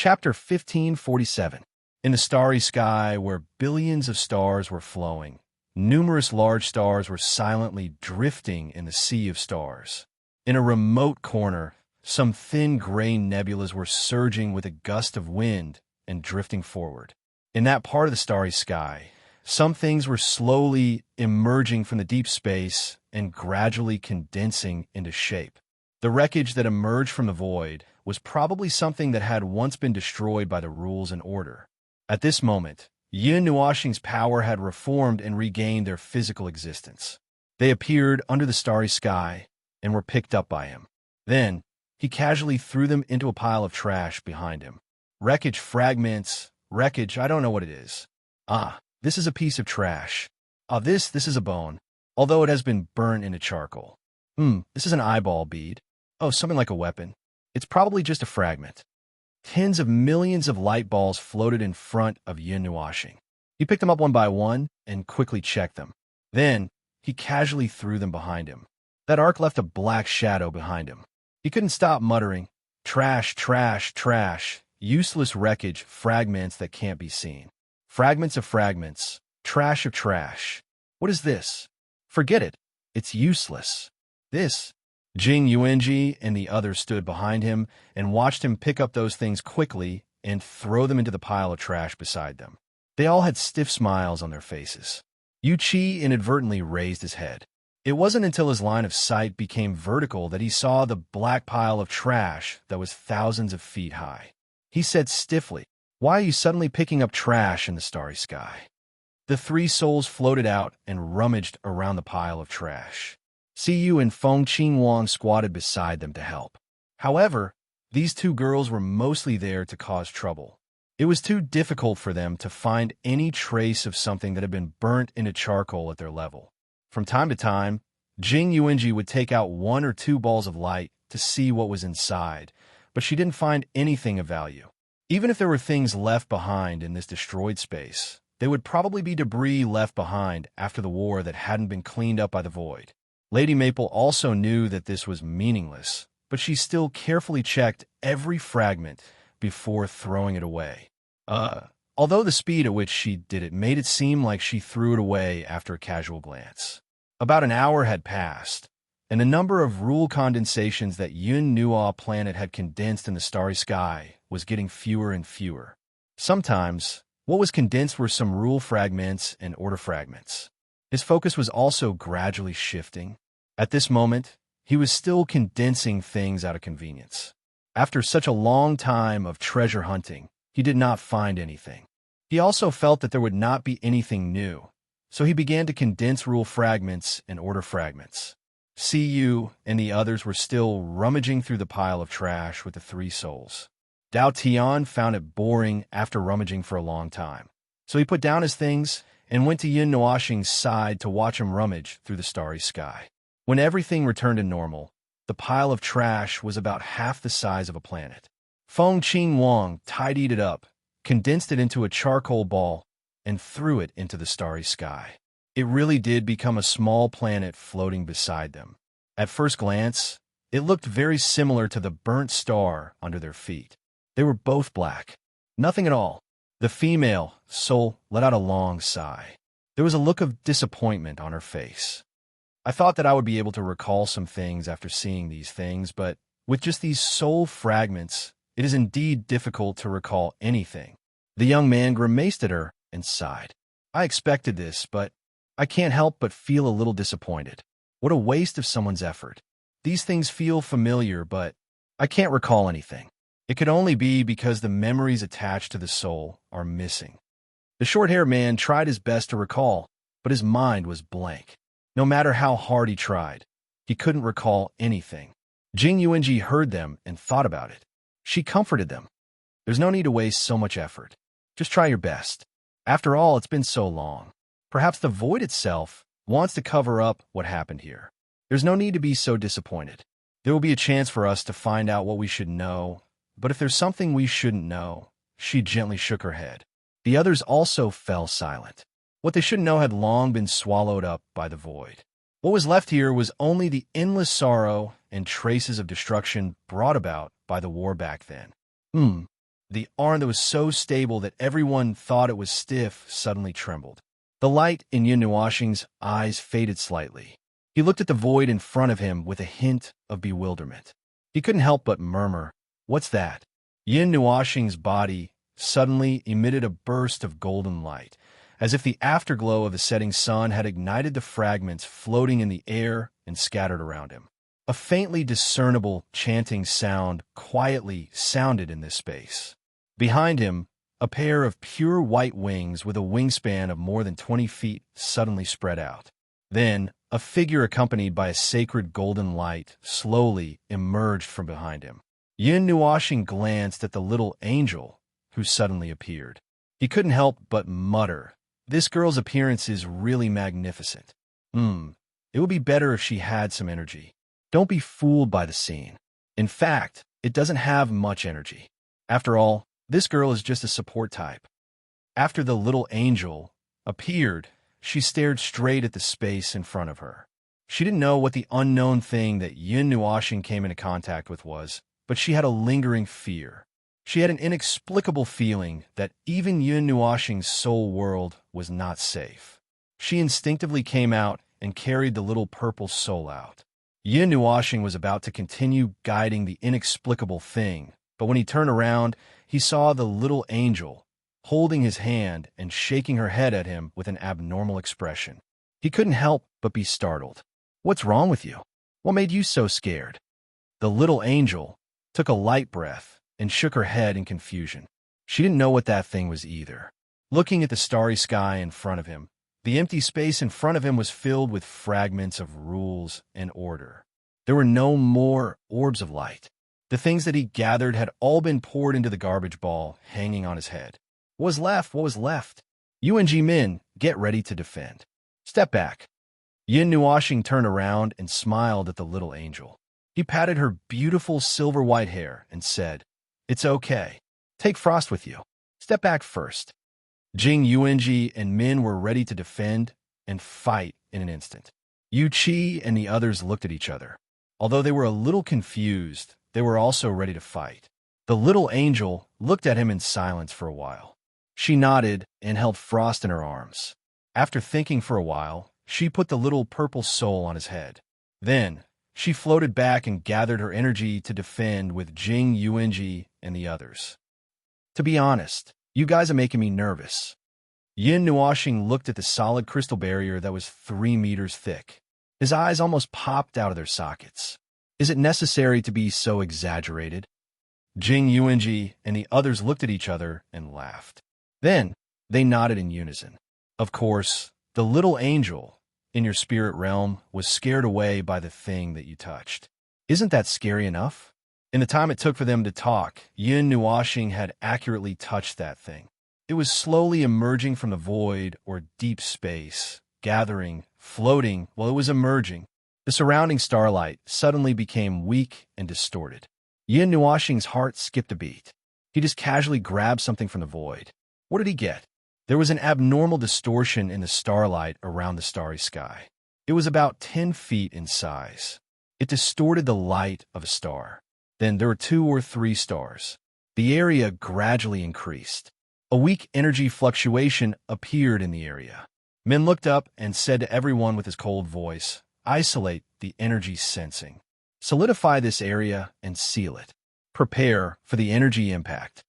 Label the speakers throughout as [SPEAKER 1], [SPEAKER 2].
[SPEAKER 1] Chapter 1547. In the starry sky, where billions of stars were flowing, numerous large stars were silently drifting in the sea of stars. In a remote corner, some thin gray nebulas were surging with a gust of wind and drifting forward. In that part of the starry sky, some things were slowly emerging from the deep space and gradually condensing into shape. The wreckage that emerged from the void was probably something that had once been destroyed by the rules and order. At this moment, Yin Nuoxing's power had reformed and regained their physical existence. They appeared under the starry sky and were picked up by him. Then, he casually threw them into a pile of trash behind him. Wreckage, fragments, wreckage, I don't know what it is. Ah, this is a piece of trash. Ah, this is a bone, although it has been burnt into charcoal. This is an eyeball bead. Oh, something like a weapon. It's probably just a fragment. Tens of millions of light balls floated in front of Yin Nuoxing. He picked them up one by one and quickly checked them. Then, he casually threw them behind him. That arc left a black shadow behind him. He couldn't stop muttering, "Trash, trash, trash, useless wreckage, fragments that can't be seen. Fragments of fragments, trash of trash. What is this? Forget it. It's useless. This." Jing Yuanji and the others stood behind him and watched him pick up those things quickly and throw them into the pile of trash beside them. They all had stiff smiles on their faces. Yu Qi inadvertently raised his head. It wasn't until his line of sight became vertical that he saw the black pile of trash that was thousands of feet high. He said stiffly, "Why are you suddenly picking up trash in the starry sky?" The three souls floated out and rummaged around the pile of trash. Siyu and Feng Qingwang squatted beside them to help. However, these two girls were mostly there to cause trouble. It was too difficult for them to find any trace of something that had been burnt into charcoal at their level. From time to time, Jing Yuanji would take out one or two balls of light to see what was inside, but she didn't find anything of value. Even if there were things left behind in this destroyed space, they would probably be debris left behind after the war that hadn't been cleaned up by the void. Lady Maple also knew that this was meaningless, but she still carefully checked every fragment before throwing it away. Although the speed at which she did it made it seem like she threw it away after a casual glance. About an hour had passed, and the number of rule condensations that Yun Nuo planet had condensed in the starry sky was getting fewer and fewer. Sometimes, what was condensed were some rule fragments and order fragments. His focus was also gradually shifting. At this moment, he was still condensing things out of convenience. After such a long time of treasure hunting, he did not find anything. He also felt that there would not be anything new, so he began to condense rule fragments and order fragments. Siyu and the others were still rummaging through the pile of trash with the three souls. Dao Tian found it boring after rummaging for a long time, so he put down his things and went to Yin Nuoxing's side to watch him rummage through the starry sky. When everything returned to normal, the pile of trash was about half the size of a planet. Feng Qingwang tidied it up, condensed it into a charcoal ball, and threw it into the starry sky. It really did become a small planet floating beside them. At first glance, it looked very similar to the burnt star under their feet. They were both black. Nothing at all. The female soul let out a long sigh. There was a look of disappointment on her face. "I thought that I would be able to recall some things after seeing these things, but with just these soul fragments, it is indeed difficult to recall anything." The young man grimaced at her and sighed. "I expected this, but I can't help but feel a little disappointed. What a waste of someone's effort. These things feel familiar, but I can't recall anything. It could only be because the memories attached to the soul are missing." The short-haired man tried his best to recall, but his mind was blank. No matter how hard he tried, he couldn't recall anything. Jing Yuanji heard them and thought about it. She comforted them. "There's no need to waste so much effort. Just try your best. After all, it's been so long. Perhaps the void itself wants to cover up what happened here. There's no need to be so disappointed. There will be a chance for us to find out what we should know. But if there's something we shouldn't know," she gently shook her head. The others also fell silent. What they shouldn't know had long been swallowed up by the void. What was left here was only the endless sorrow and traces of destruction brought about by the war back then. The arm that was so stable that everyone thought it was stiff suddenly trembled. The light in Yin Nuoxing's eyes faded slightly. He looked at the void in front of him with a hint of bewilderment. He couldn't help but murmur, "What's that?" Yin Nuoxing's body suddenly emitted a burst of golden light, as if the afterglow of the setting sun had ignited the fragments floating in the air and scattered around him. A faintly discernible chanting sound quietly sounded in this space. Behind him, a pair of pure white wings with a wingspan of more than 20 feet suddenly spread out. Then, a figure accompanied by a sacred golden light slowly emerged from behind him. Yin Nuoxing glanced at the little angel who suddenly appeared. He couldn't help but mutter, "This girl's appearance is really magnificent. It would be better if she had some energy." Don't be fooled by the scene. In fact, it doesn't have much energy. After all, this girl is just a support type. After the little angel appeared, she stared straight at the space in front of her. She didn't know what the unknown thing that Yin Nuoxing came into contact with was, but she had a lingering fear. She had an inexplicable feeling that even Yin Nuoxing's soul world was not safe. She instinctively came out and carried the little purple soul out. Yin Nuoxing was about to continue guiding the inexplicable thing, but when he turned around, he saw the little angel holding his hand and shaking her head at him with an abnormal expression. He couldn't help but be startled. "What's wrong with you? What made you so scared?" The little angel took a light breath and shook her head in confusion. She didn't know what that thing was either. Looking at the starry sky in front of him, the empty space in front of him was filled with fragments of rules and order. There were no more orbs of light. The things that he gathered had all been poured into the garbage ball hanging on his head. What was left? What was left? UNG Min, get ready to defend. Step back. Yin Nuoxing turned around and smiled at the little angel. He patted her beautiful silver-white hair and said, "It's okay. Take Frost with you. Step back first." Jing Yuanji and Min were ready to defend and fight in an instant. Yu Qi and the others looked at each other. Although they were a little confused, they were also ready to fight. The little angel looked at him in silence for a while. She nodded and held Frost in her arms. After thinking for a while, she put the little purple soul on his head. Then, she floated back and gathered her energy to defend with Jing Yuanji and the others. "To be honest, you guys are making me nervous." Yin Nuoxing looked at the solid crystal barrier that was 3 meters thick. His eyes almost popped out of their sockets. "Is it necessary to be so exaggerated?" Jing Yuanji and the others looked at each other and laughed. Then, they nodded in unison. Of course, the little angel in your spirit realm was scared away by the thing that you touched. Isn't that scary enough? In the time it took for them to talk, Yin Nuoxing had accurately touched that thing. It was slowly emerging from the void or deep space, gathering, floating while it was emerging. The surrounding starlight suddenly became weak and distorted. Yin Nuoxing's heart skipped a beat. He just casually grabbed something from the void. What did he get? There was an abnormal distortion in the starlight around the starry sky. It was about 10 feet in size. It distorted the light of a star. Then there were 2 or 3 stars. The area gradually increased. A weak energy fluctuation appeared in the area. Min looked up and said to everyone with his cold voice, "Isolate the energy sensing. Solidify this area and seal it. Prepare for the energy impact."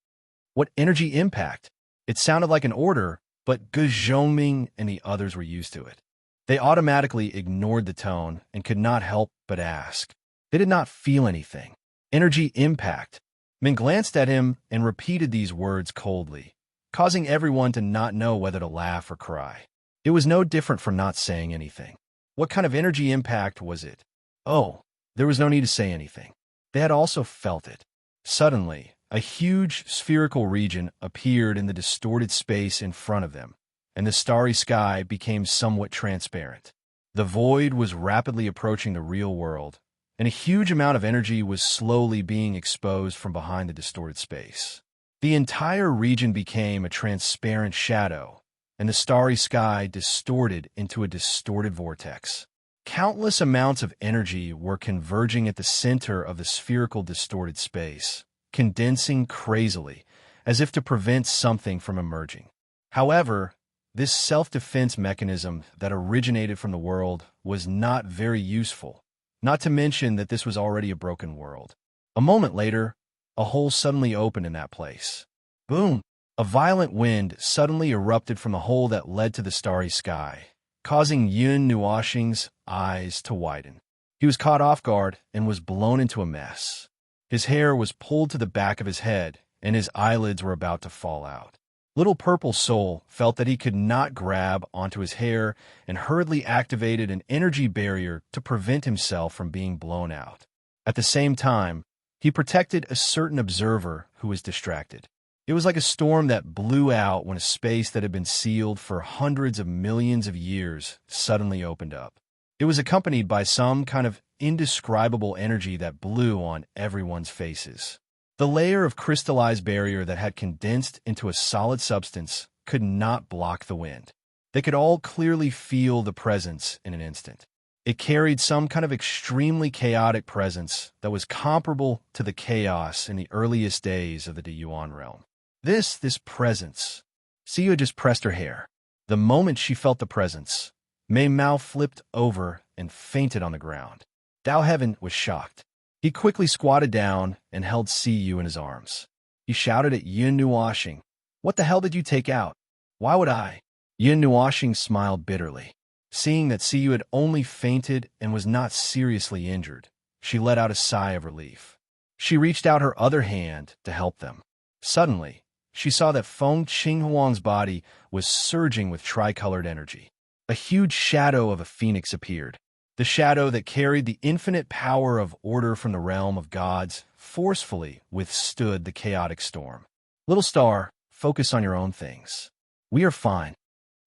[SPEAKER 1] What energy impact? It sounded like an order, but Gu Zhongming and the others were used to it. They automatically ignored the tone and could not help but ask. They did not feel anything. Energy impact. Min glanced at him and repeated these words coldly, causing everyone to not know whether to laugh or cry. It was no different from not saying anything. What kind of energy impact was it? Oh, there was no need to say anything. They had also felt it. Suddenly, a huge spherical region appeared in the distorted space in front of them, and the starry sky became somewhat transparent. The void was rapidly approaching the real world, and a huge amount of energy was slowly being exposed from behind the distorted space. The entire region became a transparent shadow, and the starry sky distorted into a distorted vortex. Countless amounts of energy were converging at the center of the spherical distorted space, condensing crazily, as if to prevent something from emerging. However, this self-defense mechanism that originated from the world was not very useful, not to mention that this was already a broken world. A moment later, a hole suddenly opened in that place. Boom! A violent wind suddenly erupted from the hole that led to the starry sky, causing Yun Nuoxing's eyes to widen. He was caught off guard and was blown into a mess. His hair was pulled to the back of his head, and his eyelids were about to fall out. Little Purple Soul felt that he could not grab onto his hair and hurriedly activated an energy barrier to prevent himself from being blown out. At the same time, he protected a certain observer who was distracted. It was like a storm that blew out when a space that had been sealed for hundreds of millions of years suddenly opened up. It was accompanied by some kind of indescribable energy that blew on everyone's faces. The layer of crystallized barrier that had condensed into a solid substance could not block the wind. They could all clearly feel the presence in an instant. It carried some kind of extremely chaotic presence that was comparable to the chaos in the earliest days of the Yuan realm. This presence. Siyu just pressed her hair. The moment she felt the presence, Mei Mao flipped over and fainted on the ground. Dao Heaven was shocked. He quickly squatted down and held Siyu in his arms. He shouted at Yun Nuoxing, "What the hell did you take out? Why would I?" Yun Nuoxing smiled bitterly. Seeing that Siyu had only fainted and was not seriously injured, she let out a sigh of relief. She reached out her other hand to help them. Suddenly, she saw that Feng Qinghuang's body was surging with tricolored energy. A huge shadow of a phoenix appeared. The shadow that carried the infinite power of order from the realm of gods forcefully withstood the chaotic storm. "Little star, focus on your own things. We are fine."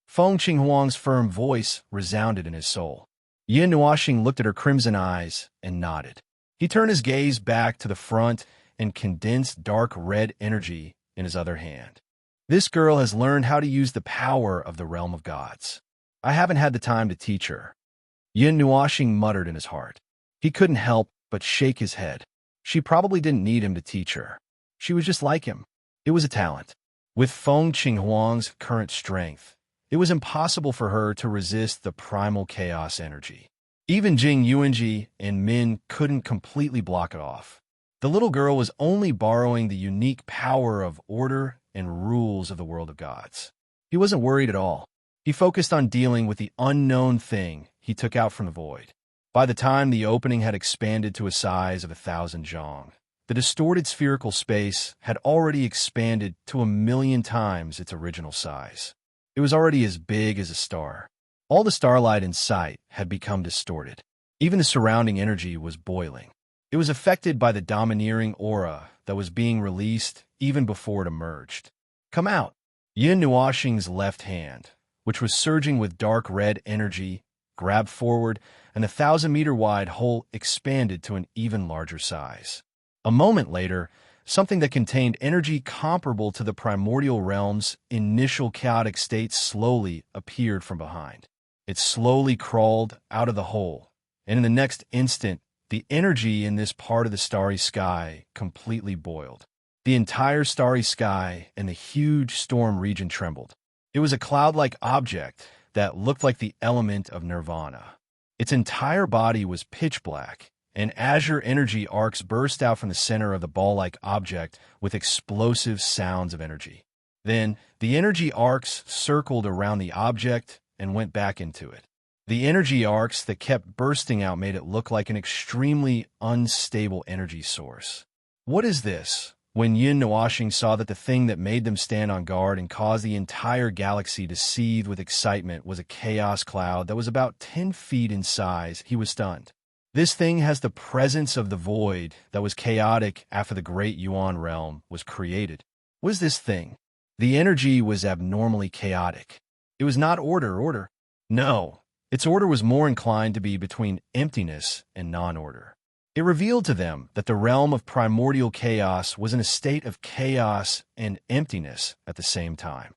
[SPEAKER 1] Feng Qinghuang's firm voice resounded in his soul. Yin Nuoxing looked at her crimson eyes and nodded. He turned his gaze back to the front and condensed dark red energy in his other hand. "This girl has learned how to use the power of the realm of gods. I haven't had the time to teach her." Yin Nuoxing muttered in his heart. He couldn't help but shake his head. She probably didn't need him to teach her. She was just like him. It was a talent. With Feng Qinghuang's current strength, it was impossible for her to resist the primal chaos energy. Even Jing Yuanji and Min couldn't completely block it off. The little girl was only borrowing the unique power of order and rules of the world of gods. He wasn't worried at all. He focused on dealing with the unknown thing he took out from the void. By the time the opening had expanded to a size of 1,000 zhong, the distorted spherical space had already expanded to 1,000,000 times its original size. It was already as big as a star. All the starlight in sight had become distorted. Even the surrounding energy was boiling. It was affected by the domineering aura that was being released even before it emerged. "Come out!" Yin Nuoxing's left hand, which was surging with dark red energy, grabbed forward, and the 1,000-meter-wide hole expanded to an even larger size. A moment later, something that contained energy comparable to the primordial realm's initial chaotic state slowly appeared from behind. It slowly crawled out of the hole, and in the next instant, the energy in this part of the starry sky completely boiled. The entire starry sky and the huge storm region trembled. It was a cloud-like object that looked like the element of nirvana. Its entire body was pitch black, and azure energy arcs burst out from the center of the ball-like object with explosive sounds of energy. Then, the energy arcs circled around the object and went back into it. The energy arcs that kept bursting out made it look like an extremely unstable energy source. "What is this?" When Yin Nuoxing saw that the thing that made them stand on guard and caused the entire galaxy to seethe with excitement was a chaos cloud that was about 10 feet in size, he was stunned. This thing has the presence of the void that was chaotic after the great Yuan realm was created. What is this thing? The energy was abnormally chaotic. It was not order. No, its order was more inclined to be between emptiness and non-order. It revealed to them that the realm of primordial chaos was in a state of chaos and emptiness at the same time.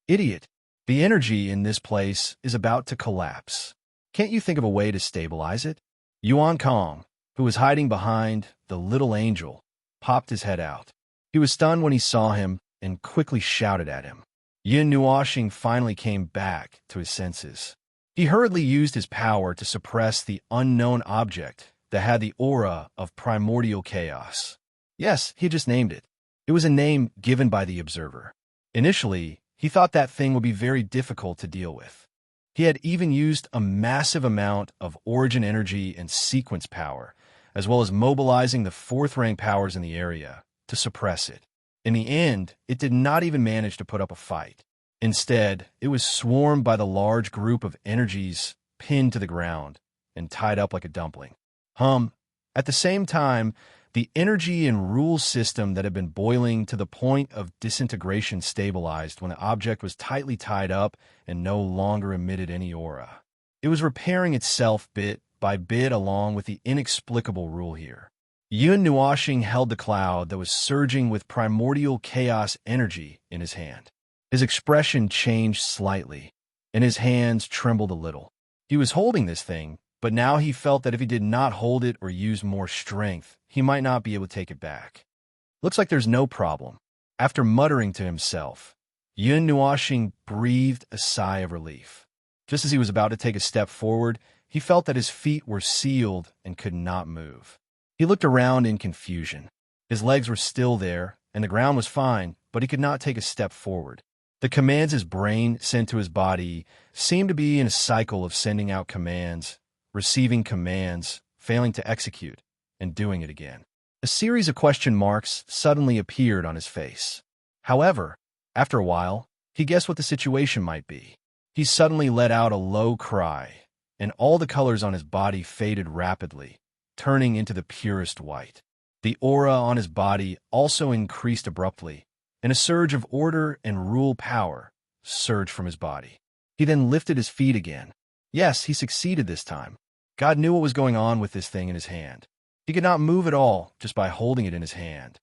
[SPEAKER 1] "Idiot, the energy in this place is about to collapse. Can't you think of a way to stabilize it?" Yuan Kong, who was hiding behind the little angel, popped his head out. He was stunned when he saw him and quickly shouted at him. Yin Nuoxing finally came back to his senses. He hurriedly used his power to suppress the unknown object that had the aura of primordial chaos. Yes, he had just named it. It was a name given by the observer. Initially, he thought that thing would be very difficult to deal with. He had even used a massive amount of origin energy and sequence power, as well as mobilizing the fourth-rank powers in the area to suppress it. In the end, it did not even manage to put up a fight. Instead, it was swarmed by the large group of energies pinned to the ground and tied up like a dumpling. At the same time, the energy and rule system that had been boiling to the point of disintegration stabilized when the object was tightly tied up and no longer emitted any aura. It was repairing itself bit by bit along with the inexplicable rule here. Yun Nuoxing held the cloud that was surging with primordial chaos energy in his hand. His expression changed slightly, and his hands trembled a little. He was holding this thing, but now he felt that if he did not hold it or use more strength, he might not be able to take it back. Looks like there's no problem. After muttering to himself, Yun Nuoxing breathed a sigh of relief. Just as he was about to take a step forward, he felt that his feet were sealed and could not move. He looked around in confusion. His legs were still there, and the ground was fine, but he could not take a step forward. The commands his brain sent to his body seemed to be in a cycle of sending out commands, receiving commands, failing to execute, and doing it again. A series of question marks suddenly appeared on his face. However, after a while, he guessed what the situation might be. He suddenly let out a low cry, and all the colors on his body faded rapidly, turning into the purest white. The aura on his body also increased abruptly, and a surge of order and rule power surged from his body. He then lifted his feet again. Yes, he succeeded this time. God knew what was going on with this thing in his hand. He could not move at all just by holding it in his hand.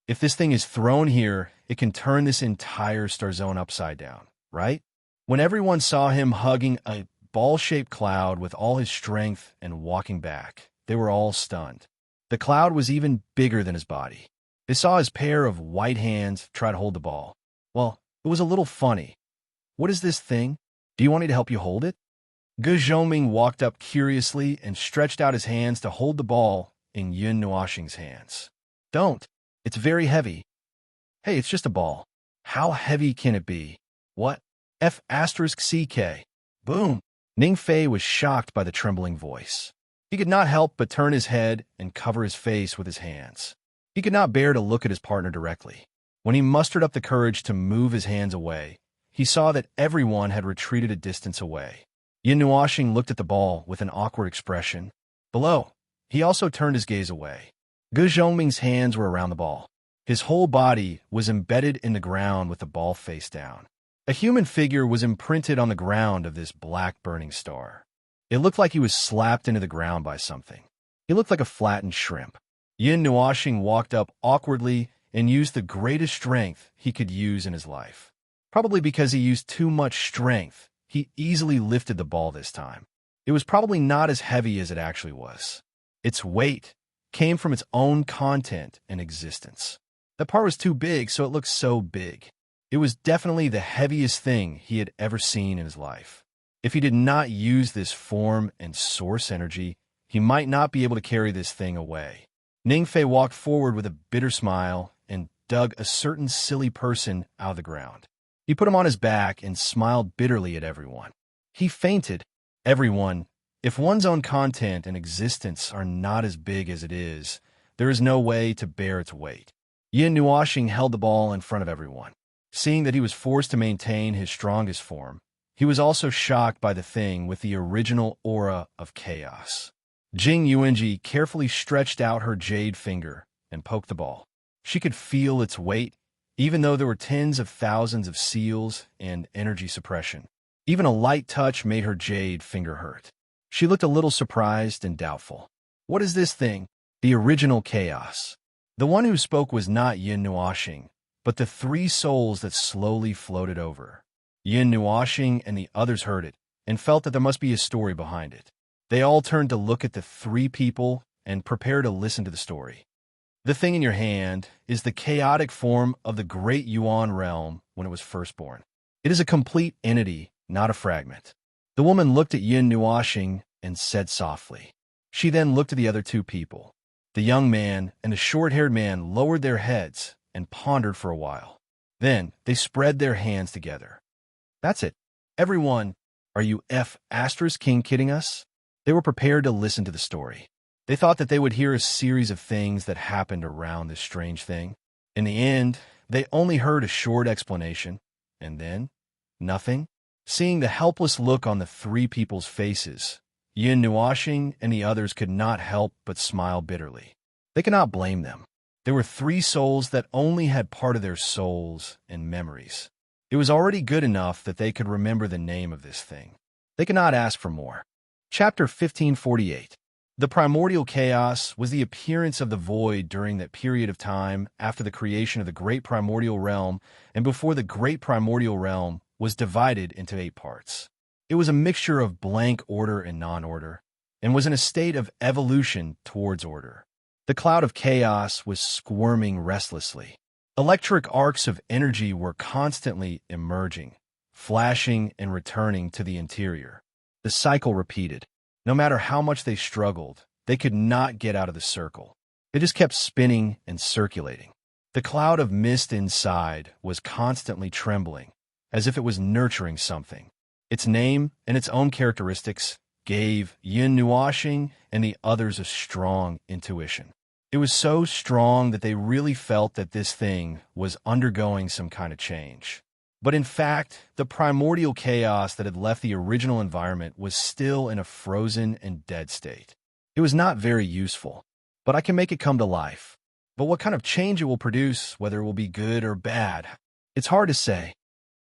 [SPEAKER 1] If this thing is thrown here, it can turn this entire star zone upside down, right? When everyone saw him hugging a ball-shaped cloud with all his strength and walking back, they were all stunned. The cloud was even bigger than his body. They saw his pair of white hands try to hold the ball. Well, it was a little funny. What is this thing? Do you want me to help you hold it? Ge Zhongming walked up curiously and stretched out his hands to hold the ball in Yun Nuoxing's hands. Don't. It's very heavy. Hey, it's just a ball. How heavy can it be? What? F*CK. Boom. Ningfei was shocked by the trembling voice. He could not help but turn his head and cover his face with his hands. He could not bear to look at his partner directly. When he mustered up the courage to move his hands away, he saw that everyone had retreated a distance away. Yin Nuoxing looked at the ball with an awkward expression. Below, he also turned his gaze away. Ge Zhongming's hands were around the ball. His whole body was embedded in the ground with the ball face down. A human figure was imprinted on the ground of this black burning star. It looked like he was slapped into the ground by something. He looked like a flattened shrimp. Yin Nuoxing walked up awkwardly and used the greatest strength he could use in his life. Probably because he used too much strength, he easily lifted the ball this time. It was probably not as heavy as it actually was. Its weight came from its own content and existence. That part was too big, so it looked so big. It was definitely the heaviest thing he had ever seen in his life. If he did not use this form and source energy, he might not be able to carry this thing away. Ningfei walked forward with a bitter smile and dug a certain silly person out of the ground. He put him on his back and smiled bitterly at everyone. He fainted. Everyone, if one's own content and existence are not as big as it is, there is no way to bear its weight. Yin Nuoxing held the ball in front of everyone. Seeing that he was forced to maintain his strongest form, he was also shocked by the thing with the original aura of chaos. Jing Yuanji carefully stretched out her jade finger and poked the ball. She could feel its weight, even though there were tens of thousands of seals and energy suppression. Even a light touch made her jade finger hurt. She looked a little surprised and doubtful. What is this thing? The original chaos. The one who spoke was not Yin Nuoxing, but the three souls that slowly floated over. Yin Nuoxing and the others heard it and felt that there must be a story behind it. They all turned to look at the three people and prepare to listen to the story. The thing in your hand is the chaotic form of the great Yuan realm when it was first born. It is a complete entity, not a fragment. The woman looked at Yin Nuoxing and said softly. She then looked at the other two people. The young man and the short-haired man lowered their heads and pondered for a while. Then they spread their hands together. That's it. Everyone, are you King kidding us? They were prepared to listen to the story. They thought that they would hear a series of things that happened around this strange thing. In the end, they only heard a short explanation, and then nothing. Seeing the helpless look on the three people's faces, Yin Nuoxing and the others could not help but smile bitterly. They could not blame them. There were three souls that only had part of their souls and memories. It was already good enough that they could remember the name of this thing. They could not ask for more. Chapter 1548. The primordial chaos was the appearance of the void during that period of time after the creation of the great primordial realm and before the great primordial realm was divided into 8 parts. It was a mixture of blank order and non-order, and was in a state of evolution towards order. The cloud of chaos was squirming restlessly. Electric arcs of energy were constantly emerging, flashing and returning to the interior. The cycle repeated. No matter how much they struggled, they could not get out of the circle. It just kept spinning and circulating. The cloud of mist inside was constantly trembling, as if it was nurturing something. Its name and its own characteristics gave Yin Nuoxing and the others a strong intuition. It was so strong that they really felt that this thing was undergoing some kind of change. But in fact, the primordial chaos that had left the original environment was still in a frozen and dead state. It was not very useful, but I can make it come to life. But what kind of change it will produce, whether it will be good or bad, it's hard to say.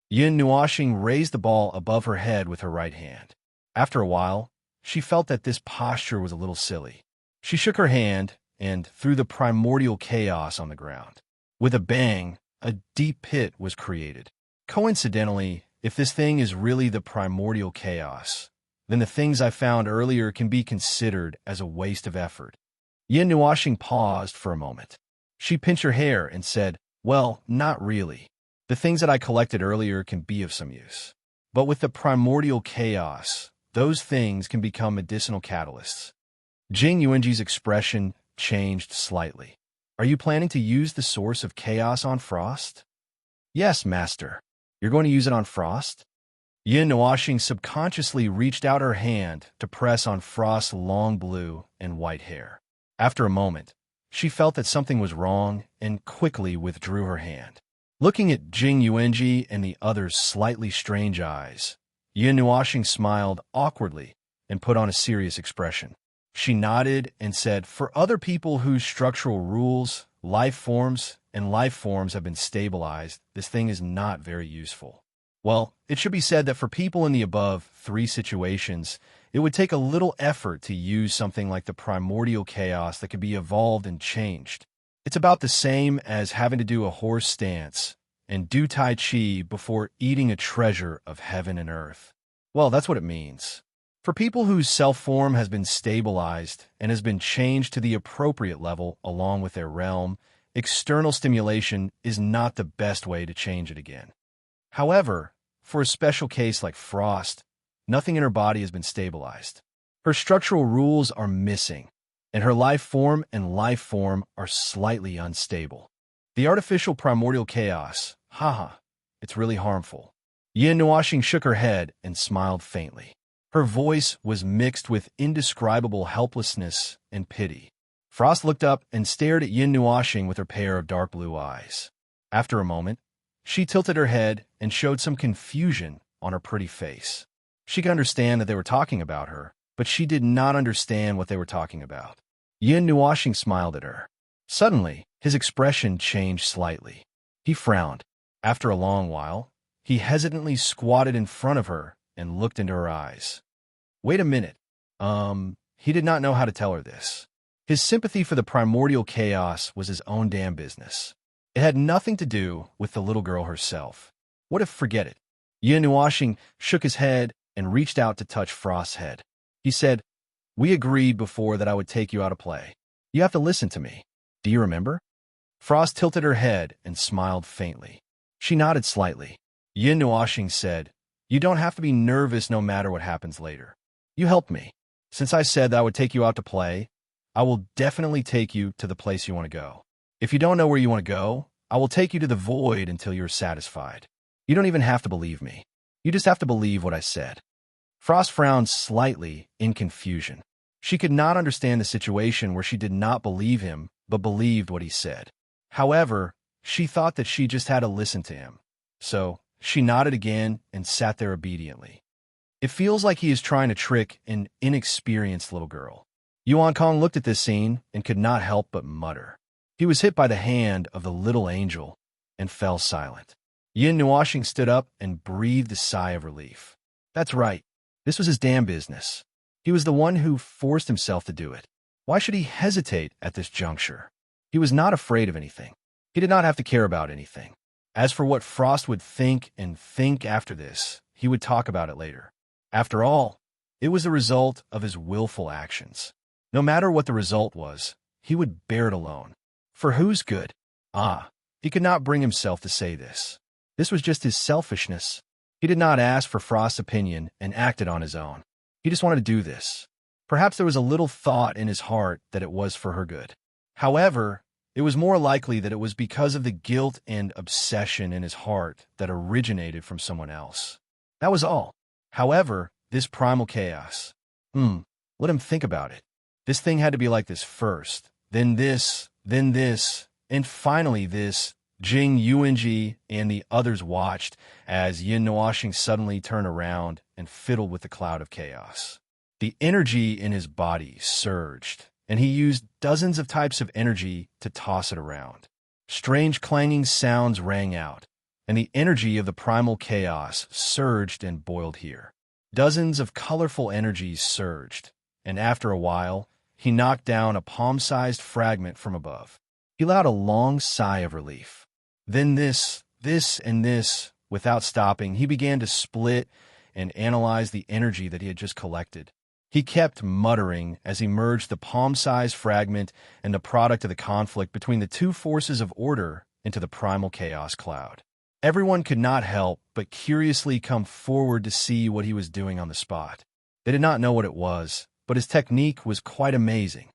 [SPEAKER 1] Yin Nuoxing raised the ball above her head with her right hand. After a while, she felt that this posture was a little silly. She shook her hand and threw the primordial chaos on the ground. With a bang, a deep pit was created. Coincidentally, if this thing is really the primordial chaos, then the things I found earlier can be considered as a waste of effort. Yin Nuoxing paused for a moment. She pinched her hair and said, well, not really. The things that I collected earlier can be of some use. But with the primordial chaos, those things can become medicinal catalysts. Jing Yuanji's expression changed slightly. Are you planning to use the source of chaos on Frost? Yes, Master. You're going to use it on Frost? Yin Nuoxing subconsciously reached out her hand to press on Frost's long blue and white hair. After a moment, she felt that something was wrong and quickly withdrew her hand. Looking at Jing Yuanji and the other's slightly strange eyes, Yin Nuoxing smiled awkwardly and put on a serious expression. She nodded and said, for other people whose structural rules, life forms have been stabilized, this thing is not very useful. Well, it should be said that for people in the above 3 situations, it would take a little effort to use something like the primordial chaos that could be evolved and changed. It's about the same as having to do a horse stance and do Tai Chi before eating a treasure of heaven and earth. Well, that's what it means. For people whose self-form has been stabilized and has been changed to the appropriate level along with their realm, external stimulation is not the best way to change it again. However, for a special case like Frost, nothing in her body has been stabilized. Her structural rules are missing, and her life form are slightly unstable. The artificial primordial chaos, it's really harmful. Yin Nuoxing shook her head and smiled faintly. Her voice was mixed with indescribable helplessness and pity. Frost looked up and stared at Yin Nuoxing with her pair of dark blue eyes. After a moment, she tilted her head and showed some confusion on her pretty face. She could understand that they were talking about her, but she did not understand what they were talking about. Yin Nuoxing smiled at her. Suddenly, his expression changed slightly. He frowned. After a long while, he hesitantly squatted in front of her and looked into her eyes. Wait a minute. He did not know how to tell her this. His sympathy for the primordial chaos was his own damn business. It had nothing to do with the little girl herself. What if forget it? Yin Nuoxing shook his head and reached out to touch Frost's head. He said, we agreed before that I would take you out of play. You have to listen to me. Do you remember? Frost tilted her head and smiled faintly. She nodded slightly. Yin Nuashing said, "You don't have to be nervous no matter what happens later. You helped me. Since I said that I would take you out to play, I will definitely take you to the place you want to go. If you don't know where you want to go, I will take you to the void until you're satisfied. You don't even have to believe me. You just have to believe what I said." Frost frowned slightly in confusion. She could not understand the situation where she did not believe him, but believed what he said. However, she thought that she just had to listen to him. So, she nodded again and sat there obediently. It feels like he is trying to trick an inexperienced little girl. Yuan Kong looked at this scene and could not help but mutter. He was hit by the hand of the little angel and fell silent. Yin Nuashing stood up and breathed a sigh of relief. That's right. This was his damn business. He was the one who forced himself to do it. Why should he hesitate at this juncture? He was not afraid of anything. He did not have to care about anything. As for what Frost would think after this, he would talk about it later. After all, it was the result of his willful actions. No matter what the result was, he would bear it alone. For whose good? He could not bring himself to say this. This was just his selfishness. He did not ask for Frost's opinion and acted on his own. He just wanted to do this. Perhaps there was a little thought in his heart that it was for her good. However, it was more likely that it was because of the guilt and obsession in his heart that originated from someone else. That was all. However, this primal chaos. Let him think about it. This thing had to be like this first, then this, and finally this. Jing Yuanji and the others watched as Yin Nuashing suddenly turned around and fiddled with the cloud of chaos. The energy in his body surged, and he used dozens of types of energy to toss it around. Strange clanging sounds rang out, and the energy of the primal chaos surged and boiled here. Dozens of colorful energies surged, and after a while, he knocked down a palm-sized fragment from above. He let out a long sigh of relief. Then this, and this. Without stopping, he began to split and analyze the energy that he had just collected. He kept muttering as he merged the palm-sized fragment and the product of the conflict between the two forces of order into the primal chaos cloud. Everyone could not help but curiously come forward to see what he was doing on the spot. They did not know what it was, but his technique was quite amazing.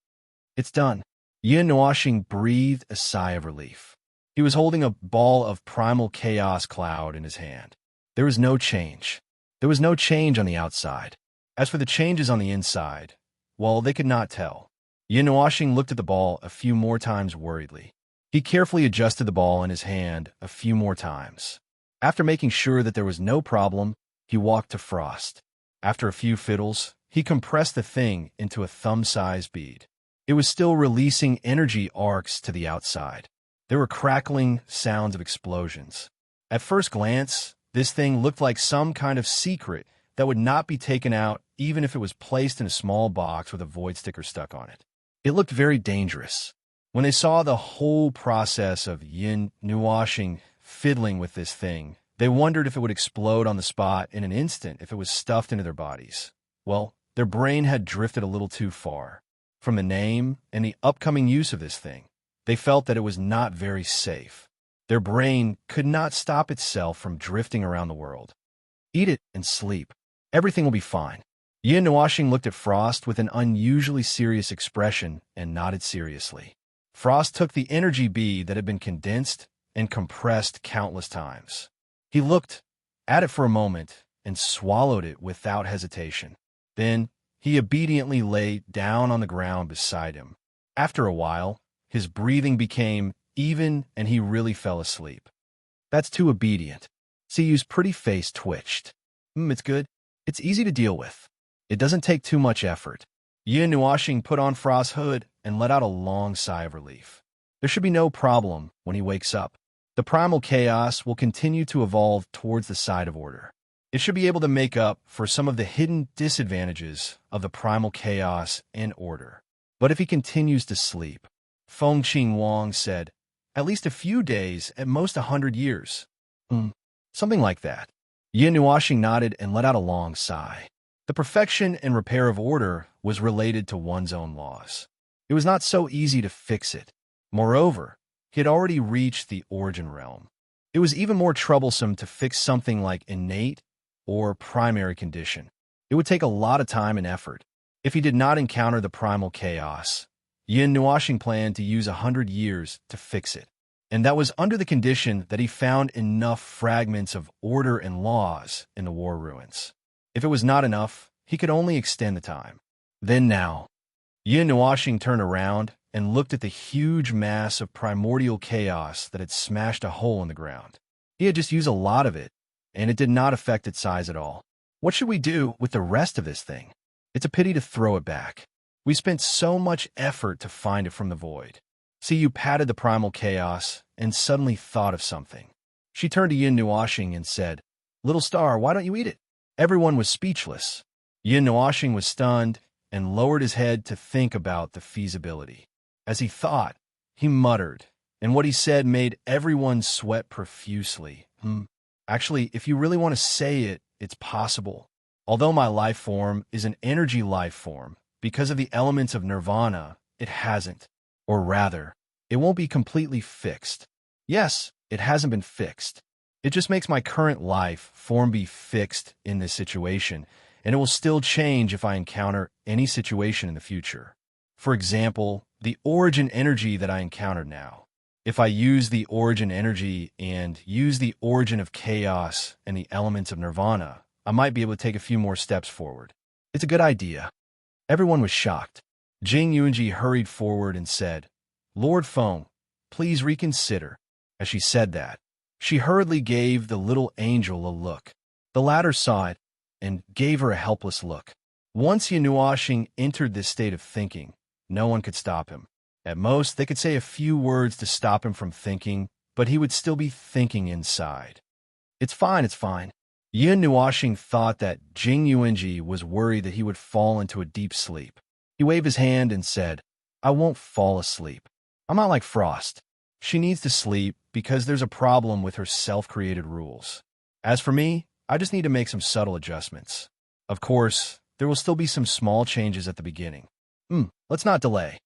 [SPEAKER 1] It's done. Yin Nuashing breathed a sigh of relief. He was holding a ball of primal chaos cloud in his hand. There was no change. There was no change on the outside. As for the changes on the inside, well, they could not tell. Yin Nuashing looked at the ball a few more times worriedly. He carefully adjusted the ball in his hand a few more times. After making sure that there was no problem, he walked to Frost. After a few fiddles, he compressed the thing into a thumb-sized bead. It was still releasing energy arcs to the outside. There were crackling sounds of explosions. At first glance, this thing looked like some kind of secret that would not be taken out even if it was placed in a small box with a void sticker stuck on it. It looked very dangerous. When they saw the whole process of Yin Nuashing fiddling with this thing, they wondered if it would explode on the spot in an instant if it was stuffed into their bodies. Well, their brain had drifted a little too far. From the name and the upcoming use of this thing, they felt that it was not very safe. Their brain could not stop itself from drifting around the world. Eat it and sleep. Everything will be fine. Yin Nuashing looked at Frost with an unusually serious expression and nodded seriously. Frost took the energy bead that had been condensed and compressed countless times. He looked at it for a moment and swallowed it without hesitation. Then he obediently lay down on the ground beside him. After a while, his breathing became even and he really fell asleep. That's too obedient. Siyu's pretty face twitched. It's good. It's easy to deal with. It doesn't take too much effort. Yin Nuashing put on Frost's hood and let out a long sigh of relief. There should be no problem when he wakes up. The primal chaos will continue to evolve towards the side of order. It should be able to make up for some of the hidden disadvantages of the primal chaos and order. But if he continues to sleep, Feng Qing Wang said, at least a few days, at most 100 years. Something like that. Yin Nuashing nodded and let out a long sigh. The perfection and repair of order was related to one's own laws. It was not so easy to fix it. Moreover, he had already reached the origin realm. It was even more troublesome to fix something like innate or primary condition. It would take a lot of time and effort. If he did not encounter the primal chaos, Yin Nuoxing planned to use 100 years to fix it. And that was under the condition that he found enough fragments of order and laws in the war ruins. If it was not enough, he could only extend the time. Then now, Yin Nuoxing turned around and looked at the huge mass of primordial chaos that had smashed a hole in the ground. He had just used a lot of it, and it did not affect its size at all. What should we do with the rest of this thing? It's a pity to throw it back. We spent so much effort to find it from the void. Siyu patted the primal chaos and suddenly thought of something. She turned to Yin Nuoxing and said, "Little star, why don't you eat it?" Everyone was speechless. Yin Nuoxing was stunned and lowered his head to think about the feasibility. As he thought, he muttered, and what he said made everyone sweat profusely. Actually, if you really want to say it, it's possible. Although my life form is an energy life form, because of the elements of nirvana, it hasn't. Or rather, it won't be completely fixed. Yes, it hasn't been fixed. It just makes my current life form be fixed in this situation, and it will still change if I encounter any situation in the future. For example, the origin energy that I encounter now. If I use the origin energy and use the origin of chaos and the elements of nirvana, I might be able to take a few more steps forward. It's a good idea. Everyone was shocked. Jing Yuanji hurried forward and said, "Lord Feng, please reconsider." As she said that, she hurriedly gave the little angel a look. The latter saw it and gave her a helpless look. Once Yin Nuoxing entered this state of thinking, no one could stop him. At most, they could say a few words to stop him from thinking, but he would still be thinking inside. It's fine, it's fine. Yin Nuoxing thought that Jing Yuanji was worried that he would fall into a deep sleep. He waved his hand and said, "I won't fall asleep. I'm not like Frost. She needs to sleep because there's a problem with her self-created rules. As for me, I just need to make some subtle adjustments. Of course, there will still be some small changes at the beginning. Let's not delay."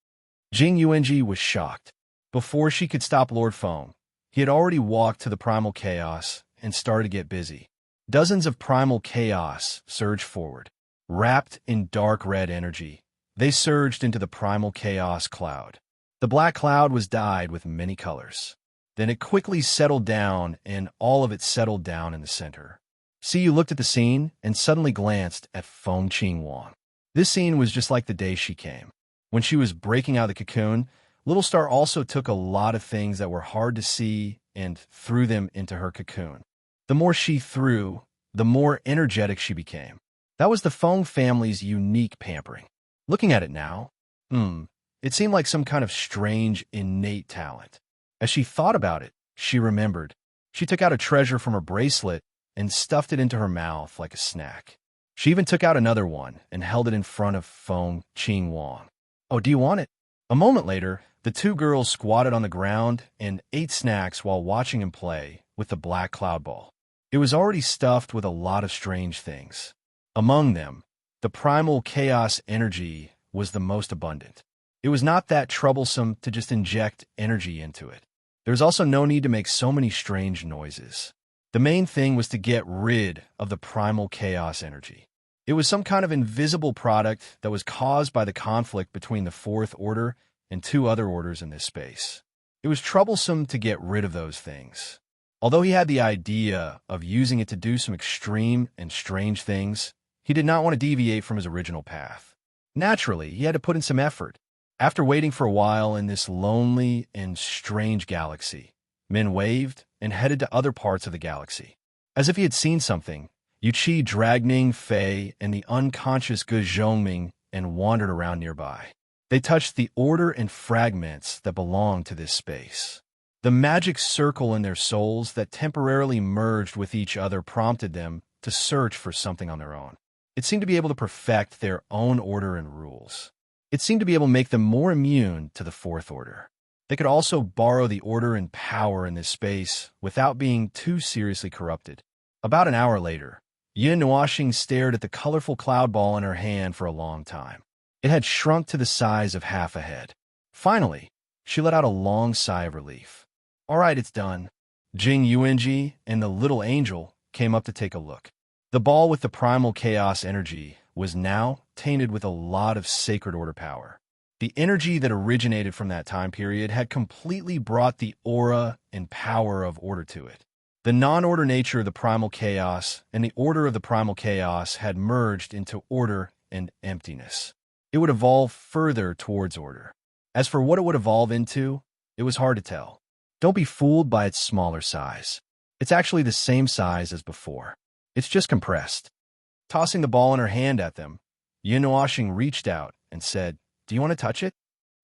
[SPEAKER 1] Jing Yuanji was shocked. Before she could stop Lord Feng, he had already walked to the primal chaos and started to get busy. Dozens of primal chaos surged forward. Wrapped in dark red energy, they surged into the primal chaos cloud. The black cloud was dyed with many colors. Then it quickly settled down, and all of it settled down in the center. Siyu looked at the scene and suddenly glanced at Feng Qingwang. This scene was just like the day she came. When she was breaking out of the cocoon, Little Star also took a lot of things that were hard to see and threw them into her cocoon. The more she threw, the more energetic she became. That was the Feng family's unique pampering. Looking at it now, it seemed like some kind of strange, innate talent. As she thought about it, she remembered. She took out a treasure from her bracelet and stuffed it into her mouth like a snack. She even took out another one and held it in front of Feng Qingwang. "Oh, do you want it?" A moment later, the two girls squatted on the ground and ate snacks while watching him play with the black cloud ball. It was already stuffed with a lot of strange things. Among them, the primal chaos energy was the most abundant. It was not that troublesome to just inject energy into it. There was also no need to make so many strange noises. The main thing was to get rid of the primal chaos energy. It was some kind of invisible product that was caused by the conflict between the Fourth Order and two other orders in this space. It was troublesome to get rid of those things. Although he had the idea of using it to do some extreme and strange things, he did not want to deviate from his original path. Naturally, he had to put in some effort. After waiting for a while in this lonely and strange galaxy, Min waved and headed to other parts of the galaxy. As if he had seen something, Yuqi dragged Ning Fei and the unconscious Ge Zhongming and wandered around nearby. They touched the order and fragments that belonged to this space. The magic circle in their souls that temporarily merged with each other prompted them to search for something on their own. It seemed to be able to perfect their own order and rules. It seemed to be able to make them more immune to the Fourth Order. They could also borrow the order and power in this space without being too seriously corrupted. About an hour later, Yin Nuoxing stared at the colorful cloud ball in her hand for a long time. It had shrunk to the size of half a head. Finally, She let out a long sigh of relief. All right, it's done. Jing Yuanji and the little angel came up to take a look. The ball with the primal chaos energy was now tainted with a lot of sacred order power. The energy that originated from that time period had completely brought the aura and power of order to it. The non-order nature of the primal chaos and the order of the primal chaos had merged into order and emptiness. It would evolve further towards order. As for what it would evolve into, it was hard to tell. Don't be fooled by its smaller size. It's actually the same size as before. It's just compressed. Tossing the ball in her hand at them, Yinhuasheng reached out and said, "Do you want to touch it?"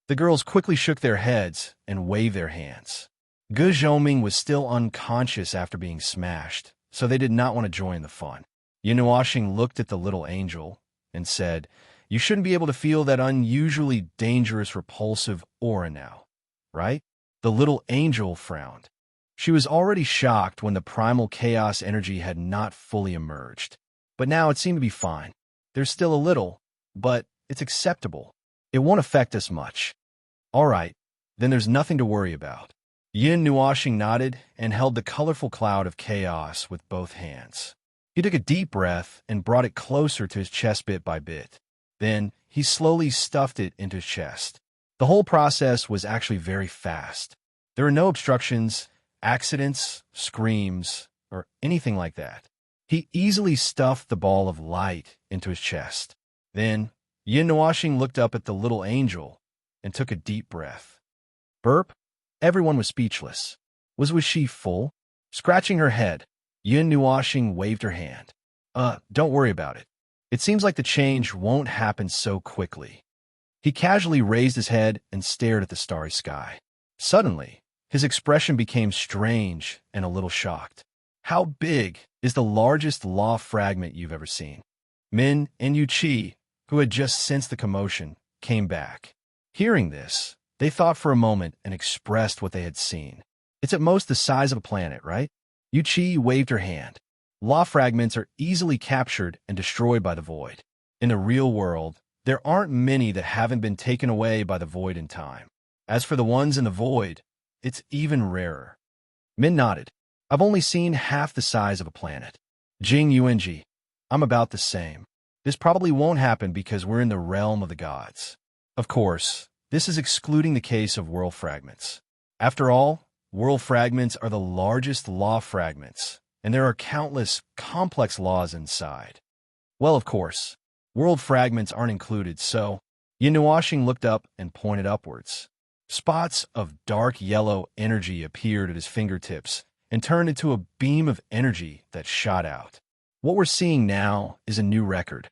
[SPEAKER 1] The girls quickly shook their heads and waved their hands. Ge Zhoming was still unconscious after being smashed, so they did not want to join the fun. Yinhuasheng looked at the little angel and said, "You shouldn't be able to feel that unusually dangerous, repulsive aura now, right?" The little angel frowned. She was already shocked when the primal chaos energy had not fully emerged. But now it seemed to be fine. There's still a little, but it's acceptable. It won't affect us much. All right, then there's nothing to worry about. Yinhuasheng nodded and held the colorful cloud of chaos with both hands. He took a deep breath and brought it closer to his chest bit by bit. Then he slowly stuffed it into his chest. The whole process was actually very fast. There were no obstructions, accidents, screams, or anything like that. He easily stuffed the ball of light into his chest. Then Yinhuasheng looked up at the little angel and took a deep breath. Burp. Everyone was speechless. Was she full? Scratching her head, Yinhuasheng waved her hand. Don't worry about it. It seems like the change won't happen so quickly. He casually raised his head and stared at the starry sky. Suddenly, his expression became strange and a little shocked. How big is the largest law fragment you've ever seen? Min and Yuqi, who had just sensed the commotion, came back. Hearing this, they thought for a moment and expressed what they had seen. It's at most the size of a planet, right? Yuqi waved her hand. Law fragments are easily captured and destroyed by the void. In the real world, there aren't many that haven't been taken away by the void in time. As for the ones in the void, it's even rarer. Min nodded. I've only seen half the size of a planet. Jing Yuanji, I'm about the same. This probably won't happen because we're in the realm of the gods. Of course, this is excluding the case of world fragments. After all, world fragments are the largest law fragments, and there are countless complex laws inside. Well, of course, world fragments aren't included, so Yinhuasheng looked up and pointed upwards. Spots of dark yellow energy appeared at his fingertips and turned into a beam of energy that shot out. What we're seeing now is a new record.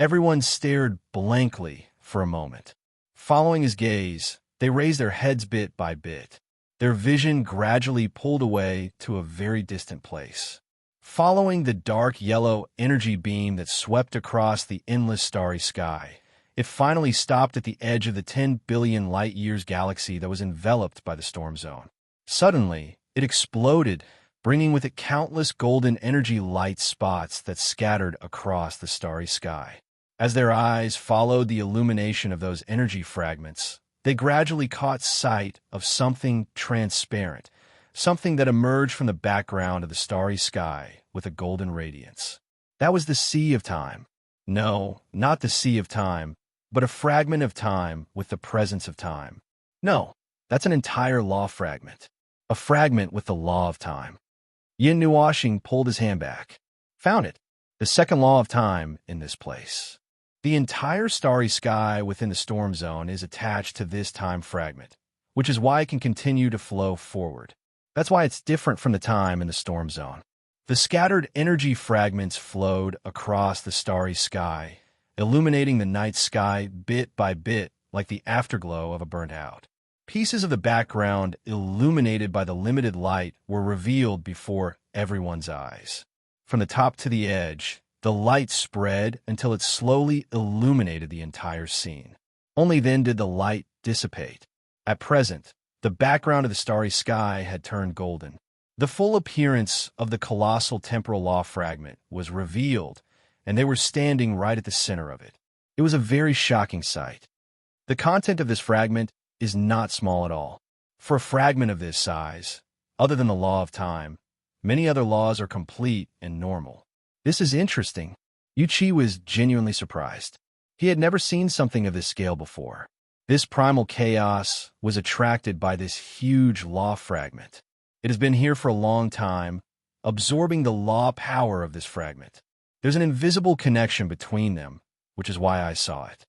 [SPEAKER 1] Everyone stared blankly for a moment. Following his gaze, they raised their heads bit by bit. Their vision gradually pulled away to a very distant place. Following the dark yellow energy beam that swept across the endless starry sky, it finally stopped at the edge of the 10 billion light-years galaxy that was enveloped by the storm zone. Suddenly, it exploded, bringing with it countless golden energy light spots that scattered across the starry sky. As their eyes followed the illumination of those energy fragments, they gradually caught sight of something transparent, something that emerged from the background of the starry sky with a golden radiance. That was the Sea of Time. No, not the Sea of Time, but a fragment of time with the presence of time. No, that's an entire law fragment. A fragment with the law of time. Yinhuasheng pulled his hand back. Found it. The second law of time in this place. The entire starry sky within the storm zone is attached to this time fragment, which is why it can continue to flow forward. That's why it's different from the time in the storm zone. The scattered energy fragments flowed across the starry sky, illuminating the night sky bit by bit like the afterglow of a burnt out. Pieces of the background illuminated by the limited light were revealed before everyone's eyes. From the top to the edge, the light spread until it slowly illuminated the entire scene. Only then did the light dissipate. At present, the background of the starry sky had turned golden. The full appearance of the colossal temporal law fragment was revealed, and they were standing right at the center of it. It was a very shocking sight. The content of this fragment is not small at all. For a fragment of this size, other than the law of time, many other laws are complete and normal. This is interesting. Yuchi was genuinely surprised. He had never seen something of this scale before. This primal chaos was attracted by this huge law fragment. It has been here for a long time, absorbing the law power of this fragment. There's an invisible connection between them, which is why I saw it.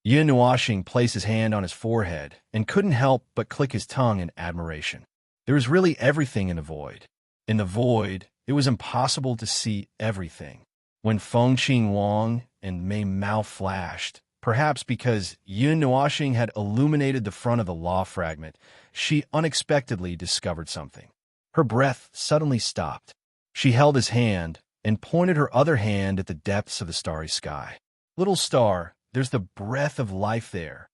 [SPEAKER 1] Yin Nuashing placed his hand on his forehead and couldn't help but click his tongue in admiration. There was really everything in the void. In the void, it was impossible to see everything. When Fengqing Wang and Mei Mao flashed, perhaps because Yin Nuashing had illuminated the front of the law fragment, she unexpectedly discovered something. Her breath suddenly stopped. She held his hand and pointed her other hand at the depths of the starry sky. "Little star, there's the breath of life there."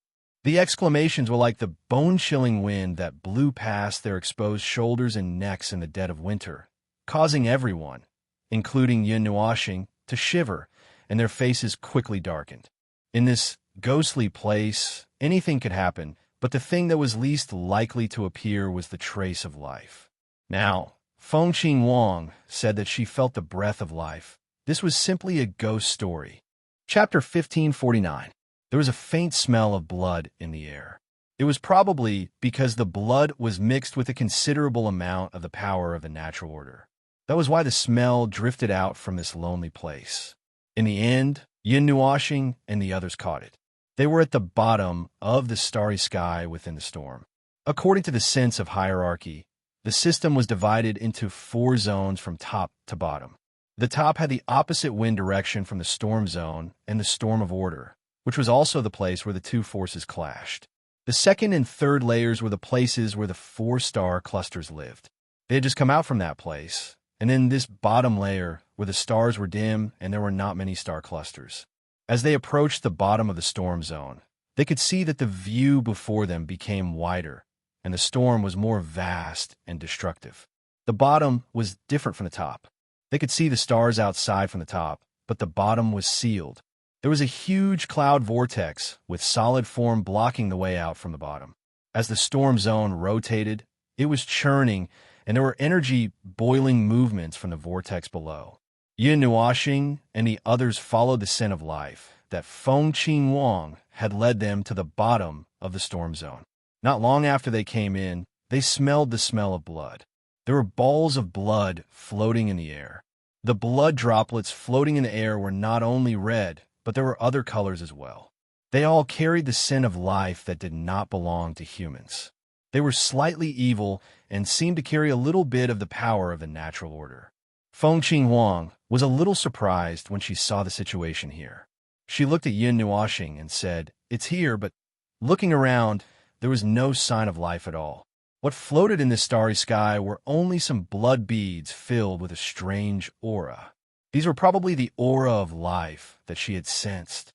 [SPEAKER 1] The exclamations were like the bone-chilling wind that blew past their exposed shoulders and necks in the dead of winter, causing everyone, including Yin Nuashing, to shiver, and their faces quickly darkened. In this ghostly place, anything could happen, but the thing that was least likely to appear was the trace of life. Now, Fengqing Wang said that she felt the breath of life. This was simply a ghost story. Chapter 1549. There was a faint smell of blood in the air. It was probably because the blood was mixed with a considerable amount of the power of the natural order. That was why the smell drifted out from this lonely place. In the end, Yin Nuashing and the others caught it. They were at the bottom of the starry sky within the storm. According to the sense of hierarchy, the system was divided into 4 zones from top to bottom. The top had the opposite wind direction from the storm zone and the storm of order, which was also the place where the 2 forces clashed. The second and third layers were the places where the 4-star clusters lived. They had just come out from that place, and in this bottom layer, where the stars were dim and there were not many star clusters. As they approached the bottom of the storm zone, they could see that the view before them became wider, and the storm was more vast and destructive. The bottom was different from the top. They could see the stars outside from the top, but the bottom was sealed. There was a huge cloud vortex with solid form blocking the way out from the bottom. As the storm zone rotated, it was churning, and there were energy boiling movements from the vortex below. Yin Nuashing and the others followed the scent of life that Fengqing Wang had led them to the bottom of the storm zone. Not long after they came in, they smelled the smell of blood. There were balls of blood floating in the air. The blood droplets floating in the air were not only red, but there were other colors as well. They all carried the scent of life that did not belong to humans. They were slightly evil and seemed to carry a little bit of the power of the natural order. Fengqing Wang was a little surprised when she saw the situation here. She looked at Yin Nuashing and said, "It's here," but looking around, there was no sign of life at all. What floated in this starry sky were only some blood beads filled with a strange aura. These were probably the aura of life that she had sensed.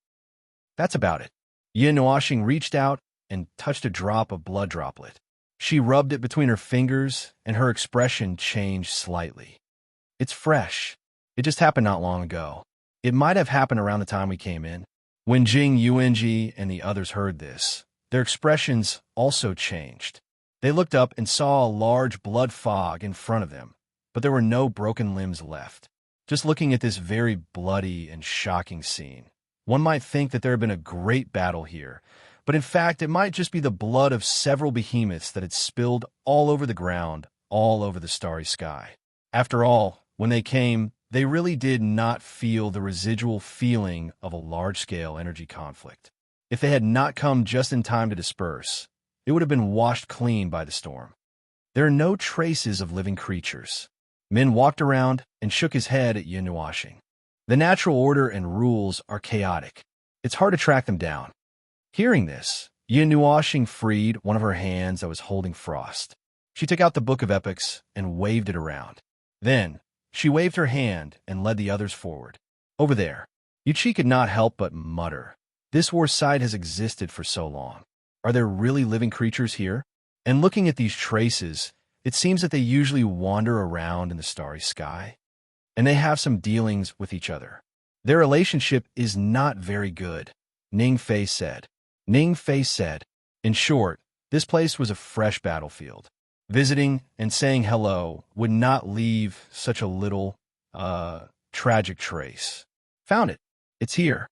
[SPEAKER 1] That's about it. Yin Nuashing reached out and touched a drop of blood droplet. She rubbed it between her fingers, and her expression changed slightly. "It's fresh. It just happened not long ago. It might have happened around the time we came in." When Jing Yuanji and the others heard this, their expressions also changed. They looked up and saw a large blood fog in front of them, but there were no broken limbs left. Just looking at this very bloody and shocking scene, one might think that there had been a great battle here, but in fact it might just be the blood of several behemoths that had spilled all over the ground, all over the starry sky. After all, when they came, they really did not feel the residual feeling of a large-scale energy conflict. If they had not come just in time to disperse, it would have been washed clean by the storm. There are no traces of living creatures. Min walked around and shook his head at Yin Nuashing. The natural order and rules are chaotic. It's hard to track them down. Hearing this, Yin Nuashing freed one of her hands that was holding frost. She took out the Book of Epics and waved it around. Then, she waved her hand and led the others forward. Over there. Yuchi could not help but mutter. This war site has existed for so long. Are there really living creatures here? And looking at these traces, it seems that they usually wander around in the starry sky. And they have some dealings with each other. Their relationship is not very good, Ning Fei said. Ning Fei said, in short, This place was a fresh battlefield. Visiting and saying hello would not leave such a little, tragic trace. Found it. It's here.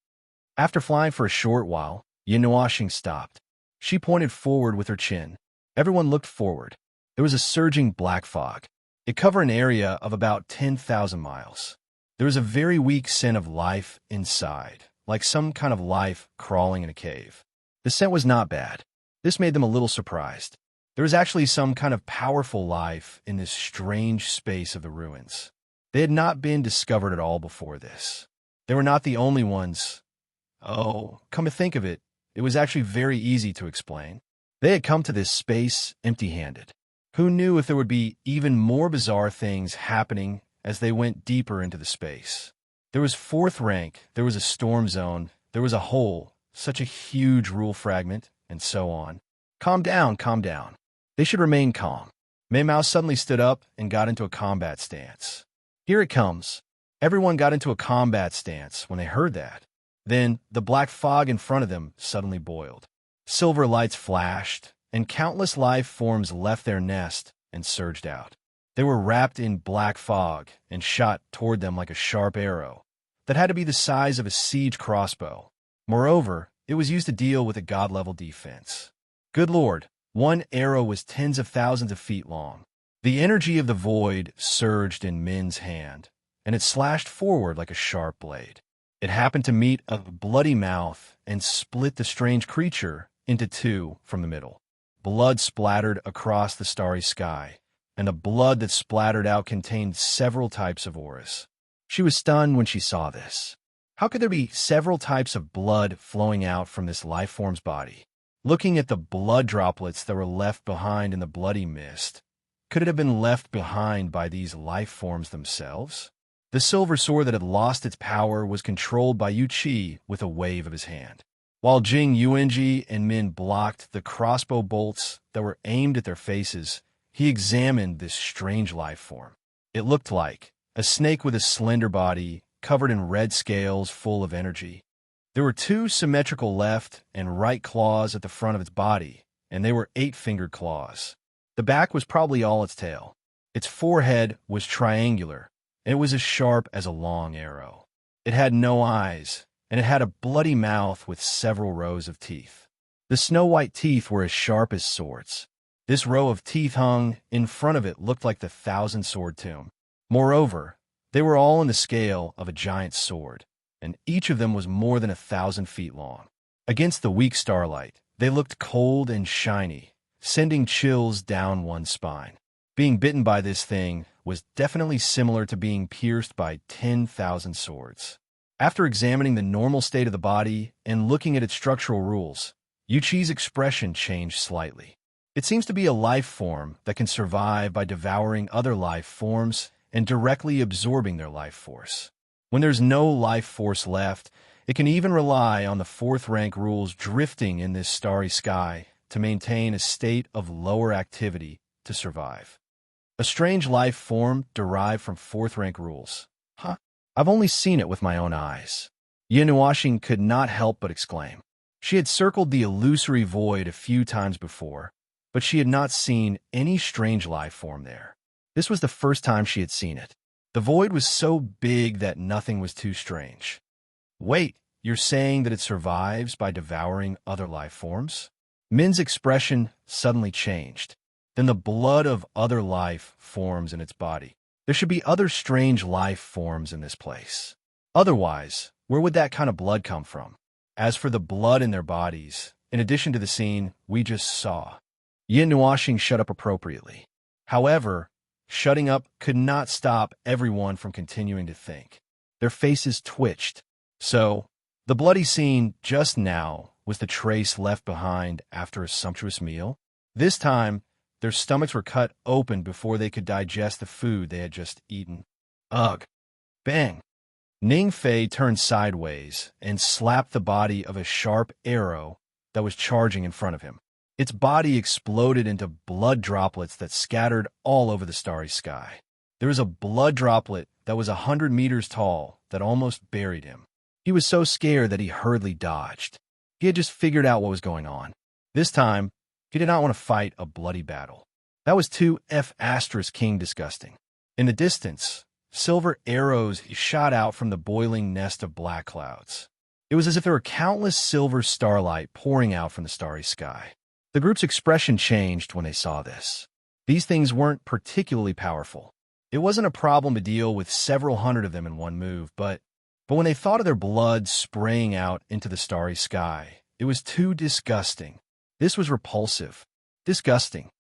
[SPEAKER 1] After flying for a short while, Yinuashing stopped. She pointed forward with her chin. Everyone looked forward. There was a surging black fog. It covered an area of about 10,000 miles. There was a very weak scent of life inside, like some kind of life crawling in a cave. The scent was not bad. This made them a little surprised. There was actually some kind of powerful life in this strange space of the ruins. They had not been discovered at all before this. They were not the only ones. Oh, come to think of it, it was actually very easy to explain. They had come to this space empty-handed. Who knew if there would be even more bizarre things happening as they went deeper into the space? There was fourth rank, there was a storm zone, there was a hole, such a huge rule fragment, and so on. Calm down, calm down. They should remain calm. Mei Mao suddenly stood up and got into a combat stance. Here it comes. Everyone got into a combat stance when they heard that. Then the black fog in front of them suddenly boiled. Silver lights flashed, and countless life forms left their nest and surged out. They were wrapped in black fog and shot toward them like a sharp arrow that had to be the size of a siege crossbow. Moreover, it was used to deal with a god-level defense. Good Lord, one arrow was tens of thousands of feet long. The energy of the void surged in Min's hand, and it slashed forward like a sharp blade. It happened to meet a bloody mouth and split the strange creature into two from the middle. Blood splattered across the starry sky, and the blood that splattered out contained several types of auras. She was stunned when she saw this. How could there be several types of blood flowing out from this life form's body? Looking at the blood droplets that were left behind in the bloody mist, could it have been left behind by these life forms themselves? The silver sword that had lost its power was controlled by Yu Qi with a wave of his hand. While Jing Yuanji and Min blocked the crossbow bolts that were aimed at their faces, he examined this strange life form. It looked like a snake with a slender body covered in red scales full of energy. There were two symmetrical left and right claws at the front of its body, and they were 8-fingered claws. The back was probably all its tail. Its forehead was triangular, and it was as sharp as a long arrow. It had no eyes, and it had a bloody mouth with several rows of teeth. The snow-white teeth were as sharp as swords. This row of teeth hung in front of it looked like the thousand-sword tomb. Moreover, they were all in the scale of a giant sword, and each of them was more than 1,000 feet long. Against the weak starlight, they looked cold and shiny, sending chills down one's spine. Being bitten by this thing was definitely similar to being pierced by 10,000 swords. After examining the normal state of the body and looking at its structural rules, Yu Qi's expression changed slightly. It seems to be a life form that can survive by devouring other life forms and directly absorbing their life force. When there's no life force left, it can even rely on the fourth rank rules drifting in this starry sky to maintain a state of lower activity to survive. A strange life form derived from fourth rank rules. Huh? I've only seen it with my own eyes. Yinuashing could not help but exclaim. She had circled the illusory void a few times before, but she had not seen any strange life form there. This was the first time she had seen it. The void was so big that nothing was too strange. Wait, you're saying that it survives by devouring other life forms? Min's expression suddenly changed. Then the blood of other life forms in its body. There should be other strange life forms in this place. Otherwise, where would that kind of blood come from? As for the blood in their bodies, in addition to the scene we just saw, Yinuashing shut up appropriately. However, shutting up could not stop everyone from continuing to think. Their faces twitched. So, the bloody scene just now was the trace left behind after a sumptuous meal. This time, their stomachs were cut open before they could digest the food they had just eaten. Ugh! Bang! Ning Fei turned sideways and slapped the body of a sharp arrow that was charging in front of him. Its body exploded into blood droplets that scattered all over the starry sky. There was a blood droplet that was 100 meters tall that almost buried him. He was so scared that he hurriedly dodged. He had just figured out what was going on. This time, he He did not want to fight a bloody battle. That was too King disgusting. In the distance, silver arrows shot out from the boiling nest of black clouds. It was as if there were countless silver starlight pouring out from the starry sky. The group's expression changed when they saw this. These things weren't particularly powerful. It wasn't a problem to deal with several hundred of them in one move, but when they thought of their blood spraying out into the starry sky, it was too disgusting. This was repulsive. Disgusting.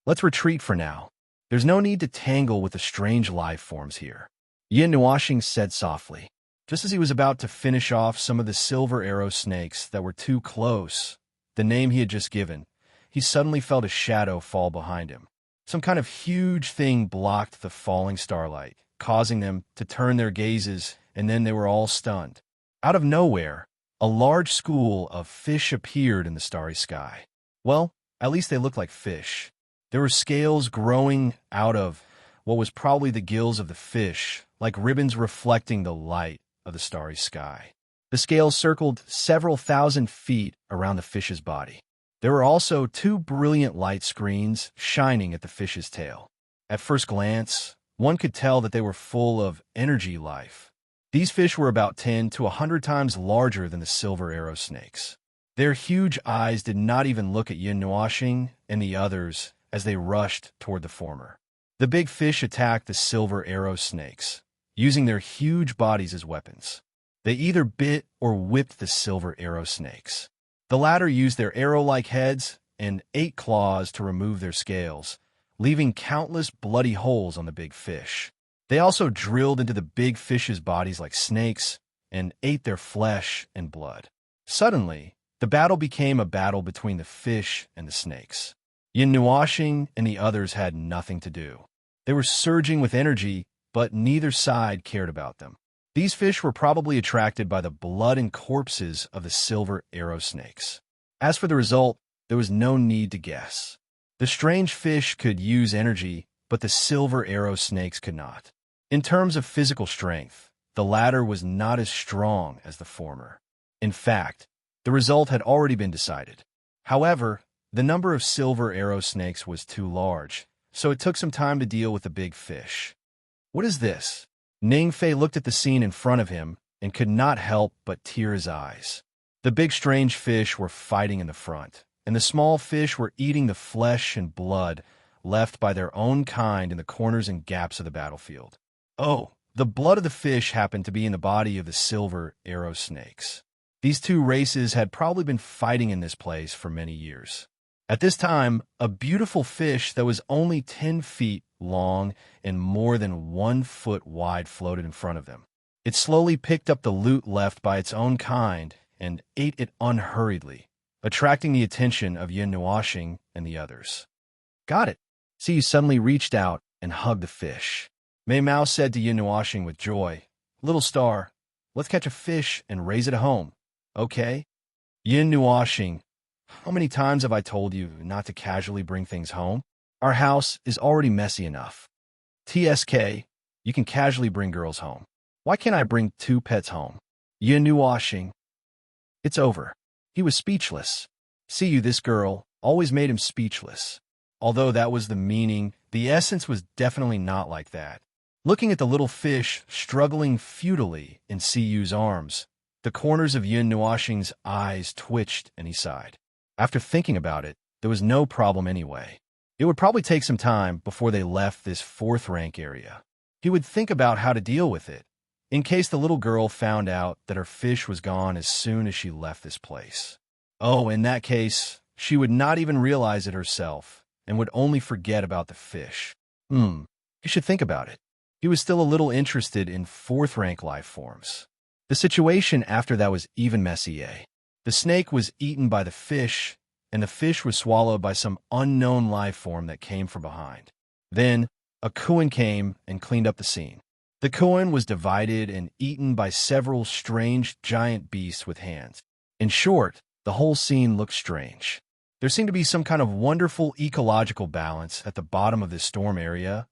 [SPEAKER 1] Let's retreat for now. There's no need to tangle with the strange life forms here, Yin Nuashing said softly. Just as he was about to finish off some of the silver arrow snakes that were too close, the name he had just given, he suddenly felt a shadow fall behind him. Some kind of huge thing blocked the falling starlight, causing them to turn their gazes, and then they were all stunned. Out of nowhere, a large school of fish appeared in the starry sky. Well, at least they looked like fish. There were scales growing out of what was probably the gills of the fish, like ribbons reflecting the light of the starry sky. The scales circled several thousand feet around the fish's body. There were also two brilliant light screens shining at the fish's tail. At first glance, one could tell that they were full of energy life. These fish were about 10 to 100 times larger than the silver arrow snakes. Their huge eyes did not even look at Yin Nuashing and the others as they rushed toward the former. The big fish attacked the silver arrow snakes, using their huge bodies as weapons. They either bit or whipped the silver arrow snakes. The latter used their arrow-like heads and 8 claws to remove their scales, leaving countless bloody holes on the big fish. They also drilled into the big fish's bodies like snakes and ate their flesh and blood. Suddenly, the battle became a battle between the fish and the snakes. Yin Nuashing and the others had nothing to do. They were surging with energy, but neither side cared about them. These fish were probably attracted by the blood and corpses of the silver arrow snakes. As for the result, there was no need to guess. The strange fish could use energy, but the silver arrow snakes could not. In terms of physical strength, the latter was not as strong as the former. In fact, the result had already been decided. However, the number of silver arrow snakes was too large, so it took some time to deal with the big fish. What is this? Ningfei looked at the scene in front of him and could not help but tear his eyes. The big strange fish were fighting in the front, and the small fish were eating the flesh and blood left by their own kind in the corners and gaps of the battlefield. Oh, the blood of the fish happened to be in the body of the silver arrow snakes. These two races had probably been fighting in this place for many years. At this time, a beautiful fish that was only 10 feet long and more than 1 foot wide floated in front of them. It slowly picked up the loot left by its own kind and ate it unhurriedly, attracting the attention of Yin Nuashing and the others. Got it. Siyu suddenly reached out and hugged the fish. Mei Mao said to Yin Nuashing with joy, "Little star, let's catch a fish and raise it home, okay?" Yin Nuashing, how many times have I told you not to casually bring things home? Our house is already messy enough. TSK, you can casually bring girls home. Why can't I bring 2 pets home? Yin Nuashing. It's over. He was speechless. See you, this girl, always made him speechless. Although that was the meaning, the essence was definitely not like that. Looking at the little fish struggling futilely in Siyu's arms, the corners of Yin Nuashing's eyes twitched and he sighed. After thinking about it, there was no problem anyway. It would probably take some time before they left this 4th rank area. He would think about how to deal with it, in case the little girl found out that her fish was gone as soon as she left this place. Oh, in that case, she would not even realize it herself, and would only forget about the fish. He should think about it. He was still a little interested in 4th rank life forms. The situation after that was even messier. The snake was eaten by the fish, and the fish was swallowed by some unknown life form that came from behind. Then, a Kuan came and cleaned up the scene. The Kuan was divided and eaten by several strange giant beasts with hands. In short, the whole scene looked strange. There seemed to be some kind of wonderful ecological balance at the bottom of this storm area.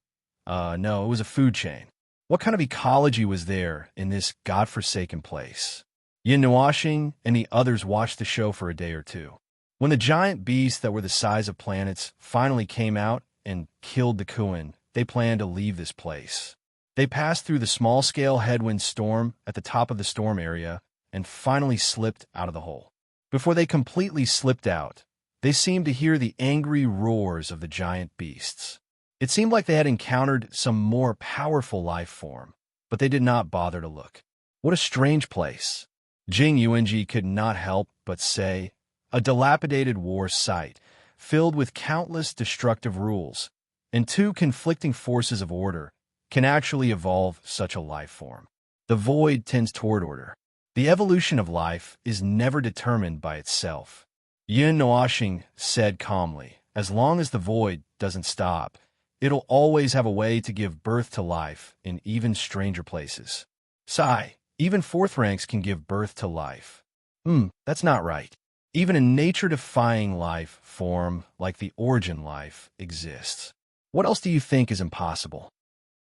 [SPEAKER 1] No, it was a food chain. What kind of ecology was there in this godforsaken place? Yin Nuashing and the others watched the show for a day or two. When the giant beasts that were the size of planets finally came out and killed the Kuan, they planned to leave this place. They passed through the small-scale headwind storm at the top of the storm area and finally slipped out of the hole. Before they completely slipped out, they seemed to hear the angry roars of the giant beasts. It seemed like they had encountered some more powerful life form, but they did not bother to look. What a strange place. Jing Yuanji could not help but say, a dilapidated war site, filled with countless destructive rules, and two conflicting forces of order can actually evolve such a life form. The void tends toward order. The evolution of life is never determined by itself. Yin Noashing said calmly, as long as the void doesn't stop, it'll always have a way to give birth to life in even stranger places. Sigh, even fourth ranks can give birth to life. That's not right. Even a nature-defying life form like the origin life exists. What else do you think is impossible?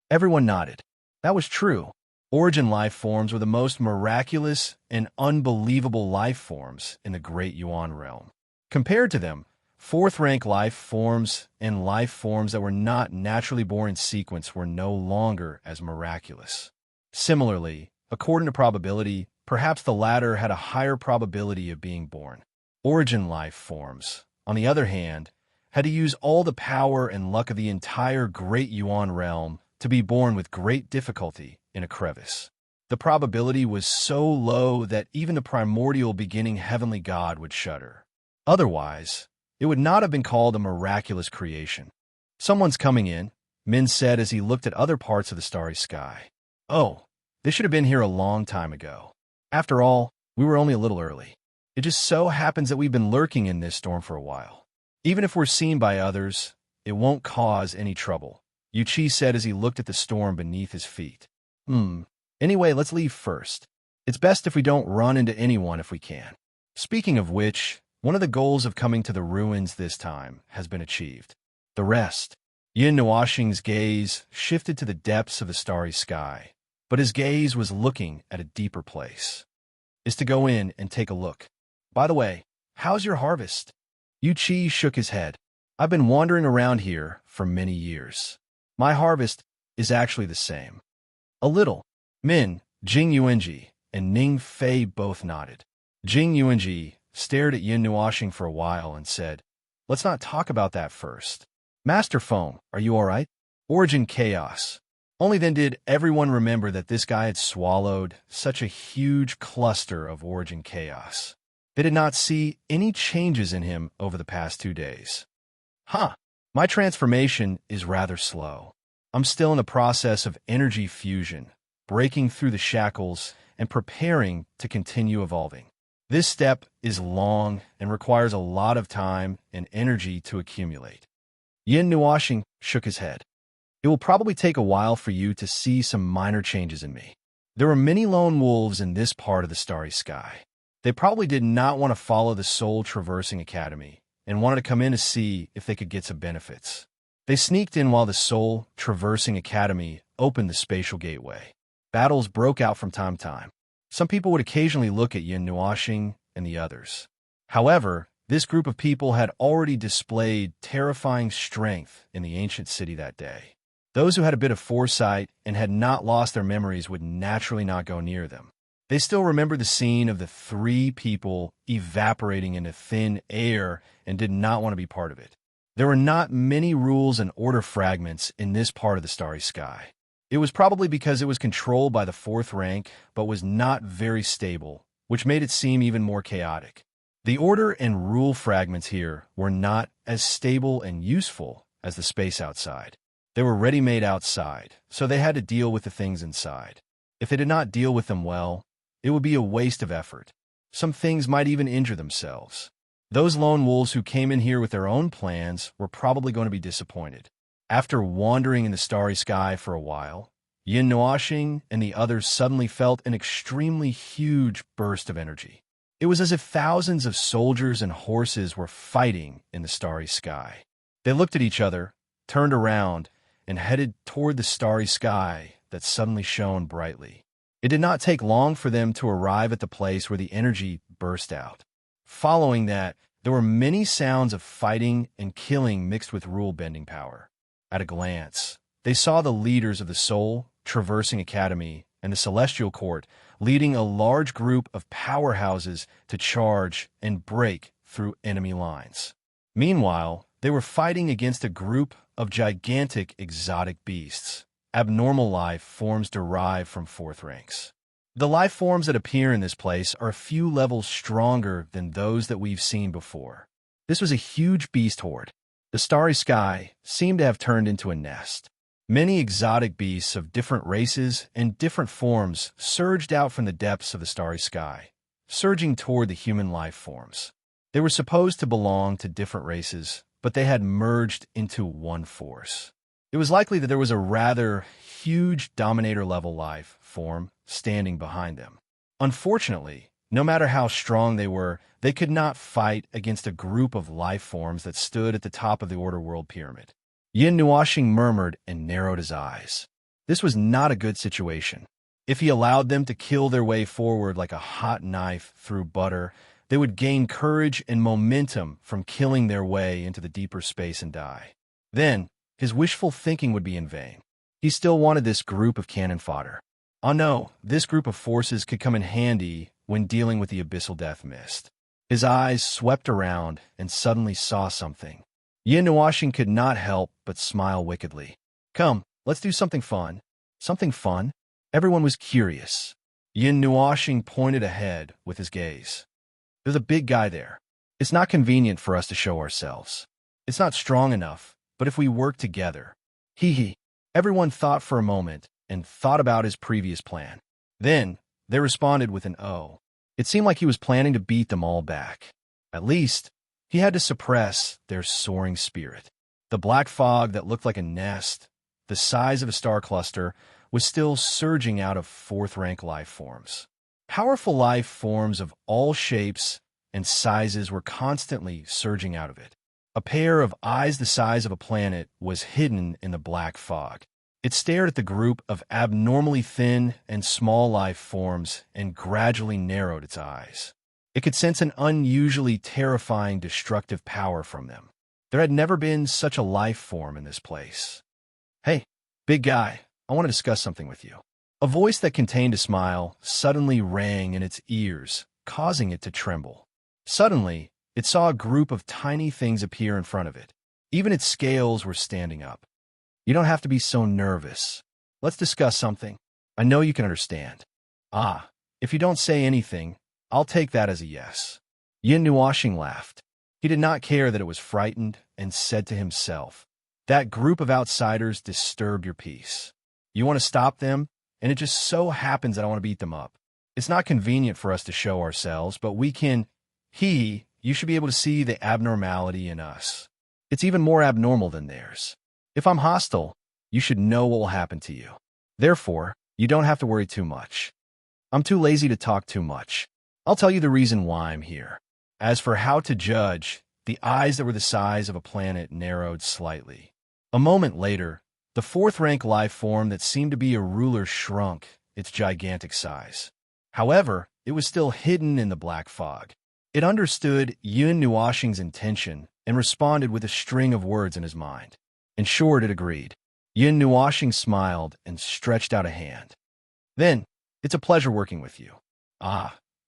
[SPEAKER 1] Everyone nodded. That was true. Origin life forms were the most miraculous and unbelievable life forms in the Great Yuan realm. Compared to them, fourth-rank life forms and life forms that were not naturally born in sequence were no longer as miraculous. Similarly, according to probability, perhaps the latter had a higher probability of being born. Origin life forms, on the other hand, had to use all the power and luck of the entire Great Yuan realm to be born with great difficulty in a crevice. The probability was so low that even the primordial beginning heavenly god would shudder. Otherwise, it would not have been called a miraculous creation. Someone's coming in, Min said as he looked at other parts of the starry sky. Oh, this should have been here a long time ago. After all, we were only a little early. It just so happens that we've been lurking in this storm for a while. Even if we're seen by others, it won't cause any trouble, Yuchi said as he looked at the storm beneath his feet. Anyway, let's leave first. It's best if we don't run into anyone if we can. Speaking of which, one of the goals of coming to the ruins this time has been achieved. The rest. Yin Nuashing's gaze shifted to the depths of the starry sky, but his gaze was looking at a deeper place. Is to go in and take a look. By the way, how's your harvest? Yuchi shook his head. I've been wandering around here for many years. My harvest is actually the same. A little. Min, Jing Yuanji, and Ning Fei both nodded. Jing Yuanji stared at Yin Nuashing for a while and said, let's not talk about that first. Master Foam, are you all right? Origin chaos. Only then did everyone remember that this guy had swallowed such a huge cluster of origin chaos. They did not see any changes in him over the past 2 days. My transformation is rather slow. I'm still in the process of energy fusion, breaking through the shackles and preparing to continue evolving. This step is long and requires a lot of time and energy to accumulate. Yin Nuashing shook his head. It will probably take a while for you to see some minor changes in me. There are many lone wolves in this part of the starry sky. They probably did not want to follow the Soul Traversing Academy and wanted to come in to see if they could get some benefits. They sneaked in while the Soul Traversing Academy opened the spatial gateway. Battles broke out from time to time. Some people would occasionally look at Yin Nuashing and the others. However, this group of people had already displayed terrifying strength in the ancient city that day. Those who had a bit of foresight and had not lost their memories would naturally not go near them. They still remembered the scene of the 3 people evaporating into thin air and did not want to be part of it. There were not many rules and order fragments in this part of the starry sky. It was probably because it was controlled by the 4th rank, but was not very stable, which made it seem even more chaotic. The order and rule fragments here were not as stable and useful as the space outside. They were ready-made outside, so they had to deal with the things inside. If they did not deal with them well, it would be a waste of effort. Some things might even injure themselves. Those lone wolves who came in here with their own plans were probably going to be disappointed. After wandering in the starry sky for a while, Yin Nuashing and the others suddenly felt an extremely huge burst of energy. It was as if thousands of soldiers and horses were fighting in the starry sky. They looked at each other, turned around, and headed toward the starry sky that suddenly shone brightly. It did not take long for them to arrive at the place where the energy burst out. Following that, There were many sounds of fighting and killing mixed with rule-bending power. At a glance, they saw the leaders of the Soul, Traversing Academy, and the Celestial Court, leading a large group of powerhouses to charge and break through enemy lines. Meanwhile, they were fighting against a group of gigantic exotic beasts, abnormal life forms derived from fourth ranks. The life forms that appear in this place are a few levels stronger than those that we've seen before. This was a huge beast horde. The starry sky seemed to have turned into a nest. Many exotic beasts of different races and different forms surged out from the depths of the starry sky, surging toward the human life forms. They were supposed to belong to different races, but they had merged into one force. It was likely that there was a rather huge Dominator-level life form standing behind them. Unfortunately, no matter how strong they were, they could not fight against a group of life forms that stood at the top of the Order-World Pyramid. Yin Nuoxing murmured and narrowed his eyes. This was not a good situation. If he allowed them to kill their way forward like a hot knife through butter, they would gain courage and momentum from killing their way into the deeper space and die. Then, his wishful thinking would be in vain. He still wanted this group of cannon fodder. Oh no, this group of forces could come in handy when dealing with the abyssal death mist. His eyes swept around and suddenly saw something. Yin Nuoxing could not help but smile wickedly. Come, let's do something fun. Something fun? Everyone was curious. Yin Nuoxing pointed ahead with his gaze. There's a big guy there. It's not convenient for us to show ourselves. It's not strong enough, but if we work together. Hee. Everyone thought for a moment and thought about his previous plan. Then, they responded with an "oh." It seemed like he was planning to beat them all back. At least, he had to suppress their soaring spirit. The black fog that looked like a nest, the size of a star cluster, was still surging out of fourth-rank life forms. Powerful life forms of all shapes and sizes were constantly surging out of it. A pair of eyes the size of a planet was hidden in the black fog. It stared at the group of abnormally thin and small life forms and gradually narrowed its eyes. It could sense an unusually terrifying destructive power from them. There had never been such a life form in this place. Hey, big guy, I want to discuss something with you. A voice that contained a smile suddenly rang in its ears, causing it to tremble. Suddenly, it saw a group of tiny things appear in front of it. Even its scales were standing up. You don't have to be so nervous. Let's discuss something. I know you can understand. If you don't say anything, I'll take that as a yes. Yin Nuoxing laughed. He did not care that it was frightened and said to himself, that group of outsiders disturbed your peace. You want to stop them, and it just so happens that I want to beat them up. It's not convenient for us to show ourselves, but we can. You should be able to see the abnormality in us. It's even more abnormal than theirs. If I'm hostile, you should know what will happen to you. Therefore, you don't have to worry too much. I'm too lazy to talk too much. I'll tell you the reason why I'm here. As for how to judge, the eyes that were the size of a planet narrowed slightly. A moment later, the fourth-rank life form that seemed to be a ruler shrunk its gigantic size. However, it was still hidden in the black fog. It understood Yin Nuoxing's intention and responded with a string of words in his mind. In short, it agreed. Yin Nuoxing smiled and stretched out a hand. Then, it's a pleasure working with you.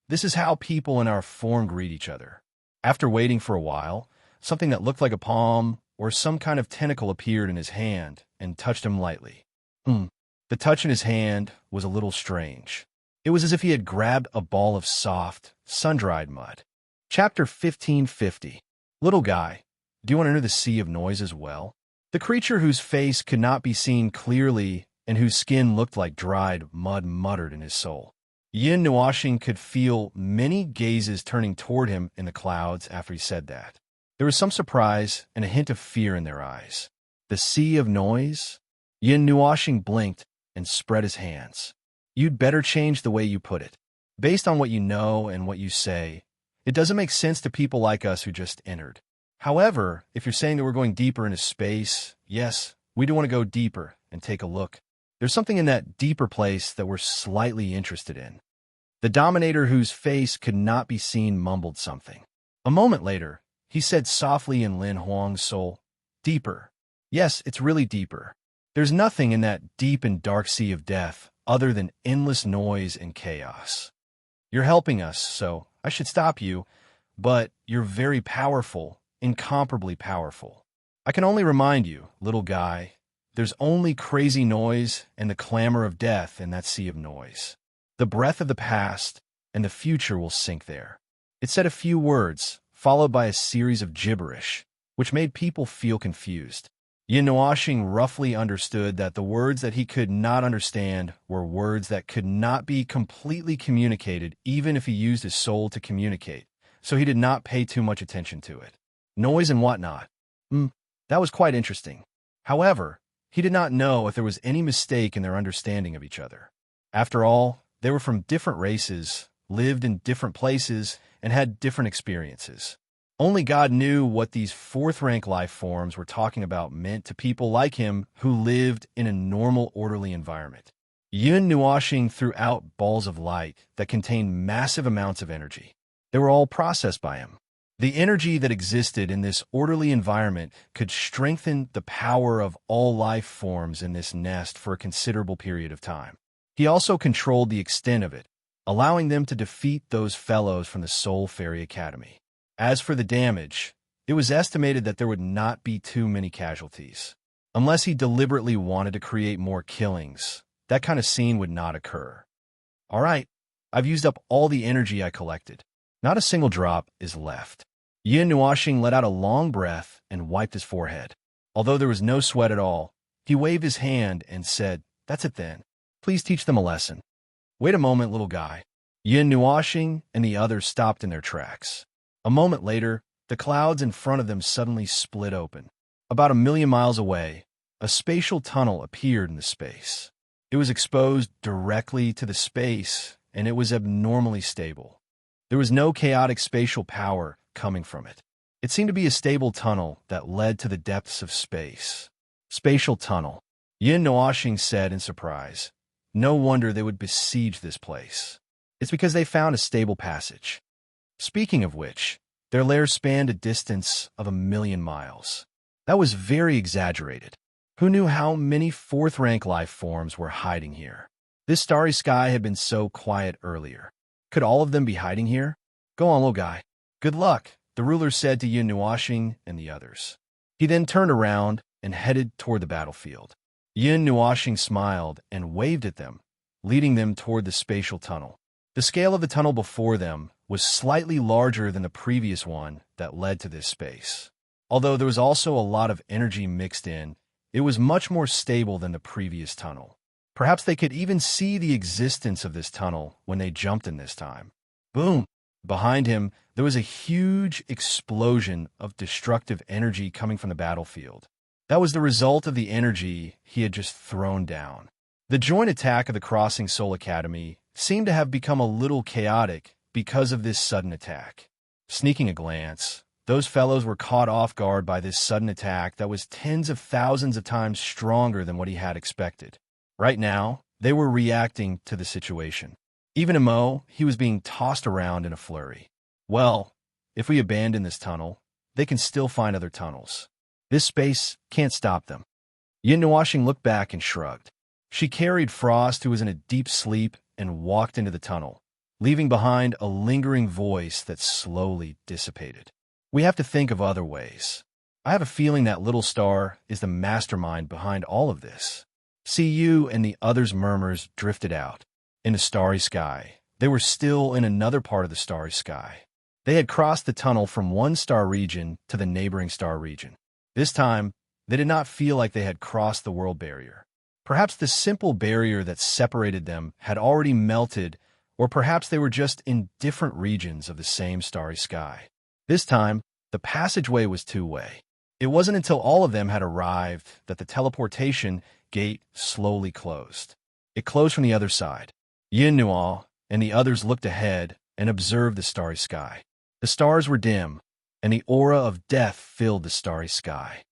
[SPEAKER 1] This is how people in our form greet each other. After waiting for a while, something that looked like a palm or some kind of tentacle appeared in his hand and touched him lightly. The touch in his hand was a little strange. It was as if he had grabbed a ball of soft, sun-dried mud. Chapter 1550. Little guy, do you want to enter the sea of noise as well? The creature whose face could not be seen clearly and whose skin looked like dried mud muttered in his soul. Yin Nuoxing could feel many gazes turning toward him in the clouds after he said that. There was some surprise and a hint of fear in their eyes. The sea of noise? Yin Nuoxing blinked and spread his hands. You'd better change the way you put it. Based on what you know and what you say, it doesn't make sense to people like us who just entered. However, if you're saying that we're going deeper into space, yes, we do want to go deeper and take a look. There's something in that deeper place that we're slightly interested in. The Dominator whose face could not be seen mumbled something. A moment later, he said softly in Lin Huang's soul. Deeper. Yes, it's really deeper. There's nothing in that deep and dark sea of death other than endless noise and chaos. You're helping us, so I should stop you, but you're very powerful, incomparably powerful. I can only remind you, little guy, there's only crazy noise and the clamor of death in that sea of noise. The breath of the past and the future will sink there. It said a few words, followed by a series of gibberish, which made people feel confused. Yin Nuoxing roughly understood that the words that he could not understand were words that could not be completely communicated even if he used his soul to communicate, so he did not pay too much attention to it. Noise and whatnot. That was quite interesting. However, he did not know if there was any mistake in their understanding of each other. After all, they were from different races, lived in different places, and had different experiences. Only God knew what these fourth-rank life forms were talking about meant to people like him who lived in a normal, orderly environment. Yun Nuoxing threw out balls of light that contained massive amounts of energy. They were all processed by him. The energy that existed in this orderly environment could strengthen the power of all life forms in this nest for a considerable period of time. He also controlled the extent of it, allowing them to defeat those fellows from the Soul Fairy Academy. As for the damage, it was estimated that there would not be too many casualties. Unless he deliberately wanted to create more killings, that kind of scene would not occur. All right, I've used up all the energy I collected. Not a single drop is left. Yin Nuoxing let out a long breath and wiped his forehead. Although there was no sweat at all, he waved his hand and said, "That's it then. Please teach them a lesson." "Wait a moment, little guy." Yin Nuoxing and the others stopped in their tracks. A moment later, the clouds in front of them suddenly split open. About 1,000,000 miles away, a spatial tunnel appeared in the space. It was exposed directly to the space, and it was abnormally stable. There was no chaotic spatial power coming from it. It seemed to be a stable tunnel that led to the depths of space. Spatial tunnel, Yin Nuoxing said in surprise. No wonder they would besiege this place. It's because they found a stable passage. Speaking of which, their lair spanned a distance of 1,000,000 miles. That was very exaggerated. Who knew how many fourth-rank life forms were hiding here? This starry sky had been so quiet earlier. Could all of them be hiding here? Go on, little guy. Good luck, the ruler said to Yin Nuoxing and the others. He then turned around and headed toward the battlefield. Yin Nuoxing smiled and waved at them, leading them toward the spatial tunnel. The scale of the tunnel before them was slightly larger than the previous one that led to this space. Although there was also a lot of energy mixed in, it was much more stable than the previous tunnel. Perhaps they could even see the existence of this tunnel when they jumped in this time. Boom! Behind him, there was a huge explosion of destructive energy coming from the battlefield. That was the result of the energy he had just thrown down. The joint attack of the Crossing Soul Academy seemed to have become a little chaotic because of this sudden attack. Sneaking a glance, those fellows were caught off guard by this sudden attack that was tens of thousands of times stronger than what he had expected. Right now, they were reacting to the situation. Even Mo, he was being tossed around in a flurry. Well, if we abandon this tunnel, they can still find other tunnels. This space can't stop them. Yin Nuoxing looked back and shrugged. She carried Frost, who was in a deep sleep, and walked into the tunnel, leaving behind a lingering voice that slowly dissipated. We have to think of other ways. I have a feeling that Little Star is the mastermind behind all of this. See you and the others' murmurs drifted out. In the starry sky, they were still in another part of the starry sky. They had crossed the tunnel from one star region to the neighboring star region. This time, they did not feel like they had crossed the world barrier. Perhaps the simple barrier that separated them had already melted, or perhaps they were just in different regions of the same starry sky. This time, the passageway was two-way. It wasn't until all of them had arrived that the teleportation gate slowly closed. It closed from the other side. Yin Nuo and the others looked ahead and observed the starry sky. The stars were dim, and the aura of death filled the starry sky.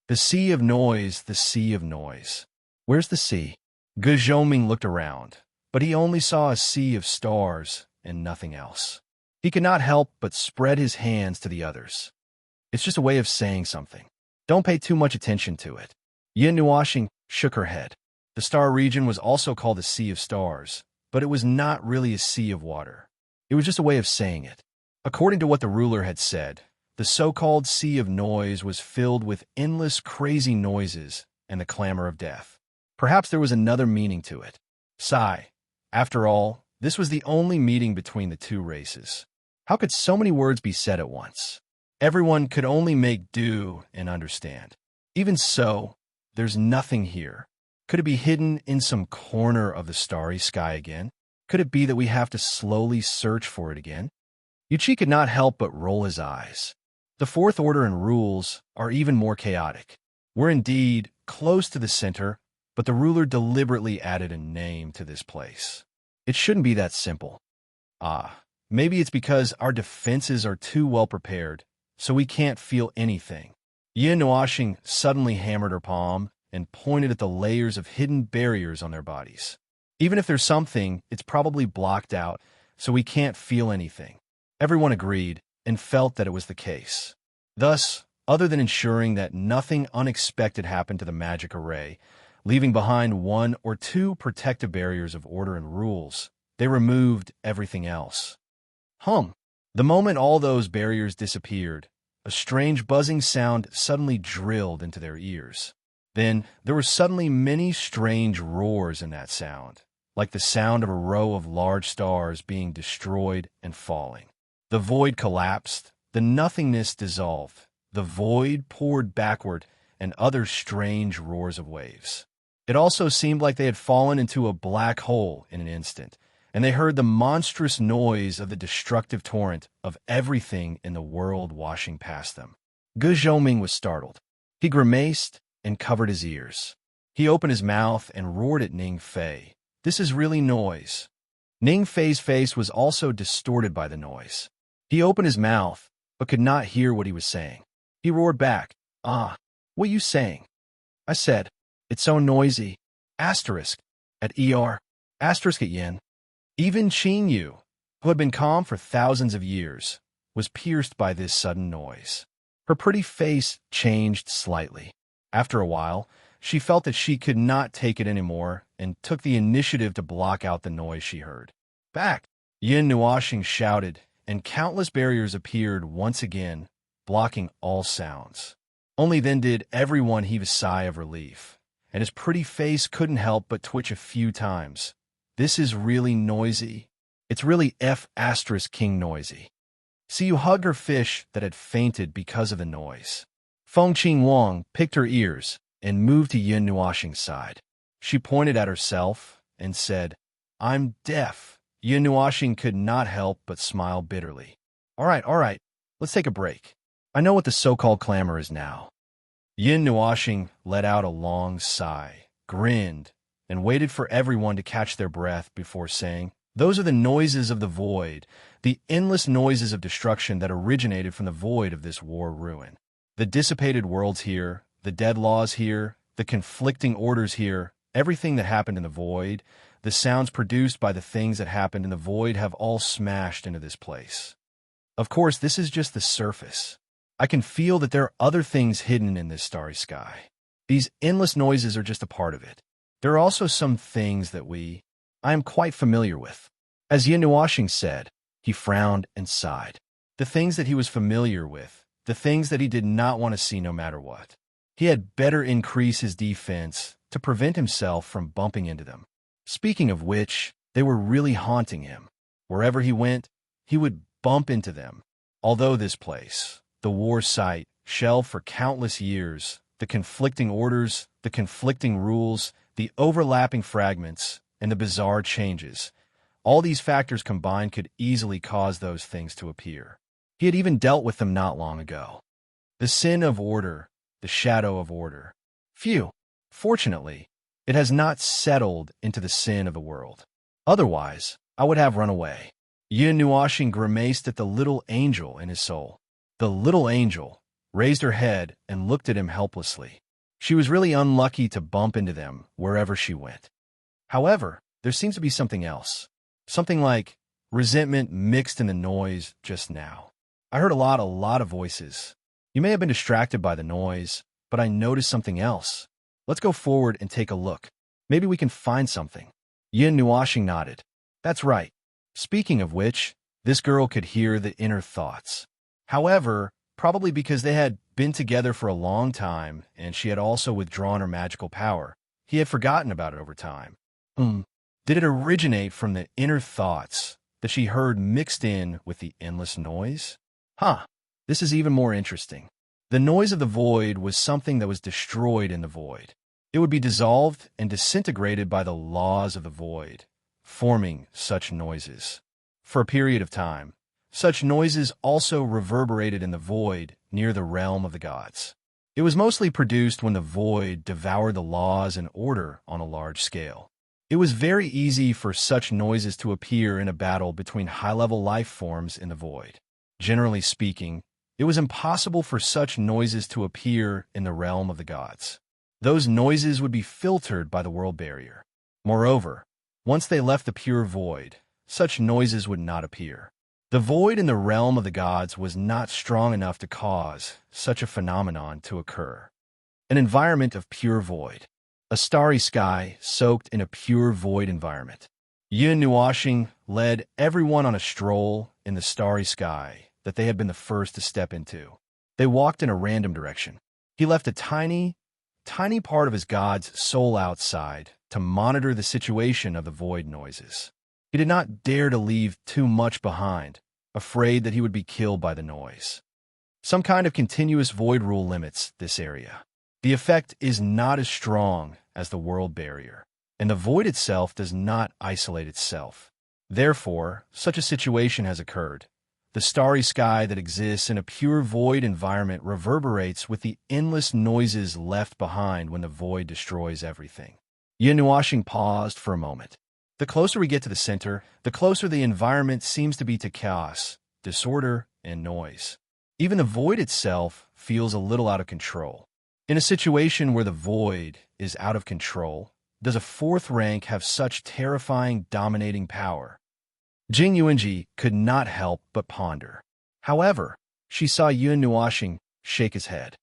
[SPEAKER 1] The sea of noise, the sea of noise. Where's the sea? Ge Zhoming looked around, but he only saw a sea of stars and nothing else. He could not help but spread his hands to the others. It's just a way of saying something. Don't pay too much attention to it. Yin Nuashing shook her head. The star region was also called the Sea of Stars, but it was not really a sea of water. It was just a way of saying it. According to what the ruler had said, the so-called Sea of Noise was filled with endless crazy noises and the clamor of death. Perhaps there was another meaning to it. Sigh. After all, this was the only meeting between the two races. How could so many words be said at once? Everyone could only make do and understand. Even so, there's nothing here. Could it be hidden in some corner of the starry sky again? Could it be that we have to slowly search for it again? Yuchi could not help but roll his eyes. The fourth order and rules are even more chaotic. We're indeed close to the center, but the ruler deliberately added a name to this place. It shouldn't be that simple. Maybe it's because our defenses are too well prepared, so we can't feel anything. Yin Nuashing suddenly hammered her palm and pointed at the layers of hidden barriers on their bodies. Even if there's something, it's probably blocked out, so we can't feel anything. Everyone agreed and felt that it was the case. Thus, other than ensuring that nothing unexpected happened to the magic array, leaving behind one or two protective barriers of order and rules, they removed everything else. The moment all those barriers disappeared, a strange buzzing sound suddenly drilled into their ears. Then there were suddenly many strange roars in that sound, like the sound of a row of large stars being destroyed and falling. The void collapsed, the nothingness dissolved, the void poured backward, and other strange roars of waves. It also seemed like they had fallen into a black hole in an instant, and they heard the monstrous noise of the destructive torrent of everything in the world washing past them. Ge Zhoming was startled. He grimaced and covered his ears. He opened his mouth and roared at Ning Fei. This is really noise. Ning Fei's face was also distorted by the noise. He opened his mouth, but could not hear what he was saying. He roared back, what you saying? I said, it's so noisy. Asterisk at asterisk at yin. Even Qing Yu, who had been calm for thousands of years, was pierced by this sudden noise. Her pretty face changed slightly. After a while, she felt that she could not take it anymore and took the initiative to block out the noise she heard. Back! Yin Nuashing shouted, and countless barriers appeared once again, blocking all sounds. Only then did everyone heave a sigh of relief, and his pretty face couldn't help but twitch a few times. This is really noisy. It's really King noisy. See, you hugged her fish that had fainted because of the noise. Feng Qing Wang picked her ears and moved to Yin Nuashing's side. She pointed at herself and said, I'm deaf. Yin Nuashing could not help but smile bitterly. All right, let's take a break. I know what the so-called clamor is now. Yin Nuashing let out a long sigh, grinned, and waited for everyone to catch their breath before saying, those are the noises of the void, the endless noises of destruction that originated from the void of this war ruin. The dissipated worlds here, the dead laws here, the conflicting orders here, everything that happened in the void, the sounds produced by the things that happened in the void have all smashed into this place. Of course, this is just the surface. I can feel that there are other things hidden in this starry sky. These endless noises are just a part of it. There are also some things that I am quite familiar with. As Yin Nuashing said, he frowned and sighed. The things that he was familiar with, the things that he did not want to see no matter what. He had better increase his defense to prevent himself from bumping into them. Speaking of which, they were really haunting him. Wherever he went, he would bump into them. Although this place, the war site, shelved for countless years, the conflicting orders, the conflicting rules, the overlapping fragments, and the bizarre changes, all these factors combined could easily cause those things to appear. He had even dealt with them not long ago. The sin of order, the shadow of order. Phew! Fortunately, it has not settled into the sin of the world. Otherwise, I would have run away. Yin Nuashing grimaced at the little angel in his soul. The little angel raised her head and looked at him helplessly. She was really unlucky to bump into them wherever she went. However, there seems to be something else. Something like resentment mixed in the noise just now. I heard a lot of voices. You may have been distracted by the noise, but I noticed something else. Let's go forward and take a look. Maybe we can find something." Yin Nuashing nodded. "That's right. Speaking of which, this girl could hear the inner thoughts. However, probably because they had been together for a long time and she had also withdrawn her magical power, he had forgotten about it over time. Did it originate from the inner thoughts that she heard mixed in with the endless noise? This is even more interesting. The noise of the void was something that was destroyed in the void. It would be dissolved and disintegrated by the laws of the void, forming such noises. For a period of time, such noises also reverberated in the void near the realm of the gods. It was mostly produced when the void devoured the laws and order on a large scale. It was very easy for such noises to appear in a battle between high-level life forms in the void. Generally speaking, it was impossible for such noises to appear in the realm of the gods. Those noises would be filtered by the world barrier. Moreover, once they left the pure void, such noises would not appear. The void in the realm of the gods was not strong enough to cause such a phenomenon to occur. An environment of pure void. A starry sky soaked in a pure void environment. Yin Nuashing led everyone on a stroll in the starry sky that they had been the first to step into. They walked in a random direction. He left a tiny part of his god's soul outside to monitor the situation of the void noises. He did not dare to leave too much behind, afraid that he would be killed by the noise. Some kind of continuous void rule limits this area. The effect is not as strong as the world barrier, and the void itself does not isolate itself. Therefore, such a situation has occurred. The starry sky that exists in a pure void environment reverberates with the endless noises left behind when the void destroys everything. Yin Nuashing paused for a moment. The closer we get to the center, the closer the environment seems to be to chaos, disorder, and noise. Even the void itself feels a little out of control. In a situation where the void is out of control, does a fourth rank have such terrifying, dominating power? Jing Yuanji could not help but ponder. However, she saw Yin Nuashing shake his head.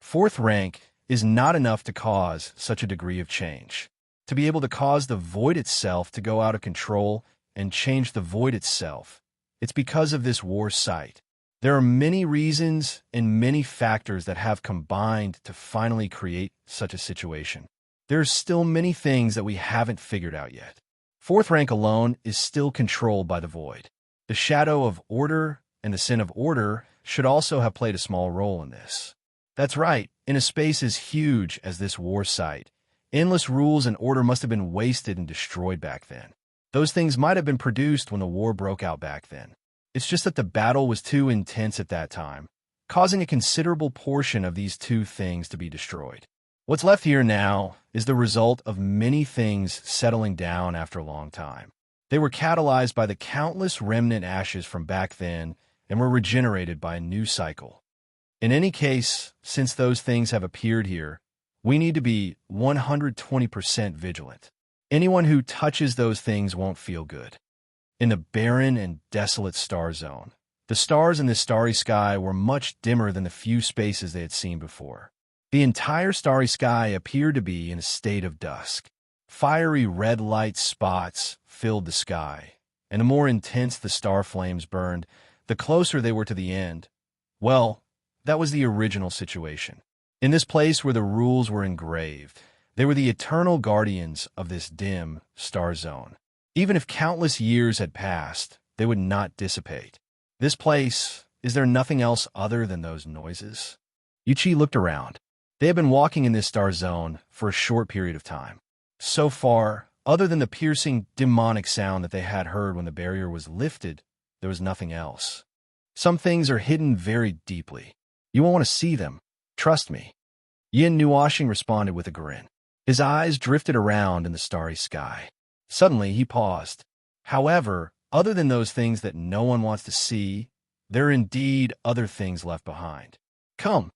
[SPEAKER 1] Fourth rank is not enough to cause such a degree of change. To be able to cause the void itself to go out of control and change the void itself, it's because of this war site. There are many reasons and many factors that have combined to finally create such a situation. There's still many things that we haven't figured out yet. Fourth rank alone is still controlled by the void. The shadow of order and the sin of order should also have played a small role in this. That's right, in a space as huge as this war site, endless rules and order must have been wasted and destroyed back then. Those things might have been produced when the war broke out back then. It's just that the battle was too intense at that time, causing a considerable portion of these two things to be destroyed. What's left here now is the result of many things settling down after a long time. They were catalyzed by the countless remnant ashes from back then and were regenerated by a new cycle. In any case, since those things have appeared here, we need to be 120% vigilant. Anyone who touches those things won't feel good. In the barren and desolate star zone, the stars in this starry sky were much dimmer than the few spaces they had seen before. The entire starry sky appeared to be in a state of dusk. Fiery red light spots filled the sky, and the more intense the star flames burned, the closer they were to the end. Well, that was the original situation. In this place where the rules were engraved, they were the eternal guardians of this dim star zone. Even if countless years had passed, they would not dissipate. This place, is there nothing else other than those noises? Yuchi looked around. They had been walking in this star zone for a short period of time. So far, other than the piercing, demonic sound that they had heard when the barrier was lifted, there was nothing else. Some things are hidden very deeply. You won't want to see them. Trust me. Yin Nuashing responded with a grin. His eyes drifted around in the starry sky. Suddenly, he paused. However, other than those things that no one wants to see, there are indeed other things left behind. Come.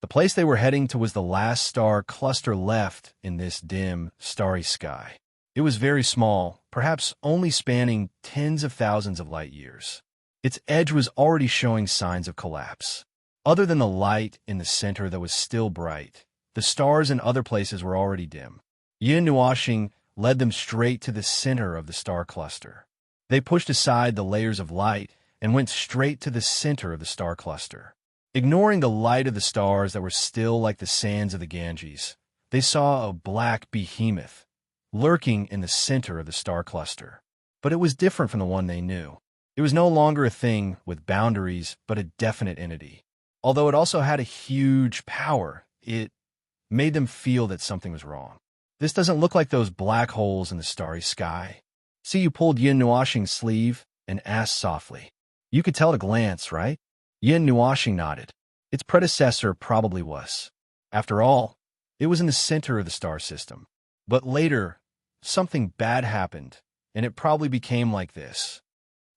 [SPEAKER 1] The place they were heading to was the last star cluster left in this dim, starry sky. It was very small, perhaps only spanning tens of thousands of light years. Its edge was already showing signs of collapse. Other than the light in the center that was still bright, the stars in other places were already dim. Yin Nuashing led them straight to the center of the star cluster. They pushed aside the layers of light and went straight to the center of the star cluster. Ignoring the light of the stars that were still like the sands of the Ganges, they saw a black behemoth lurking in the center of the star cluster. But it was different from the one they knew. It was no longer a thing with boundaries, but a definite entity. Although it also had a huge power, it made them feel that something was wrong. This doesn't look like those black holes in the starry sky. See, you pulled Yin Nuashing's sleeve and asked softly. You could tell at a glance, right? Yin Nuashing nodded. Its predecessor probably was. After all, it was in the center of the star system. But later, something bad happened, and it probably became like this.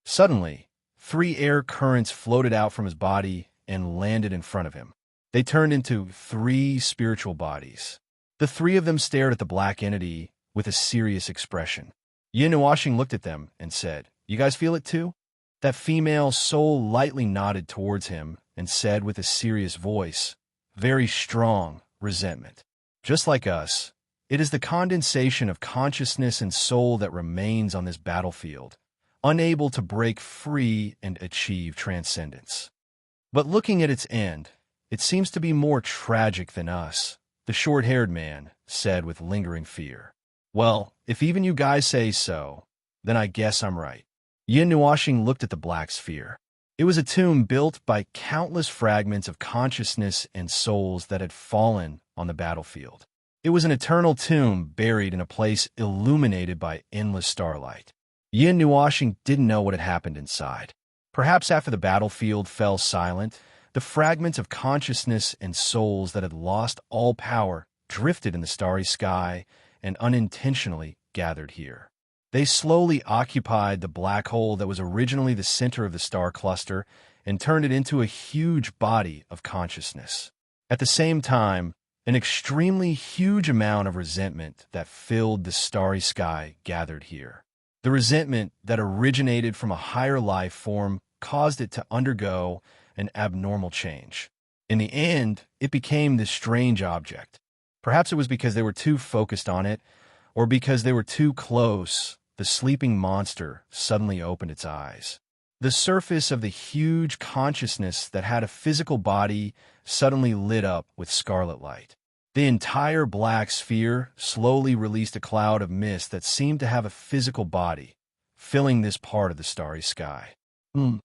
[SPEAKER 1] Suddenly, 3 air currents floated out from his body and landed in front of him. They turned into 3 spiritual bodies. The 3 of them stared at the black entity with a serious expression. Yin Nuashing looked at them and said, "You guys feel it too?" That female soul lightly nodded towards him and said with a serious voice, very strong, resentment. Just like us, it is the condensation of consciousness and soul that remains on this battlefield, unable to break free and achieve transcendence. But looking at its end, it seems to be more tragic than us, the short-haired man said with lingering fear. Well, if even you guys say so, then I guess I'm right. Yin Nuashing looked at the black sphere. It was a tomb built by countless fragments of consciousness and souls that had fallen on the battlefield. It was an eternal tomb buried in a place illuminated by endless starlight. Yin Nuashing didn't know what had happened inside. Perhaps after the battlefield fell silent, the fragments of consciousness and souls that had lost all power drifted in the starry sky and unintentionally gathered here. They slowly occupied the black hole that was originally the center of the star cluster and turned it into a huge body of consciousness. At the same time, an extremely huge amount of resentment that filled the starry sky gathered here. The resentment that originated from a higher life form caused it to undergo an abnormal change. In the end, it became this strange object. Perhaps it was because they were too focused on it, or because they were too close. The sleeping monster suddenly opened its eyes. The surface of the huge consciousness that had a physical body suddenly lit up with scarlet light. The entire black sphere slowly released a cloud of mist that seemed to have a physical body, filling this part of the starry sky. Yin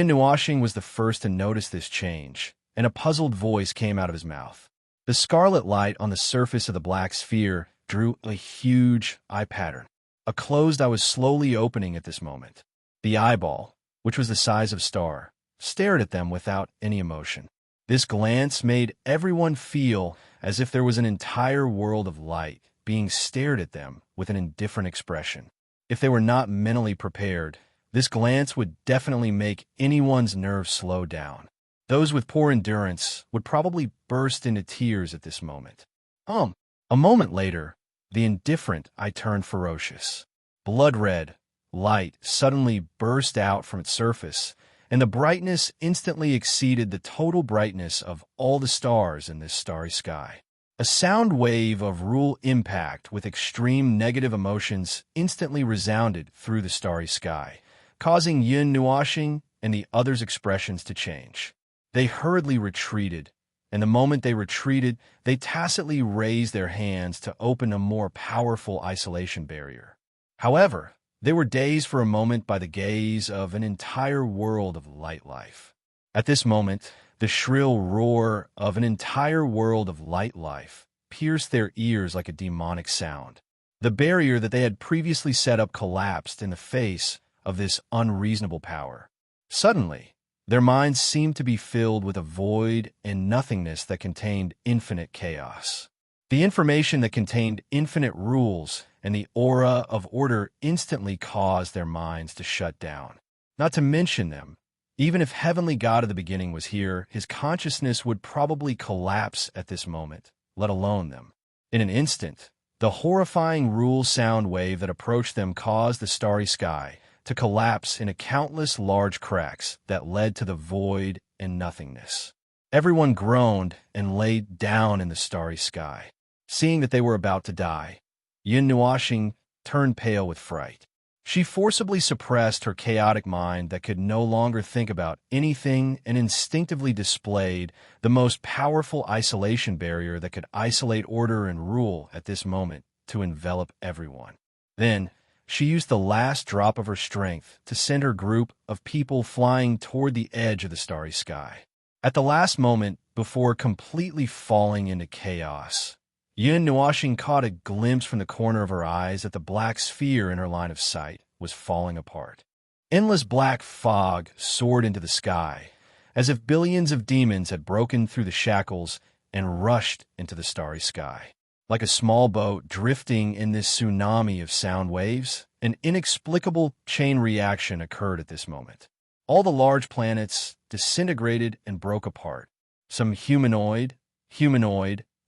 [SPEAKER 1] Nuashing was the first to notice this change, and a puzzled voice came out of his mouth. The scarlet light on the surface of the black sphere drew a huge eye pattern. A closed eye was slowly opening at this moment. The eyeball, which was the size of a star, stared at them without any emotion. This glance made everyone feel as if there was an entire world of light being stared at them with an indifferent expression. If they were not mentally prepared, this glance would definitely make anyone's nerves slow down. Those with poor endurance would probably burst into tears at this moment. A moment later, the indifferent eye turned ferocious. Blood-red light suddenly burst out from its surface, and the brightness instantly exceeded the total brightness of all the stars in this starry sky. A sound wave of rural impact with extreme negative emotions instantly resounded through the starry sky, causing Yin Nuashing and the others' expressions to change. They hurriedly retreated, and the moment they retreated, they tacitly raised their hands to open a more powerful isolation barrier. However, they were dazed for a moment by the gaze of an entire world of light life. At this moment, the shrill roar of an entire world of light life pierced their ears like a demonic sound. The barrier that they had previously set up collapsed in the face of this unreasonable power. Suddenly, their minds seemed to be filled with a void and nothingness that contained infinite chaos. The information that contained infinite rules and the aura of order instantly caused their minds to shut down. Not to mention them, even if Heavenly God of the beginning was here, his consciousness would probably collapse at this moment, let alone them. In an instant, the horrifying rule sound wave that approached them caused the starry sky to collapse into countless large cracks that led to the void and nothingness. Everyone groaned and lay down in the starry sky. Seeing that they were about to die, Yin Nuoxing turned pale with fright. She forcibly suppressed her chaotic mind that could no longer think about anything and instinctively displayed the most powerful isolation barrier that could isolate order and rule at this moment to envelop everyone. Then, she used the last drop of her strength to send her group of people flying toward the edge of the starry sky. At the last moment, before completely falling into chaos, Yin Nuoxing caught a glimpse from the corner of her eyes that the black sphere in her line of sight was falling apart. Endless black fog soared into the sky, as if billions of demons had broken through the shackles and rushed into the starry sky. Like a small boat drifting in this tsunami of sound waves, an inexplicable chain reaction occurred at this moment. All the large planets disintegrated and broke apart. Some humanoid,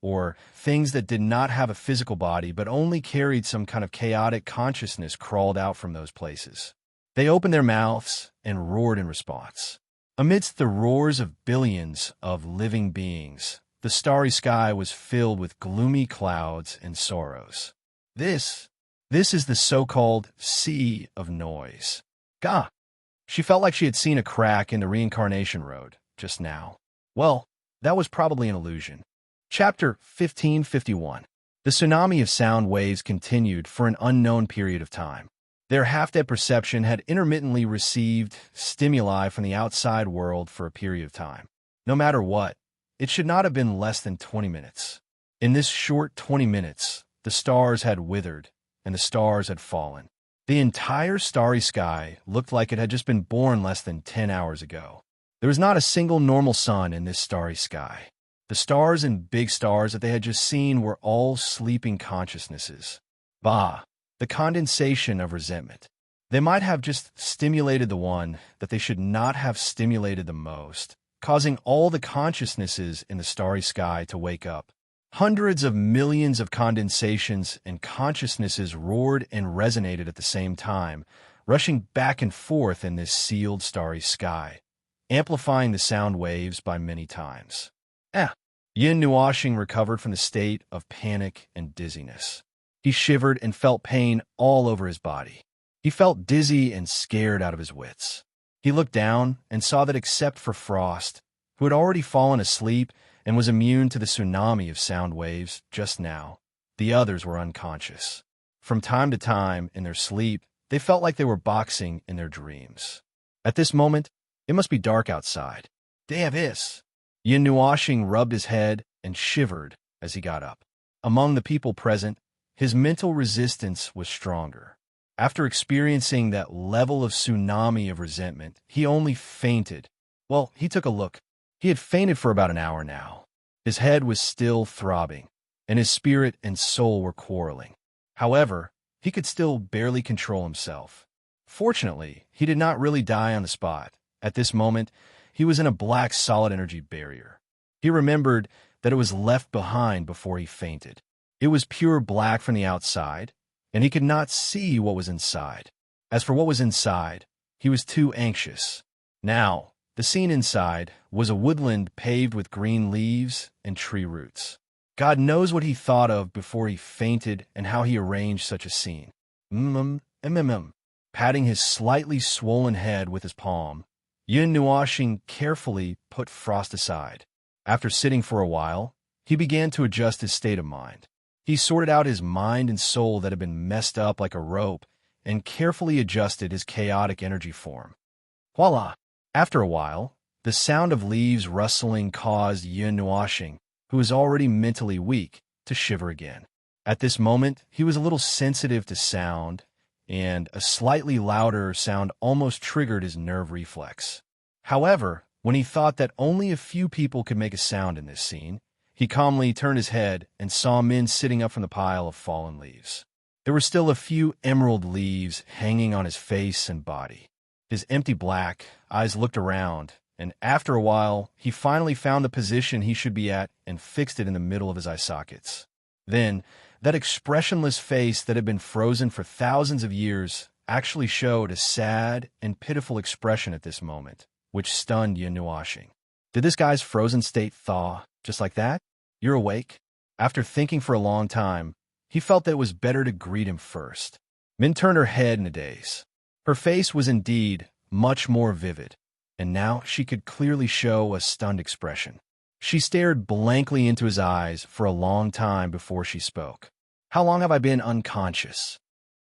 [SPEAKER 1] or things that did not have a physical body but only carried some kind of chaotic consciousness crawled out from those places. They opened their mouths and roared in response. Amidst the roars of billions of living beings, the starry sky was filled with gloomy clouds and sorrows. This is the so-called Sea of Noise. Gah! She felt like she had seen a crack in the reincarnation road just now. Well, that was probably an illusion. Chapter 1551. The tsunami of sound waves continued for an unknown period of time. Their half-dead perception had intermittently received stimuli from the outside world for a period of time. No matter what, it should not have been less than 20 minutes. In this short 20 minutes, the stars had withered and the stars had fallen. The entire starry sky looked like it had just been born less than 10 hours ago. There was not a single normal sun in this starry sky. The stars and big stars that they had just seen were all sleeping consciousnesses. Bah, the condensation of resentment. They might have just stimulated the one that they should not have stimulated the most, causing all the consciousnesses in the starry sky to wake up. Hundreds of millions of condensations and consciousnesses roared and resonated at the same time, rushing back and forth in this sealed starry sky, amplifying the sound waves by many times. Yin Nuoxing recovered from the state of panic and dizziness. He shivered and felt pain all over his body. He felt dizzy and scared out of his wits. He looked down and saw that except for Frost, who had already fallen asleep and was immune to the tsunami of sound waves just now, the others were unconscious. From time to time, in their sleep, they felt like they were boxing in their dreams. At this moment, it must be dark outside. Davis! Yin Nuoxing rubbed his head and shivered as he got up. Among the people present, his mental resistance was stronger. After experiencing that level of tsunami of resentment, he only fainted. Well, he took a look. He had fainted for about an hour now. His head was still throbbing, and his spirit and soul were quarreling. However, he could still barely control himself. Fortunately, he did not really die on the spot. At this moment, he was in a black solid energy barrier. He remembered that it was left behind before he fainted. It was pure black from the outside, and he could not see what was inside. As for what was inside, he was too anxious. Now, the scene inside was a woodland paved with green leaves and tree roots. God knows what he thought of before he fainted and how he arranged such a scene. Patting his slightly swollen head with his palm, Yin Nuoxing carefully put Frost aside. After sitting for a while, he began to adjust his state of mind. He sorted out his mind and soul that had been messed up like a rope and carefully adjusted his chaotic energy form. Voila! After a while, the sound of leaves rustling caused Yin Nuoxing, who was already mentally weak, to shiver again. At this moment, he was a little sensitive to sound, and a slightly louder sound almost triggered his nerve reflex. However, when he thought that only a few people could make a sound in this scene, he calmly turned his head and saw men sitting up from the pile of fallen leaves. There were still a few emerald leaves hanging on his face and body. His empty black eyes looked around, and after a while, he finally found the position he should be at and fixed it in the middle of his eye sockets. Then, that expressionless face that had been frozen for thousands of years actually showed a sad and pitiful expression at this moment, which stunned Yin Nuoxing. Did this guy's frozen state thaw just like that? You're awake? After thinking for a long time, he felt that it was better to greet him first. Min turned her head in a daze. Her face was indeed much more vivid, and now she could clearly show a stunned expression. She stared blankly into his eyes for a long time before she spoke. How long have I been unconscious?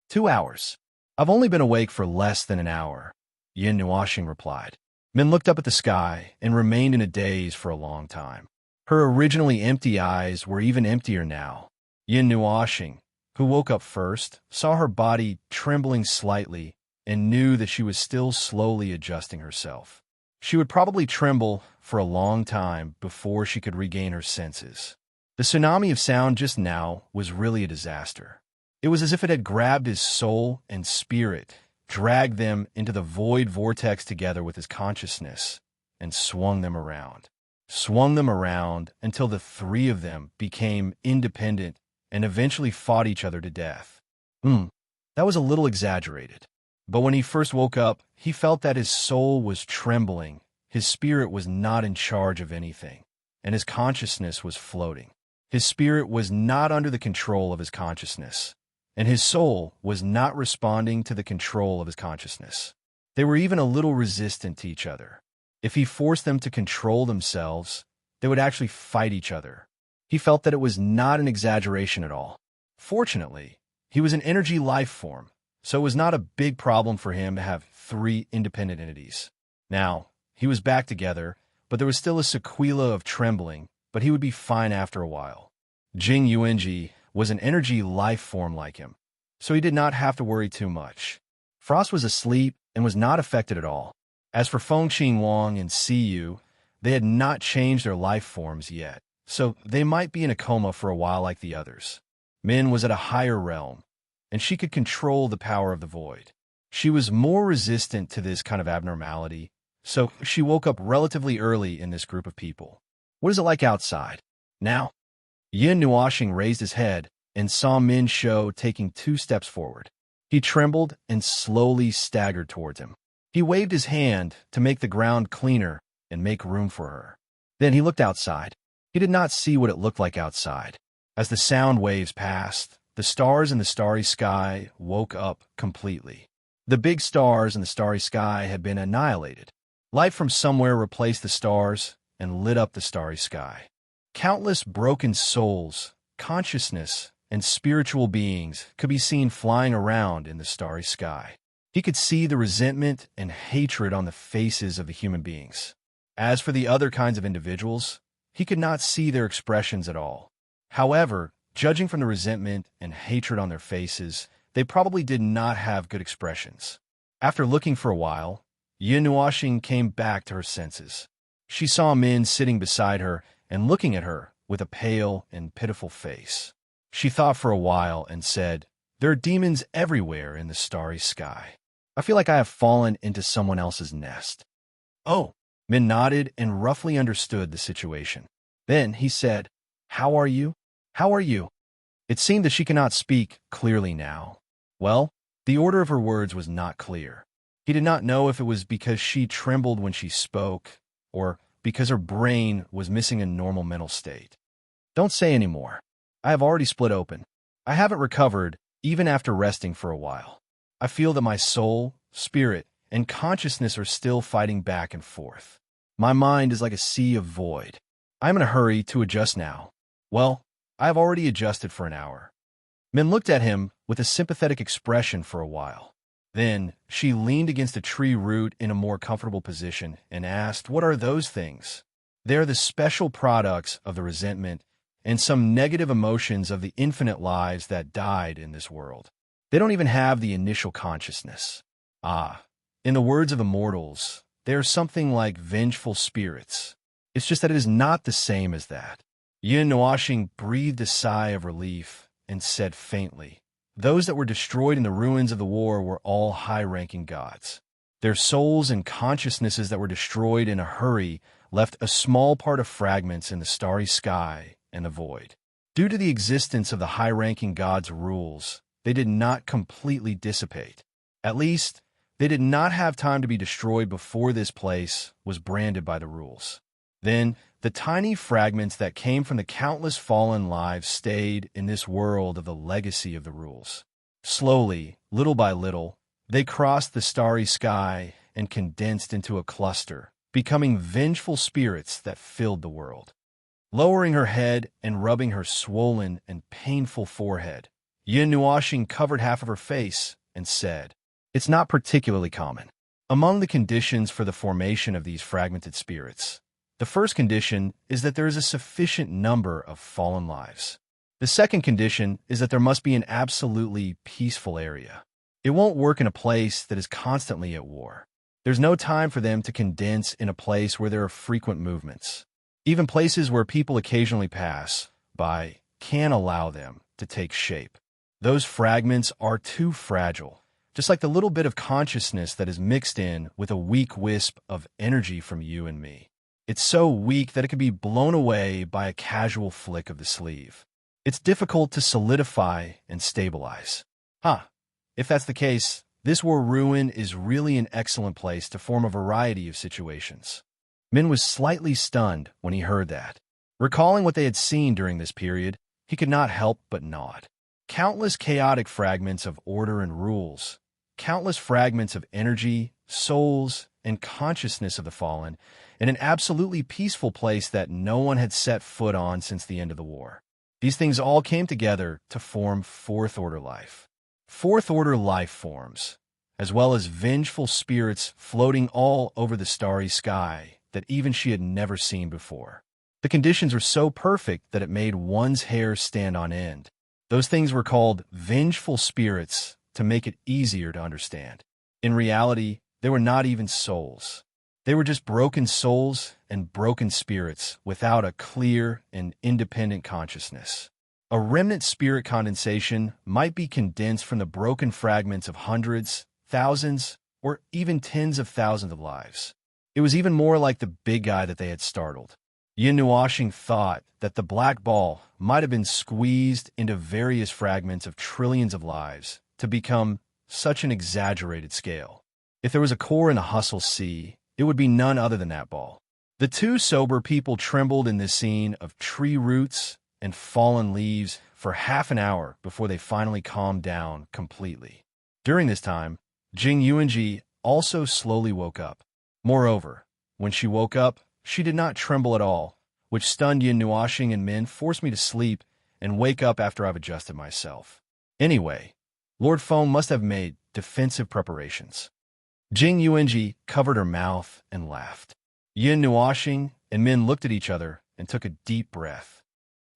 [SPEAKER 1] 2 hours. I've only been awake for less than an hour, Yin Nuashing replied. Min looked up at the sky and remained in a daze for a long time. Her originally empty eyes were even emptier now. Yin Nuashing, who woke up first, saw her body trembling slightly and knew that she was still slowly adjusting herself. She would probably tremble for a long time before she could regain her senses. The tsunami of sound just now was really a disaster. It was as if it had grabbed his soul and spirit, dragged them into the void vortex together with his consciousness, and swung them around. Swung them around until the three of them became independent and eventually fought each other to death. That was a little exaggerated. But when he first woke up, he felt that his soul was trembling, his spirit was not in charge of anything, and his consciousness was floating. His spirit was not under the control of his consciousness, and his soul was not responding to the control of his consciousness. They were even a little resistant to each other. If he forced them to control themselves, they would actually fight each other. He felt that it was not an exaggeration at all. Fortunately, he was an energy life form, so it was not a big problem for him to have three independent entities. Now, he was back together, but there was still a sequela of trembling, but he would be fine after a while. Jing Yuanji was an energy life form like him, so he did not have to worry too much. Frost was asleep and was not affected at all. As for Feng Qing Wang and Siyu, they had not changed their life forms yet, so they might be in a coma for a while like the others. Min was at a higher realm, and she could control the power of the void. She was more resistant to this kind of abnormality, so she woke up relatively early in this group of people. What is it like outside? Now? Yin Nuashing raised his head and saw Min Shou taking 2 steps forward. He trembled and slowly staggered towards him. He waved his hand to make the ground cleaner and make room for her. Then he looked outside. He did not see what it looked like outside. As the sound waves passed, the stars in the starry sky woke up completely. The big stars in the starry sky had been annihilated. Light from somewhere replaced the stars and lit up the starry sky. Countless broken souls, consciousness, and spiritual beings could be seen flying around in the starry sky. He could see the resentment and hatred on the faces of the human beings. As for the other kinds of individuals, he could not see their expressions at all. However, judging from the resentment and hatred on their faces, they probably did not have good expressions. After looking for a while, Yin Nuashing came back to her senses. She saw Min sitting beside her and looking at her with a pale and pitiful face. She thought for a while and said, "There are demons everywhere in the starry sky. I feel like I have fallen into someone else's nest." "Oh." Min nodded and roughly understood the situation. Then he said, "How are you? How are you?" It seemed that she cannot speak clearly now. Well, the order of her words was not clear. He did not know if it was because she trembled when she spoke, or because her brain was missing a normal mental state. "Don't say any more. I have already split open. I haven't recovered, even after resting for a while. I feel that my soul, spirit, and consciousness are still fighting back and forth. My mind is like a sea of void. I'm in a hurry to adjust now." "Well, I have already adjusted for an hour." Min looked at him with a sympathetic expression for a while. Then she leaned against a tree root in a more comfortable position and asked, "What are those things?" "They are the special products of the resentment and some negative emotions of the infinite lives that died in this world. They don't even have the initial consciousness. In the words of immortals, they are something like vengeful spirits. It's just that it is not the same as that." Yin Nuashing breathed a sigh of relief and said faintly, "Those that were destroyed in the ruins of the war were all high-ranking gods. Their souls and consciousnesses that were destroyed in a hurry left a small part of fragments in the starry sky and the void. Due to the existence of the high-ranking gods' rules, they did not completely dissipate. At least, they did not have time to be destroyed before this place was branded by the rules. Then, the tiny fragments that came from the countless fallen lives stayed in this world of the legacy of the rules. Slowly, little by little, they crossed the starry sky and condensed into a cluster, becoming vengeful spirits that filled the world. Lowering her head and rubbing her swollen and painful forehead, Yin Nuashing covered half of her face and said, "It's not particularly common. Among the conditions for the formation of these fragmented spirits, the first condition is that there is a sufficient number of fallen lives. The second condition is that there must be an absolutely peaceful area. It won't work in a place that is constantly at war. There's no time for them to condense in a place where there are frequent movements. Even places where people occasionally pass by can allow them to take shape. Those fragments are too fragile, just like the little bit of consciousness that is mixed in with a weak wisp of energy from you and me. It's so weak that it can be blown away by a casual flick of the sleeve. It's difficult to solidify and stabilize." If that's the case, this war ruin is really an excellent place to form a variety of situations. Min was slightly stunned when he heard that. Recalling what they had seen during this period, he could not help but nod. Countless chaotic fragments of order and rules, countless fragments of energy, souls, and consciousness of the fallen, in an absolutely peaceful place that no one had set foot on since the end of the war. These things all came together to form Fourth Order life. Fourth Order life forms, as well as vengeful spirits floating all over the starry sky that even she had never seen before. The conditions were so perfect that it made one's hair stand on end. Those things were called vengeful spirits to make it easier to understand. In reality, they were not even souls. They were just broken souls and broken spirits without a clear and independent consciousness. A remnant spirit condensation might be condensed from the broken fragments of hundreds, thousands, or even tens of thousands of lives. It was even more like the big guy that they had startled. Yin Nuashing thought that the black ball might have been squeezed into various fragments of trillions of lives to become such an exaggerated scale. If there was a core in a hustle sea, it would be none other than that ball. The two sober people trembled in this scene of tree roots and fallen leaves for half an hour before they finally calmed down completely. During this time, Jing Yuanji also slowly woke up. Moreover, when she woke up, she did not tremble at all, which stunned Yin Nuashing and Min, forced me to sleep and wake up after I've adjusted myself. Anyway, Lord Feng must have made defensive preparations. Jing Yuanji covered her mouth and laughed. Yin Nuashing and Min looked at each other and took a deep breath.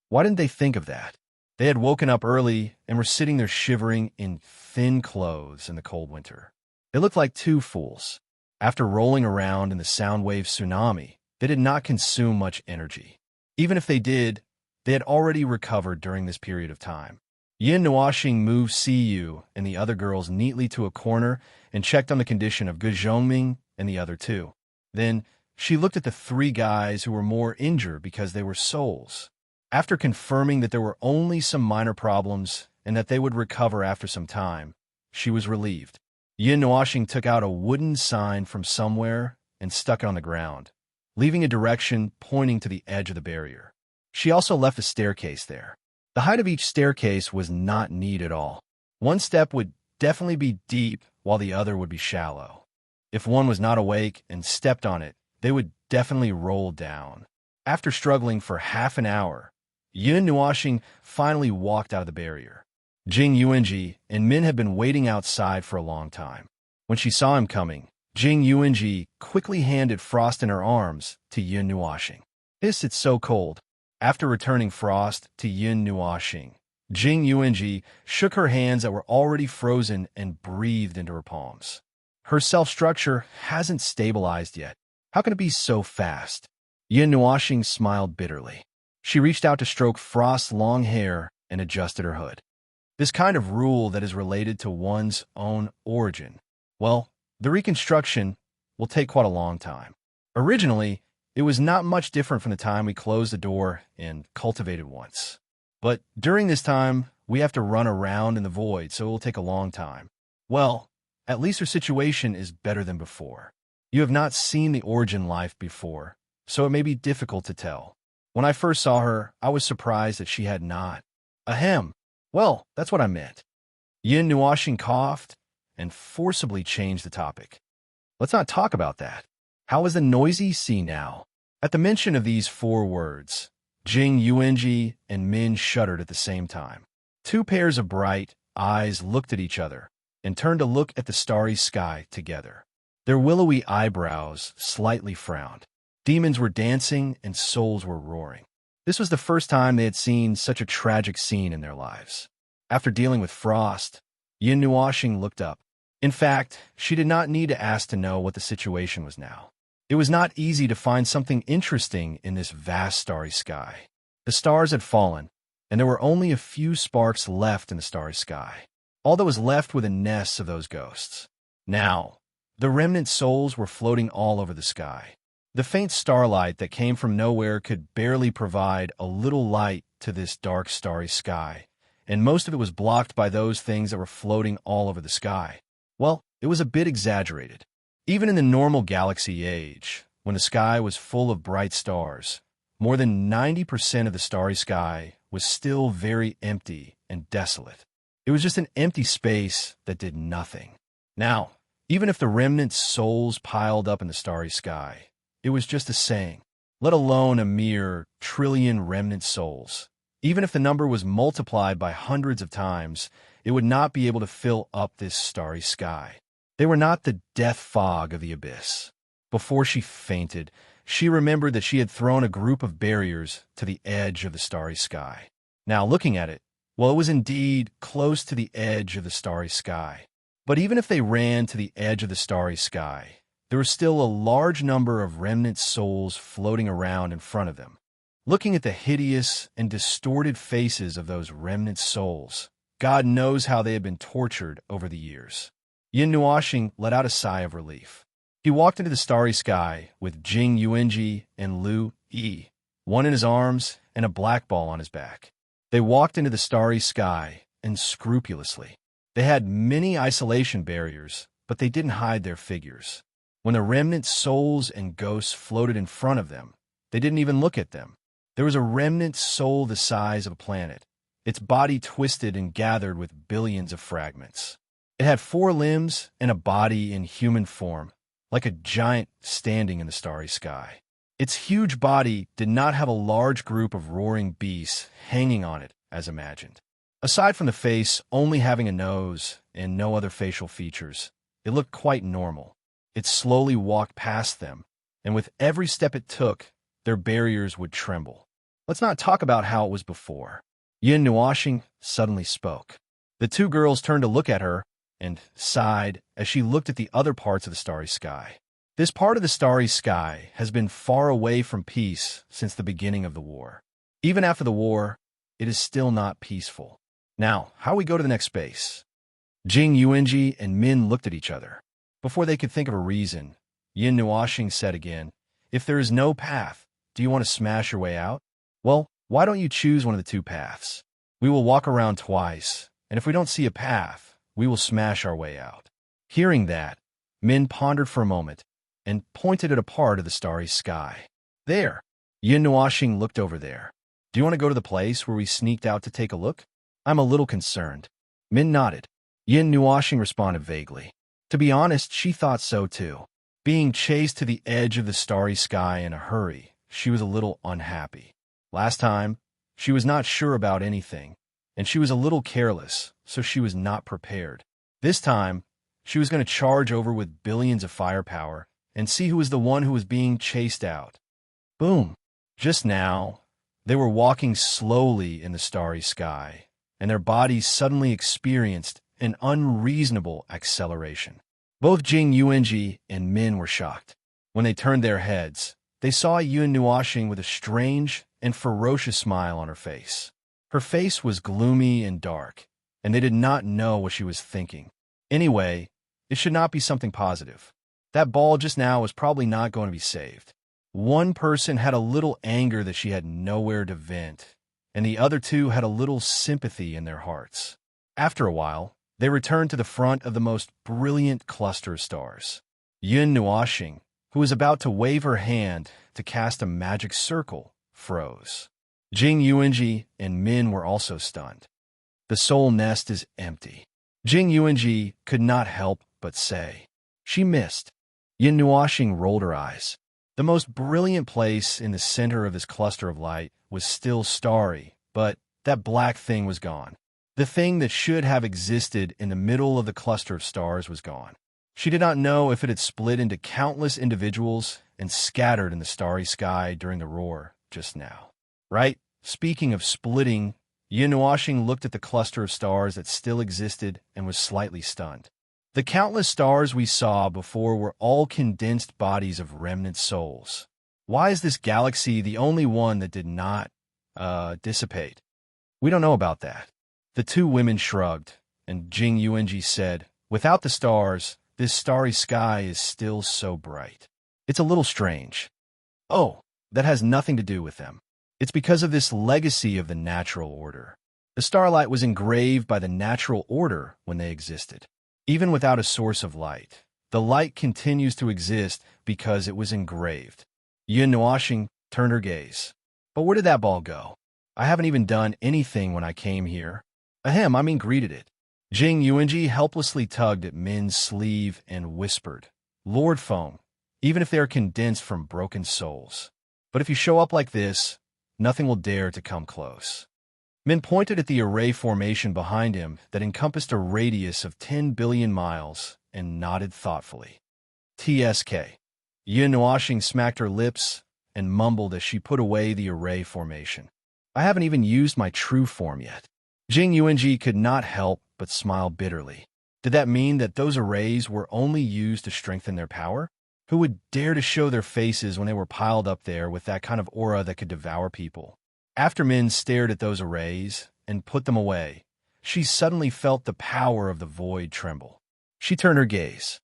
[SPEAKER 1] Why didn't they think of that? They had woken up early and were sitting there shivering in thin clothes in the cold winter. They looked like two fools. After rolling around in the sound wave tsunami, they did not consume much energy. Even if they did, they had already recovered during this period of time. Yin Nuashing moved Siyu and the other girls neatly to a corner and checked on the condition of Gu Zhongming and the other two. Then, she looked at the three guys who were more injured because they were souls. After confirming that there were only some minor problems and that they would recover after some time, she was relieved. Yin Nuashing took out a wooden sign from somewhere and stuck it on the ground, leaving a direction pointing to the edge of the barrier. She also left a staircase there. The height of each staircase was not neat at all. One step would definitely be deep while the other would be shallow. If one was not awake and stepped on it, they would definitely roll down. After struggling for half an hour, Yin Nuashing finally walked out of the barrier. Jing Yuanji and Min had been waiting outside for a long time. When she saw him coming, Jing Yuanji quickly handed Frost in her arms to Yin Nuashing. It's so cold." After returning Frost to Yin Nuashing, Jing Yuanji shook her hands that were already frozen and breathed into her palms. Her self-structure hasn't stabilized yet. How can it be so fast? Yin Nuashing smiled bitterly. She reached out to stroke Frost's long hair and adjusted her hood. This kind of rule that is related to one's own origin, well, the reconstruction will take quite a long time. Originally, it was not much different from the time we closed the door and cultivated once. But during this time, we have to run around in the void, so it will take a long time. Well, at least her situation is better than before. You have not seen the origin life before, so it may be difficult to tell. When I first saw her, I was surprised that she had not. Ahem. Well, that's what I meant. Yin Nuashing coughed and forcibly changed the topic. Let's not talk about that. How is the noisy sea now? At the mention of these four words, Jing Yuanji and Min shuddered at the same time. Two pairs of bright eyes looked at each other and turned to look at the starry sky together. Their willowy eyebrows slightly frowned. Demons were dancing and souls were roaring. This was the first time they had seen such a tragic scene in their lives. After dealing with frost, Yin Nuashing looked up. In fact, she did not need to ask to know what the situation was now. It was not easy to find something interesting in this vast starry sky. The stars had fallen, and there were only a few sparks left in the starry sky. All that was left were the nests of those ghosts. Now, the remnant souls were floating all over the sky. The faint starlight that came from nowhere could barely provide a little light to this dark starry sky, and most of it was blocked by those things that were floating all over the sky. Well, it was a bit exaggerated. Even in the normal galaxy age, when the sky was full of bright stars, more than 90% of the starry sky was still very empty and desolate. It was just an empty space that did nothing. Now, even if the remnant souls piled up in the starry sky, it was just a saying, let alone a mere trillion remnant souls. Even if the number was multiplied by hundreds of times, it would not be able to fill up this starry sky. They were not the death fog of the abyss. Before she fainted, she remembered that she had thrown a group of barriers to the edge of the starry sky. Now, looking at it, well, it was indeed close to the edge of the starry sky. But even if they ran to the edge of the starry sky, there was still a large number of remnant souls floating around in front of them. Looking at the hideous and distorted faces of those remnant souls, God knows how they had been tortured over the years. Yin Nuashing let out a sigh of relief. He walked into the starry sky with Jing Yuanji and Lu Yi, one in his arms and a black ball on his back. They walked into the starry sky unscrupulously. They had many isolation barriers, but they didn't hide their figures. When the remnant souls and ghosts floated in front of them, they didn't even look at them. There was a remnant soul the size of a planet, its body twisted and gathered with billions of fragments. It had 4 limbs and a body in human form, like a giant standing in the starry sky. Its huge body did not have a large group of roaring beasts hanging on it as imagined. Aside from the face only having a nose and no other facial features, it looked quite normal. It slowly walked past them, and with every step it took, their barriers would tremble. Let's not talk about how it was before. Yin Nuashing suddenly spoke. The 2 girls turned to look at her and sighed as she looked at the other parts of the starry sky. This part of the starry sky has been far away from peace since the beginning of the war. Even after the war, it is still not peaceful. Now, how we go to the next space? Jing Yuanji and Min looked at each other. Before they could think of a reason, Yin Nuashing said again, if there is no path, do you want to smash your way out? Well, why don't you choose one of the 2 paths? We will walk around twice, and if we don't see a path, we will smash our way out. Hearing that, Min pondered for a moment and pointed at a part of the starry sky. There! Yin Nuashing looked over there. Do you want to go to the place where we sneaked out to take a look? I'm a little concerned. Min nodded. Yin Nuashing responded vaguely. To be honest, she thought so too. Being chased to the edge of the starry sky in a hurry, she was a little unhappy. Last time, she was not sure about anything, and she was a little careless, so she was not prepared. This time, she was going to charge over with billions of firepower and see who was the one who was being chased out. Boom! Just now, they were walking slowly in the starry sky, and their bodies suddenly experienced an unreasonable acceleration. Both Jing Yuanji and Min were shocked. When they turned their heads, they saw Yin Nuashing with a strange and ferocious smile on her face. Her face was gloomy and dark, and they did not know what she was thinking. Anyway, it should not be something positive. That ball just now was probably not going to be saved. One person had a little anger that she had nowhere to vent, and the other 2 had a little sympathy in their hearts. After a while, they returned to the front of the most brilliant cluster of stars. Yin Nuashing, who was about to wave her hand to cast a magic circle, froze. Jing Yuanji and Min were also stunned. The soul nest is empty. Jing Yuanji could not help but say. She missed. Yin Nuoxing rolled her eyes. The most brilliant place in the center of this cluster of light was still starry, but that black thing was gone. The thing that should have existed in the middle of the cluster of stars was gone. She did not know if it had split into countless individuals and scattered in the starry sky during the roar just now. Right? Speaking of splitting, Yin Nuoxing looked at the cluster of stars that still existed and was slightly stunned. The countless stars we saw before were all condensed bodies of remnant souls. Why is this galaxy the only one that did not, dissipate? We don't know about that. The two women shrugged, and Jing Yuanji said, without the stars, this starry sky is still so bright. It's a little strange. Oh, that has nothing to do with them. It's because of this legacy of the natural order. The starlight was engraved by the natural order when they existed. Even without a source of light, the light continues to exist because it was engraved. Yin Nuoxing turned her gaze. But where did that ball go? I haven't even done anything when I came here. Greeted it. Jing Yuanji helplessly tugged at Min's sleeve and whispered, Lord Feng, even if they are condensed from broken souls. But if you show up like this, nothing will dare to come close. Min pointed at the array formation behind him that encompassed a radius of 10 billion miles and nodded thoughtfully. TSK. Yin Nuoxing smacked her lips and mumbled as she put away the array formation. I haven't even used my true form yet. Jing Yuanji could not help but smile bitterly. Did that mean that those arrays were only used to strengthen their power? Who would dare to show their faces when they were piled up there with that kind of aura that could devour people? After Min stared at those arrays and put them away, she suddenly felt the power of the void tremble. She turned her gaze.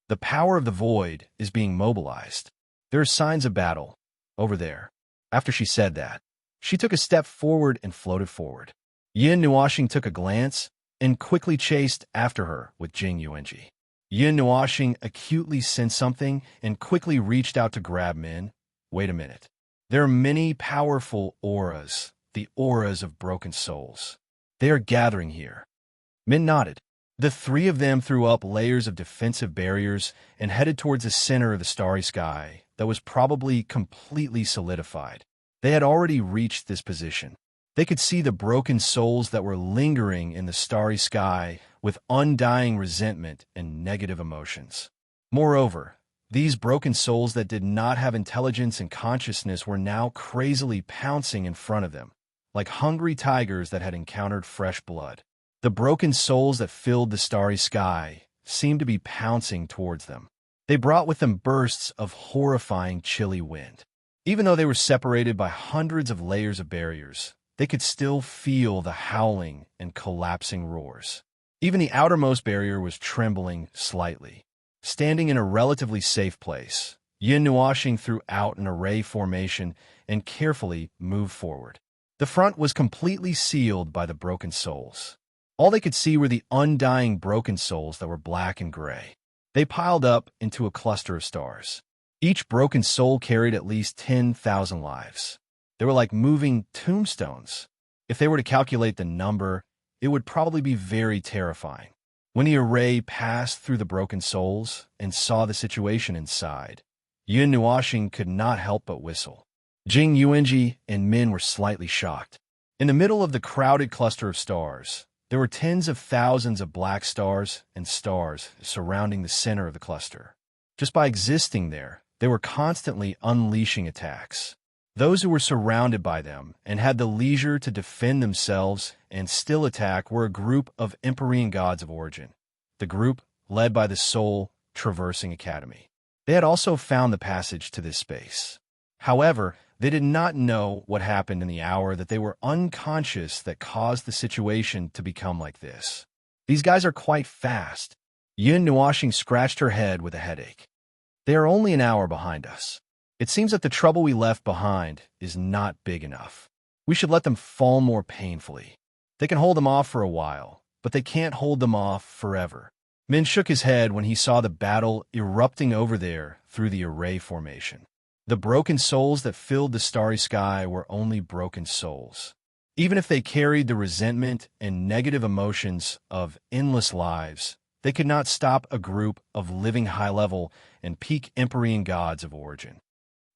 [SPEAKER 1] The power of the void is being mobilized. There are signs of battle over there. After she said that, she took a step forward and floated forward. Yin Nuoxing took a glance and quickly chased after her with Jing Yuanji. Yin Nuoxing acutely sensed something and quickly reached out to grab Min. Wait a minute. There are many powerful auras, the auras of broken souls. They are gathering here. Min nodded. The three of them threw up layers of defensive barriers and headed towards the center of the starry sky that was probably completely solidified. They had already reached this position. They could see the broken souls that were lingering in the starry sky with undying resentment and negative emotions. Moreover, these broken souls that did not have intelligence and consciousness were now crazily pouncing in front of them, like hungry tigers that had encountered fresh blood. The broken souls that filled the starry sky seemed to be pouncing towards them. They brought with them bursts of horrifying chilly wind. Even though they were separated by hundreds of layers of barriers, they could still feel the howling and collapsing roars. Even the outermost barrier was trembling slightly. Standing in a relatively safe place, Yin Nuoxing threw out an array formation and carefully moved forward. The front was completely sealed by the broken souls. All they could see were the undying broken souls that were black and gray. They piled up into a cluster of stars. Each broken soul carried at least 10,000 lives. They were like moving tombstones. If they were to calculate the number, it would probably be very terrifying. When the array passed through the broken souls and saw the situation inside, Yin Nuoxing could not help but whistle. Jing Yuanji and Min were slightly shocked. In the middle of the crowded cluster of stars, there were tens of thousands of black stars and stars surrounding the center of the cluster. Just by existing there, they were constantly unleashing attacks. Those who were surrounded by them and had the leisure to defend themselves and still attack were a group of Empyrean gods of origin, the group led by the Soul Traversing Academy. They had also found the passage to this space. However, they did not know what happened in the hour that they were unconscious that caused the situation to become like this. These guys are quite fast. Yin Nuoxing scratched her head with a headache. They are only an hour behind us. It seems that the trouble we left behind is not big enough. We should let them fall more painfully. They can hold them off for a while, but they can't hold them off forever. Min shook his head when he saw the battle erupting over there through the array formation. The broken souls that filled the starry sky were only broken souls. Even if they carried the resentment and negative emotions of endless lives, they could not stop a group of living high-level and peak Empyrean gods of origin.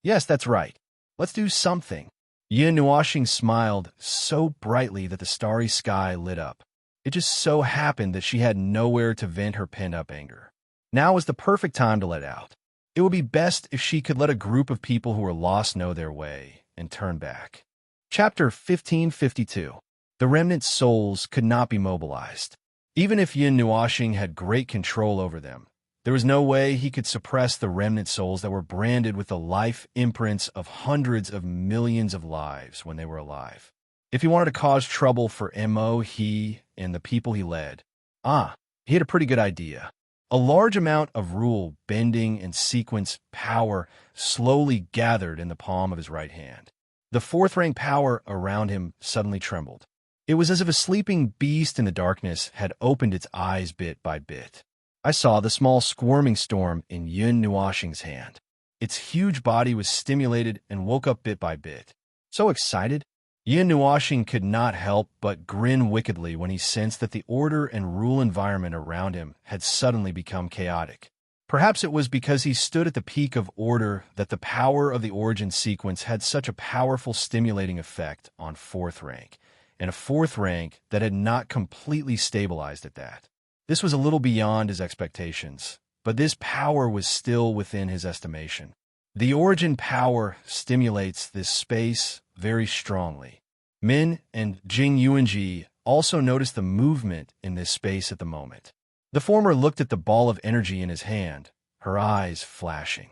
[SPEAKER 1] Yes, that's right. Let's do something. Yin Nuoxing smiled so brightly that the starry sky lit up. It just so happened that she had nowhere to vent her pent-up anger. Now was the perfect time to let out. It would be best if she could let a group of people who were lost know their way and turn back. Chapter 1552. The remnant souls could not be mobilized. Even if Yin Nuoxing had great control over them, there was no way he could suppress the remnant souls that were branded with the life imprints of hundreds of millions of lives when they were alive. If he wanted to cause trouble for Mo, he and the people he led, he had a pretty good idea. A large amount of rule, bending, and sequence power slowly gathered in the palm of his right hand. The fourth-rank power around him suddenly trembled. It was as if a sleeping beast in the darkness had opened its eyes bit by bit. I saw the small squirming storm in Yin Nuoxing's hand. Its huge body was stimulated and woke up bit by bit. So excited, Yin Nuoxing could not help but grin wickedly when he sensed that the order and rule environment around him had suddenly become chaotic. Perhaps it was because he stood at the peak of order that the power of the origin sequence had such a powerful stimulating effect on fourth rank, and a fourth rank that had not completely stabilized at that. This was a little beyond his expectations, but this power was still within his estimation. The origin power stimulates this space very strongly. Min and Jing Yuanji also noticed the movement in this space at the moment. The former looked at the ball of energy in his hand, her eyes flashing.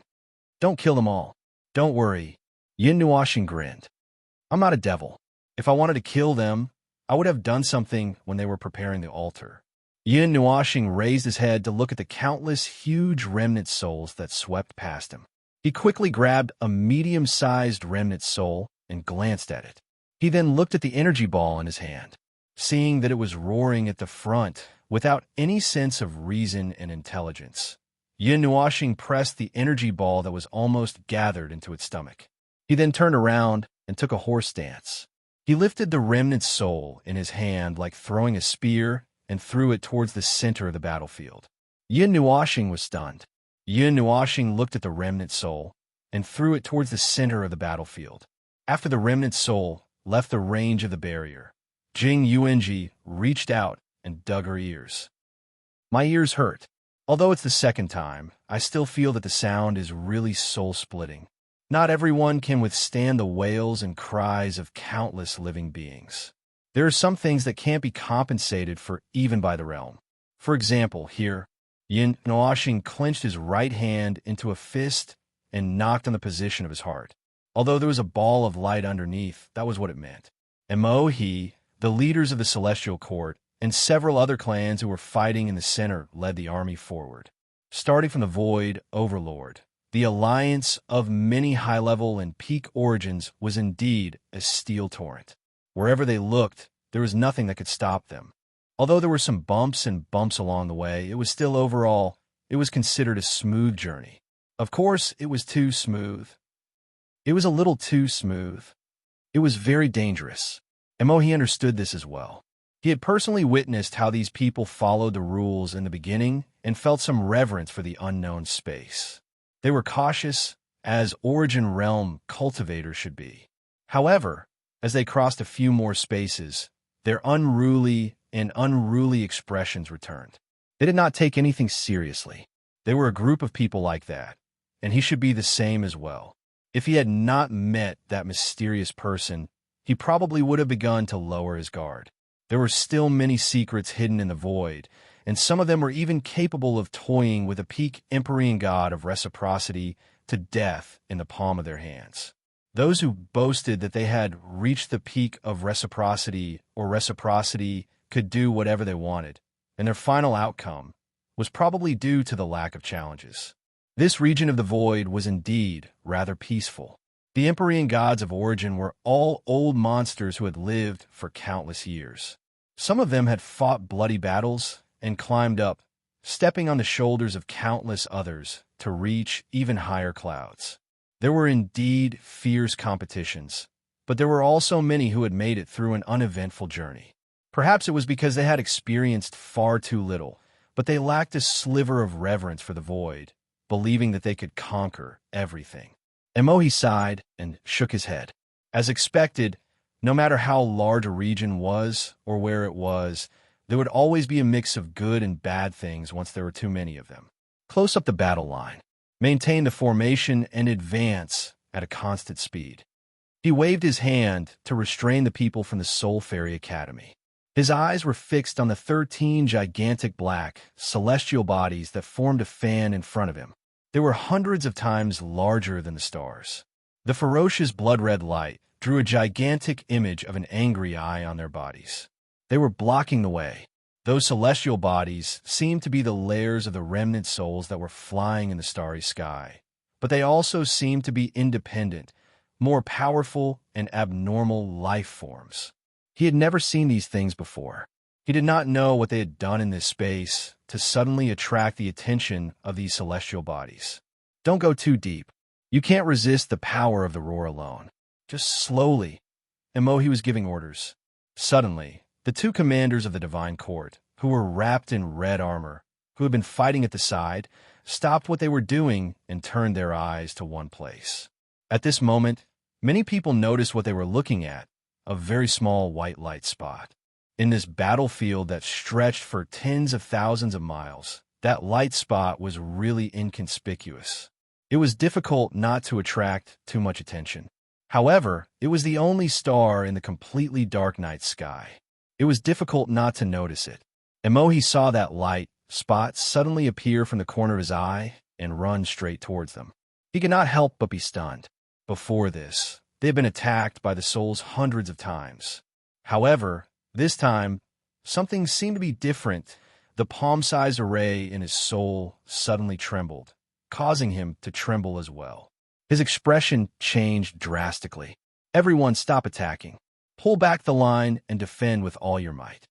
[SPEAKER 1] Don't kill them all. Don't worry. Yin Nuoxing grinned. I'm not a devil. If I wanted to kill them, I would have done something when they were preparing the altar. Yin Nuoxing raised his head to look at the countless huge remnant souls that swept past him. He quickly grabbed a medium-sized remnant soul and glanced at it. He then looked at the energy ball in his hand, seeing that it was roaring at the front without any sense of reason and intelligence. Yin Nuoxing pressed the energy ball that was almost gathered into its stomach. He then turned around and took a horse stance. He lifted the remnant soul in his hand like throwing a spear and threw it towards the center of the battlefield. Yin Nuoxing was stunned. Yin Nuoxing looked at the remnant soul and threw it towards the center of the battlefield. After the remnant soul left the range of the barrier, Jing Yuanji reached out and dug her ears. My ears hurt. Although it's the second time, I still feel that the sound is really soul-splitting. Not everyone can withstand the wails and cries of countless living beings. There are some things that can't be compensated for even by the realm. For example, here, Yin Nuoxing clenched his right hand into a fist and knocked on the position of his heart. Although there was a ball of light underneath, that was what it meant. Mo, the leaders of the Celestial Court, and several other clans who were fighting in the center led the army forward. Starting from the Void Overlord, the alliance of many high-level and peak origins was indeed a steel torrent. Wherever they looked, there was nothing that could stop them. Although there were some bumps along the way, it was still overall, it was considered a smooth journey. Of course, it was too smooth. It was a little too smooth. It was very dangerous. He understood this as well. He had personally witnessed how these people followed the rules in the beginning and felt some reverence for the unknown space. They were cautious, as Origin Realm cultivators should be. However, as they crossed a few more spaces, their unruly expressions returned. They did not take anything seriously. They were a group of people like that, and he should be the same as well. If he had not met that mysterious person, he probably would have begun to lower his guard. There were still many secrets hidden in the void, and some of them were even capable of toying with a peak Empyrean god of reciprocity to death in the palm of their hands. Those who boasted that they had reached the peak of reciprocity or reciprocity could do whatever they wanted, and their final outcome was probably due to the lack of challenges. This region of the void was indeed rather peaceful. The Empyrean gods of origin were all old monsters who had lived for countless years. Some of them had fought bloody battles and climbed up, stepping on the shoulders of countless others to reach even higher clouds. There were indeed fierce competitions, but there were also many who had made it through an uneventful journey. Perhaps it was because they had experienced far too little, but they lacked a sliver of reverence for the void, believing that they could conquer everything. Emohi sighed and shook his head. As expected, no matter how large a region was or where it was, there would always be a mix of good and bad things once there were too many of them. Close up the battle line, maintain the formation, and advance at a constant speed. He waved his hand to restrain the people from the Soul Fairy Academy. His eyes were fixed on the 13 gigantic black, celestial bodies that formed a fan in front of him. They were hundreds of times larger than the stars. The ferocious blood-red light drew a gigantic image of an angry eye on their bodies. They were blocking the way. Those celestial bodies seemed to be the layers of the remnant souls that were flying in the starry sky, but they also seemed to be independent, more powerful and abnormal life forms. He had never seen these things before. He did not know what they had done in this space to suddenly attract the attention of these celestial bodies. Don't go too deep. You can't resist the power of the roar alone. Just slowly. Emohi was giving orders. Suddenly, the two commanders of the Divine Court, who were wrapped in red armor, who had been fighting at the side, stopped what they were doing and turned their eyes to one place. At this moment, many people noticed what they were looking at, a very small white light spot. In this battlefield that stretched for tens of thousands of miles, that light spot was really inconspicuous. It was difficult not to attract too much attention. However, it was the only star in the completely dark night sky. It was difficult not to notice it. Emohi saw that light spot suddenly appear from the corner of his eye and run straight towards them. He could not help but be stunned. Before this, they had been attacked by the souls hundreds of times. However, this time, something seemed to be different. The palm-sized array in his soul suddenly trembled, causing him to tremble as well. His expression changed drastically. Everyone stop attacking. Pull back the line and defend with all your might.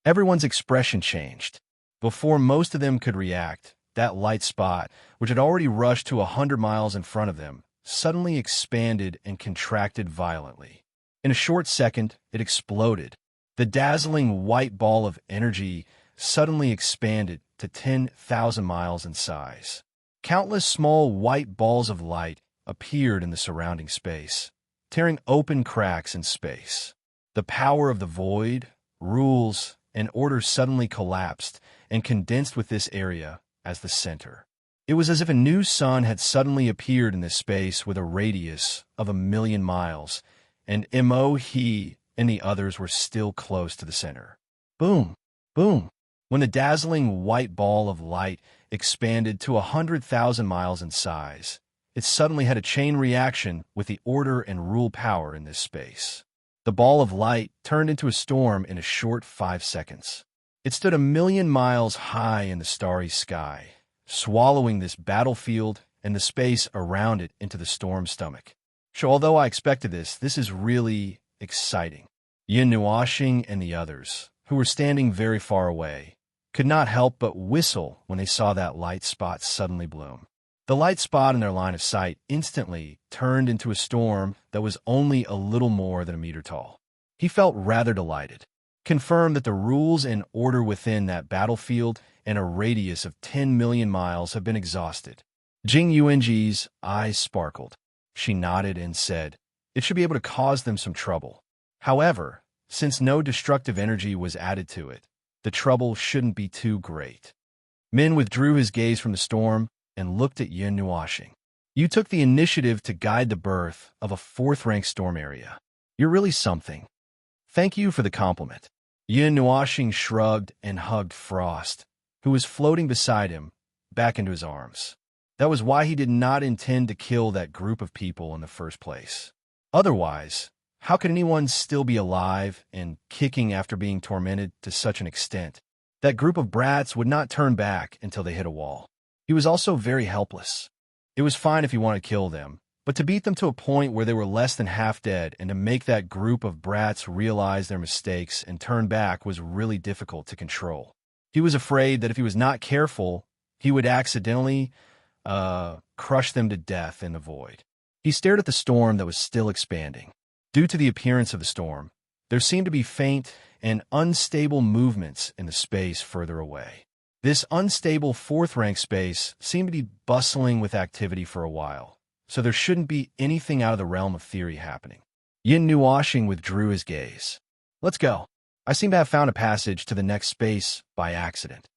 [SPEAKER 1] Everyone's expression changed. Before most of them could react, that light spot, which had already rushed to 100 miles in front of them, suddenly expanded and contracted violently. In a short second, it exploded. The dazzling white ball of energy suddenly expanded to 10,000 miles in size. Countless small white balls of light appeared in the surrounding space, tearing open cracks in space. The power of the void, rules, and order suddenly collapsed and condensed with this area as the center. It was as if a new sun had suddenly appeared in this space with a radius of 1,000,000 miles, and Emohi and the others were still close to the center. Boom! Boom! When the dazzling white ball of light expanded to 100,000 miles in size, it suddenly had a chain reaction with the order and rule power in this space. The ball of light turned into a storm in a short 5 seconds. It stood 1,000,000 miles high in the starry sky, swallowing this battlefield and the space around it into the storm's stomach. So although I expected this is really exciting. Yin Nuashing and the others, who were standing very far away, could not help but whistle when they saw that light spot suddenly bloom. The light spot in their line of sight instantly turned into a storm that was only a little more than a meter tall. He felt rather delighted, confirmed that the rules and order within that battlefield and a radius of 10 million miles have been exhausted. Jing Yuanji's eyes sparkled. She nodded and said, "It should be able to cause them some trouble. However, since no destructive energy was added to it, the trouble shouldn't be too great." Min withdrew his gaze from the storm and looked at Yin Nuashing. "You took the initiative to guide the birth of a 4th-rank storm area. You're really something. Thank you for the compliment." Yin Nuashing shrugged and hugged Frost, who was floating beside him, back into his arms. That was why he did not intend to kill that group of people in the first place. Otherwise, how could anyone still be alive and kicking after being tormented to such an extent? That group of brats would not turn back until they hit a wall. He was also very helpless. It was fine if he wanted to kill them, but to beat them to a point where they were less than half dead and to make that group of brats realize their mistakes and turn back was really difficult to control. He was afraid that if he was not careful, he would accidentally crush them to death in the void. He stared at the storm that was still expanding. Due to the appearance of the storm, there seemed to be faint and unstable movements in the space further away. This unstable fourth-rank space seemed to be bustling with activity for a while, so there shouldn't be anything out of the realm of theory happening. Yin Nuoxing withdrew his gaze. Let's go. I seem to have found a passage to the next space by accident.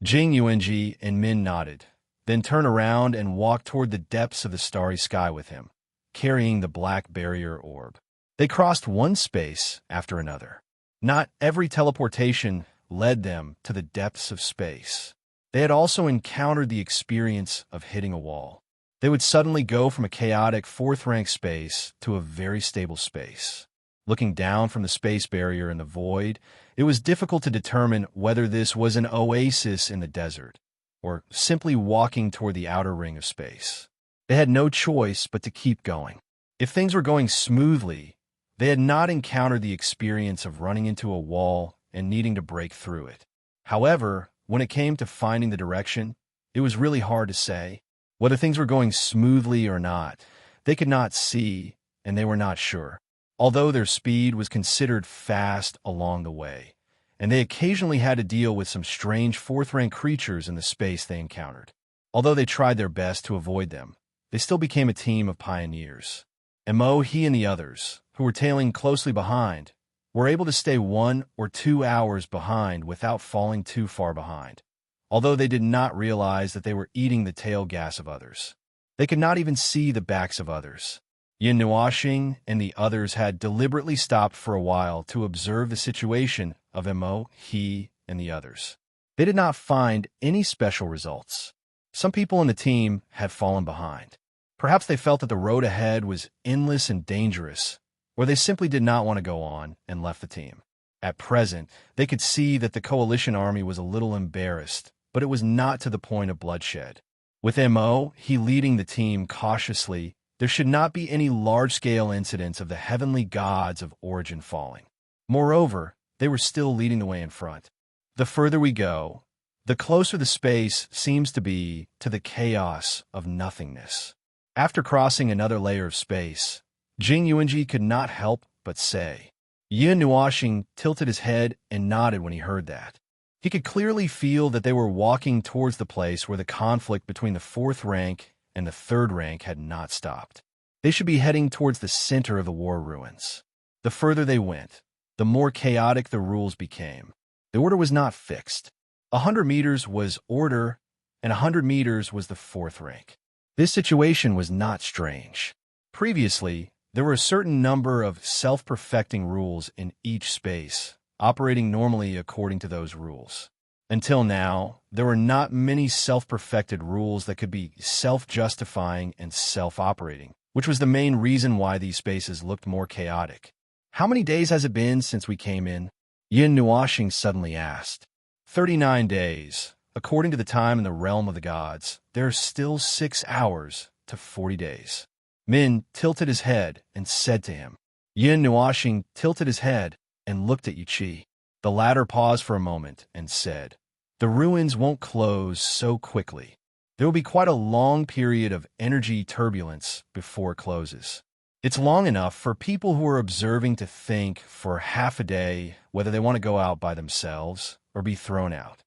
[SPEAKER 1] Jing Yuanji and Min nodded, then turned around and walked toward the depths of the starry sky with him, carrying the black barrier orb. They crossed one space after another. Not every teleportation led them to the depths of space. They had also encountered the experience of hitting a wall. They would suddenly go from a chaotic fourth-rank space to a very stable space. Looking down from the space barrier in the void, it was difficult to determine whether this was an oasis in the desert or simply walking toward the outer ring of space. They had no choice but to keep going. If things were going smoothly, they had not encountered the experience of running into a wall and needing to break through it. However, when it came to finding the direction, it was really hard to say. Whether things were going smoothly or not, they could not see, and they were not sure. Although their speed was considered fast along the way, and they occasionally had to deal with some strange fourth-rank creatures in the space they encountered. Although they tried their best to avoid them, they still became a team of pioneers. Mo, he and the others, who were tailing closely behind, were able to stay 1 or 2 hours behind without falling too far behind, although they did not realize that they were eating the tail gas of others. They could not even see the backs of others. Yin Nuoxing and the others had deliberately stopped for a while to observe the situation of Mo, he, and the others. They did not find any special results. Some people in the team had fallen behind. Perhaps they felt that the road ahead was endless and dangerous, or they simply did not want to go on and left the team. At present, they could see that the coalition army was a little embarrassed, but it was not to the point of bloodshed. With Mo, he leading the team cautiously, there should not be any large-scale incidents of the heavenly gods of origin falling. Moreover, they were still leading the way in front. The further we go, the closer the space seems to be to the chaos of nothingness. After crossing another layer of space, Jing Yuanji could not help but say. Yin Nuoxing tilted his head and nodded when he heard that. He could clearly feel that they were walking towards the place where the conflict between the fourth rank and the third rank had not stopped. They should be heading towards the center of the war ruins. The further they went, the more chaotic the rules became. The order was not fixed. 100 meters was order, and 100 meters was the fourth rank. This situation was not strange. Previously, there were a certain number of self-perfecting rules in each space, operating normally according to those rules. Until now, there were not many self-perfected rules that could be self-justifying and self-operating, which was the main reason why these spaces looked more chaotic. How many days has it been since we came in? Yin Nuoxing suddenly asked. 39 days. According to the time in the realm of the gods, there are still 6 hours to 40 days. Min tilted his head and said to him. Yin Nuoxing tilted his head and looked at Yuqi. The latter paused for a moment and said, "The ruins won't close so quickly. There will be quite a long period of energy turbulence before it closes. It's long enough for people who are observing to think for half a day whether they want to go out by themselves or be thrown out.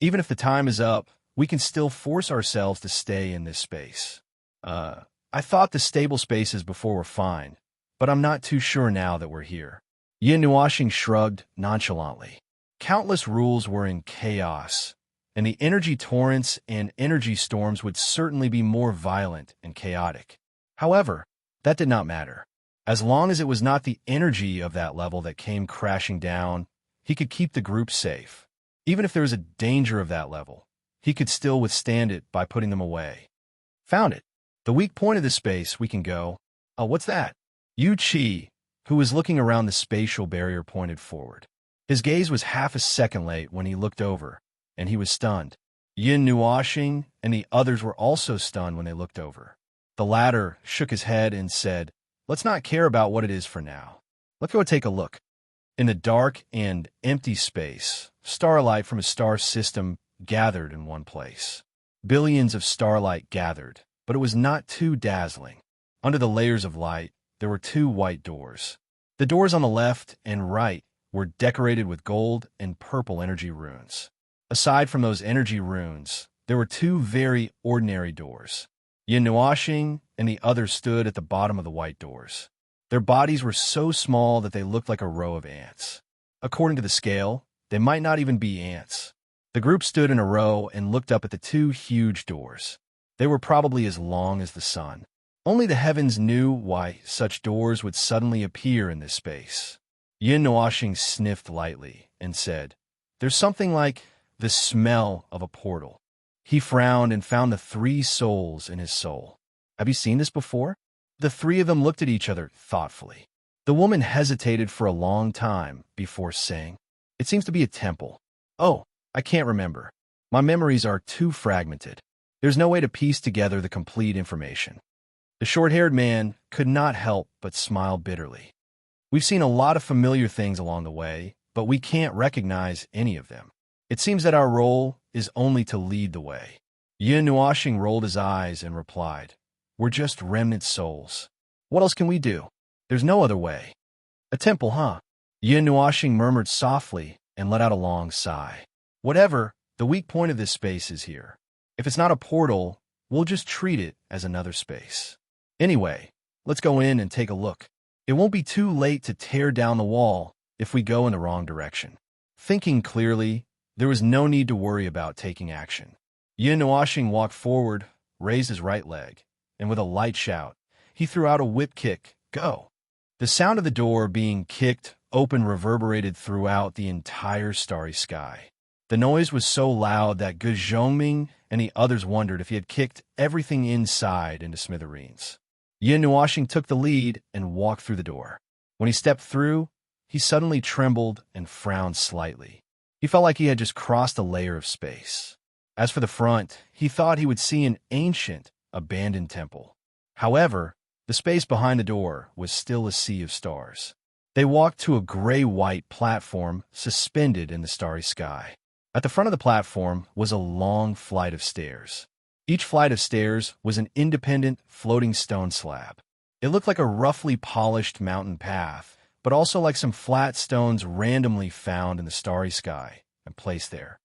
[SPEAKER 1] Even if the time is up, we can still force ourselves to stay in this space. I thought the stable spaces before were fine, but I'm not too sure now that we're here." Yin Nuoxing shrugged nonchalantly. Countless rules were in chaos, and the energy torrents and energy storms would certainly be more violent and chaotic. However, that did not matter. As long as it was not the energy of that level that came crashing down, he could keep the group safe. Even if there was a danger of that level, he could still withstand it by putting them away. Found it. The weak point of this space, we can go. Oh, what's that? Yuqi, who was looking around the spatial barrier, pointed forward. His gaze was half a second late when he looked over, and he was stunned. Yin Nuoxing and the others were also stunned when they looked over. The latter shook his head and said, "Let's not care about what it is for now. Let's go take a look." In the dark and empty space, starlight from a star system gathered in one place. Billions of starlight gathered, but it was not too dazzling. Under the layers of light, there were two white doors. The doors on the left and right were decorated with gold and purple energy runes. Aside from those energy runes, there were two very ordinary doors. Yin Nuashing and the other stood at the bottom of the white doors. Their bodies were so small that they looked like a row of ants. According to the scale, they might not even be ants. The group stood in a row and looked up at the two huge doors. They were probably as long as the sun. Only the heavens knew why such doors would suddenly appear in this space. Yin Nuashing sniffed lightly and said, "There's something like the smell of a portal." He frowned and found the three souls in his soul. "Have you seen this before?" The three of them looked at each other thoughtfully. The woman hesitated for a long time before saying, "It seems to be a temple." "Oh, I can't remember. My memories are too fragmented. There's no way to piece together the complete information." The short-haired man could not help but smile bitterly. "We've seen a lot of familiar things along the way, but we can't recognize any of them. It seems that our role is only to lead the way." Yin Nuashing rolled his eyes and replied, "We're just remnant souls. What else can we do? There's no other way." "A temple, huh?" Yin Nuashing murmured softly and let out a long sigh. "Whatever, the weak point of this space is here. If it's not a portal, we'll just treat it as another space. Anyway, let's go in and take a look. It won't be too late to tear down the wall if we go in the wrong direction." Thinking clearly, there was no need to worry about taking action. Yin Nuashing walked forward, raised his right leg, and with a light shout, he threw out a whip kick. "Go!" The sound of the door being kicked open reverberated throughout the entire starry sky. The noise was so loud that Ge Zhongming and the others wondered if he had kicked everything inside into smithereens. Yin Nuashing took the lead and walked through the door. When he stepped through, he suddenly trembled and frowned slightly. He felt like he had just crossed a layer of space. As for the front, he thought he would see an ancient, abandoned temple. However, the space behind the door was still a sea of stars. They walked to a gray-white platform suspended in the starry sky. At the front of the platform was a long flight of stairs. Each flight of stairs was an independent, floating stone slab. It looked like a roughly polished mountain path, but also like some flat stones randomly found in the starry sky and placed there.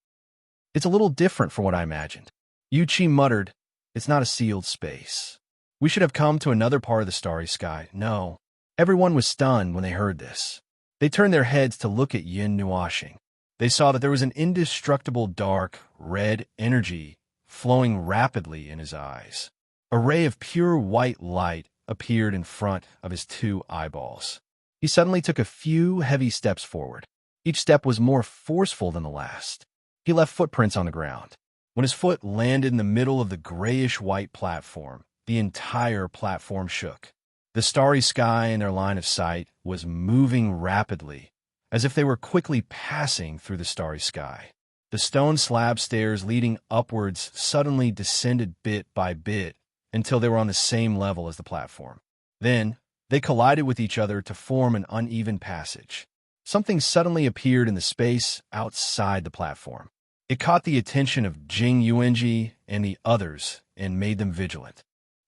[SPEAKER 1] "It's a little different from what I imagined." Yu Qi muttered, "It's not a sealed space. We should have come to another part of the starry sky." No. Everyone was stunned when they heard this. They turned their heads to look at Yin Nuashing. They saw that there was an indestructible dark, red energy flowing rapidly in his eyes. A ray of pure white light appeared in front of his two eyeballs. He suddenly took a few heavy steps forward. Each step was more forceful than the last. He left footprints on the ground. When his foot landed in the middle of the grayish-white platform, the entire platform shook. The starry sky in their line of sight was moving rapidly, as if they were quickly passing through the starry sky. The stone slab stairs leading upwards suddenly descended bit by bit until they were on the same level as the platform. Then, they collided with each other to form an uneven passage. Something suddenly appeared in the space outside the platform. It caught the attention of Jing Yuanji and the others and made them vigilant.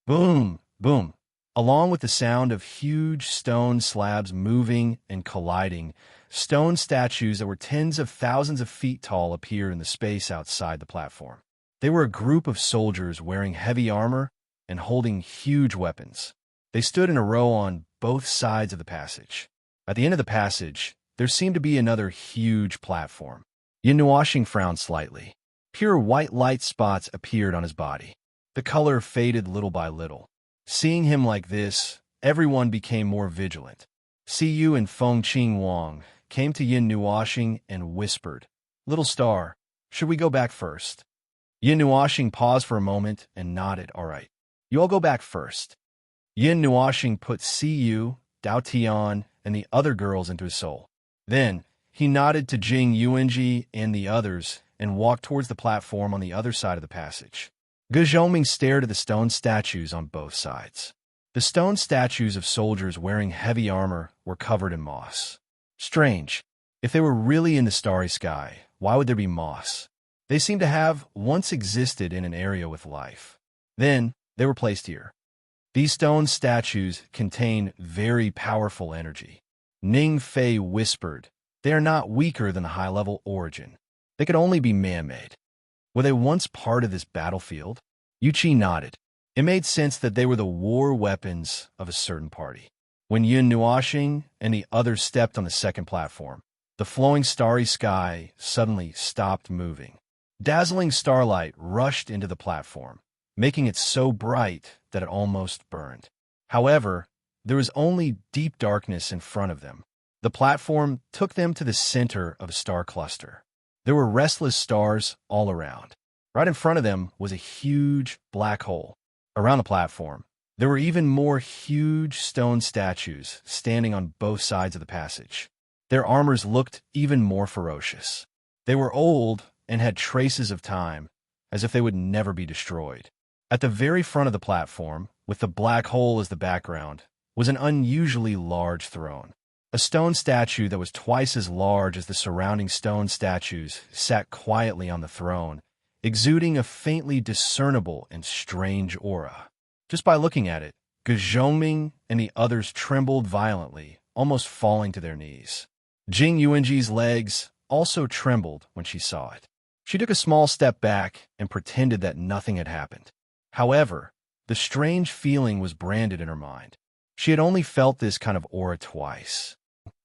[SPEAKER 1] Boom! Boom! Along with the sound of huge stone slabs moving and colliding, stone statues that were tens of thousands of feet tall appeared in the space outside the platform. They were a group of soldiers wearing heavy armor and holding huge weapons. They stood in a row on both sides of the passage. At the end of the passage, there seemed to be another huge platform. Yin Nuashing frowned slightly. Pure white light spots appeared on his body. The color faded little by little. Seeing him like this, everyone became more vigilant. Siyu and Feng Qing Wang came to Yin Nuashing and whispered, "Little star, should we go back first?" Yin Nuashing paused for a moment and nodded, "All right. You all go back first." Yin Nuashing put Siyu, Dao Tian, and the other girls into his soul. Then, he nodded to Jing Yuanji and the others and walked towards the platform on the other side of the passage. Ge Zhongming stared at the stone statues on both sides. The stone statues of soldiers wearing heavy armor were covered in moss. Strange. If they were really in the starry sky, why would there be moss? They seemed to have once existed in an area with life. Then they were placed here. These stone statues contain very powerful energy. Ning Fei whispered, "They are not weaker than the high-level origin. They could only be man-made." Were they once part of this battlefield? Yuchi nodded. It made sense that they were the war weapons of a certain party. When Yun Nuoxing and the others stepped on the second platform, the flowing starry sky suddenly stopped moving. Dazzling starlight rushed into the platform, making it so bright that it almost burned. However, there was only deep darkness in front of them. The platform took them to the center of a star cluster. There were restless stars all around. Right in front of them was a huge black hole. Around the platform, there were even more huge stone statues standing on both sides of the passage. Their armors looked even more ferocious. They were old and had traces of time, as if they would never be destroyed. At the very front of the platform, with the black hole as the background, was an unusually large throne. A stone statue that was twice as large as the surrounding stone statues sat quietly on the throne, exuding a faintly discernible and strange aura. Just by looking at it, Guzhongming and the others trembled violently, almost falling to their knees. Jing Yuanji's legs also trembled when she saw it. She took a small step back and pretended that nothing had happened. However, the strange feeling was branded in her mind. She had only felt this kind of aura twice,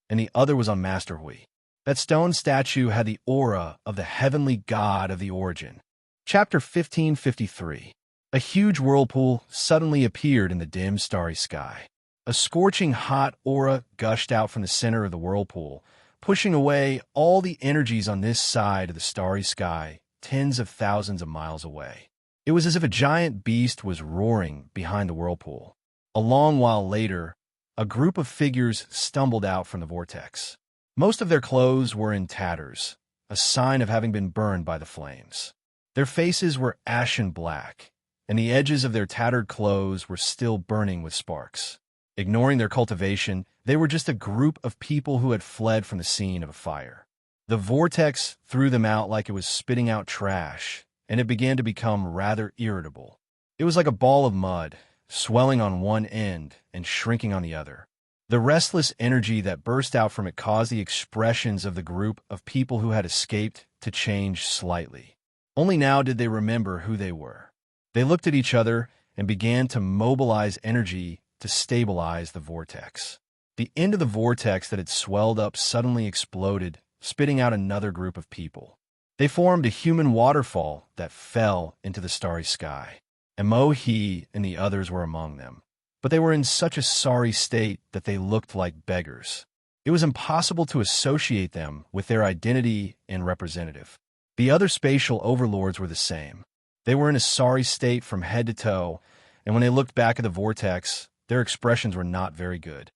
[SPEAKER 1] and the other was on Master Hui. That stone statue had the aura of the heavenly god of the origin. Chapter 1553. A huge whirlpool suddenly appeared in the dim, starry sky. A scorching hot aura gushed out from the center of the whirlpool, pushing away all the energies on this side of the starry sky, tens of thousands of miles away. It was as if a giant beast was roaring behind the whirlpool. A long while later, a group of figures stumbled out from the vortex. Most of their clothes were in tatters, a sign of having been burned by the flames. Their faces were ashen black, and the edges of their tattered clothes were still burning with sparks. Ignoring their cultivation, they were just a group of people who had fled from the scene of a fire. The vortex threw them out like it was spitting out trash, and it began to become rather irritable. It was like a ball of mud, swelling on one end and shrinking on the other. The restless energy that burst out from it caused the expressions of the group of people who had escaped to change slightly. Only now did they remember who they were. They looked at each other and began to mobilize energy to stabilize the vortex. The end of the vortex that had swelled up suddenly exploded, spitting out another group of people. They formed a human waterfall that fell into the starry sky. And Mo He and the others were among them. But they were in such a sorry state that they looked like beggars. It was impossible to associate them with their identity and representative. The other spatial overlords were the same. They were in a sorry state from head to toe, and when they looked back at the vortex, their expressions were not very good.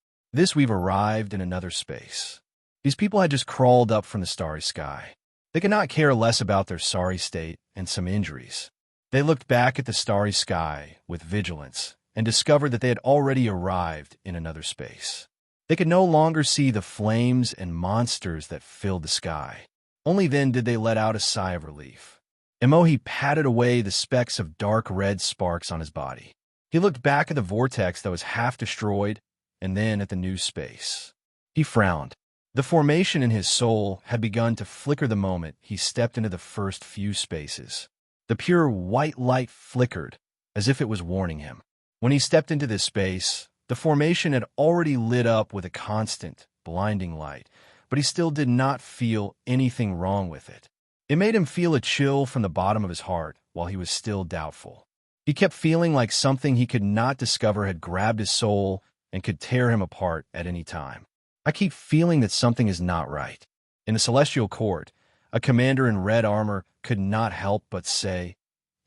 [SPEAKER 1] We've arrived in another space. These people had just crawled up from the starry sky. They could not care less about their sorry state and some injuries. They looked back at the starry sky with vigilance and discovered that they had already arrived in another space. They could no longer see the flames and monsters that filled the sky. Only then did they let out a sigh of relief. Emohi patted away the specks of dark red sparks on his body. He looked back at the vortex that was half destroyed and then at the new space. He frowned. The formation in his soul had begun to flicker the moment he stepped into the first few spaces. The pure white light flickered, as if it was warning him. When he stepped into this space, the formation had already lit up with a constant, blinding light, but he still did not feel anything wrong with it. It made him feel a chill from the bottom of his heart while he was still doubtful. He kept feeling like something he could not discover had grabbed his soul and could tear him apart at any time. I keep feeling that something is not right. In the Celestial Court, a commander in red armor could not help but say,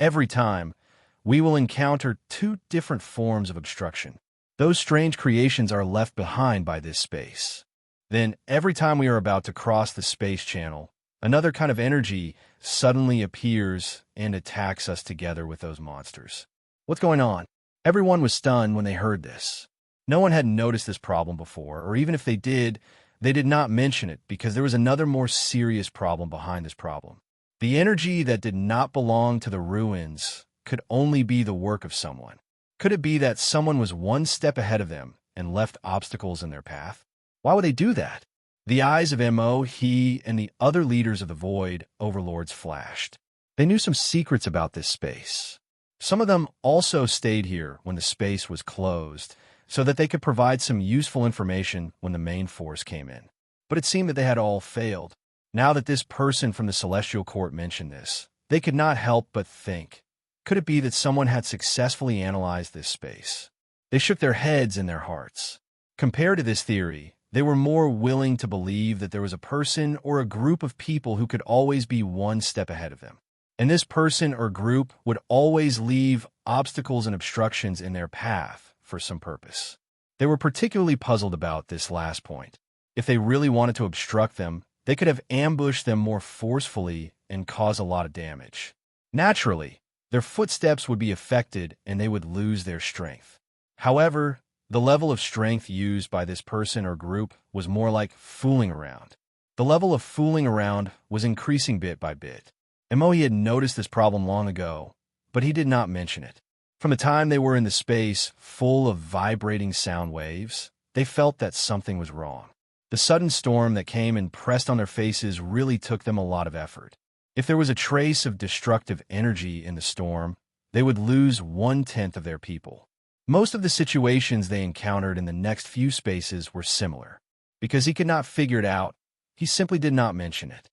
[SPEAKER 1] "Every time, we will encounter two different forms of obstruction. Those strange creations are left behind by this space. Then, every time we are about to cross the space channel, another kind of energy suddenly appears and attacks us together with those monsters." What's going on? Everyone was stunned when they heard this. No one had noticed this problem before, or even if they did not mention it because there was another more serious problem behind this problem. The energy that did not belong to the ruins could only be the work of someone. Could it be that someone was one step ahead of them and left obstacles in their path? Why would they do that? The eyes of Mo, he, and the other leaders of the Void overlords flashed. They knew some secrets about this space. Some of them also stayed here when the space was closed, so that they could provide some useful information when the main force came in. But it seemed that they had all failed. Now that this person from the Celestial Court mentioned this, they could not help but think, could it be that someone had successfully analyzed this space? They shook their heads and their hearts. Compared to this theory, they were more willing to believe that there was a person or a group of people who could always be one step ahead of them. And this person or group would always leave obstacles and obstructions in their path for some purpose. They were particularly puzzled about this last point. If they really wanted to obstruct them, they could have ambushed them more forcefully and cause a lot of damage. Naturally, their footsteps would be affected and they would lose their strength. However, the level of strength used by this person or group was more like fooling around. The level of fooling around was increasing bit by bit. Mo had noticed this problem long ago, but he did not mention it. From the time they were in the space full of vibrating sound waves, they felt that something was wrong. The sudden storm that came and pressed on their faces really took them a lot of effort. If there was a trace of destructive energy in the storm, they would lose 1/10 of their people. Most of the situations they encountered in the next few spaces were similar. Because he could not figure it out, he simply did not mention it.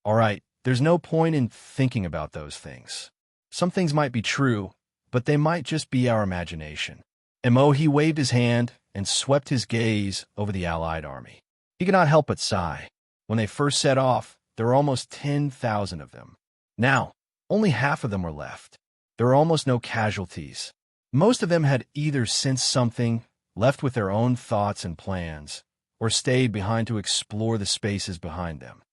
[SPEAKER 1] All right, there's no point in thinking about those things. Some things might be true, but they might just be our imagination. He waved his hand and swept his gaze over the Allied army. He could not help but sigh. When they first set off, there were almost 10,000 of them. Now, only half of them were left. There were almost no casualties. Most of them had either sensed something, left with their own thoughts and plans, or stayed behind to explore the spaces behind them.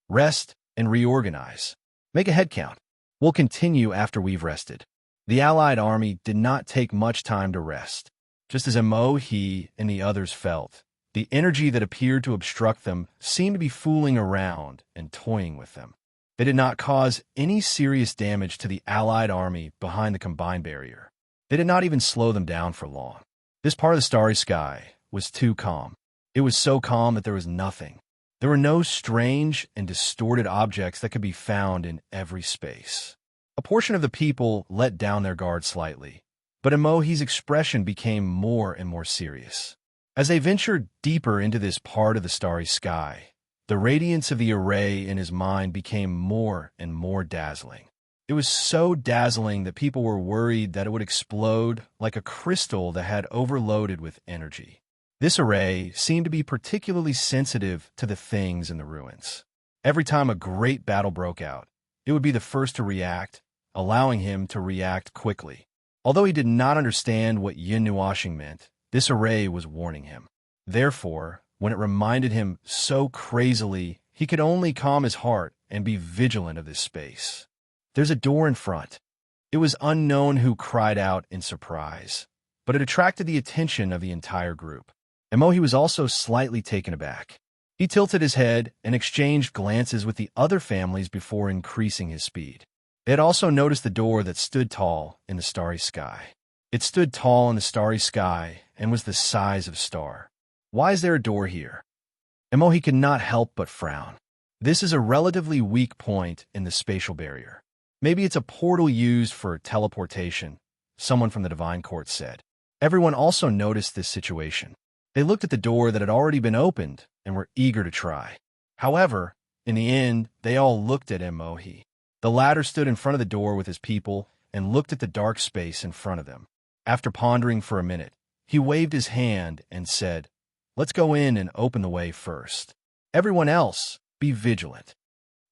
[SPEAKER 1] Rest and reorganize. Make a head count. We'll continue after we've rested. The Allied army did not take much time to rest. Just as he, and the others felt, the energy that appeared to obstruct them seemed to be fooling around and toying with them. They did not cause any serious damage to the Allied army behind the combined barrier. They did not even slow them down for long. This part of the starry sky was too calm. It was so calm that there was nothing. There were no strange and distorted objects that could be found in every space. A portion of the people let down their guard slightly, but Emohi's expression became more and more serious. As they ventured deeper into this part of the starry sky, the radiance of the array in his mind became more and more dazzling. It was so dazzling that people were worried that it would explode like a crystal that had overloaded with energy. This array seemed to be particularly sensitive to the things in the ruins. Every time a great battle broke out, it would be the first to react, allowing him to react quickly. Although he did not understand what yin nuashing meant, this array was warning him. Therefore, when it reminded him so crazily, he could only calm his heart and be vigilant of this space. There's a door in front. It was unknown who cried out in surprise, but it attracted the attention of the entire group. Emohi was also slightly taken aback. He tilted his head and exchanged glances with the other families before increasing his speed. They had also noticed the door that stood tall in the starry sky. It stood tall in the starry sky and was the size of a star. Why is there a door here? Emohi could not help but frown. This is a relatively weak point in the spatial barrier. Maybe it's a portal used for teleportation, someone from the Divine Court said. Everyone also noticed this situation. They looked at the door that had already been opened and were eager to try. However, in the end, they all looked at Emohi. The latter stood in front of the door with his people and looked at the dark space in front of them. After pondering for a minute, he waved his hand and said, "Let's go in and open the way first. Everyone else, be vigilant."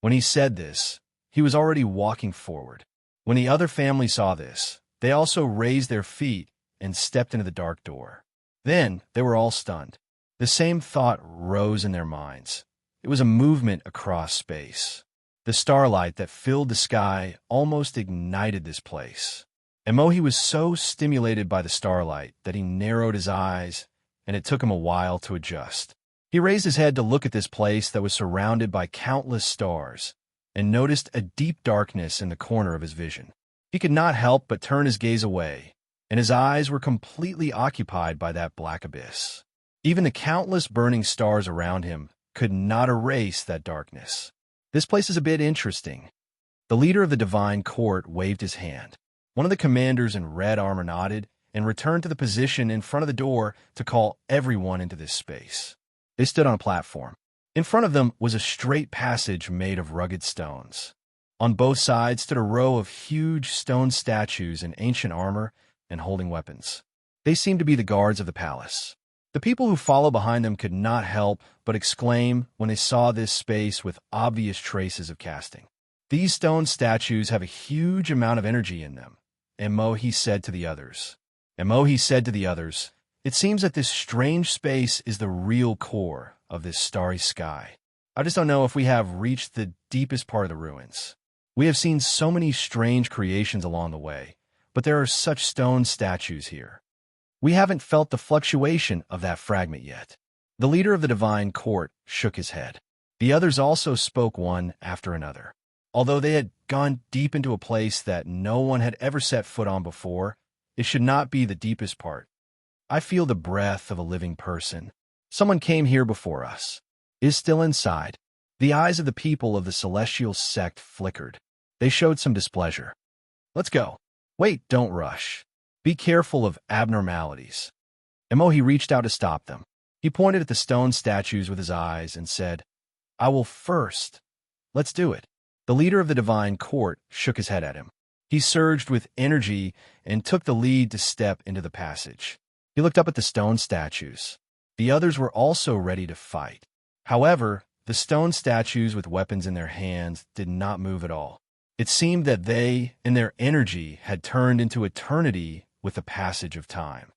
[SPEAKER 1] When he said this, he was already walking forward. When the other family saw this, they also raised their feet and stepped into the dark door. Then they were all stunned. The same thought rose in their minds. It was a movement across space. The starlight that filled the sky almost ignited this place. Emohi was so stimulated by the starlight that he narrowed his eyes, and it took him a while to adjust. He raised his head to look at this place that was surrounded by countless stars, and noticed a deep darkness in the corner of his vision. He could not help but turn his gaze away, and his eyes were completely occupied by that black abyss. Even the countless burning stars around him could not erase that darkness. This place is a bit interesting. The leader of the divine court waved his hand. One of the commanders in red armor nodded and returned to the position in front of the door to call everyone into this space. They stood on a platform. In front of them was a straight passage made of rugged stones. On both sides stood a row of huge stone statues in ancient armor and holding weapons. They seemed to be the guards of the palace. The people who followed behind them could not help but exclaim when they saw this space with obvious traces of casting. "These stone statues have a huge amount of energy in them," Emohi said to the others. "It seems that this strange space is the real core of this starry sky. I just don't know if we have reached the deepest part of the ruins. We have seen so many strange creations along the way, but there are such stone statues here. We haven't felt the fluctuation of that fragment yet." The leader of the divine court shook his head. The others also spoke one after another. Although they had gone deep into a place that no one had ever set foot on before, it should not be the deepest part. "I feel the breath of a living person. Someone came here before us. Is still inside." The eyes of the people of the celestial sect flickered. They showed some displeasure. "Let's go." "Wait, don't rush. Be careful of abnormalities." Emohi reached out to stop them. He pointed at the stone statues with his eyes and said, "I will first. Let's do it." The leader of the divine court shook his head at him. He surged with energy and took the lead to step into the passage. He looked up at the stone statues. The others were also ready to fight. However, the stone statues with weapons in their hands did not move at all. It seemed that they, in their energy, had turned into eternity with the passage of time.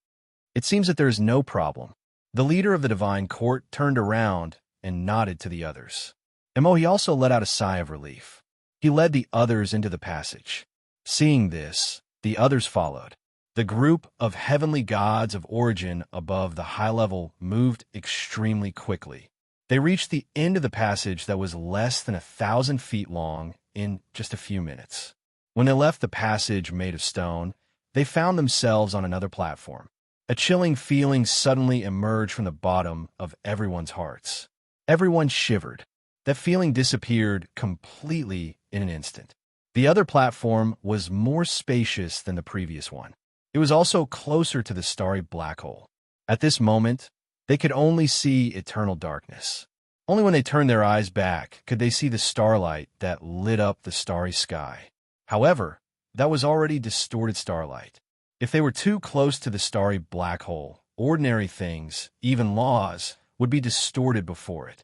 [SPEAKER 1] "It seems that there is no problem." The leader of the divine court turned around and nodded to the others. Emohi also let out a sigh of relief. He led the others into the passage. Seeing this, the others followed. The group of heavenly gods of origin above the high level moved extremely quickly. They reached the end of the passage that was less than 1,000 feet long in just a few minutes. When they left the passage made of stone, they found themselves on another platform. A chilling feeling suddenly emerged from the bottom of everyone's hearts. Everyone shivered. That feeling disappeared completely in an instant. The other platform was more spacious than the previous one. It was also closer to the starry black hole. At this moment, they could only see eternal darkness. Only when they turned their eyes back could they see the starlight that lit up the starry sky. However, that was already distorted starlight. If they were too close to the starry black hole, ordinary things, even laws, would be distorted before it.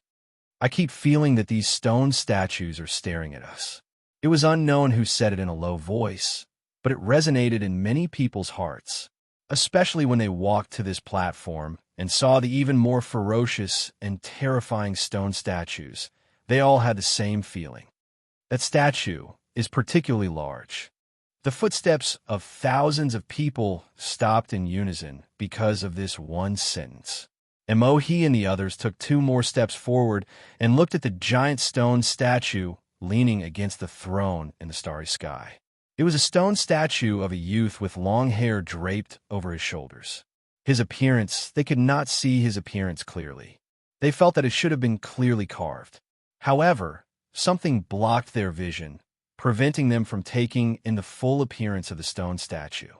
[SPEAKER 1] "I keep feeling that these stone statues are staring at us." It was unknown who said it in a low voice, but it resonated in many people's hearts, especially when they walked to this platform and saw the even more ferocious and terrifying stone statues. They all had the same feeling. That statue is particularly large. The footsteps of thousands of people stopped in unison because of this one sentence. Emohi and the others took 2 more steps forward and looked at the giant stone statue leaning against the throne in the starry sky. It was a stone statue of a youth with long hair draped over his shoulders. His appearance, they could not see his appearance clearly. They felt that it should have been clearly carved. However, something blocked their vision, preventing them from taking in the full appearance of the stone statue.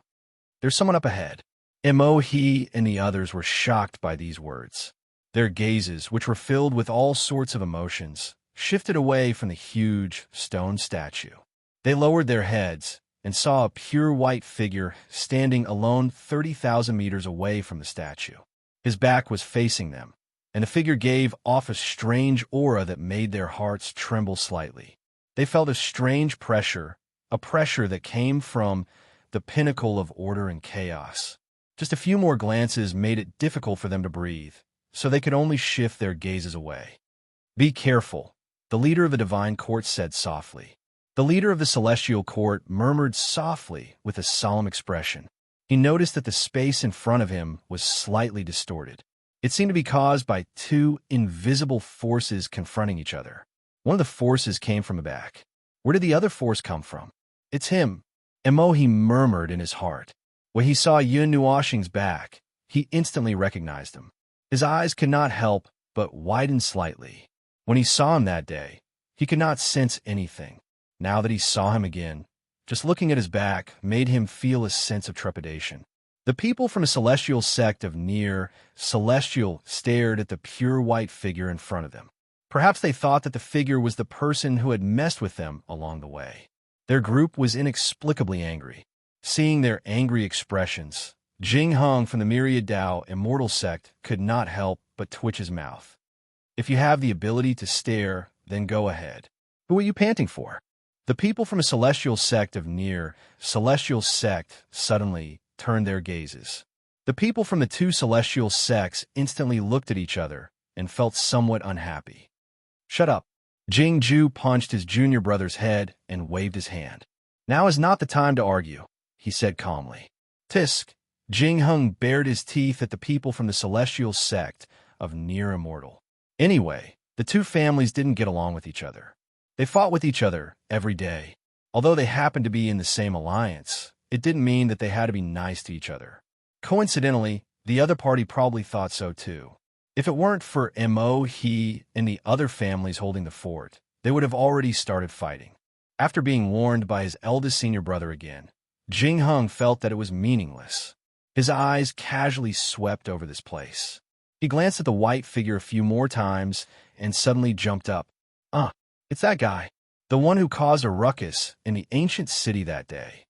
[SPEAKER 1] "There's someone up ahead." Emohi and the others were shocked by these words. Their gazes, which were filled with all sorts of emotions, shifted away from the huge stone statue. They lowered their heads and saw a pure white figure standing alone 30,000 meters away from the statue. His back was facing them, and the figure gave off a strange aura that made their hearts tremble slightly. They felt a strange pressure, a pressure that came from the pinnacle of order and chaos. Just a few more glances made it difficult for them to breathe, so they could only shift their gazes away. "Be careful," the leader of the divine court said softly. The leader of the celestial court murmured softly with a solemn expression. He noticed that the space in front of him was slightly distorted. It seemed to be caused by 2 invisible forces confronting each other. One of the forces came from the back. Where did the other force come from? It's him. Emohi murmured in his heart. When he saw Yun Nuoxing's back, he instantly recognized him. His eyes could not help but widen slightly. When he saw him that day, he could not sense anything. Now that he saw him again, just looking at his back made him feel a sense of trepidation. The people from a celestial sect of near celestial stared at the pure white figure in front of them. Perhaps they thought that the figure was the person who had messed with them along the way. Their group was inexplicably angry. Seeing their angry expressions, Jing Hung from the Myriad Dao Immortal Sect could not help but twitch his mouth. If you have the ability to stare, then go ahead. Who are you panting for? The people from a celestial sect of near celestial sect suddenly turned their gazes. The people from the two celestial sects instantly looked at each other and felt somewhat unhappy. Shut up. Jing Ju punched his junior brother's head and waved his hand. Now is not the time to argue, he said calmly. Tisk. Jing Hung bared his teeth at the people from the celestial sect of near immortal. Anyway, the two families didn't get along with each other. They fought with each other every day. Although they happened to be in the same alliance, it didn't mean that they had to be nice to each other. Coincidentally, the other party probably thought so too. If it weren't for Mo, he, and the other families holding the fort, they would have already started fighting. After being warned by his eldest senior brother again, Jing Hung felt that it was meaningless. His eyes casually swept over this place. He glanced at the white figure a few more times and suddenly jumped up. It's that guy, the one who caused a ruckus in the ancient city that day.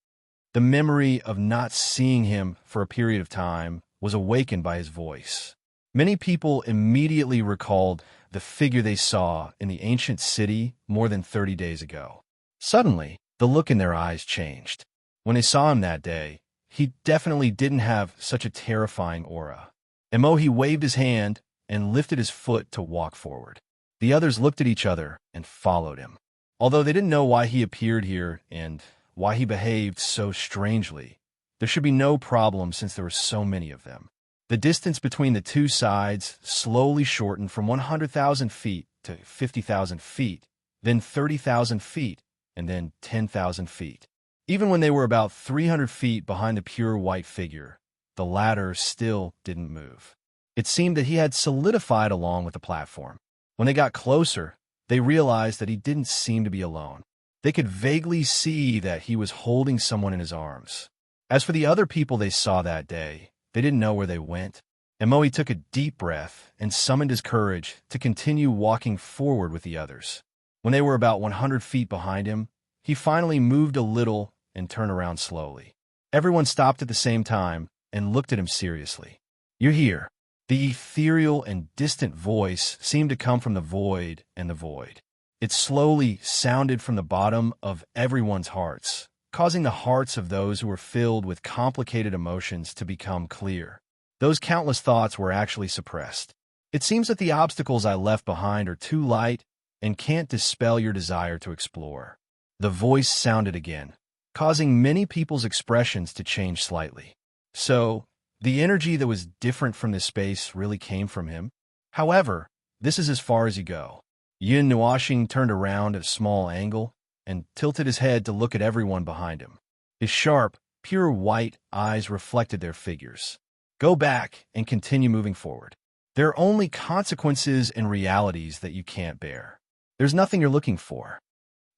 [SPEAKER 1] The memory of not seeing him for a period of time was awakened by his voice. Many people immediately recalled the figure they saw in the ancient city more than 30 days ago. Suddenly, the look in their eyes changed. When they saw him that day, he definitely didn't have such a terrifying aura. Emohi waved his hand and lifted his foot to walk forward. The others looked at each other and followed him. Although they didn't know why he appeared here and why he behaved so strangely, there should be no problem since there were so many of them. The distance between the two sides slowly shortened from 100,000 feet to 50,000 feet, then 30,000 feet, and then 10,000 feet. Even when they were about 300 feet behind the pure white figure, the latter still didn't move. It seemed that he had solidified along with the platform. When they got closer, they realized that he didn't seem to be alone. They could vaguely see that he was holding someone in his arms. As for the other people they saw that day, they didn't know where they went. Emohi took a deep breath and summoned his courage to continue walking forward with the others. When they were about 100 feet behind him, he finally moved a little and turned around slowly. Everyone stopped at the same time and looked at him seriously. You're here. The ethereal and distant voice seemed to come from the void and the void. It slowly sounded from the bottom of everyone's hearts, causing the hearts of those who were filled with complicated emotions to become clear. Those countless thoughts were actually suppressed. It seems that the obstacles I left behind are too light and can't dispel your desire to explore. The voice sounded again, causing many people's expressions to change slightly. So, the energy that was different from this space really came from him. However, this is as far as you go. Yun Nuoxing turned around at a small angle and tilted his head to look at everyone behind him. His sharp, pure white eyes reflected their figures. Go back and continue moving forward. There are only consequences and realities that you can't bear. There's nothing you're looking for.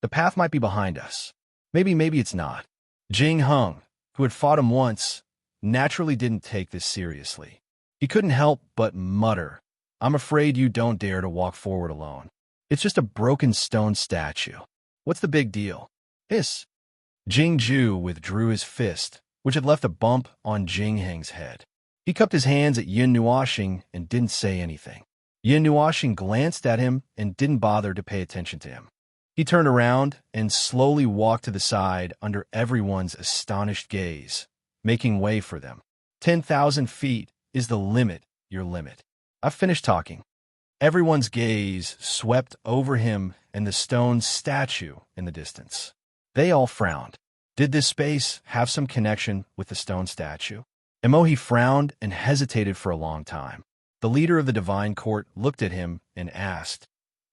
[SPEAKER 1] The path might be behind us. Maybe it's not. Jing Hung, who had fought him once, naturally didn't take this seriously. He couldn't help but mutter, I'm afraid you don't dare to walk forward alone. It's just a broken stone statue. What's the big deal? Hiss. Jing Ju withdrew his fist, which had left a bump on Jing Heng's head. He cupped his hands at Yun Nuoxing and didn't say anything. Yun Nuoxing glanced at him and didn't bother to pay attention to him. He turned around and slowly walked to the side under everyone's astonished gaze, making way for them. 10,000 feet is the limit, your limit. I've finished talking. Everyone's gaze swept over him and the stone statue in the distance. They all frowned. Did this space have some connection with the stone statue? Emohi frowned and hesitated for a long time. The leader of the divine court looked at him and asked,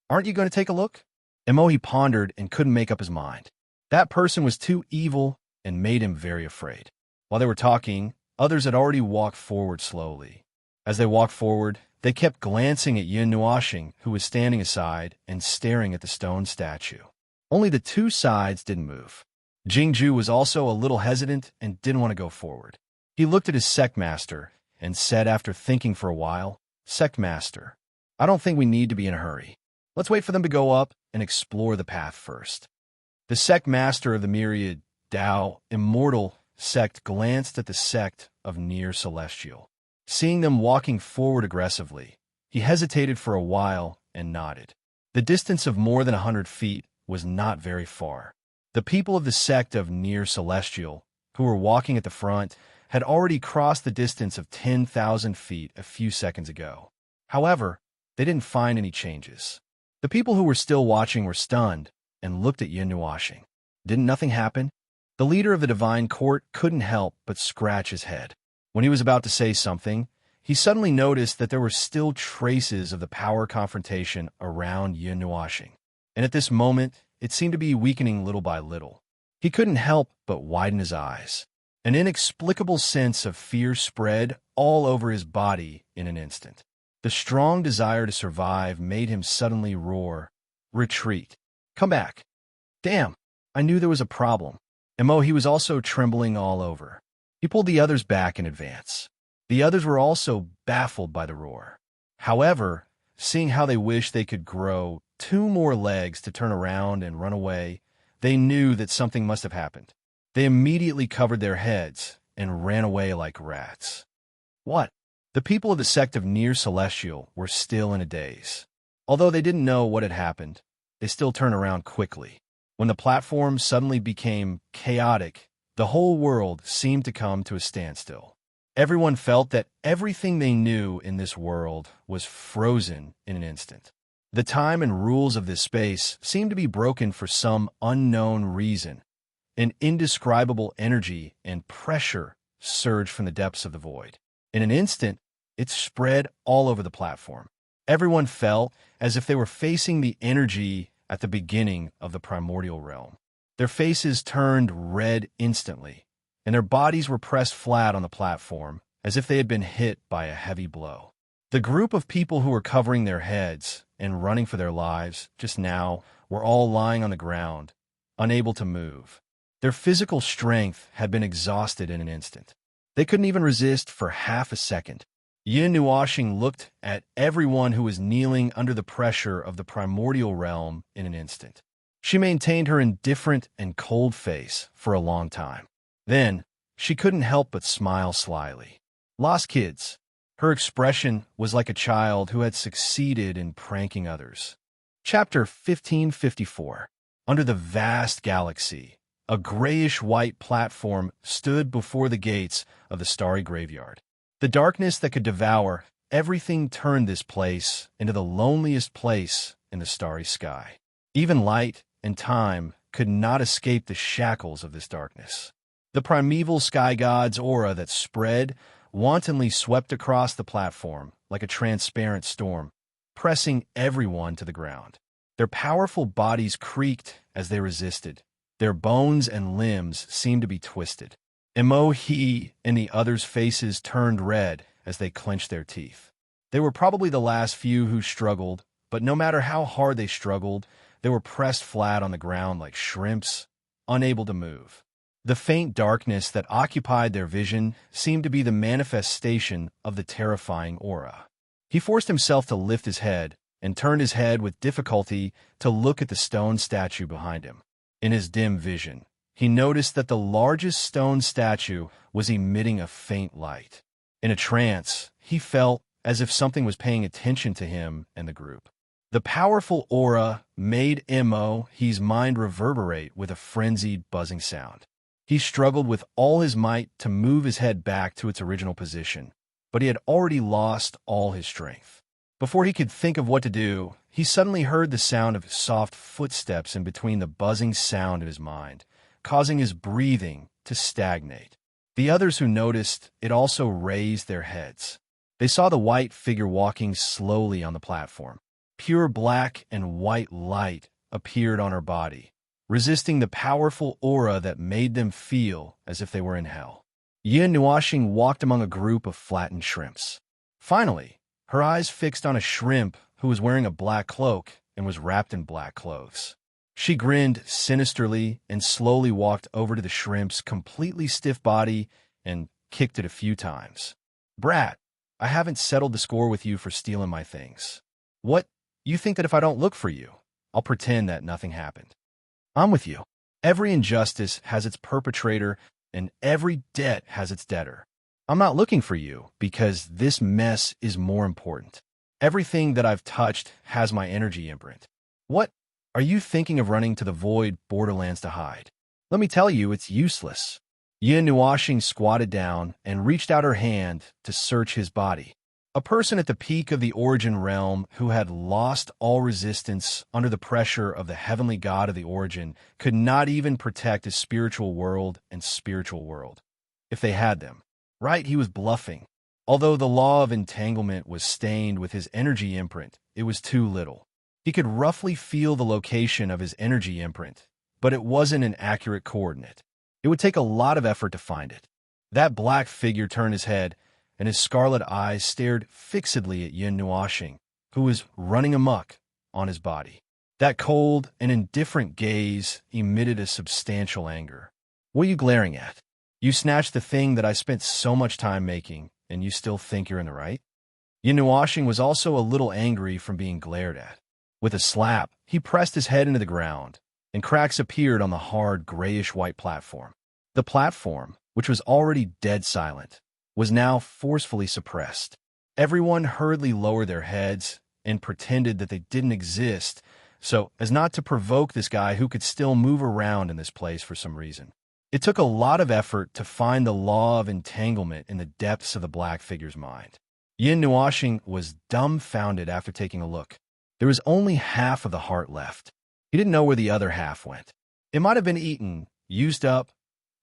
[SPEAKER 1] Aren't you going to take a look? Emohi pondered and couldn't make up his mind. That person was too evil and made him very afraid. While they were talking, others had already walked forward slowly. As they walked forward, they kept glancing at Yin Nuashing, who was standing aside and staring at the stone statue. Only the two sides didn't move. Jingju was also a little hesitant and didn't want to go forward. He looked at his sect master and said after thinking for a while, "Sect master, I don't think we need to be in a hurry. Let's wait for them to go up and explore the path first." The sect master of the myriad Tao immortal sect glanced at the sect of near celestial. Seeing them walking forward aggressively, he hesitated for a while and nodded. The distance of more than 100 feet was not very far. The people of the sect of near celestial, who were walking at the front, had already crossed the distance of 10,000 feet a few seconds ago. However, they didn't find any changes. The people who were still watching were stunned and looked at Yin Nuashing. Didn't nothing happen? The leader of the divine court couldn't help but scratch his head. When he was about to say something, he suddenly noticed that there were still traces of the power confrontation around Yin Nuashing. And at this moment, it seemed to be weakening little by little. He couldn't help but widen his eyes. An inexplicable sense of fear spread all over his body in an instant. The strong desire to survive made him suddenly roar, "Retreat! Come back! Damn! I knew there was a problem." He was also trembling all over. He pulled the others back in advance. The others were also baffled by the roar. However, seeing how they wished they could grow 2 more legs to turn around and run away, they knew that something must have happened. They immediately covered their heads and ran away like rats. What? The people of the sect of Near Celestial were still in a daze. Although they didn't know what had happened, they still turned around quickly. When the platform suddenly became chaotic, the whole world seemed to come to a standstill. Everyone felt that everything they knew in this world was frozen in an instant. The time and rules of this space seemed to be broken for some unknown reason. An indescribable energy and pressure surged from the depths of the void. In an instant, it spread all over the platform. Everyone felt as if they were facing the energy at the beginning of the primordial realm. Their faces turned red instantly, and their bodies were pressed flat on the platform as if they had been hit by a heavy blow. The group of people who were covering their heads and running for their lives just now were all lying on the ground, unable to move. Their physical strength had been exhausted in an instant. They couldn't even resist for half a second. Yin Nuashing looked at everyone who was kneeling under the pressure of the primordial realm in an instant. She maintained her indifferent and cold face for a long time. Then, she couldn't help but smile slyly. Lost kids. Her expression was like a child who had succeeded in pranking others. Chapter 1554. Under the vast galaxy, a grayish-white platform stood before the gates of the starry graveyard. The darkness that could devour everything turned this place into the loneliest place in the starry sky. Even light and time could not escape the shackles of this darkness. The primeval sky god's aura that spread wantonly swept across the platform like a transparent storm, pressing everyone to the ground. Their powerful bodies creaked as they resisted. Their bones and limbs seemed to be twisted. Emohi and the others' faces turned red as they clenched their teeth. They were probably the last few who struggled, but no matter how hard they struggled, they were pressed flat on the ground like shrimps, unable to move. The faint darkness that occupied their vision seemed to be the manifestation of the terrifying aura. He forced himself to lift his head and turned his head with difficulty to look at the stone statue behind him. In his dim vision, he noticed that the largest stone statue was emitting a faint light. In a trance, he felt as if something was paying attention to him and the group. The powerful aura made Emohi's mind reverberate with a frenzied, buzzing sound. He struggled with all his might to move his head back to its original position, but he had already lost all his strength. Before he could think of what to do, he suddenly heard the sound of soft footsteps in between the buzzing sound in his mind, causing his breathing to stagnate. The others who noticed it also raised their heads. They saw the white figure walking slowly on the platform. Pure black and white light appeared on her body, resisting the powerful aura that made them feel as if they were in hell. Yin Nuashing walked among a group of flattened shrimps. Finally, her eyes fixed on a shrimp who was wearing a black cloak and was wrapped in black clothes. She grinned sinisterly and slowly walked over to the shrimp's completely stiff body and kicked it a few times. "Brat, I haven't settled the score with you for stealing my things. What? You think that if I don't look for you, I'll pretend that nothing happened? I'm with you. Every injustice has its perpetrator, and every debt has its debtor. I'm not looking for you because this mess is more important. Everything that I've touched has my energy imprint. What? Are you thinking of running to the void borderlands to hide? Let me tell you, it's useless." Yin Nuashing squatted down and reached out her hand to search his body. A person at the peak of the origin realm who had lost all resistance under the pressure of the heavenly god of the origin could not even protect his spiritual world and spiritual world. If they had them. Right, he was bluffing. Although the law of entanglement was stained with his energy imprint, it was too little. He could roughly feel the location of his energy imprint, but it wasn't an accurate coordinate. It would take a lot of effort to find it. That black figure turned his head, and his scarlet eyes stared fixedly at Yin Nuashing, who was running amok on his body. That cold and indifferent gaze emitted a substantial anger. "What are you glaring at? You snatched the thing that I spent so much time making, and you still think you're in the right?" Yin Nuashing was also a little angry from being glared at. With a slap, he pressed his head into the ground, and cracks appeared on the hard, grayish-white platform. The platform, which was already dead silent, was now forcefully suppressed. Everyone hurriedly lowered their heads and pretended that they didn't exist, so as not to provoke this guy who could still move around in this place for some reason. It took a lot of effort to find the law of entanglement in the depths of the black figure's mind. Yin Nuashing was dumbfounded after taking a look. There was only half of the heart left. He didn't know where the other half went. It might have been eaten, used up,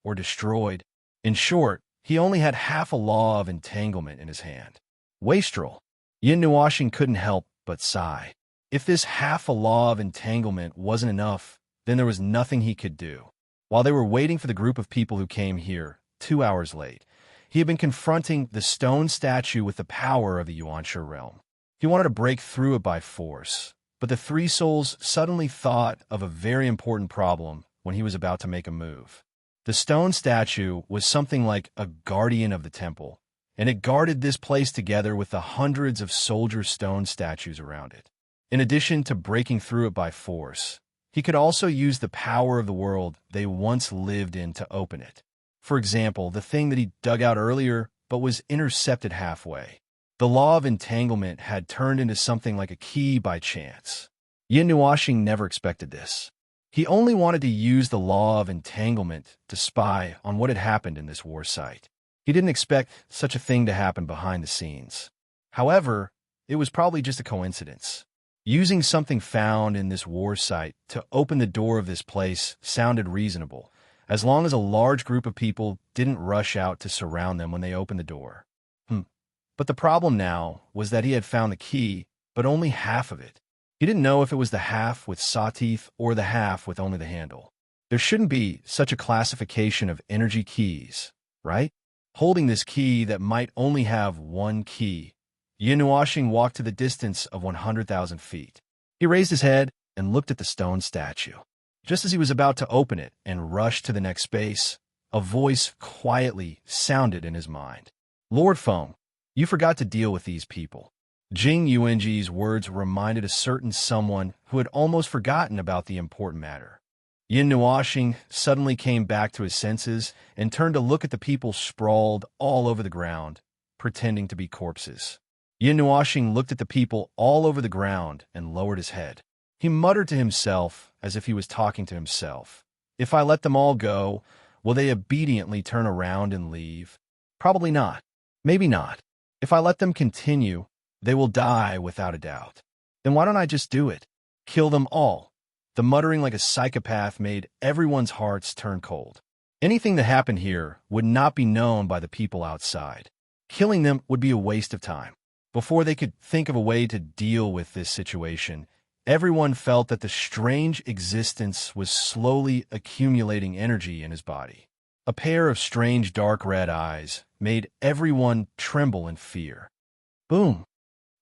[SPEAKER 1] or destroyed. In short, he only had half a law of entanglement in his hand. Wastrel. Yin Nuashing couldn't help but sigh. If this half a law of entanglement wasn't enough, then there was nothing he could do. While they were waiting for the group of people who came here, 2 hours late, he had been confronting the stone statue with the power of the Yuanshe realm. He wanted to break through it by force, but the three souls suddenly thought of a very important problem when he was about to make a move. The stone statue was something like a guardian of the temple, and it guarded this place together with the hundreds of soldier stone statues around it. In addition to breaking through it by force, he could also use the power of the world they once lived in to open it. For example, the thing that he dug out earlier but was intercepted halfway. The law of entanglement had turned into something like a key by chance. Yin Nuashing never expected this. He only wanted to use the law of entanglement to spy on what had happened in this war site. He didn't expect such a thing to happen behind the scenes. However, it was probably just a coincidence. Using something found in this war site to open the door of this place sounded reasonable, as long as a large group of people didn't rush out to surround them when they opened the door. But the problem now was that he had found the key, but only half of it. He didn't know if it was the half with saw teeth or the half with only the handle. There shouldn't be such a classification of energy keys, right? Holding this key that might only have one key, Yin Nuashing walked to the distance of 100,000 feet. He raised his head and looked at the stone statue. Just as he was about to open it and rush to the next space, a voice quietly sounded in his mind. "Lord Feng, you forgot to deal with these people." Jing Yuanji's words reminded a certain someone who had almost forgotten about the important matter. Yin Nuashing suddenly came back to his senses and turned to look at the people sprawled all over the ground, pretending to be corpses. Yin Nuashing looked at the people all over the ground and lowered his head. He muttered to himself as if he was talking to himself. "If I let them all go, will they obediently turn around and leave? Probably not. Maybe not. If I let them continue, they will die without a doubt. Then why don't I just do it? Kill them all." The muttering like a psychopath made everyone's hearts turn cold. Anything that happened here would not be known by the people outside. Killing them would be a waste of time. Before they could think of a way to deal with this situation, Everyone felt that the strange existence was slowly accumulating energy in his body. A pair of strange dark red eyes made everyone tremble in fear. Boom!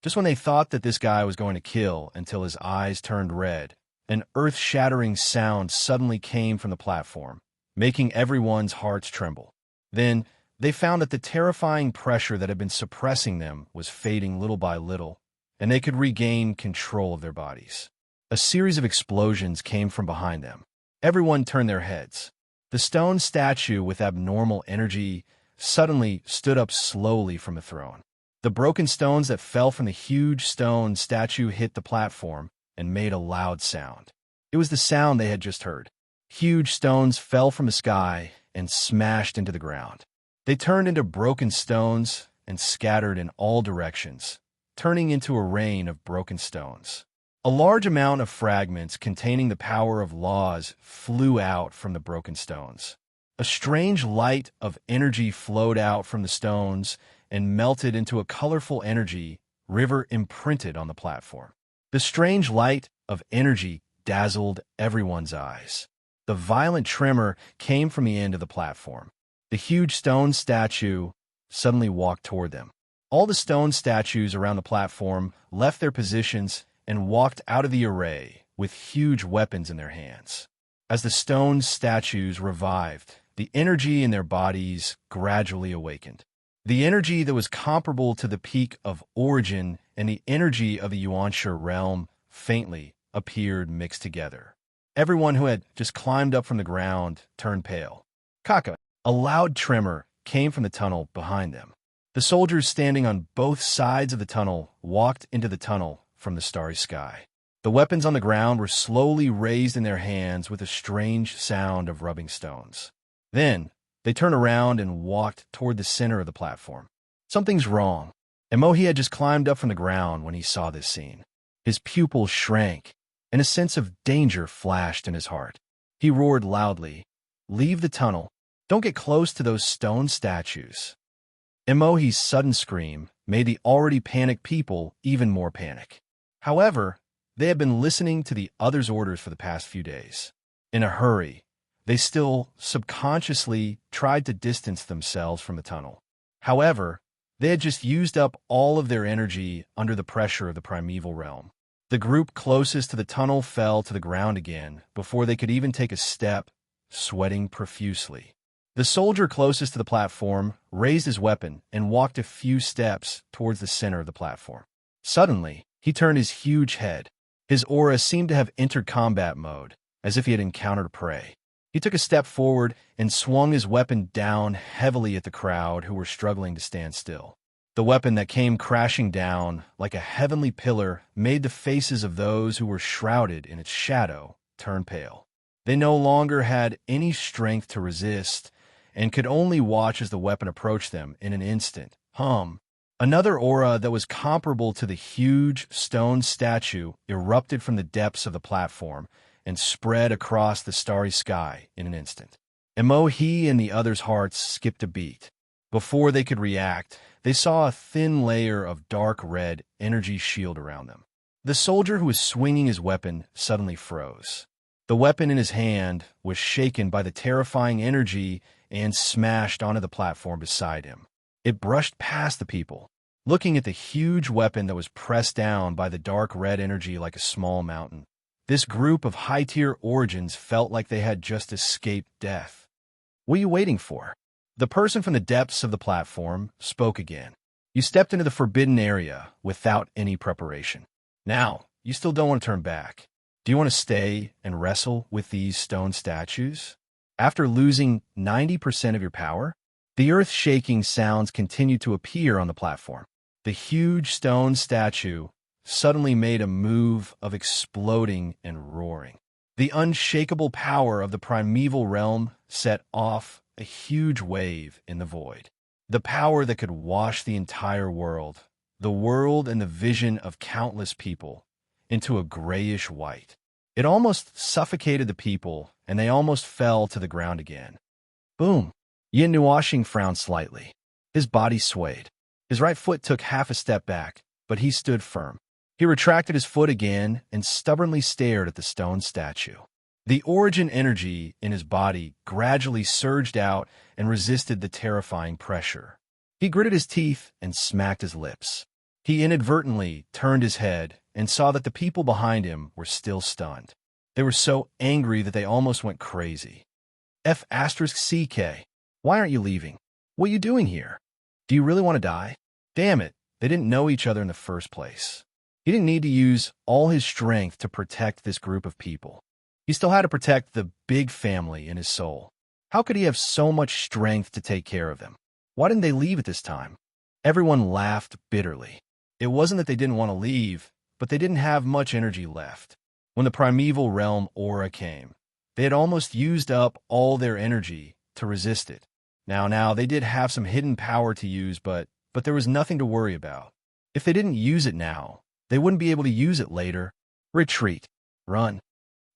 [SPEAKER 1] Just when they thought that this guy was going to kill until his eyes turned red, an earth-shattering sound suddenly came from the platform, making everyone's hearts tremble. Then, they found that the terrifying pressure that had been suppressing them was fading little by little, and they could regain control of their bodies. A series of explosions came from behind them. Everyone turned their heads. The stone statue with abnormal energy suddenly stood up slowly from the throne. The broken stones that fell from the huge stone statue hit the platform and made a loud sound. It was the sound they had just heard. Huge stones fell from the sky and smashed into the ground. They turned into broken stones and scattered in all directions, turning into a rain of broken stones. A large amount of fragments containing the power of laws flew out from the broken stones. A strange light of energy flowed out from the stones and melted into a colorful energy river imprinted on the platform. The strange light of energy dazzled everyone's eyes. The violent tremor came from the end of the platform. The huge stone statue suddenly walked toward them. All the stone statues around the platform left their positions and walked out of the array with huge weapons in their hands. As the stone statues revived, the energy in their bodies gradually awakened. The energy that was comparable to the peak of origin and the energy of the Yuanshi realm faintly appeared mixed together. Everyone who had just climbed up from the ground turned pale. Kaka, a loud tremor came from the tunnel behind them. The soldiers standing on both sides of the tunnel walked into the tunnel from the starry sky. The weapons on the ground were slowly raised in their hands with a strange sound of rubbing stones. Then, they turned around and walked toward the center of the platform. Something's wrong. Emohi had just climbed up from the ground when he saw this scene. His pupils shrank, and a sense of danger flashed in his heart. He roared loudly, "Leave the tunnel. Don't get close to those stone statues." Emohi's sudden scream made the already panicked people even more panic. However, they had been listening to the others' orders for the past few days. In a hurry, they still subconsciously tried to distance themselves from the tunnel. However, they had just used up all of their energy under the pressure of the primeval realm. The group closest to the tunnel fell to the ground again before they could even take a step, sweating profusely. The soldier closest to the platform raised his weapon and walked a few steps towards the center of the platform. Suddenly, he turned his huge head. His aura seemed to have entered combat mode, as if he had encountered prey. He took a step forward and swung his weapon down heavily at the crowd who were struggling to stand still. The weapon that came crashing down like a heavenly pillar made the faces of those who were shrouded in its shadow turn pale. They no longer had any strength to resist and could only watch as the weapon approached them in an instant. Another aura that was comparable to the huge stone statue erupted from the depths of the platform and spread across the starry sky in an instant. Emohi and the others' hearts skipped a beat. Before they could react, they saw a thin layer of dark red energy shield around them. The soldier who was swinging his weapon suddenly froze. The weapon in his hand was shaken by the terrifying energy and smashed onto the platform beside him. It brushed past the people, looking at the huge weapon that was pressed down by the dark red energy like a small mountain. This group of high-tier origins felt like they had just escaped death. "What are you waiting for?" The person from the depths of the platform spoke again. "You stepped into the forbidden area without any preparation. Now, you still don't want to turn back. Do you want to stay and wrestle with these stone statues? After losing 90% of your power?" The earth-shaking sounds continued to appear on the platform. The huge stone statue suddenly made a move of exploding and roaring. The unshakable power of the primeval realm set off a huge wave in the void. The power that could wash the entire world, the world and the vision of countless people, into a grayish white. It almost suffocated the people, and they almost fell to the ground again. Boom! Yin Nuashing frowned slightly. His body swayed. His right foot took half a step back, but he stood firm. He retracted his foot again and stubbornly stared at the stone statue. The origin energy in his body gradually surged out and resisted the terrifying pressure. He gritted his teeth and smacked his lips. He inadvertently turned his head and saw that the people behind him were still stunned. They were so angry that they almost went crazy. F***CK. Why aren't you leaving? What are you doing here? Do you really want to die? Damn it, they didn't know each other in the first place. He didn't need to use all his strength to protect this group of people. He still had to protect the big family in his soul. How could he have so much strength to take care of them? Why didn't they leave at this time? Everyone laughed bitterly. It wasn't that they didn't want to leave, but they didn't have much energy left. When the primeval realm aura came, they had almost used up all their energy to resist it. Now they did have some hidden power to use, but there was nothing to worry about. If they didn't use it now, they wouldn't be able to use it later. Retreat. Run.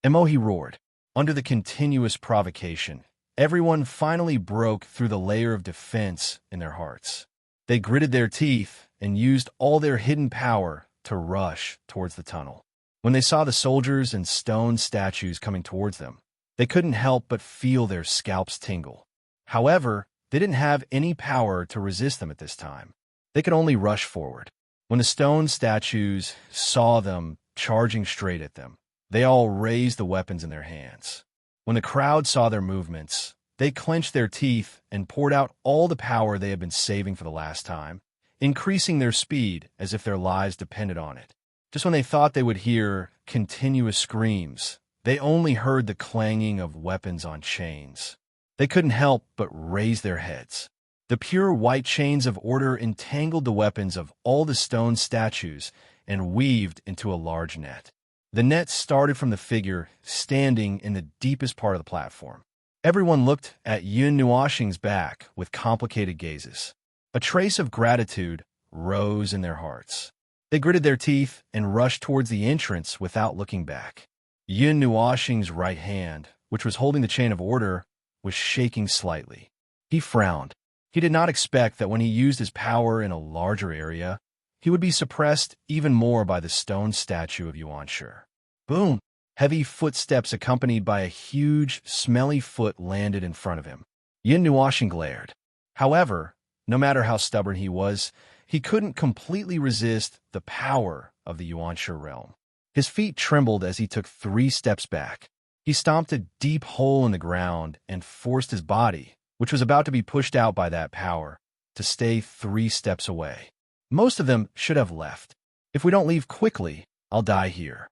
[SPEAKER 1] Emohi roared. Under the continuous provocation, everyone finally broke through the layer of defense in their hearts. They gritted their teeth and used all their hidden power to rush towards the tunnel. When they saw the soldiers and stone statues coming towards them, they couldn't help but feel their scalps tingle. However, they didn't have any power to resist them at this time. They could only rush forward. When the stone statues saw them charging straight at them, they all raised the weapons in their hands. When the crowd saw their movements, they clenched their teeth and poured out all the power they had been saving for the last time, increasing their speed as if their lives depended on it. Just when they thought they would hear continuous screams, they only heard the clanging of weapons on chains. They couldn't help but raise their heads. The pure white chains of order entangled the weapons of all the stone statues and weaved into a large net. The net started from the figure standing in the deepest part of the platform. Everyone looked at Yun Nuoxing's back with complicated gazes. A trace of gratitude rose in their hearts. They gritted their teeth and rushed towards the entrance without looking back. Yun Nuoxing's right hand, which was holding the chain of order, was shaking slightly. He frowned. He did not expect that when he used his power in a larger area, he would be suppressed even more by the stone statue of Yuanshi. Boom! Heavy footsteps accompanied by a huge, smelly foot landed in front of him. Yin Nuoxing glared. However, no matter how stubborn he was, he couldn't completely resist the power of the Yuanshi realm. His feet trembled as he took 3 steps back. He stomped a deep hole in the ground and forced his body, which was about to be pushed out by that power, to stay 3 steps away. Most of them should have left. If we don't leave quickly, I'll die here.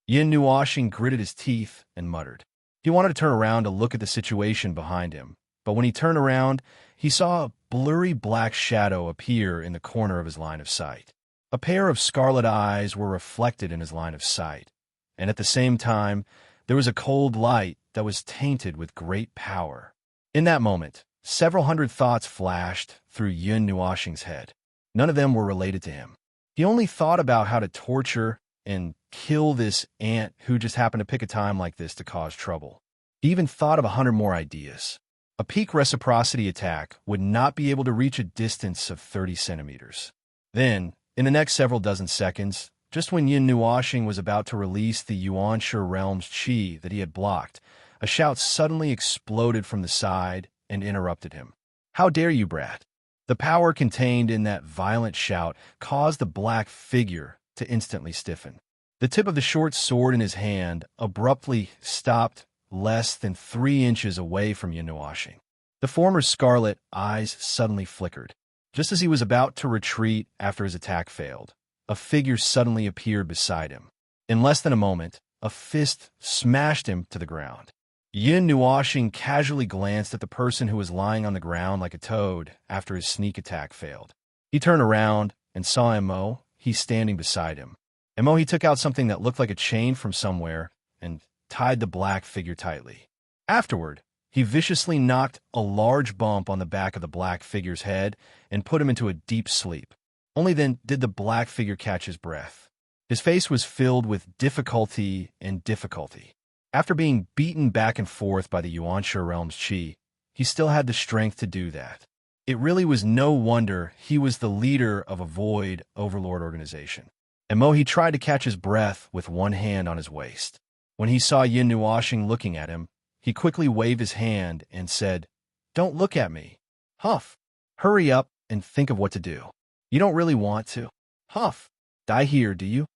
[SPEAKER 1] Yin Nuoxing gritted his teeth and muttered. He wanted to turn around to look at the situation behind him, but when he turned around, he saw a blurry black shadow appear in the corner of his line of sight. A pair of scarlet eyes were reflected in his line of sight, and at the same time, there was a cold light that was tainted with great power. In that moment, several hundred thoughts flashed through Yun Nuoxing's head. None of them were related to him. He only thought about how to torture and kill this ant who just happened to pick a time like this to cause trouble. He even thought of 100 more ideas. A peak reciprocity attack would not be able to reach a distance of 30 centimeters. Then, in the next several dozen seconds, just when Yin Nuoxing was about to release the Yuanshi realm's qi that he had blocked, a shout suddenly exploded from the side and interrupted him. How dare you, brat? The power contained in that violent shout caused the black figure to instantly stiffen. The tip of the short sword in his hand abruptly stopped less than 3 inches away from Yin Nuoxing. The former's scarlet eyes suddenly flickered. Just as he was about to retreat after his attack failed, a figure suddenly appeared beside him. In less than a moment, a fist smashed him to the ground. Yin Nuoxing casually glanced at the person who was lying on the ground like a toad after his sneak attack failed. He turned around and saw Mo. He's standing beside him. He took out something that looked like a chain from somewhere and tied the black figure tightly. Afterward, he viciously knocked a large bump on the back of the black figure's head and put him into a deep sleep. Only then did the black figure catch his breath. His face was filled with difficulty and difficulty. After being beaten back and forth by the Yuanshi realm's qi, he still had the strength to do that. It really was no wonder he was the leader of a void overlord organization. Emohi tried to catch his breath with one hand on his waist. When he saw Yin Nuashing looking at him, he quickly waved his hand and said, "Don't look at me. Huff. Hurry up and think of what to do. You don't really want to. Huff. Die here, do you?"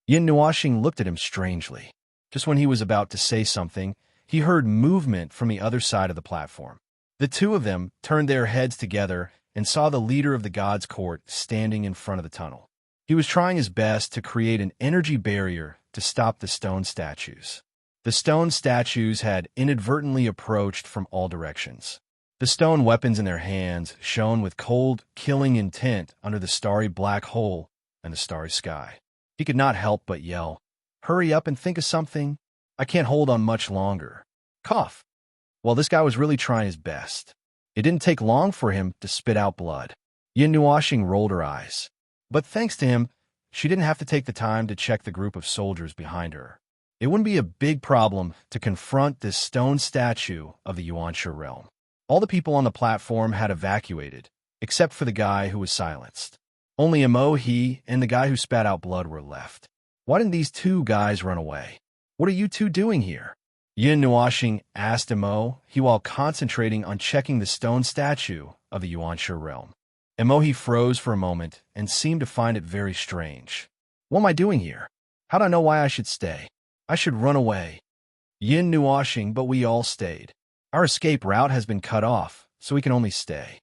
[SPEAKER 1] Yin Nuashing looked at him strangely. Just when he was about to say something, he heard movement from the other side of the platform. The two of them turned their heads together and saw the leader of the gods' court standing in front of the tunnel. He was trying his best to create an energy barrier to stop the stone statues. The stone statues had inadvertently approached from all directions. The stone weapons in their hands shone with cold, killing intent under the starry black hole and the starry sky. He could not help but yell, "Hurry up and think of something. I can't hold on much longer." Cough. Well, this guy was really trying his best. It didn't take long for him to spit out blood. Yin Nuashing rolled her eyes. But thanks to him, she didn't have to take the time to check the group of soldiers behind her. It wouldn't be a big problem to confront this stone statue of the Yuanshu realm. All the people on the platform had evacuated, except for the guy who was silenced. Only Emohi and the guy who spat out blood were left. Why didn't these two guys run away? "What are you two doing here?" Yin Nuashing asked Emohi while concentrating on checking the stone statue of the Yuanshu realm. Emohi froze for a moment and seemed to find it very strange. "What am I doing here? How do I know why I should stay? I should run away." Yin Nuashing, but we all stayed. Our escape route has been cut off, so we can only stay.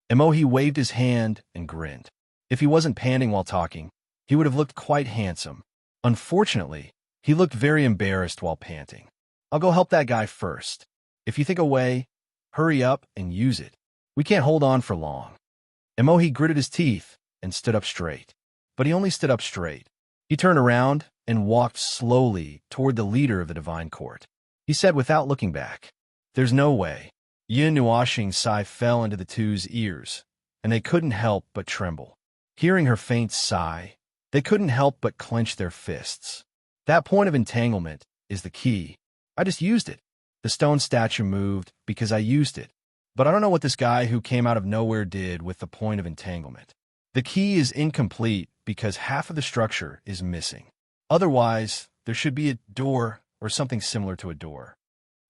[SPEAKER 1] Emohi waved his hand and grinned. If he wasn't panting while talking, he would have looked quite handsome. Unfortunately, he looked very embarrassed while panting. "I'll go help that guy first. If you think a way, hurry up and use it. We can't hold on for long." Emohi gritted his teeth and stood up straight. But he only stood up straight. He turned around and walked slowly toward the leader of the divine court. He said without looking back, "There's no way." Yin Nuashing's sigh fell into the two's ears, and they couldn't help but tremble. Hearing her faint sigh, they couldn't help but clench their fists. That point of entanglement is the key. I just used it. The stone statue moved because I used it. But I don't know what this guy who came out of nowhere did with the point of entanglement. The key is incomplete because half of the structure is missing. Otherwise, there should be a door or something similar to a door.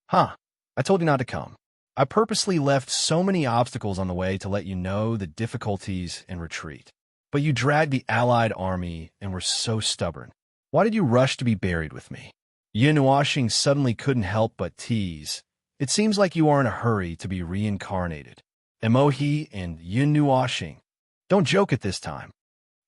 [SPEAKER 1] Huh, I told you not to come. I purposely left so many obstacles on the way to let you know the difficulties and retreat. But you dragged the allied army and were so stubborn. Why did you rush to be buried with me? Yin Nuashing suddenly couldn't help but tease. "It seems like you are in a hurry to be reincarnated." Emohi and Yin Nuashing. "Don't joke at this time."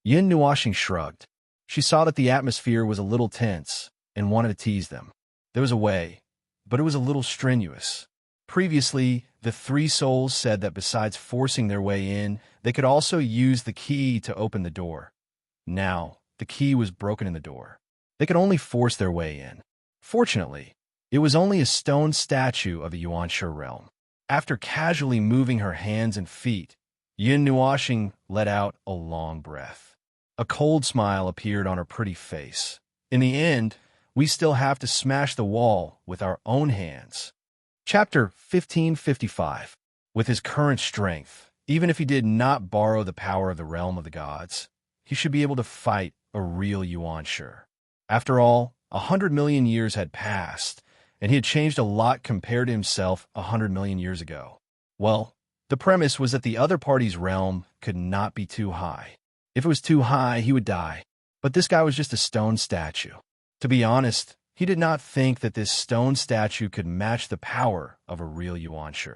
[SPEAKER 1] Yin Nuashing shrugged. She saw that the atmosphere was a little tense and wanted to tease them. There was a way, but it was a little strenuous. Previously, the three souls said that besides forcing their way in, they could also use the key to open the door. Now, the key was broken in the door. They could only force their way in. Fortunately, it was only a stone statue of the Yuanshu realm. After casually moving her hands and feet, Yin Nuashing let out a long breath. A cold smile appeared on her pretty face. In the end, we still have to smash the wall with our own hands. Chapter 1555. With his current strength, even if he did not borrow the power of the realm of the gods, he should be able to fight a real Yuanshu. After all, 100 million years had passed, and he had changed a lot compared to himself 100 million years ago. Well, the premise was that the other party's realm could not be too high. If it was too high, he would die. But this guy was just a stone statue. To be honest, he did not think that this stone statue could match the power of a real Yuanshu.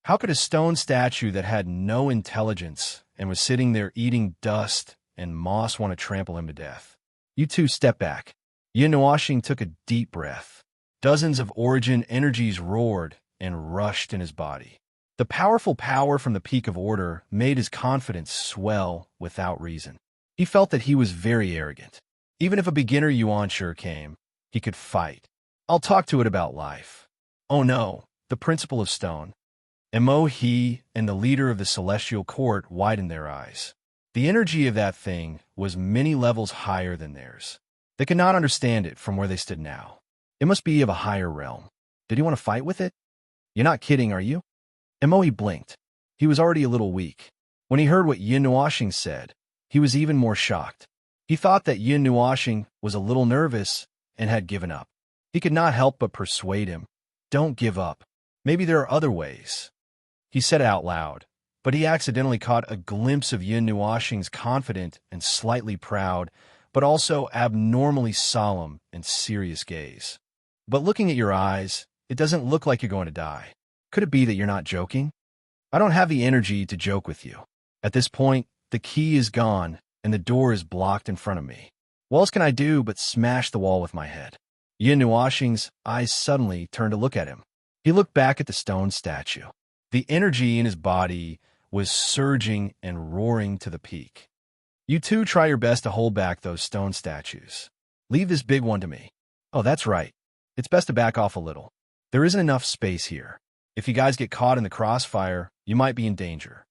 [SPEAKER 1] How could a stone statue that had no intelligence and was sitting there eating dust and moss want to trample him to death? "You two step back." Yin Nuashing took a deep breath. Dozens of origin energies roared and rushed in his body. The powerful power from the peak of order made his confidence swell without reason. He felt that he was very arrogant. Even if a beginner Yuanshu came, he could fight. "I'll talk to it about life." Oh no, the principle of stone. Emohi and the leader of the celestial court widened their eyes. The energy of that thing was many levels higher than theirs. They could not understand it from where they stood now. It must be of a higher realm. Did he want to fight with it? "You're not kidding, are you?" Emohi blinked. He was already a little weak. When he heard what Yin Nuashing said, he was even more shocked. He thought that Yin Nuashing was a little nervous and had given up. He could not help but persuade him. Don't give up. Maybe there are other ways. He said it out loud, but he accidentally caught a glimpse of Yin Nuashing's confident and slightly proud, but also abnormally solemn and serious gaze. But looking at your eyes, it doesn't look like you're going to die. Could it be that you're not joking? I don't have the energy to joke with you. At this point, the key is gone, and the door is blocked in front of me. What else can I do but smash the wall with my head? Yin Nuashing's eyes suddenly turned to look at him. He looked back at the stone statue. The energy in his body was surging and roaring to the peak. You two try your best to hold back those stone statues. Leave this big one to me. Oh, that's right. It's best to back off a little. There isn't enough space here. If you guys get caught in the crossfire, you might be in danger.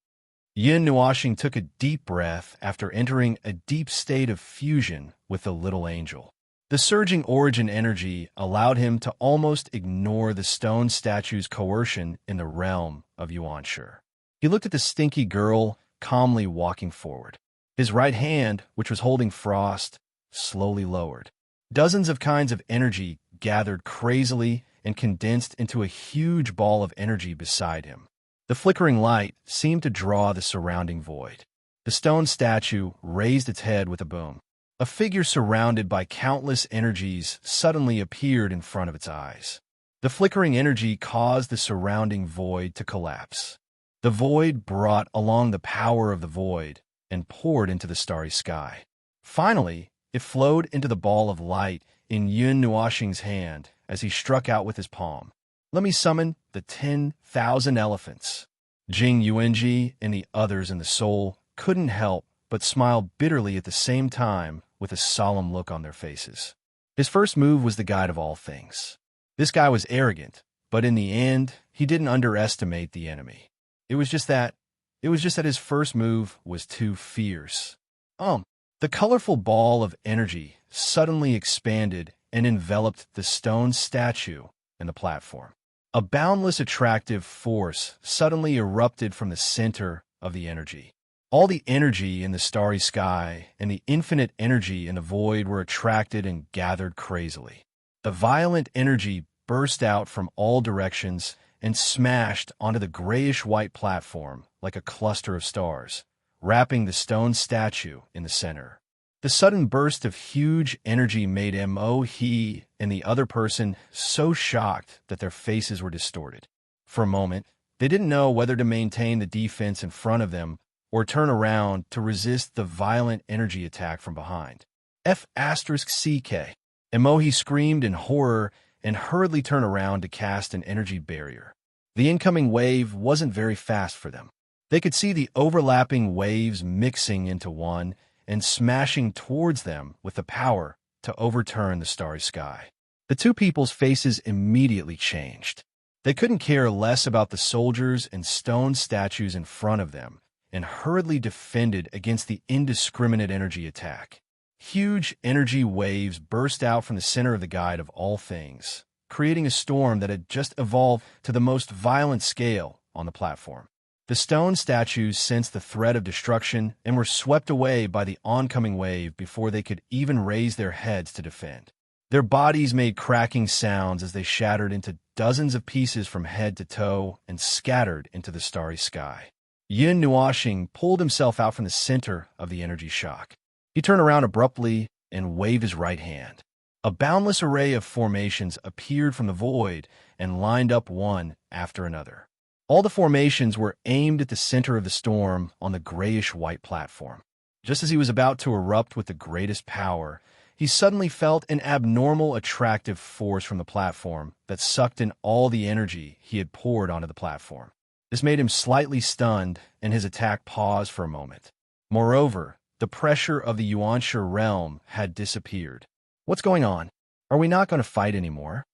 [SPEAKER 1] Yin Nuashing took a deep breath after entering a deep state of fusion with the little angel. The surging origin energy allowed him to almost ignore the stone statue's coercion in the realm of Yuanshi. He looked at the stinky girl calmly walking forward. His right hand, which was holding frost, slowly lowered. Dozens of kinds of energy gathered crazily and condensed into a huge ball of energy beside him. The flickering light seemed to draw the surrounding void. The stone statue raised its head with a boom. A figure surrounded by countless energies suddenly appeared in front of its eyes. The flickering energy caused the surrounding void to collapse. The void brought along the power of the void and poured into the starry sky. Finally, it flowed into the ball of light in Yin Nuashing's hand as he struck out with his palm. Let me summon the 10,000 elephants. Jing Yuanji and the others in the soul couldn't help but smile bitterly at the same time with a solemn look on their faces. His first move was the guide of all things. This guy was arrogant, but in the end, he didn't underestimate the enemy. It was just that his first move was too fierce. The colorful ball of energy suddenly expanded and enveloped the stone statue and the platform. A boundless attractive force suddenly erupted from the center of the energy. All the energy in the starry sky and the infinite energy in the void were attracted and gathered crazily. The violent energy burst out from all directions and smashed onto the grayish-white platform like a cluster of stars, wrapping the stone statue in the center. The sudden burst of huge energy made He and the other person so shocked that their faces were distorted. For a moment, they didn't know whether to maintain the defense in front of them or turn around to resist the violent energy attack from behind. F***CK. Emohi screamed in horror and hurriedly turned around to cast an energy barrier. The incoming wave wasn't very fast for them. They could see the overlapping waves mixing into one and smashing towards them with the power to overturn the starry sky. The two people's faces immediately changed. They couldn't care less about the soldiers and stone statues in front of them and hurriedly defended against the indiscriminate energy attack. Huge energy waves burst out from the center of the guide of all things, creating a storm that had just evolved to the most violent scale on the platform. The stone statues sensed the threat of destruction and were swept away by the oncoming wave before they could even raise their heads to defend. Their bodies made cracking sounds as they shattered into dozens of pieces from head to toe and scattered into the starry sky. Yin Nuashing pulled himself out from the center of the energy shock. He turned around abruptly and waved his right hand. A boundless array of formations appeared from the void and lined up one after another. All the formations were aimed at the center of the storm on the grayish-white platform. Just as he was about to erupt with the greatest power, he suddenly felt an abnormal attractive force from the platform that sucked in all the energy he had poured onto the platform. This made him slightly stunned, and his attack paused for a moment. Moreover, the pressure of the Yuanshi realm had disappeared. What's going on? Are we not going to fight anymore?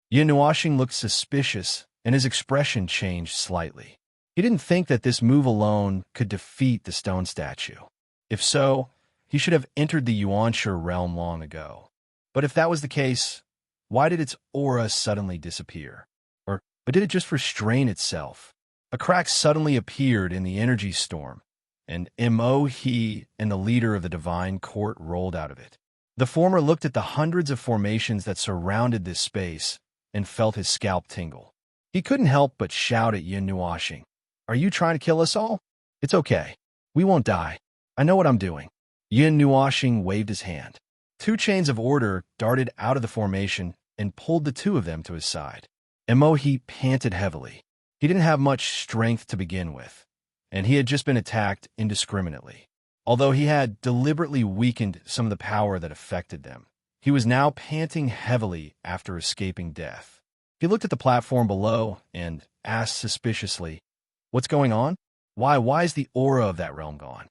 [SPEAKER 1] Yin Nuashing looked suspicious, and his expression changed slightly. He didn't think that this move alone could defeat the stone statue. If so, he should have entered the Yuanshi realm long ago. But if that was the case, why did its aura suddenly disappear? Or did it just restrain itself? A crack suddenly appeared in the energy storm, and he and the leader of the divine court rolled out of it. The former looked at the hundreds of formations that surrounded this space and felt his scalp tingle. He couldn't help but shout at Yin Nuashing, "Are you trying to kill us all? It's okay. We won't die. I know what I'm doing." Yin Nuashing waved his hand. Two chains of order darted out of the formation and pulled the two of them to his side. He panted heavily. He didn't have much strength to begin with, and he had just been attacked indiscriminately. Although he had deliberately weakened some of the power that affected them, he was now panting heavily after escaping death. He looked at the platform below and asked suspiciously, "What's going on? Why is the aura of that realm gone?"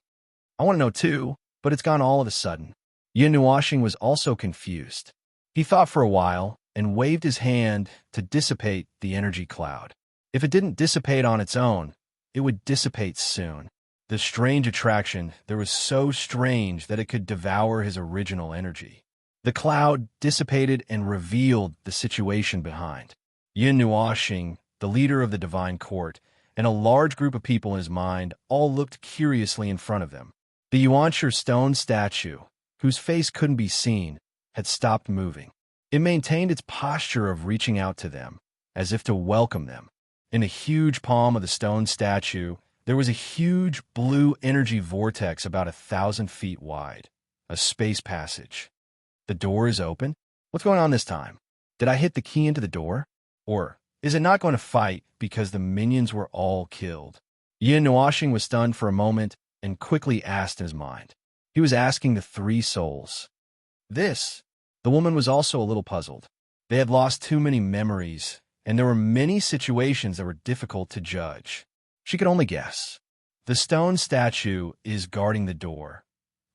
[SPEAKER 1] "I want to know too, but it's gone all of a sudden." Yin Nuashing was also confused. He thought for a while and waved his hand to dissipate the energy cloud. If it didn't dissipate on its own, it would dissipate soon. The strange attraction there was so strange that it could devour his original energy. The cloud dissipated and revealed the situation behind. Yin Nuashing, the leader of the divine court, and a large group of people in his mind all looked curiously in front of them. The Yuanshi stone statue, whose face couldn't be seen, had stopped moving. It maintained its posture of reaching out to them, as if to welcome them. In a huge palm of the stone statue, there was a huge blue energy vortex about 1,000 feet wide, a space passage. The door is open? What's going on this time? Did I hit the key into the door? Or is it not going to fight because the minions were all killed? Yin Nuashing was stunned for a moment and quickly asked in his mind. He was asking the three souls. This. The woman was also a little puzzled. They had lost too many memories, and there were many situations that were difficult to judge. She could only guess. The stone statue is guarding the door.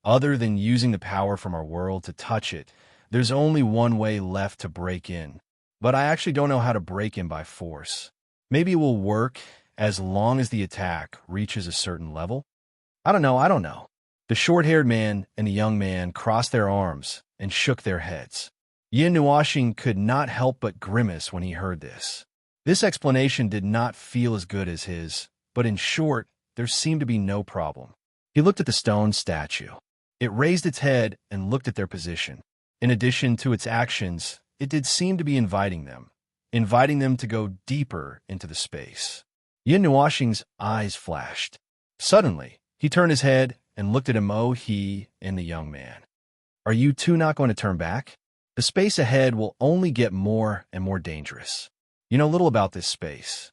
[SPEAKER 1] Other than using the power from our world to touch it, there's only one way left to break in. But I actually don't know how to break in by force. Maybe it will work as long as the attack reaches a certain level? I don't know. The short-haired man and the young man crossed their arms and shook their heads. Yin Nuashing could not help but grimace when he heard this. This explanation did not feel as good as his, but in short, there seemed to be no problem. He looked at the stone statue. It raised its head and looked at their position. In addition to its actions, it did seem to be inviting them to go deeper into the space. Yin Nuashing's eyes flashed. Suddenly, he turned his head and looked at he and the young man. "Are you two not going to turn back? The space ahead will only get more and more dangerous. You know little about this space.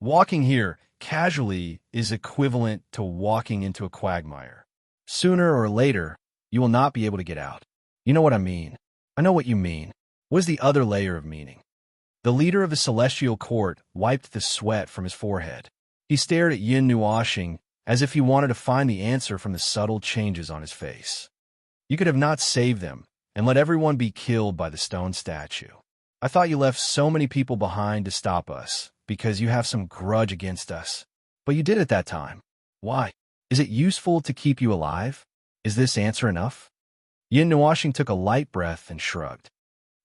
[SPEAKER 1] Walking here casually is equivalent to walking into a quagmire. Sooner or later, you will not be able to get out. You know what I mean. I know what you mean." What is the other layer of meaning? The leader of the celestial court wiped the sweat from his forehead. He stared at Yin Nuashing as if he wanted to find the answer from the subtle changes on his face. "You could have not saved them and let everyone be killed by the stone statue. I thought you left so many people behind to stop us because you have some grudge against us. But you did at that time. Why? Is it useful to keep you alive? Is this answer enough?" Yin Nuashing took a light breath and shrugged.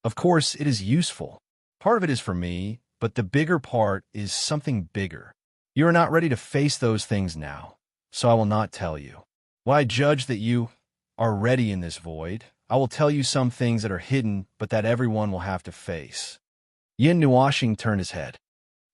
[SPEAKER 1] "Of course, it is useful. Part of it is for me, but the bigger part is something bigger. You are not ready to face those things now, so I will not tell you. When I judge that you are ready in this void, I will tell you some things that are hidden but that everyone will have to face." Yin Nuashing turned his head.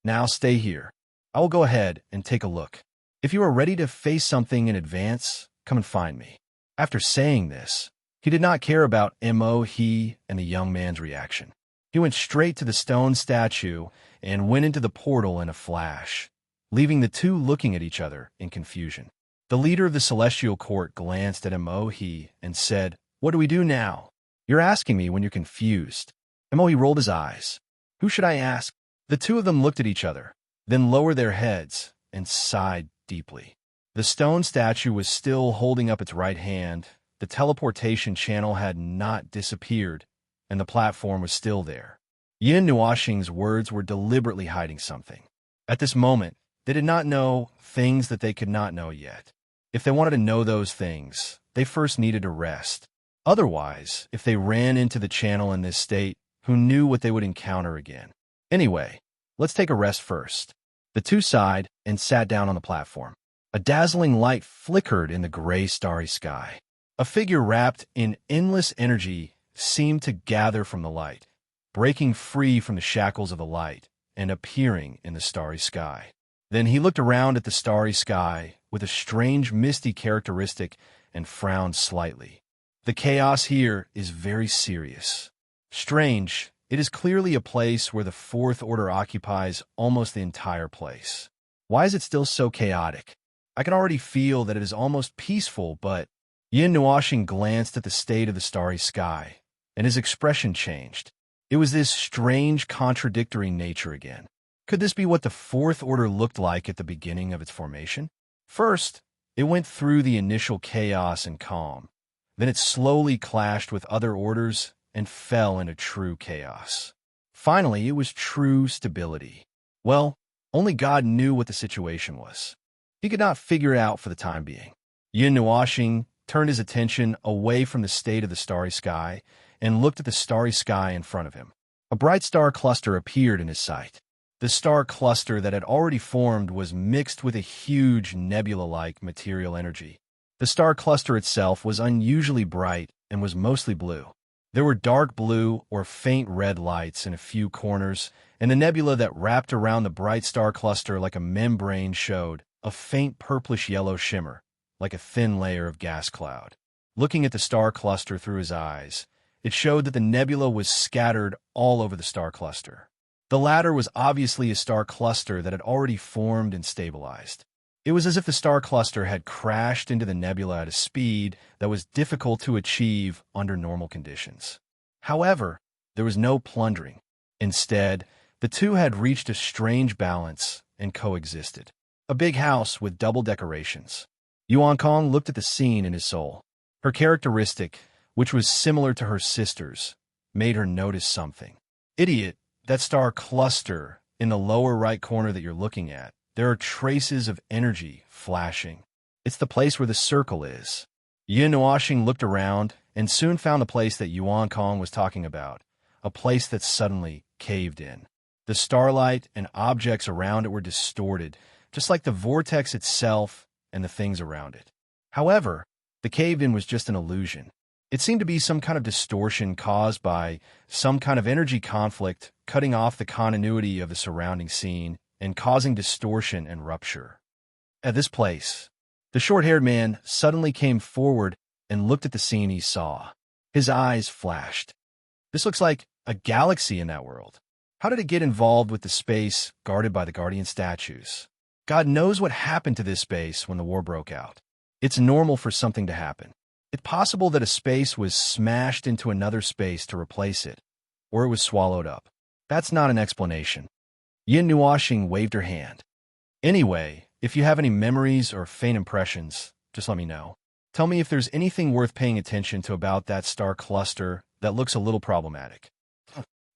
[SPEAKER 1] "Now stay here. I will go ahead and take a look. If you are ready to face something in advance, come and find me." After saying this, he did not care about he and the young man's reaction. He went straight to the stone statue and went into the portal in a flash, leaving the two looking at each other in confusion. The leader of the celestial court glanced at he and said, "What do we do now? You're asking me when you're confused." He rolled his eyes. "Who should I ask?" The two of them looked at each other, then lowered their heads and sighed deeply. The stone statue was still holding up its right hand. The teleportation channel had not disappeared, and the platform was still there. Yin Nuashing's words were deliberately hiding something. At this moment, they did not know things that they could not know yet. If they wanted to know those things, they first needed to rest. Otherwise, if they ran into the channel in this state, who knew what they would encounter again? Anyway, let's take a rest first. The two sighed and sat down on the platform. A dazzling light flickered in the gray, starry sky. A figure wrapped in endless energy seemed to gather from the light, breaking free from the shackles of the light and appearing in the starry sky. Then he looked around at the starry sky with a strange misty characteristic and frowned slightly. The chaos here is very serious. Strange, it is clearly a place where the Fourth Order occupies almost the entire place. Why is it still so chaotic? I can already feel that it is almost peaceful, but Yin Nuoxing glanced at the state of the starry sky, and his expression changed. It was this strange, contradictory nature again. Could this be what the Fourth Order looked like at the beginning of its formation? First, it went through the initial chaos and calm. Then it slowly clashed with other orders and fell into true chaos. Finally, it was true stability. Well, only God knew what the situation was. He could not figure it out for the time being. Yin Nuoxing turned his attention away from the state of the starry sky and looked at the starry sky in front of him. A bright star cluster appeared in his sight. The star cluster that had already formed was mixed with a huge nebula-like material energy. The star cluster itself was unusually bright and was mostly blue. There were dark blue or faint red lights in a few corners, and the nebula that wrapped around the bright star cluster like a membrane showed a faint purplish-yellow shimmer, like a thin layer of gas cloud. Looking at the star cluster through his eyes, it showed that the nebula was scattered all over the star cluster. The latter was obviously a star cluster that had already formed and stabilized. It was as if the star cluster had crashed into the nebula at a speed that was difficult to achieve under normal conditions. However, there was no plundering. Instead, the two had reached a strange balance and coexisted. A big house with double decorations. Yuan Kong looked at the scene in his soul. Her characteristic, which was similar to her sister's, made her notice something. Idiot, that star cluster in the lower right corner that you're looking at, there are traces of energy flashing. It's the place where the circle is. Yin Nuoxing looked around and soon found the place that Yuan Kong was talking about, a place that suddenly caved in. The starlight and objects around it were distorted, just like the vortex itself and the things around it. However, the cave-in was just an illusion. It seemed to be some kind of distortion caused by some kind of energy conflict, cutting off the continuity of the surrounding scene and causing distortion and rupture. At this place, the short-haired man suddenly came forward and looked at the scene he saw. His eyes flashed. This looks like a galaxy in that world. How did it get involved with the space guarded by the guardian statues? God knows what happened to this space when the war broke out. It's normal for something to happen. It's possible that a space was smashed into another space to replace it, or it was swallowed up. That's not an explanation. Yin Nuoxing waved her hand. Anyway, if you have any memories or faint impressions, just let me know. Tell me if there's anything worth paying attention to about that star cluster that looks a little problematic.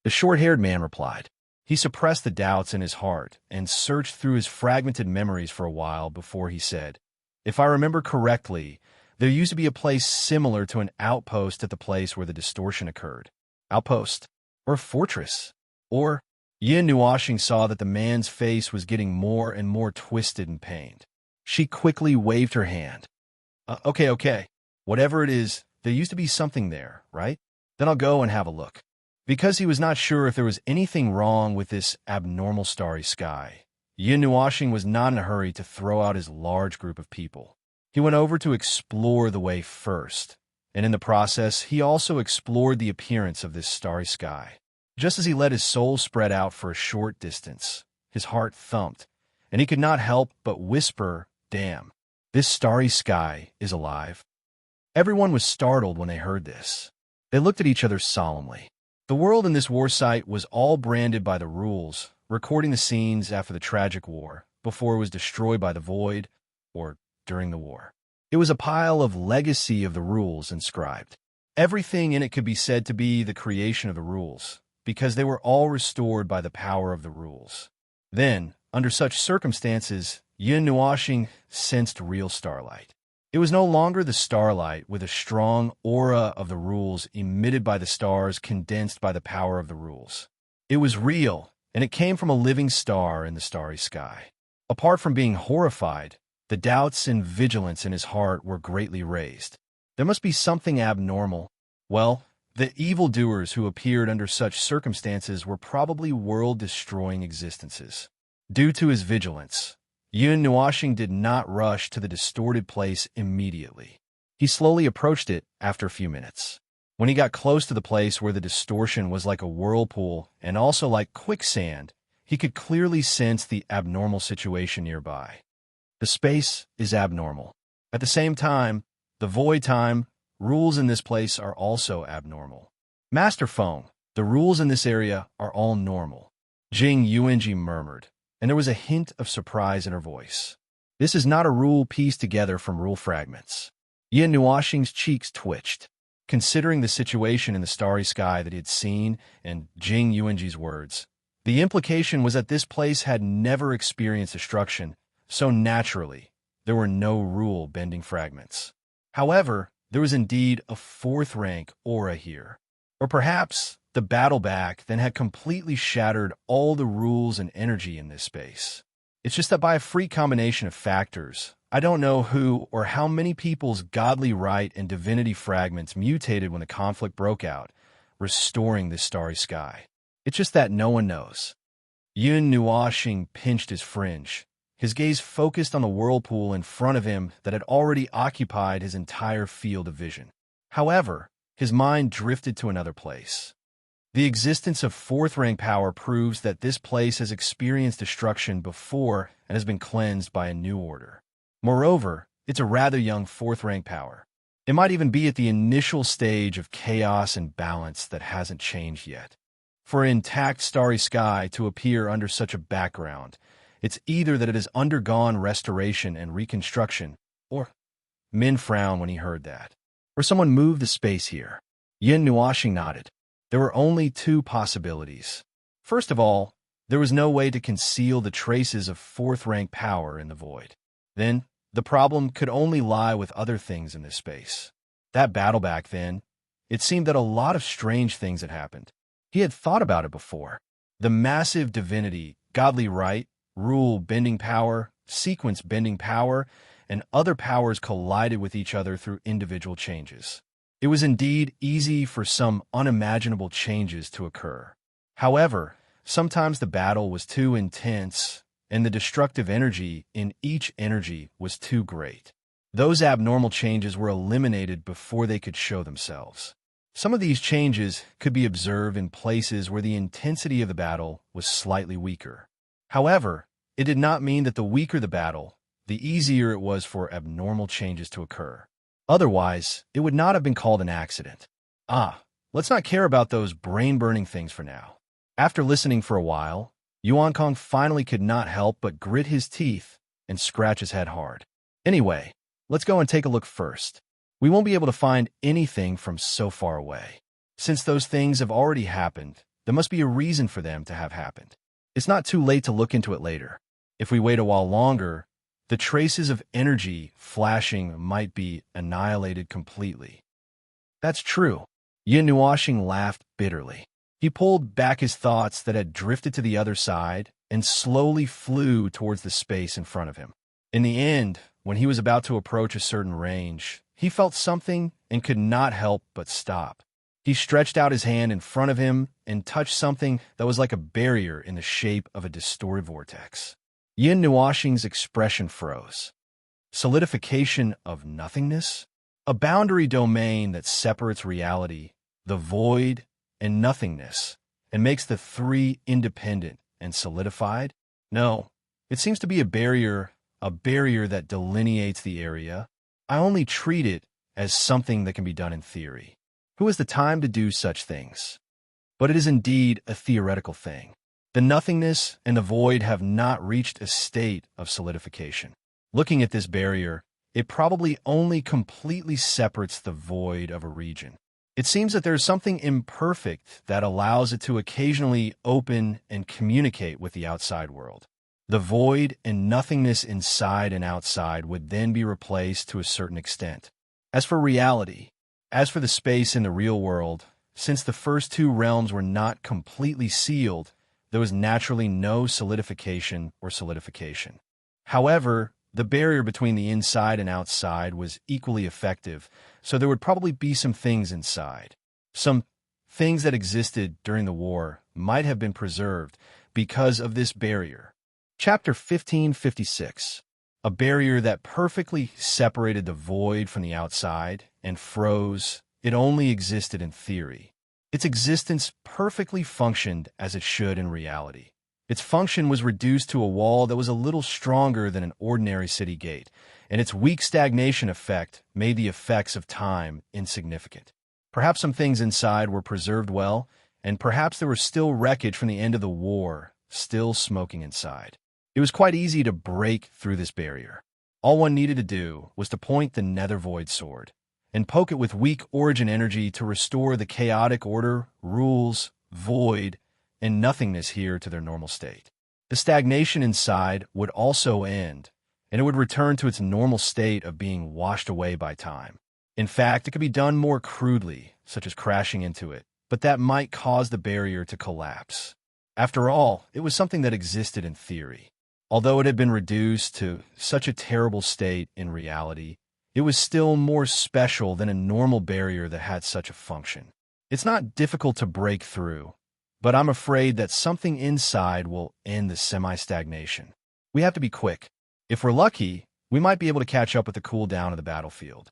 [SPEAKER 1] The short-haired man replied. He suppressed the doubts in his heart and searched through his fragmented memories for a while before he said, "If I remember correctly, there used to be a place similar to an outpost at the place where the distortion occurred. Outpost? Or a fortress? Or..." Yin Nuoxing saw that the man's face was getting more and more twisted and pained. She quickly waved her hand. Okay. Whatever it is, there used to be something there, right? Then I'll go and have a look." Because he was not sure if there was anything wrong with this abnormal starry sky, Yin Nuoxing was not in a hurry to throw out his large group of people. He went over to explore the way first, and in the process, he also explored the appearance of this starry sky. Just as he let his soul spread out for a short distance, his heart thumped, and he could not help but whisper, "Damn, this starry sky is alive." Everyone was startled when they heard this. They looked at each other solemnly. The world in this war site was all branded by the rules, recording the scenes after the tragic war, before it was destroyed by the void, or during the war. It was a pile of legacy of the rules inscribed. Everything in it could be said to be the creation of the rules, because they were all restored by the power of the rules. Then, under such circumstances, Yin Nuoxing sensed real starlight. It was no longer the starlight with a strong aura of the rules emitted by the stars condensed by the power of the rules. It was real, and it came from a living star in the starry sky. Apart from being horrified, The doubts and vigilance in his heart were greatly raised. There must be something abnormal. Well, the evildoers who appeared under such circumstances were probably world-destroying existences. Due to his vigilance, Yun Nuoxing did not rush to the distorted place immediately. He slowly approached it after a few minutes. When he got close to the place where the distortion was like a whirlpool and also like quicksand, he could clearly sense the abnormal situation nearby. The space is abnormal. At the same time, the void time rules in this place are also abnormal. Master Feng, the rules in this area are all normal, Jing Yuanji murmured, and there was a hint of surprise in her voice. This is not a rule pieced together from rule fragments. Yin Nuoxing's cheeks twitched. Considering the situation in the starry sky that he had seen and Jing Yuanji's words, the implication was that this place had never experienced destruction, so naturally, there were no rule-bending fragments. However, there was indeed a fourth-rank aura here. Or perhaps the battle back then had completely shattered all the rules and energy in this space. It's just that by a freak combination of factors, I don't know who or how many people's godly right and divinity fragments mutated when the conflict broke out, restoring this starry sky. It's just that no one knows. Yun Nuoxing pinched his fringe, his gaze focused on the whirlpool in front of him that had already occupied his entire field of vision. However, his mind drifted to another place. The existence of fourth-rank power proves that this place has experienced destruction before and has been cleansed by a new order. Moreover, it's a rather young fourth-rank power. It might even be at the initial stage of chaos and balance that hasn't changed yet. For an intact starry sky to appear under such a background, it's either that it has undergone restoration and reconstruction, or Min frowned when he heard that, or someone moved the space here. Yin Nuoxing nodded. There were only two possibilities. First of all, there was no way to conceal the traces of fourth-rank power in the void. Then, the problem could only lie with other things in this space. That battle back then, it seemed that a lot of strange things had happened. He had thought about it before. The massive divinity, godly right, rule-bending power, sequence-bending power, and other powers collided with each other through individual changes. It was indeed easy for some unimaginable changes to occur. However, sometimes the battle was too intense, and the destructive energy in each energy was too great. Those abnormal changes were eliminated before they could show themselves. Some of these changes could be observed in places where the intensity of the battle was slightly weaker. However, it did not mean that the weaker the battle, the easier it was for abnormal changes to occur. Otherwise, it would not have been called an accident. Let's not care about those brain-burning things for now. After listening for a while, Yuan Kong finally could not help but grit his teeth and scratch his head hard. Anyway, let's go and take a look first. We won't be able to find anything from so far away. Since those things have already happened, there must be a reason for them to have happened. It's not too late to look into it later. If we wait a while longer, the traces of energy flashing might be annihilated completely. That's true. Yin Nuoxing laughed bitterly. He pulled back his thoughts that had drifted to the other side and slowly flew towards the space in front of him. In the end, when he was about to approach a certain range, he felt something and could not help but stop. He stretched out his hand in front of him and touched something that was like a barrier in the shape of a distorted vortex. Yin Nuoxing's expression froze. Solidification of nothingness? A boundary domain that separates reality, the void, and nothingness, and makes the three independent and solidified? No, it seems to be a barrier that delineates the area. I only treat it as something that can be done in theory. Who has the time to do such things? But it is indeed a theoretical thing. The nothingness and the void have not reached a state of solidification. Looking at this barrier, it probably only completely separates the void of a region. It seems that there is something imperfect that allows it to occasionally open and communicate with the outside world. The void and nothingness inside and outside would then be replaced to a certain extent. As for reality, as for the space in the real world, since the first two realms were not completely sealed, there was naturally no solidification or solidification. However, The barrier between the inside and outside was equally effective, so there would probably be some things inside. Some things that existed during the war might have been preserved because of this barrier. Chapter 1556. A barrier that perfectly separated the void from the outside and froze. It only existed in theory. Its existence perfectly functioned as it should in reality. Its function was reduced to a wall that was a little stronger than an ordinary city gate, and its weak stagnation effect made the effects of time insignificant. Perhaps some things inside were preserved well, and perhaps there was still wreckage from the end of the war, still smoking inside. It was quite easy to break through this barrier. All one needed to do was to point the nether void sword and poke it with weak origin energy to restore the chaotic order, rules, void, and nothingness here to their normal state. The stagnation inside would also end, and it would return to its normal state of being washed away by time. In fact, it could be done more crudely, such as crashing into it, but that might cause the barrier to collapse. After all, it was something that existed in theory. Although it had been reduced to such a terrible state in reality, it was still more special than a normal barrier that had such a function. It's not difficult to break through, but I'm afraid that something inside will end the semi-stagnation. We have to be quick. If we're lucky, we might be able to catch up with the cooldown of the battlefield.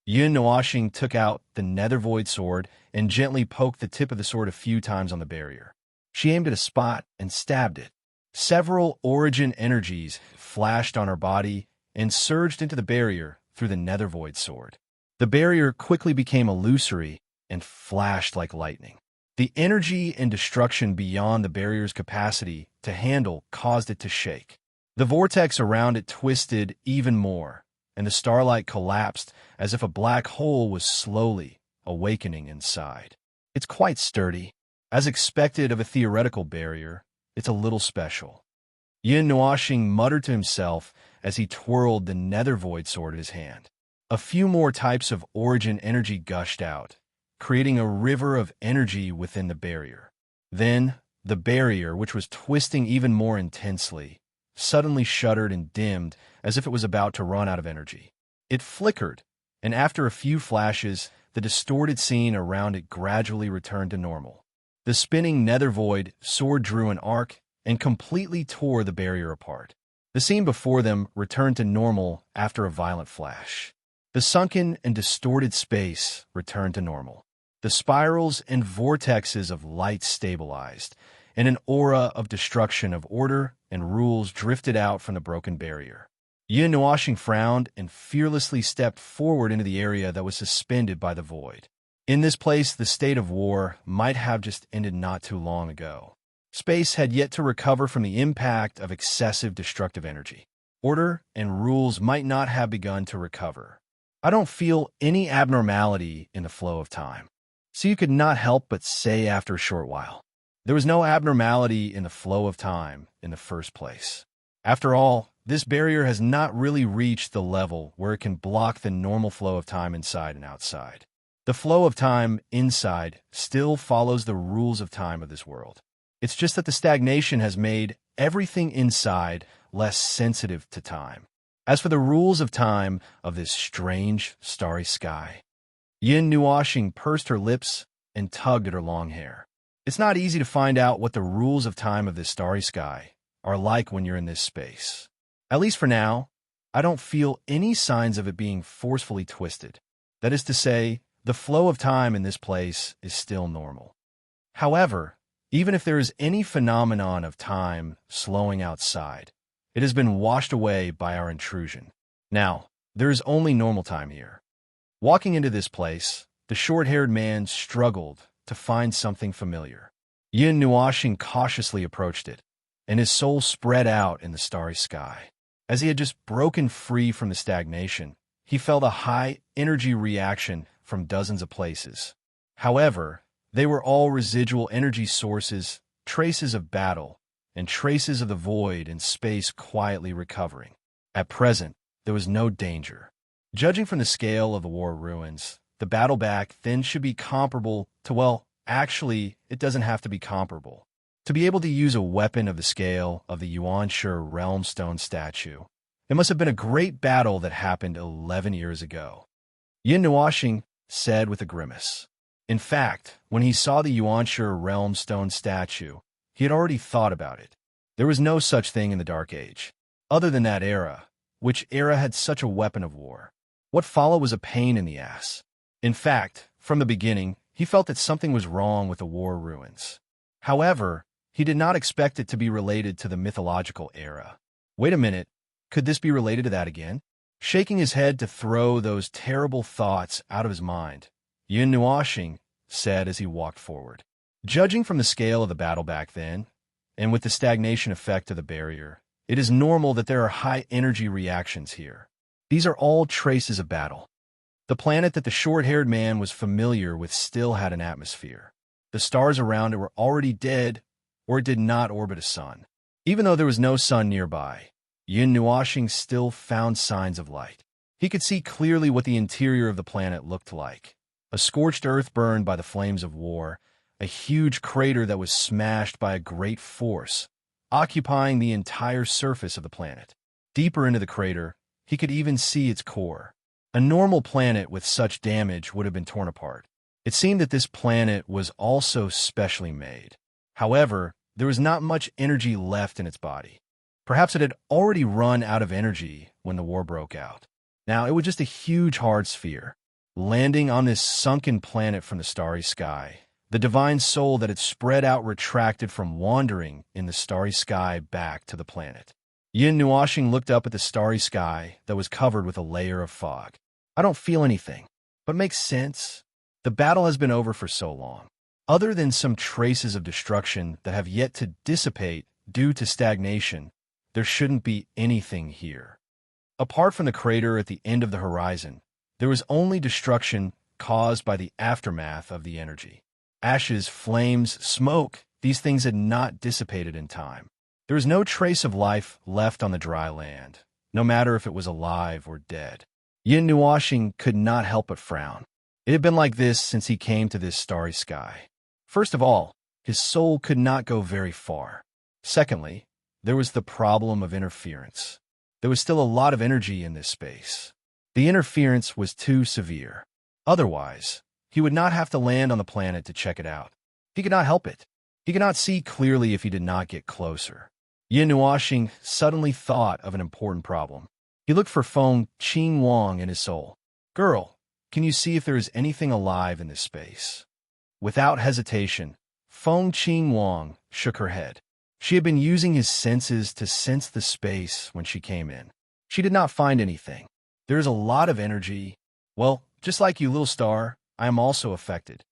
[SPEAKER 1] Yun Nuashing took out the nether void sword and gently poked the tip of the sword a few times on the barrier. She aimed at a spot and stabbed it. Several origin energies flashed on her body and surged into the barrier through the nether void sword. The barrier quickly became illusory and flashed like lightning. The energy and destruction beyond the barrier's capacity to handle caused it to shake. The vortex around it twisted even more, and the starlight collapsed as if a black hole was slowly awakening inside. It's quite sturdy. As expected of a theoretical barrier, it's a little special. Yin Nuashing muttered to himself as he twirled the nether void sword in his hand. A few more types of origin energy gushed out, creating a river of energy within the barrier. Then, the barrier, which was twisting even more intensely, suddenly shuddered and dimmed as if it was about to run out of energy. It flickered, and after a few flashes, the distorted scene around it gradually returned to normal. The spinning nether void sword drew an arc and completely tore the barrier apart. The scene before them returned to normal after a violent flash. The sunken and distorted space returned to normal. The spirals and vortexes of light stabilized, and an aura of destruction of order and rules drifted out from the broken barrier. Yin Nuashing frowned and fearlessly stepped forward into the area that was suspended by the void. In this place, the state of war might have just ended not too long ago. Space had yet to recover from the impact of excessive destructive energy. Order and rules might not have begun to recover. I don't feel any abnormality in the flow of time. So you could not help but say after a short while, there was no abnormality in the flow of time in the first place. After all, this barrier has not really reached the level where it can block the normal flow of time inside and outside. The flow of time inside still follows the rules of time of this world. It's just that the stagnation has made everything inside less sensitive to time. As for the rules of time of this strange, starry sky, Yin Nuashing pursed her lips and tugged at her long hair. It's not easy to find out what the rules of time of this starry sky are like when you're in this space. At least for now, I don't feel any signs of it being forcefully twisted. That is to say, the flow of time in this place is still normal. However, even if there is any phenomenon of time slowing outside, it has been washed away by our intrusion. Now, there is only normal time here. Walking into this place, the short-haired man struggled to find something familiar. Yin Nuashing cautiously approached it, and his soul spread out in the starry sky. As he had just broken free from the stagnation, he felt a high energy reaction from dozens of places. However, they were all residual energy sources, traces of battle, and traces of the void in space quietly recovering. At present, there was no danger. Judging from the scale of the war ruins, the battle back then should be comparable to, well, actually, it doesn't have to be comparable. To be able to use a weapon of the scale of the Yuan Shi realm stone statue, It must have been a great battle that happened 11 years ago. Yin Nuoxing said with a grimace. In fact, when he saw the Yuanshi realm stone statue, he had already thought about it. There was no such thing in the Dark Age, other than that era, which era had such a weapon of war. What followed was a pain in the ass. In fact, from the beginning, he felt that something was wrong with the war ruins. However, he did not expect it to be related to the mythological era. Wait a minute, could this be related to that again? Shaking his head to throw those terrible thoughts out of his mind, Yin Nuoxing said as he walked forward. Judging from the scale of the battle back then, and with the stagnation effect of the barrier, it is normal that there are high-energy reactions here. These are all traces of battle. The planet that the short-haired man was familiar with still had an atmosphere. The stars around it were already dead, or it did not orbit a sun. Even though there was no sun nearby, Yin Nuoxing still found signs of light. He could see clearly what the interior of the planet looked like. A scorched earth burned by the flames of war, a huge crater that was smashed by a great force, occupying the entire surface of the planet. Deeper into the crater, he could even see its core. A normal planet with such damage would have been torn apart. It seemed that this planet was also specially made. However, there was not much energy left in its body. Perhaps it had already run out of energy when the war broke out. Now it was just a huge hard sphere. Landing on this sunken planet from the starry sky, the divine soul that had spread out retracted from wandering in the starry sky back to the planet. Yin Nuoxing looked up at the starry sky that was covered with a layer of fog. I don't feel anything, but makes sense. The battle has been over for so long. Other than some traces of destruction that have yet to dissipate due to stagnation, there shouldn't be anything here. Apart from the crater at the end of the horizon, there was only destruction caused by the aftermath of the energy. Ashes, flames, smoke, these things had not dissipated in time. There was no trace of life left on the dry land, no matter if it was alive or dead. Yin Nuoxing could not help but frown. It had been like this since he came to this starry sky. First of all, his soul could not go very far. Secondly, there was the problem of interference. There was still a lot of energy in this space. The interference was too severe. Otherwise, he would not have to land on the planet to check it out. He could not help it. He could not see clearly if he did not get closer. Yin Nuoxing suddenly thought of an important problem. He looked for Feng Qing Wang in his soul. Girl, can you see if there is anything alive in this space? Without hesitation, Feng Qing Wang shook her head. She had been using his senses to sense the space when she came in. She did not find anything. There is a lot of energy. Well, just like you, little star, I am also affected.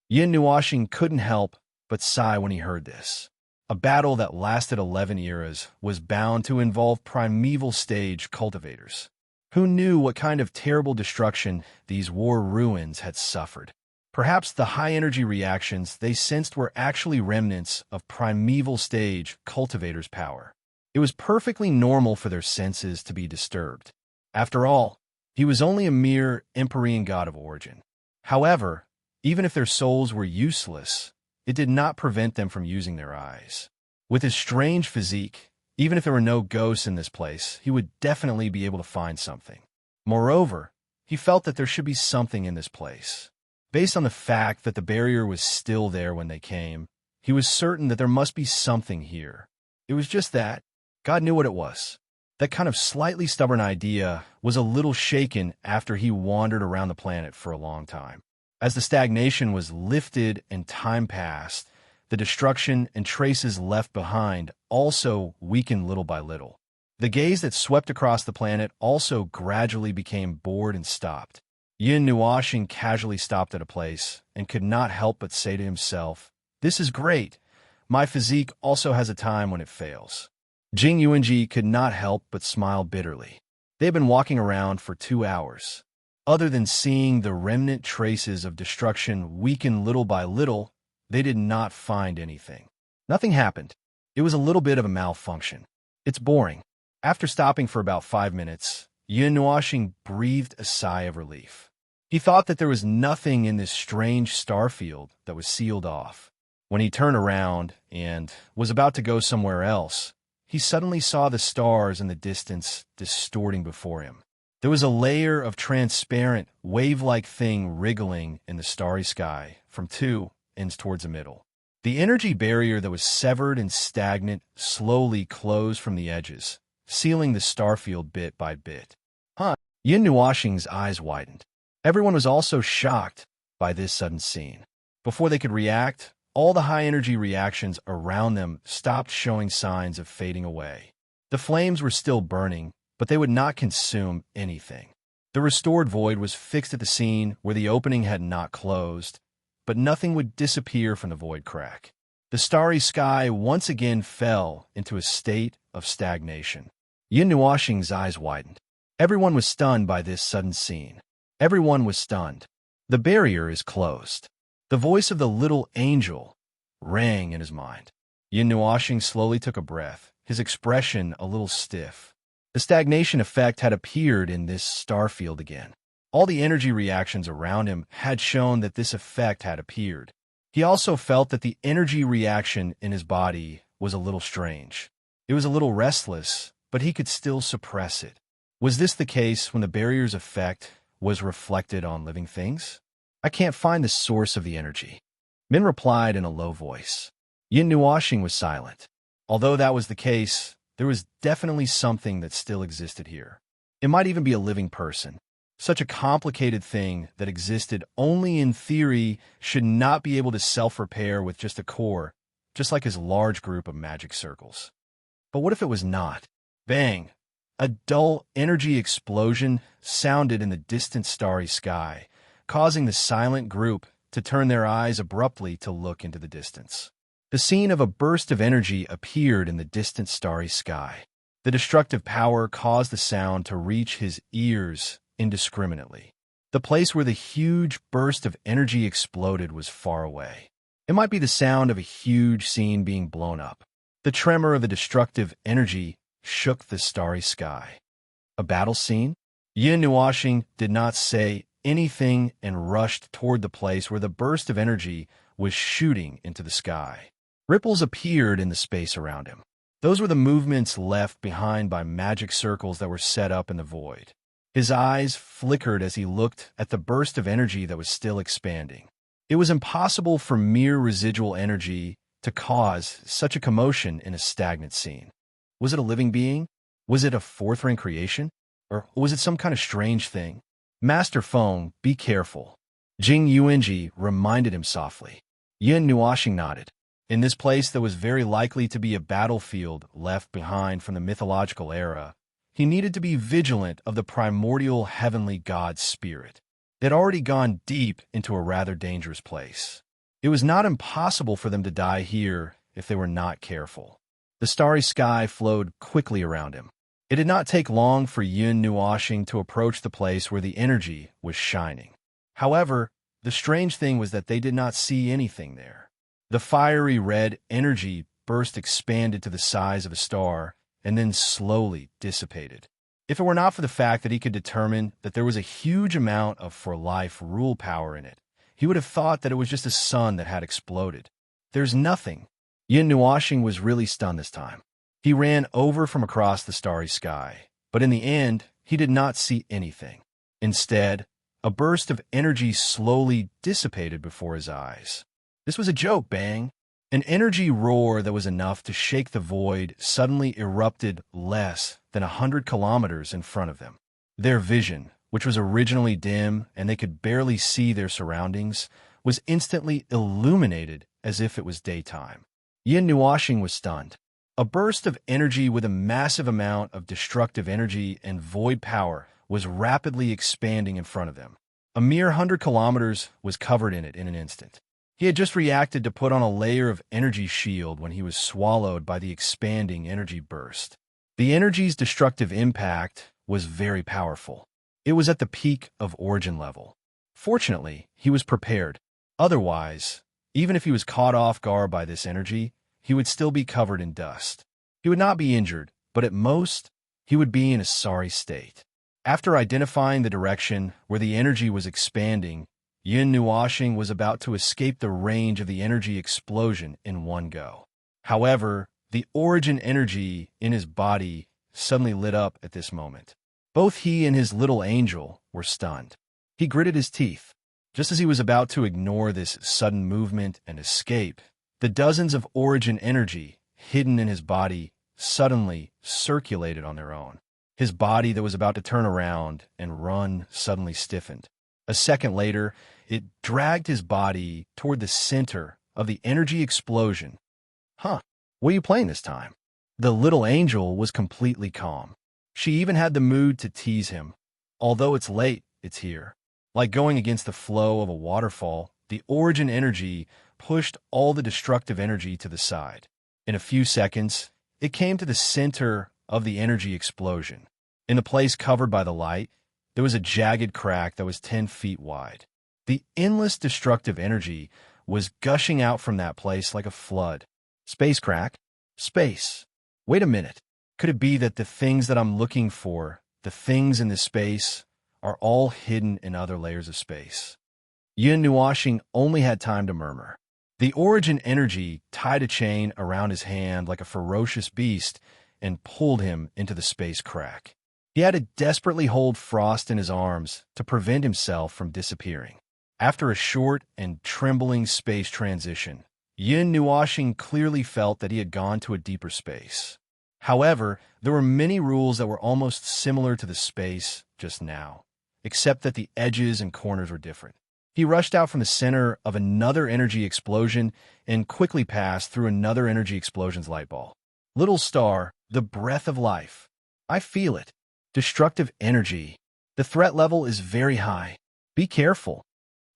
[SPEAKER 1] Yin Nuoxing couldn't help but sigh when he heard this. A battle that lasted 11 eras was bound to involve primeval stage cultivators. Who knew what kind of terrible destruction these war ruins had suffered? Perhaps the high-energy reactions they sensed were actually remnants of primeval stage cultivators' power. It was perfectly normal for their senses to be disturbed. After all, he was only a mere Empyrean god of origin. However, even if their souls were useless, it did not prevent them from using their eyes. With his strange physique, even if there were no ghosts in this place, he would definitely be able to find something. Moreover, he felt that there should be something in this place. Based on the fact that the barrier was still there when they came, he was certain that there must be something here. It was just that God knew what it was. That kind of slightly stubborn idea was a little shaken after he wandered around the planet for a long time. As the stagnation was lifted and time passed, the destruction and traces left behind also weakened little by little. The gaze that swept across the planet also gradually became bored and stopped. Yin Nuoxing casually stopped at a place and could not help but say to himself, "This is great. My physique also has a time when it fails." Jing Yuanji could not help but smile bitterly. They had been walking around for 2 hours. Other than seeing the remnant traces of destruction weaken little by little, they did not find anything. Nothing happened. It was a little bit of a malfunction. It's boring. After stopping for about 5 minutes, Yin Nuoxing breathed a sigh of relief. He thought that there was nothing in this strange starfield that was sealed off. When he turned around and was about to go somewhere else, he suddenly saw the stars in the distance distorting before him. There was a layer of transparent, wave-like thing wriggling in the starry sky from two ends towards the middle. The energy barrier that was severed and stagnant slowly closed from the edges, sealing the starfield bit by bit. Yin Nuoxing's eyes widened. Everyone was also shocked by this sudden scene. Before they could react, all the high-energy reactions around them stopped showing signs of fading away. The flames were still burning, but they would not consume anything. The restored void was fixed at the scene where the opening had not closed, but nothing would disappear from the void crack. The starry sky once again fell into a state of stagnation. Yin Nuoxing's eyes widened. Everyone was stunned by this sudden scene. Everyone was stunned. The barrier is closed. The voice of the little angel rang in his mind. Yin Nuoxing slowly took a breath, his expression a little stiff. The stagnation effect had appeared in this starfield again. All the energy reactions around him had shown that this effect had appeared. He also felt that the energy reaction in his body was a little strange. It was a little restless, but he could still suppress it. Was this the case when the barrier's effect was reflected on living things? I can't find the source of the energy. Min replied in a low voice. Yin Nuoxing was silent. Although that was the case, there was definitely something that still existed here. It might even be a living person. Such a complicated thing that existed only in theory should not be able to self-repair with just a core, just like his large group of magic circles. But what if it was not? Bang! A dull energy explosion sounded in the distant starry sky, causing the silent group to turn their eyes abruptly to look into the distance. The scene of a burst of energy appeared in the distant starry sky. The destructive power caused the sound to reach his ears indiscriminately. The place where the huge burst of energy exploded was far away. It might be the sound of a huge scene being blown up. The tremor of the destructive energy shook the starry sky. A battle scene? Yin Nuoxing did not say anything and rushed toward the place where the burst of energy was shooting into the sky. Ripples appeared in the space around him. Those were the movements left behind by magic circles that were set up in the void. His eyes flickered as he looked at the burst of energy that was still expanding. It was impossible for mere residual energy to cause such a commotion in a stagnant scene. Was it a living being? Was it a fourth-ring creation? Or was it some kind of strange thing? Master Feng, be careful. Jing Yuanji reminded him softly. Yin Nuoxing nodded. In this place that was very likely to be a battlefield left behind from the mythological era, he needed to be vigilant of the primordial heavenly god spirit. They had already gone deep into a rather dangerous place. It was not impossible for them to die here if they were not careful. The starry sky flowed quickly around him. It did not take long for Yin Nuoxing to approach the place where the energy was shining. However, the strange thing was that they did not see anything there. The fiery red energy burst expanded to the size of a star and then slowly dissipated. If it were not for the fact that he could determine that there was a huge amount of for-life rule power in it, he would have thought that it was just a sun that had exploded. There's nothing. Yin Nuoxing was really stunned this time. He ran over from across the starry sky, but in the end, he did not see anything. Instead, a burst of energy slowly dissipated before his eyes. This was a joke, Bang. An energy roar that was enough to shake the void suddenly erupted less than 100 kilometers in front of them. Their vision, which was originally dim and they could barely see their surroundings, was instantly illuminated as if it was daytime. Yin Nuoxing was stunned. A burst of energy with a massive amount of destructive energy and void power was rapidly expanding in front of them. A mere 100 kilometers was covered in it in an instant. He had just reacted to put on a layer of energy shield when he was swallowed by the expanding energy burst. The energy's destructive impact was very powerful. It was at the peak of origin level. Fortunately, he was prepared. Otherwise, even if he was caught off guard by this energy, he would still be covered in dust. He would not be injured, but at most, he would be in a sorry state. After identifying the direction where the energy was expanding, Yin Nuoxing was about to escape the range of the energy explosion in one go. However, The origin energy in his body suddenly lit up at this moment. Both he and his little angel were stunned. He gritted his teeth. Just as he was about to ignore this sudden movement and escape, the dozens of origin energy hidden in his body suddenly circulated on their own. His body that was about to turn around and run suddenly stiffened. A second later, it dragged his body toward the center of the energy explosion. Huh, what are you playing this time? The little angel was completely calm. She even had the mood to tease him. Although it's late, it's here. Like going against the flow of a waterfall, the origin energy pushed all the destructive energy to the side. In a few seconds, it came to the center of the energy explosion. In the place covered by the light, there was a jagged crack that was 10 feet wide. The endless destructive energy was gushing out from that place like a flood. Space crack? Space. Wait a minute. Could it be that the things that I'm looking for, the things in this space, are all hidden in other layers of space? Yun Nuashing only had time to murmur. The origin energy tied a chain around his hand like a ferocious beast and pulled him into the space crack. He had to desperately hold Frost in his arms to prevent himself from disappearing. After a short and trembling space transition, Yun Nuashing clearly felt that he had gone to a deeper space. However, there were many rules that were almost similar to the space just now, except that the edges and corners were different. He rushed out from the center of another energy explosion and quickly passed through another energy explosion's light ball. Little star, the breath of life. I feel it. Destructive energy. The threat level is very high. Be careful.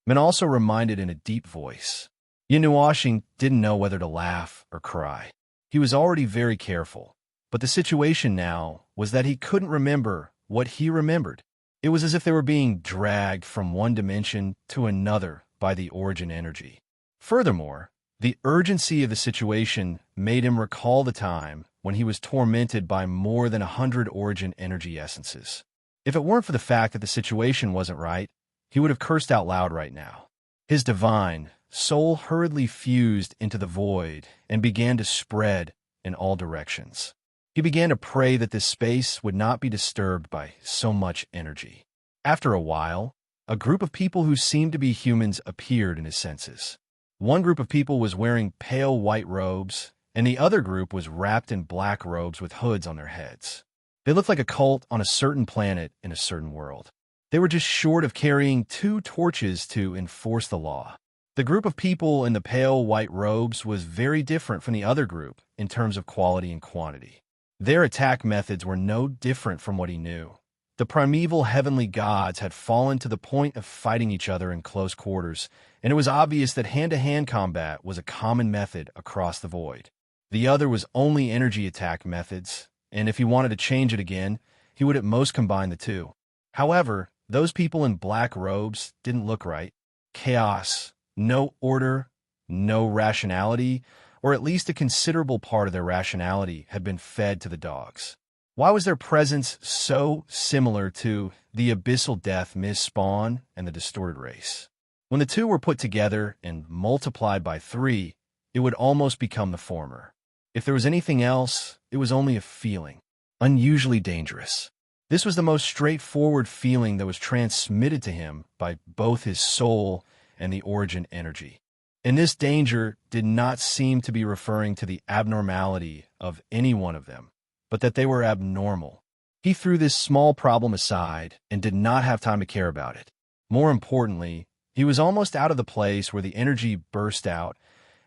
[SPEAKER 1] Min also reminded in a deep voice. Yun Nuashing didn't know whether to laugh or cry. He was already very careful, but the situation now was that he couldn't remember what he remembered. It was as if they were being dragged from one dimension to another by the origin energy. Furthermore, the urgency of the situation made him recall the time when he was tormented by more than 100 origin energy essences. If it weren't for the fact that the situation wasn't right, he would have cursed out loud right now. His divine soul hurriedly fused into the void and began to spread in all directions. He began to pray that this space would not be disturbed by so much energy. After a while, a group of people who seemed to be humans appeared in his senses. One group of people was wearing pale white robes, and the other group was wrapped in black robes with hoods on their heads. They looked like a cult on a certain planet in a certain world. They were just short of carrying 2 torches to enforce the law. The group of people in the pale white robes was very different from the other group in terms of quality and quantity. Their attack methods were no different from what he knew. The primeval heavenly gods had fallen to the point of fighting each other in close quarters, and it was obvious that hand-to-hand combat was a common method across the void. The other was only energy attack methods, and if he wanted to change it again, he would at most combine the two. However, those people in black robes didn't look right. Chaos, no order, no rationality, or at least a considerable part of their rationality had been fed to the dogs. Why was their presence so similar to the abyssal death Ms. Spawn and the distorted race? When the two were put together and multiplied by 3, it would almost become the former. If there was anything else, it was only a feeling, unusually dangerous. This was the most straightforward feeling that was transmitted to him by both his soul and the origin energy. And this danger did not seem to be referring to the abnormality of any one of them, but that they were abnormal. He threw this small problem aside and did not have time to care about it. More importantly, he was almost out of the place where the energy burst out,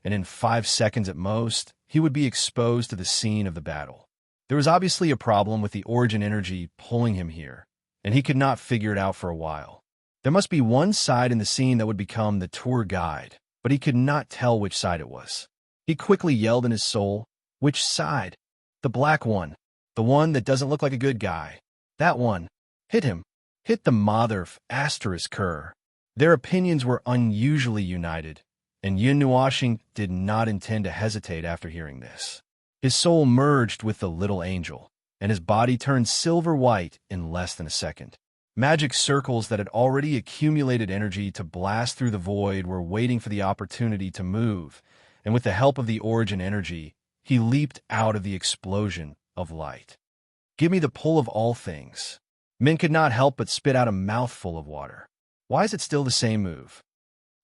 [SPEAKER 1] and in 5 seconds at most, he would be exposed to the scene of the battle. There was obviously a problem with the origin energy pulling him here, and he could not figure it out for a while. There must be one side in the scene that would become the tour guide, but he could not tell which side it was. He quickly yelled in his soul, "Which side?" "The black one. The one that doesn't look like a good guy. That one. Hit him. Hit the mother ****. Their opinions were unusually united, and Yun Nuashing did not intend to hesitate after hearing this. His soul merged with the little angel, and his body turned silver white in less than a second. Magic circles that had already accumulated energy to blast through the void were waiting for the opportunity to move, and with the help of the origin energy, he leaped out of the explosion of light. "Give me the pull of all things." Min could not help but spit out a mouthful of water. Why is it still the same move?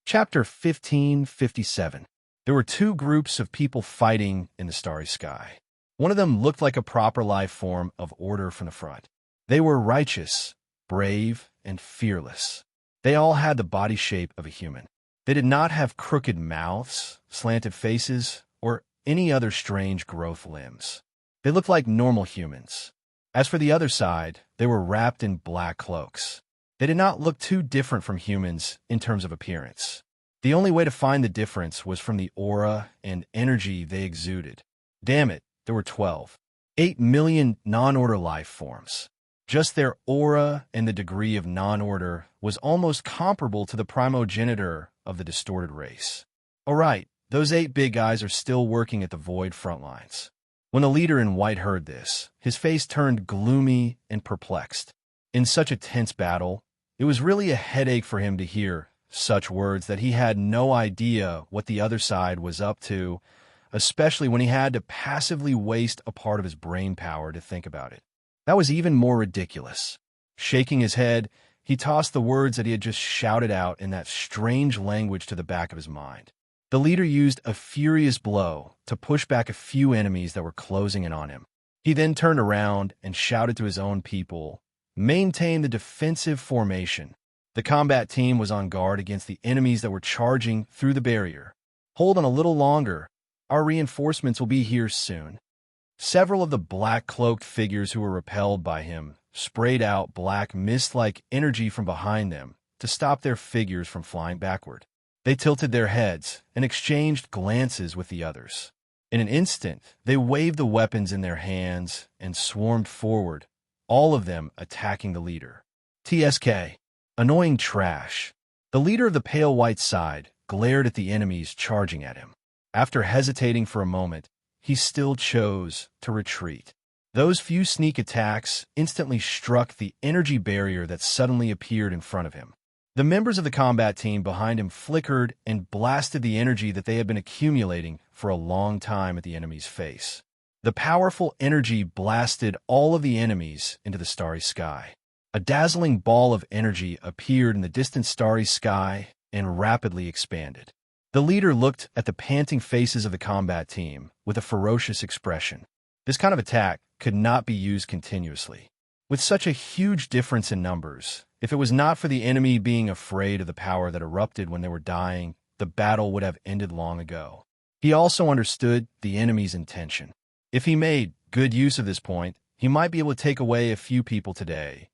[SPEAKER 1] Chapter 1557. There were two groups of people fighting in the starry sky. One of them looked like a proper life form of order from the front. They were righteous, brave, and fearless. They all had the body shape of a human. They did not have crooked mouths, slanted faces, or any other strange growth limbs. They looked like normal humans. As for the other side, they were wrapped in black cloaks. They did not look too different from humans in terms of appearance. The only way to find the difference was from the aura and energy they exuded. Damn it, there were 12. 8 million non-order life forms. Just their aura and the degree of non-order was almost comparable to the primogenitor of the distorted race. All right, those 8 big guys are still working at the Void front lines. When the leader in white heard this, his face turned gloomy and perplexed. In such a tense battle, it was really a headache for him to hear such words that he had no idea what the other side was up to, especially when he had to passively waste a part of his brain power to think about it. That was even more ridiculous. Shaking his head, he tossed the words that he had just shouted out in that strange language to the back of his mind. The leader used a furious blow to push back a few enemies that were closing in on him. He then turned around and shouted to his own people, "Maintain the defensive formation." The combat team was on guard against the enemies that were charging through the barrier. "Hold on a little longer. Our reinforcements will be here soon." Several of the black-cloaked figures who were repelled by him sprayed out black mist-like energy from behind them to stop their figures from flying backward. They tilted their heads and exchanged glances with the others. In an instant, they waved the weapons in their hands and swarmed forward, all of them attacking the leader. TSK. Annoying trash. The leader of the pale white side glared at the enemies charging at him. After hesitating for a moment, he still chose to retreat. Those few sneak attacks instantly struck the energy barrier that suddenly appeared in front of him. The members of the combat team behind him flickered and blasted the energy that they had been accumulating for a long time at the enemy's face. The powerful energy blasted all of the enemies into the starry sky. A dazzling ball of energy appeared in the distant starry sky and rapidly expanded. The leader looked at the panting faces of the combat team with a ferocious expression. This kind of attack could not be used continuously. With such a huge difference in numbers, if it was not for the enemy being afraid of the power that erupted when they were dying, the battle would have ended long ago. He also understood the enemy's intention. If he made good use of this point, he might be able to take away a few people today.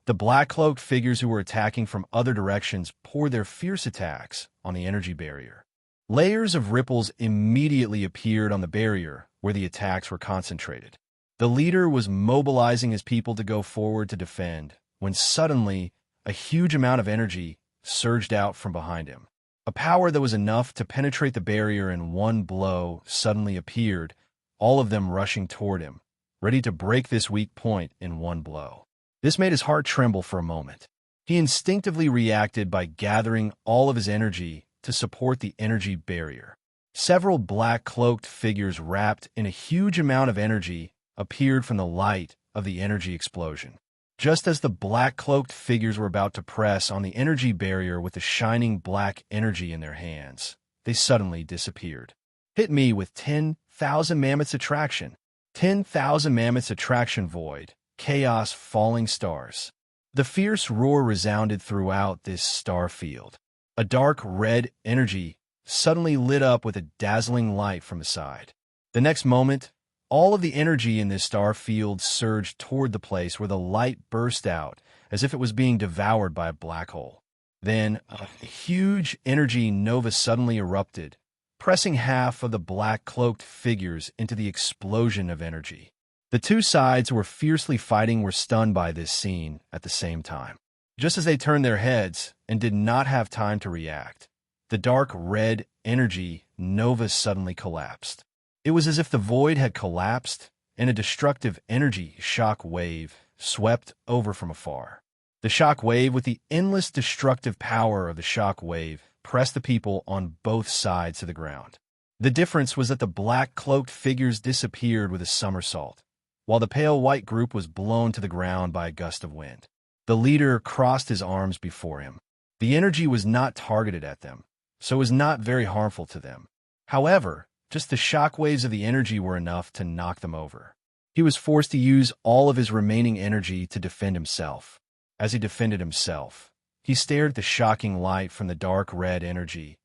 [SPEAKER 1] The black-cloaked figures who were attacking from other directions poured their fierce attacks on the energy barrier. Layers of ripples immediately appeared on the barrier where the attacks were concentrated. The leader was mobilizing his people to go forward to defend, when suddenly a huge amount of energy surged out from behind him. A power that was enough to penetrate the barrier in one blow suddenly appeared, all of them rushing toward him, ready to break this weak point in one blow. This made his heart tremble for a moment. He instinctively reacted by gathering all of his energy to support the energy barrier. Several black-cloaked figures wrapped in a huge amount of energy appeared from the light of the energy explosion. Just as the black-cloaked figures were about to press on the energy barrier with the shining black energy in their hands, they suddenly disappeared. Hit me with 10,000 mammoths attraction. 10,000 mammoths attraction void. Chaos falling stars. The fierce roar resounded throughout this star field. A dark red energy suddenly lit up with a dazzling light from the side. The next moment, all of the energy in this star field surged toward the place where the light burst out as if it was being devoured by a black hole. Then, a huge energy nova suddenly erupted, pressing half of the black-cloaked figures into the explosion of energy. The two sides who were fiercely fighting were stunned by this scene at the same time. Just as they turned their heads and did not have time to react, the dark red energy nova suddenly collapsed. It was as if the void had collapsed and a destructive energy shock wave swept over from afar. The shock wave, with the endless destructive power of the shock wave, pressed the people on both sides to the ground. The difference was that the black-cloaked figures disappeared with a somersault, while the pale white group was blown to the ground by a gust of wind. The leader crossed his arms before him. The energy was not targeted at them, so it was not very harmful to them. However, just the shock waves of the energy were enough to knock them over. He was forced to use all of his remaining energy to defend himself. As he defended himself, he stared at the shocking light from the dark red energy.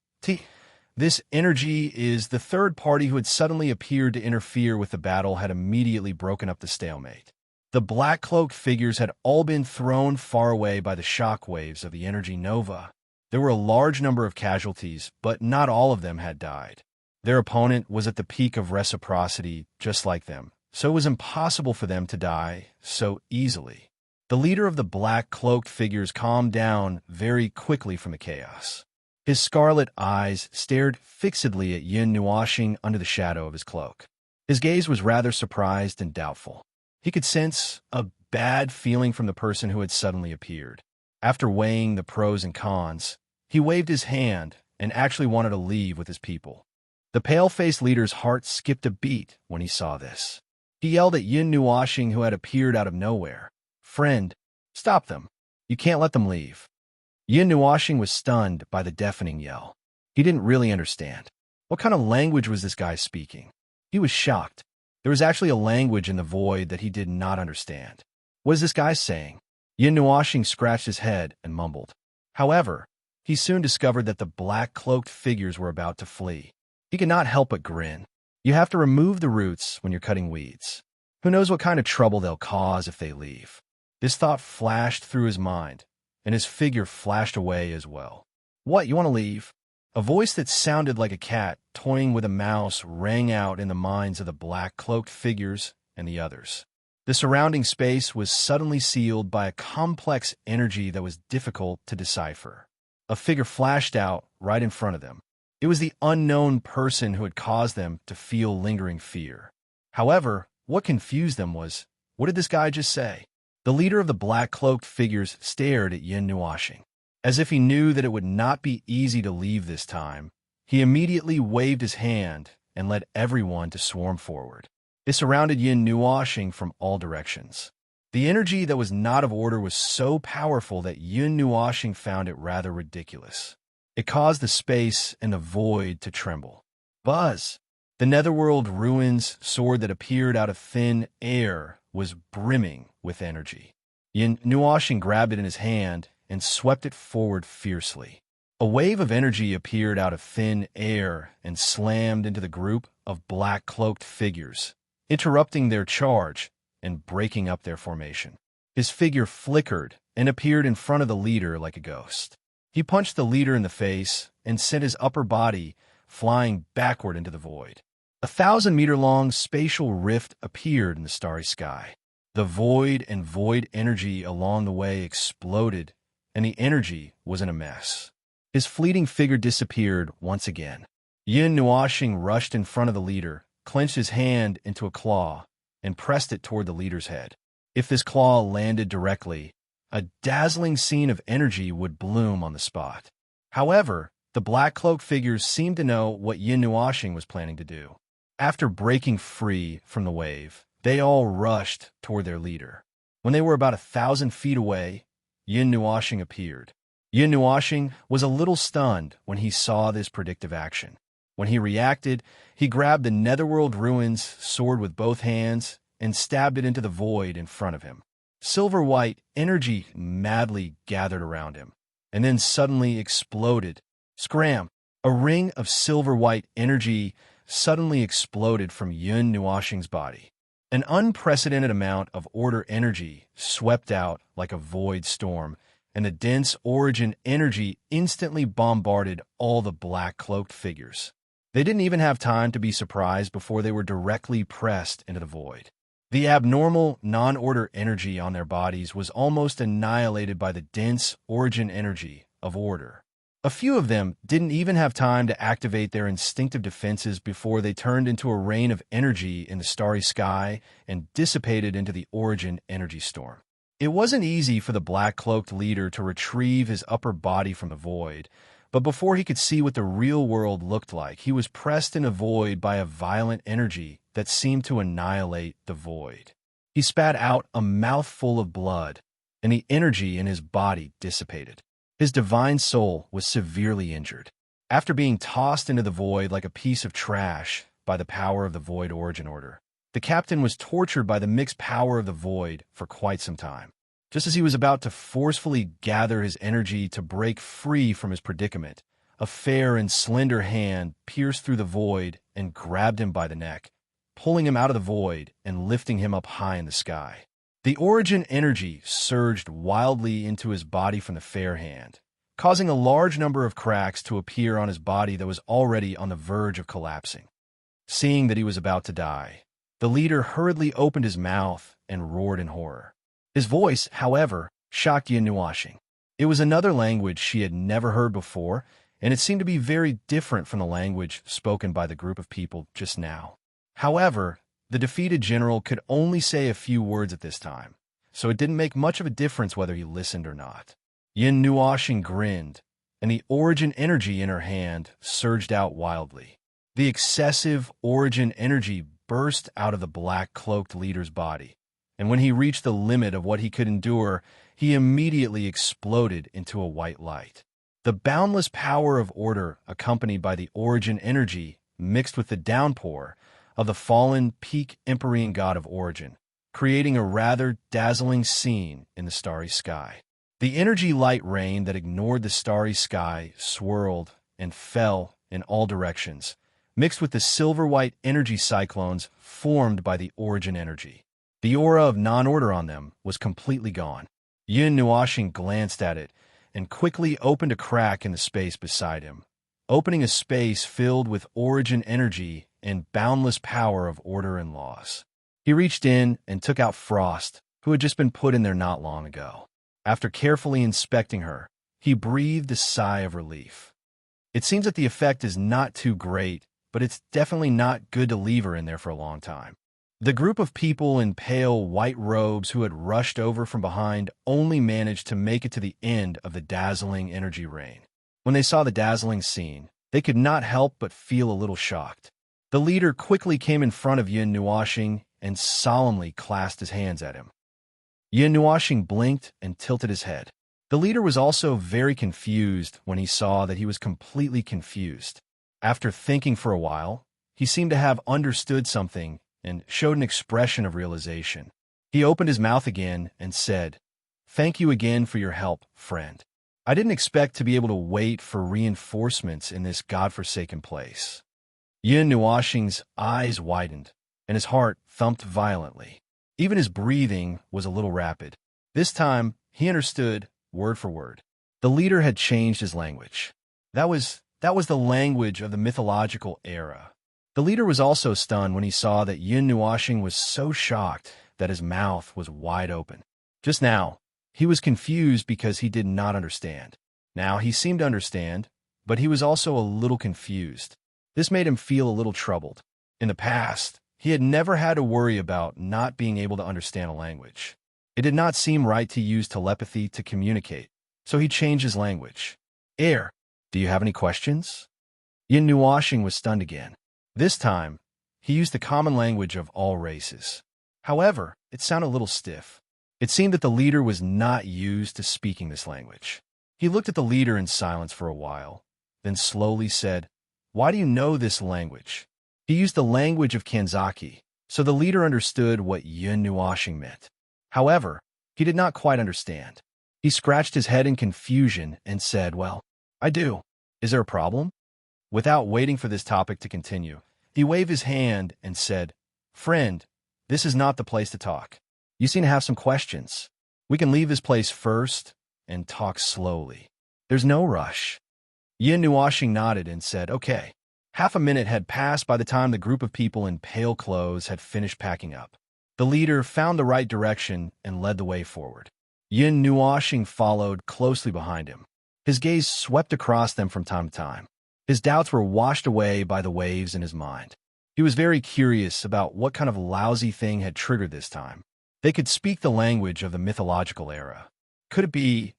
[SPEAKER 1] This energy is the third party who had suddenly appeared to interfere with the battle had immediately broken up the stalemate. The black-cloaked figures had all been thrown far away by the shock waves of the energy nova. There were a large number of casualties, but not all of them had died. Their opponent was at the peak of reciprocity, just like them, so it was impossible for them to die so easily. The leader of the black-cloaked figures calmed down very quickly from the chaos. His scarlet eyes stared fixedly at Yin Nuoxing under the shadow of his cloak. His gaze was rather surprised and doubtful. He could sense a bad feeling from the person who had suddenly appeared. After weighing the pros and cons, he waved his hand and actually wanted to leave with his people. The pale-faced leader's heart skipped a beat when he saw this. He yelled at Yin Nuoxing, who had appeared out of nowhere. "Friend, stop them. You can't let them leave." Yin Nuoxing was stunned by the deafening yell. He didn't really understand. What kind of language was this guy speaking? He was shocked. There was actually a language in the void that he did not understand. What is this guy saying? Yin Nuoxing scratched his head and mumbled. However, he soon discovered that the black-cloaked figures were about to flee. He could not help but grin. You have to remove the roots when you're cutting weeds. Who knows what kind of trouble they'll cause if they leave? This thought flashed through his mind, and his figure flashed away as well. "What, you want to leave?" A voice that sounded like a cat toying with a mouse rang out in the minds of the black-cloaked figures and the others. The surrounding space was suddenly sealed by a complex energy that was difficult to decipher. A figure flashed out right in front of them. It was the unknown person who had caused them to feel lingering fear. However, what confused them was, what did this guy just say? The leader of the black-cloaked figures stared at Yin Nuoxing. As if he knew that it would not be easy to leave this time, he immediately waved his hand and led everyone to swarm forward. They surrounded Yin Nuoxing from all directions. The energy that was not of order was so powerful that Yin Nuoxing found it rather ridiculous. It caused the space and the void to tremble. Buzz! The netherworld ruins sword that appeared out of thin air was brimming with energy. Yin Nuoxing grabbed it in his hand and swept it forward fiercely. A wave of energy appeared out of thin air and slammed into the group of black-cloaked figures, interrupting their charge and breaking up their formation. His figure flickered and appeared in front of the leader like a ghost. He punched the leader in the face and sent his upper body flying backward into the void. 1,000-meter-long spatial rift appeared in the starry sky. The void and void energy along the way exploded, and the energy was in a mess. His fleeting figure disappeared once again. Yin Nuoxing rushed in front of the leader, clenched his hand into a claw, and pressed it toward the leader's head. If this claw landed directly, a dazzling scene of energy would bloom on the spot. However, the black-cloaked figures seemed to know what Yin Nuoxing was planning to do. After breaking free from the wave, they all rushed toward their leader. When they were about 1,000 feet away, Yin Nuoxing appeared. Yin Nuoxing was a little stunned when he saw this predictive action. When he reacted, he grabbed the netherworld ruins sword with both hands and stabbed it into the void in front of him. Silver-white energy madly gathered around him, and then suddenly exploded. Scram! A ring of silver-white energy suddenly exploded from Yin Nuoxing's body. An unprecedented amount of order energy swept out like a void storm, and the dense origin energy instantly bombarded all the black-cloaked figures. They didn't even have time to be surprised before they were directly pressed into the void. The abnormal, non-order energy on their bodies was almost annihilated by the dense origin energy of order. A few of them didn't even have time to activate their instinctive defenses before they turned into a rain of energy in the starry sky and dissipated into the origin energy storm. It wasn't easy for the black-cloaked leader to retrieve his upper body from the void, But before he could see what the real world looked like, he was pressed in a void by a violent energy that seemed to annihilate the void. He spat out a mouthful of blood, and the energy in his body dissipated. His divine soul was severely injured. After being tossed into the void like a piece of trash by the power of the void origin order, the captain was tortured by the mixed power of the void for quite some time. Just as he was about to forcefully gather his energy to break free from his predicament, a fair and slender hand pierced through the void and grabbed him by the neck, pulling him out of the void and lifting him up high in the sky. The origin energy surged wildly into his body from the fair hand, causing a large number of cracks to appear on his body that was already on the verge of collapsing. Seeing that he was about to die, the leader hurriedly opened his mouth and roared in horror. His voice, however, shocked Yin Nuashing. It was another language she had never heard before, and it seemed to be very different from the language spoken by the group of people just now. However, the defeated general could only say a few words at this time, so it didn't make much of a difference whether he listened or not. Yin Nuashing grinned, and the origin energy in her hand surged out wildly. The excessive origin energy burst out of the black-cloaked leader's body, and when he reached the limit of what he could endure, he immediately exploded into a white light. The boundless power of order, accompanied by the origin energy, mixed with the downpour of the fallen peak Empyrean god of origin, creating a rather dazzling scene in the starry sky. The energy light rain that ignored the starry sky swirled and fell in all directions, mixed with the silver-white energy cyclones formed by the origin energy. The aura of non-order on them was completely gone. Yin Nuashing glanced at it and quickly opened a crack in the space beside him, opening a space filled with origin energy and boundless power of order and laws. He reached in and took out Frost, who had just been put in there not long ago. After carefully inspecting her, he breathed a sigh of relief. It seems that the effect is not too great, but it's definitely not good to leave her in there for a long time. The group of people in pale white robes who had rushed over from behind only managed to make it to the end of the dazzling energy rain. When they saw the dazzling scene, they could not help but feel a little shocked. The leader quickly came in front of Yin Nuashing and solemnly clasped his hands at him. Yin Nuashing blinked and tilted his head. The leader was also very confused when he saw that he was completely confused. After thinking for a while, he seemed to have understood something and showed an expression of realization. He opened his mouth again and said, "Thank you again for your help, friend. I didn't expect to be able to wait for reinforcements in this godforsaken place." Yin Nuashing's eyes widened, and his heart thumped violently. Even his breathing was a little rapid. This time, he understood word for word. The leader had changed his language. That was the language of the mythological era. The leader was also stunned when he saw that Yin Nuashing was so shocked that his mouth was wide open. Just now, he was confused because he did not understand. Now he seemed to understand, but he was also a little confused. This made him feel a little troubled. In the past, he had never had to worry about not being able to understand a language. It did not seem right to use telepathy to communicate, so he changed his language. "Air, do you have any questions?" Yin Nuashing was stunned again. This time, he used the common language of all races. However, it sounded a little stiff. It seemed that the leader was not used to speaking this language. He looked at the leader in silence for a while, then slowly said, "Why do you know this language?" He used the language of Kanzaki, so the leader understood what Yin Nuashing meant. However, he did not quite understand. He scratched his head in confusion and said, "Well, I do. Is there a problem?" Without waiting for this topic to continue, he waved his hand and said, "Friend, this is not the place to talk. You seem to have some questions. We can leave this place first and talk slowly. There's no rush." Yin Nuashing nodded and said, "Okay." Half a minute had passed by the time the group of people in pale clothes had finished packing up. The leader found the right direction and led the way forward. Yin Nuashing followed closely behind him. His gaze swept across them from time to time. His doubts were washed away by the waves in his mind. He was very curious about what kind of lousy thing had triggered this time. They could speak the language of the mythological era. Could it be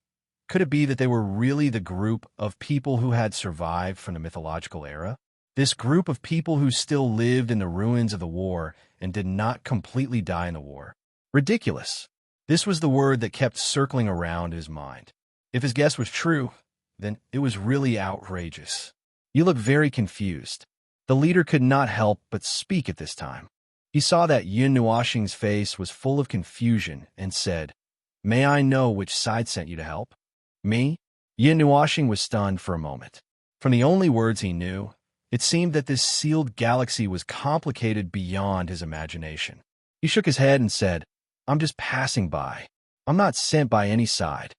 [SPEAKER 1] Could it be that they were really the group of people who had survived from the mythological era? This group of people who still lived in the ruins of the war and did not completely die in the war. Ridiculous. This was the word that kept circling around his mind. If his guess was true, then it was really outrageous. You look very confused. The leader could not help but speak at this time. He saw that Yun Nuoxing's face was full of confusion and said, "May I know which side sent you to help?" "Me?" Yun Nuoxing was stunned for a moment. From the only words he knew, it seemed that this sealed galaxy was complicated beyond his imagination. He shook his head and said, "I'm just passing by. I'm not sent by any side.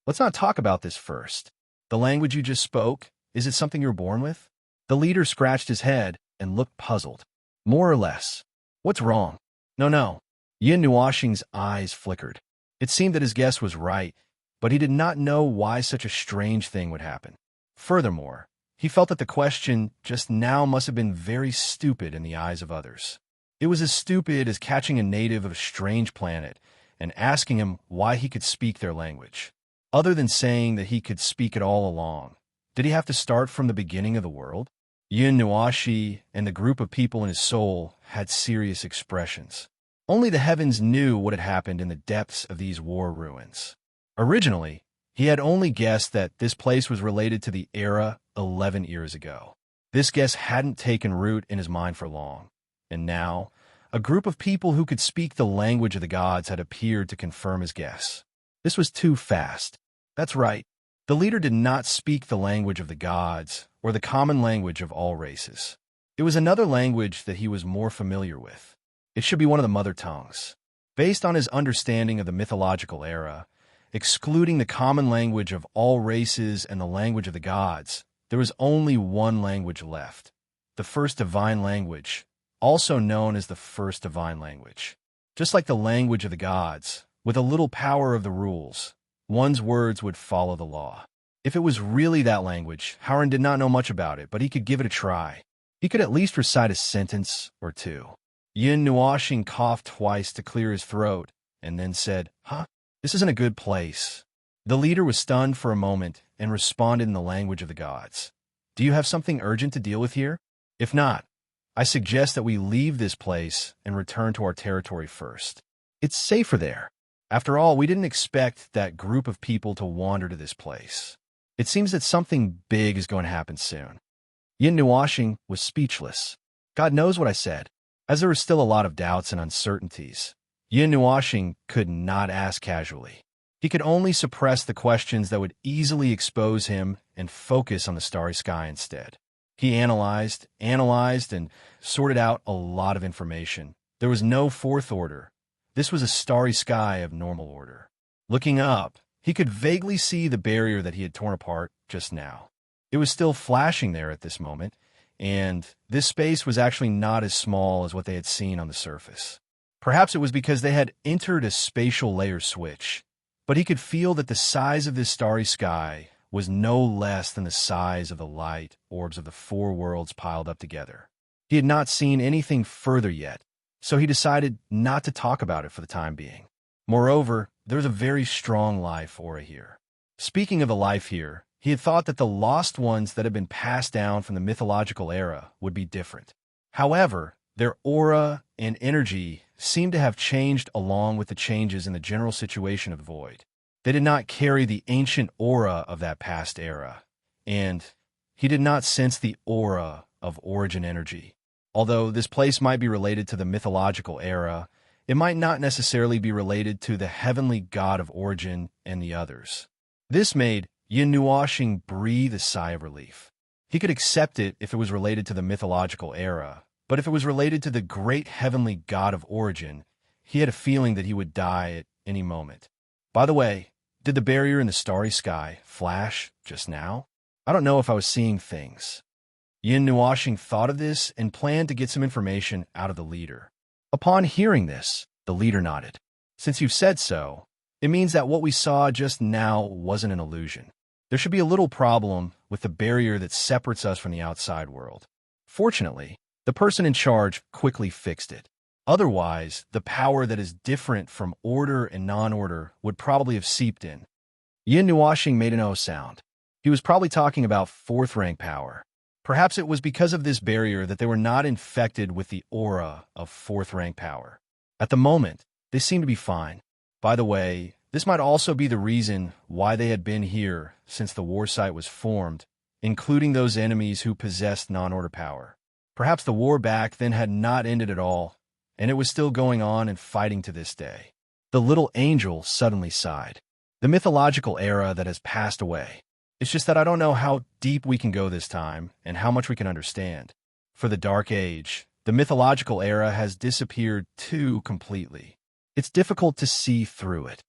[SPEAKER 1] Let's not talk about this first. The language you just spoke, is it something you were born with?" The leader scratched his head and looked puzzled. "More or less. What's wrong?" No. Yin Nuoxing's eyes flickered. It seemed that his guess was right, but he did not know why such a strange thing would happen. Furthermore, he felt that the question just now must have been very stupid in the eyes of others. It was as stupid as catching a native of a strange planet and asking him why he could speak their language. Other than saying that he could speak it all along, did he have to start from the beginning of the world? Yun Nuoxi and the group of people in his soul had serious expressions. Only the heavens knew what had happened in the depths of these war ruins. Originally, he had only guessed that this place was related to the era 11 years ago. This guess hadn't taken root in his mind for long, and now, a group of people who could speak the language of the gods had appeared to confirm his guess. This was too fast. That's right. The leader did not speak the language of the gods or the common language of all races. It was another language that he was more familiar with. It should be one of the mother tongues. Based on his understanding of the mythological era, excluding the common language of all races and the language of the gods, there was only one language left, the first divine language, also known as the first divine language. Just like the language of the gods, with a little power of the rules, one's words would follow the law. If it was really that language, Howard did not know much about it, but he could give it a try. He could at least recite a sentence or two. Yin Nuoxing coughed twice to clear his throat, and then said, "Huh? This isn't a good place." The leader was stunned for a moment and responded in the language of the gods. "Do you have something urgent to deal with here? If not, I suggest that we leave this place and return to our territory first. It's safer there. After all, we didn't expect that group of people to wander to this place. It seems that something big is going to happen soon." Yin Nuoxing was speechless. God knows what I said. As there were still a lot of doubts and uncertainties, Yin Nuoxing could not ask casually. He could only suppress the questions that would easily expose him and focus on the starry sky instead. He analyzed, and sorted out a lot of information. There was no fourth order. This was a starry sky of normal order. Looking up, he could vaguely see the barrier that he had torn apart just now. It was still flashing there at this moment, and this space was actually not as small as what they had seen on the surface. Perhaps it was because they had entered a spatial layer switch, but he could feel that the size of this starry sky was no less than the size of the light orbs of the four worlds piled up together. He had not seen anything further yet, so he decided not to talk about it for the time being. Moreover, there was a very strong life aura here. Speaking of the life here, he had thought that the lost ones that had been passed down from the mythological era would be different. However, their aura and energy seemed to have changed along with the changes in the general situation of the void. They did not carry the ancient aura of that past era, and he did not sense the aura of origin energy. Although this place might be related to the mythological era, it might not necessarily be related to the heavenly god of origin and the others. This made Yin Nuoxing breathe a sigh of relief. He could accept it if it was related to the mythological era, but if it was related to the great heavenly god of origin, he had a feeling that he would die at any moment. By the way, did the barrier in the starry sky flash just now? I don't know if I was seeing things. Yin Nuoxing thought of this and planned to get some information out of the leader. Upon hearing this, the leader nodded. "Since you've said so, it means that what we saw just now wasn't an illusion. There should be a little problem with the barrier that separates us from the outside world. Fortunately, the person in charge quickly fixed it. Otherwise, the power that is different from order and non-order would probably have seeped in. Yin Nuashing made an O sound. He was probably talking about fourth-rank power. Perhaps it was because of this barrier that they were not infected with the aura of fourth-rank power. At the moment, they seemed to be fine. By the way, this might also be the reason why they had been here since the war site was formed, including those enemies who possessed non-order power. Perhaps the war back then had not ended at all, and it was still going on and fighting to this day. The little angel suddenly sighed. The mythological era that has passed away. It's just that I don't know how deep we can go this time and how much we can understand. For the Dark Age, the mythological era has disappeared too completely. It's difficult to see through it.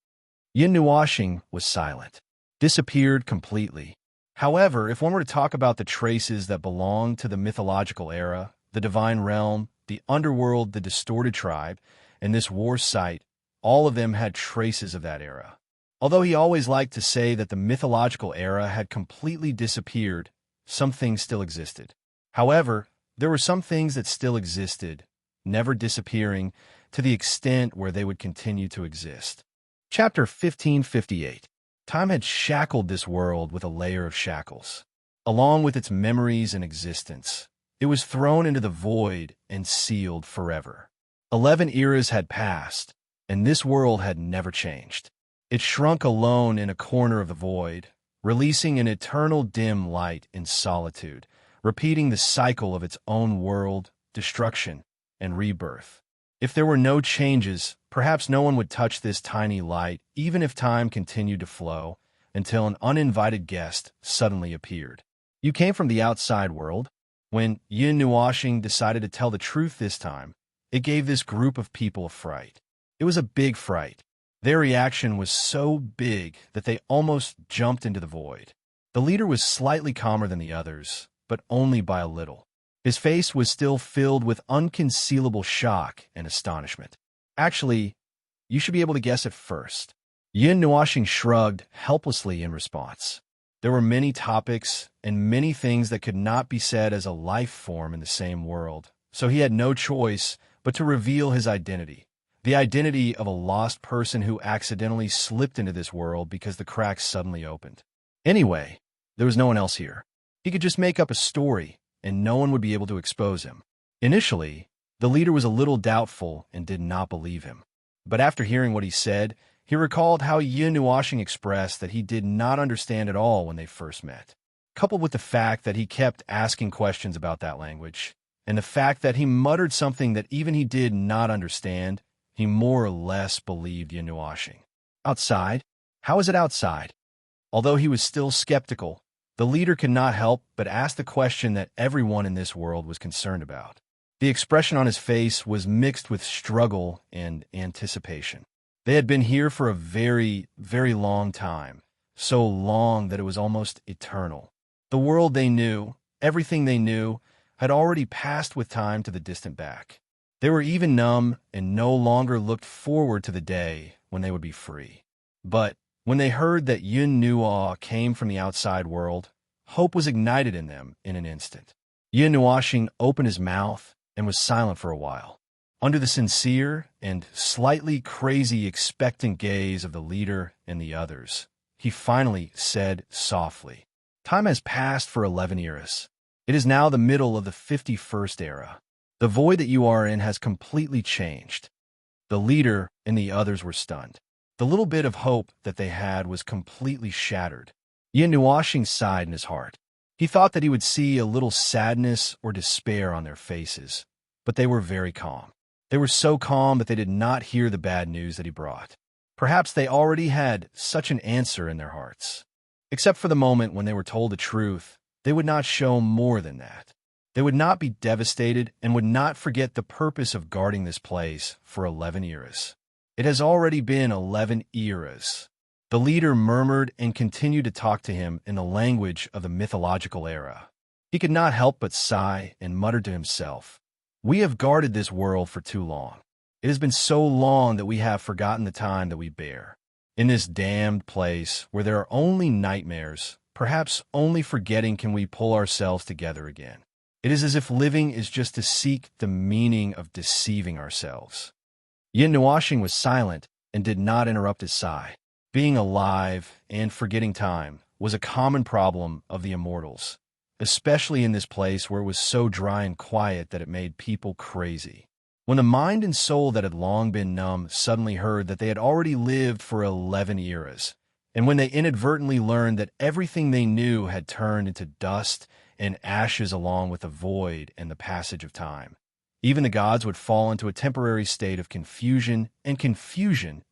[SPEAKER 1] Yin Nuashing was silent. Disappeared completely. However, if one were to talk about the traces that belong to the mythological era, the divine realm, the underworld, the distorted tribe, and this war site, all of them had traces of that era. Although he always liked to say that the mythological era had completely disappeared, some things still existed. However, there were some things that still existed, never disappearing, to the extent where they would continue to exist. Chapter 1558. Time had shackled this world with a layer of shackles. Along with its memories and existence, it was thrown into the void and sealed forever. 11 eras had passed, and this world had never changed. It shrunk alone in a corner of the void, releasing an eternal dim light in solitude, repeating the cycle of its own world, destruction, and rebirth. If there were no changes, perhaps no one would touch this tiny light, even if time continued to flow, until an uninvited guest suddenly appeared. You came from the outside world? When Yin Nuashing decided to tell the truth this time, it gave this group of people a fright. It was a big fright. Their reaction was so big that they almost jumped into the void. The leader was slightly calmer than the others, but only by a little. His face was still filled with unconcealable shock and astonishment. Actually, you should be able to guess it first. Yin Nuashing shrugged helplessly in response. There were many topics and many things that could not be said as a life form in the same world, so he had no choice but to reveal his identity. The identity of a lost person who accidentally slipped into this world because the cracks suddenly opened. Anyway, there was no one else here. He could just make up a story, and no one would be able to expose him. Initially, the leader was a little doubtful and did not believe him. But after hearing what he said, he recalled how Yin Nuashing expressed that he did not understand at all when they first met. Coupled with the fact that he kept asking questions about that language, and the fact that he muttered something that even he did not understand, he more or less believed Yin Nuashing. Outside? How is it outside? Although he was still skeptical, the leader could not help but ask the question that everyone in this world was concerned about. The expression on his face was mixed with struggle and anticipation. They had been here for a very, very long time, so long that it was almost eternal. The world they knew, everything they knew, had already passed with time to the distant back. They were even numb and no longer looked forward to the day when they would be free. But when they heard that Yin Nuo came from the outside world, hope was ignited in them in an instant. Yin Nuashing opened his mouth and was silent for a while. Under the sincere and slightly crazy expectant gaze of the leader and the others, he finally said softly, "Time has passed for 11 eras. It is now the middle of the 51st era. The void that you are in has completely changed." The leader and the others were stunned. The little bit of hope that they had was completely shattered. Yin Nuashing sighed in his heart. He thought that he would see a little sadness or despair on their faces, but they were very calm. They were so calm that they did not hear the bad news that he brought. Perhaps they already had such an answer in their hearts. Except for the moment when they were told the truth, they would not show more than that. They would not be devastated and would not forget the purpose of guarding this place for 11 eras. It has already been 11 eras. The leader murmured and continued to talk to him in the language of the mythological era. He could not help but sigh and mutter to himself, "We have guarded this world for too long. It has been so long that we have forgotten the time that we bear. In this damned place where there are only nightmares, perhaps only forgetting can we pull ourselves together again. It is as if living is just to seek the meaning of deceiving ourselves." Yin Nuashing was silent and did not interrupt his sigh. Being alive and forgetting time was a common problem of the immortals, especially in this place where it was so dry and quiet that it made people crazy. When the mind and soul that had long been numb suddenly heard that they had already lived for 11 eras, and when they inadvertently learned that everything they knew had turned into dust and ashes along with the void and the passage of time, even the gods would fall into a temporary state of confusion in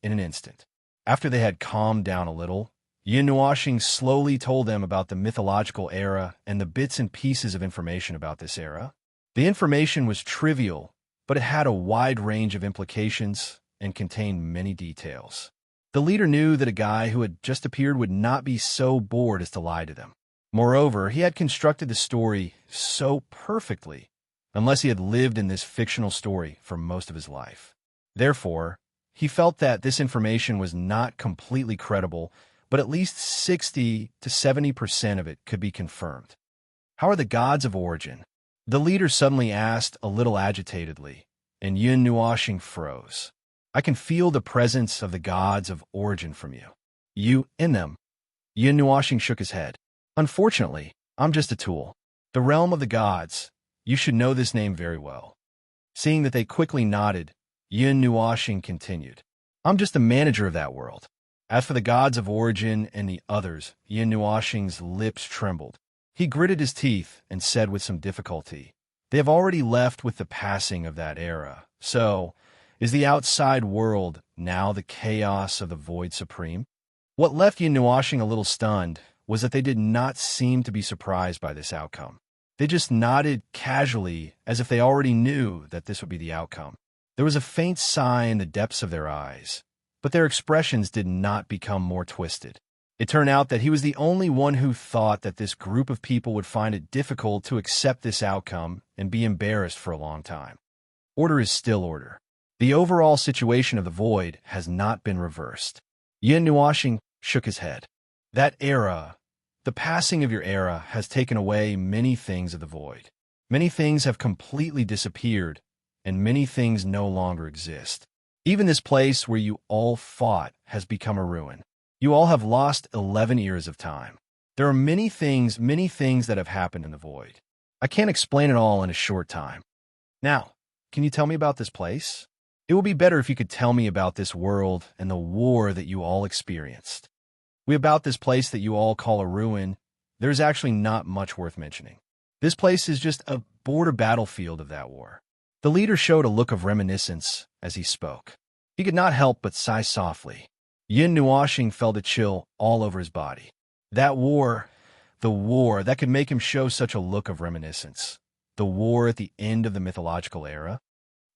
[SPEAKER 1] an instant. After they had calmed down a little, Yin Nuashing slowly told them about the mythological era and the bits and pieces of information about this era. The information was trivial, but it had a wide range of implications and contained many details. The leader knew that a guy who had just appeared would not be so bored as to lie to them. Moreover, he had constructed the story so perfectly, unless he had lived in this fictional story for most of his life. Therefore, he felt that this information was not completely credible, but at least 60 to 70% of it could be confirmed. How are the gods of origin? The leader suddenly asked a little agitatedly, and Yin Nuashing froze. I can feel the presence of the gods of origin from you. You in them. Yin Nuashing shook his head. Unfortunately, I'm just a tool. The realm of the gods. You should know this name very well. Seeing that they quickly nodded, Yin Nuashing continued. I'm just the manager of that world. As for the gods of origin and the others, Yin Nuashing's lips trembled. He gritted his teeth and said with some difficulty, they have already left with the passing of that era. So, is the outside world now the chaos of the void supreme? What left Yin Nuashing a little stunned was that they did not seem to be surprised by this outcome. They just nodded casually as if they already knew that this would be the outcome. There was a faint sigh in the depths of their eyes, but their expressions did not become more twisted. It turned out that he was the only one who thought that this group of people would find it difficult to accept this outcome and be embarrassed for a long time. Order is still order. The overall situation of the void has not been reversed. Yin Nuashing shook his head. That era, the passing of your era, has taken away many things of the void. Many things have completely disappeared, and many things no longer exist. Even this place where you all fought has become a ruin. You all have lost 11 years of time. There are many things that have happened in the void. I can't explain it all in a short time. Now, can you tell me about this place? It would be better if you could tell me about this world and the war that you all experienced. About this place that you all call a ruin, there's actually not much worth mentioning. This place is just a border battlefield of that war. The leader showed a look of reminiscence as he spoke. He could not help but sigh softly. Yin Nuashing felt a chill all over his body. That war, the war that could make him show such a look of reminiscence. The war at the end of the mythological era.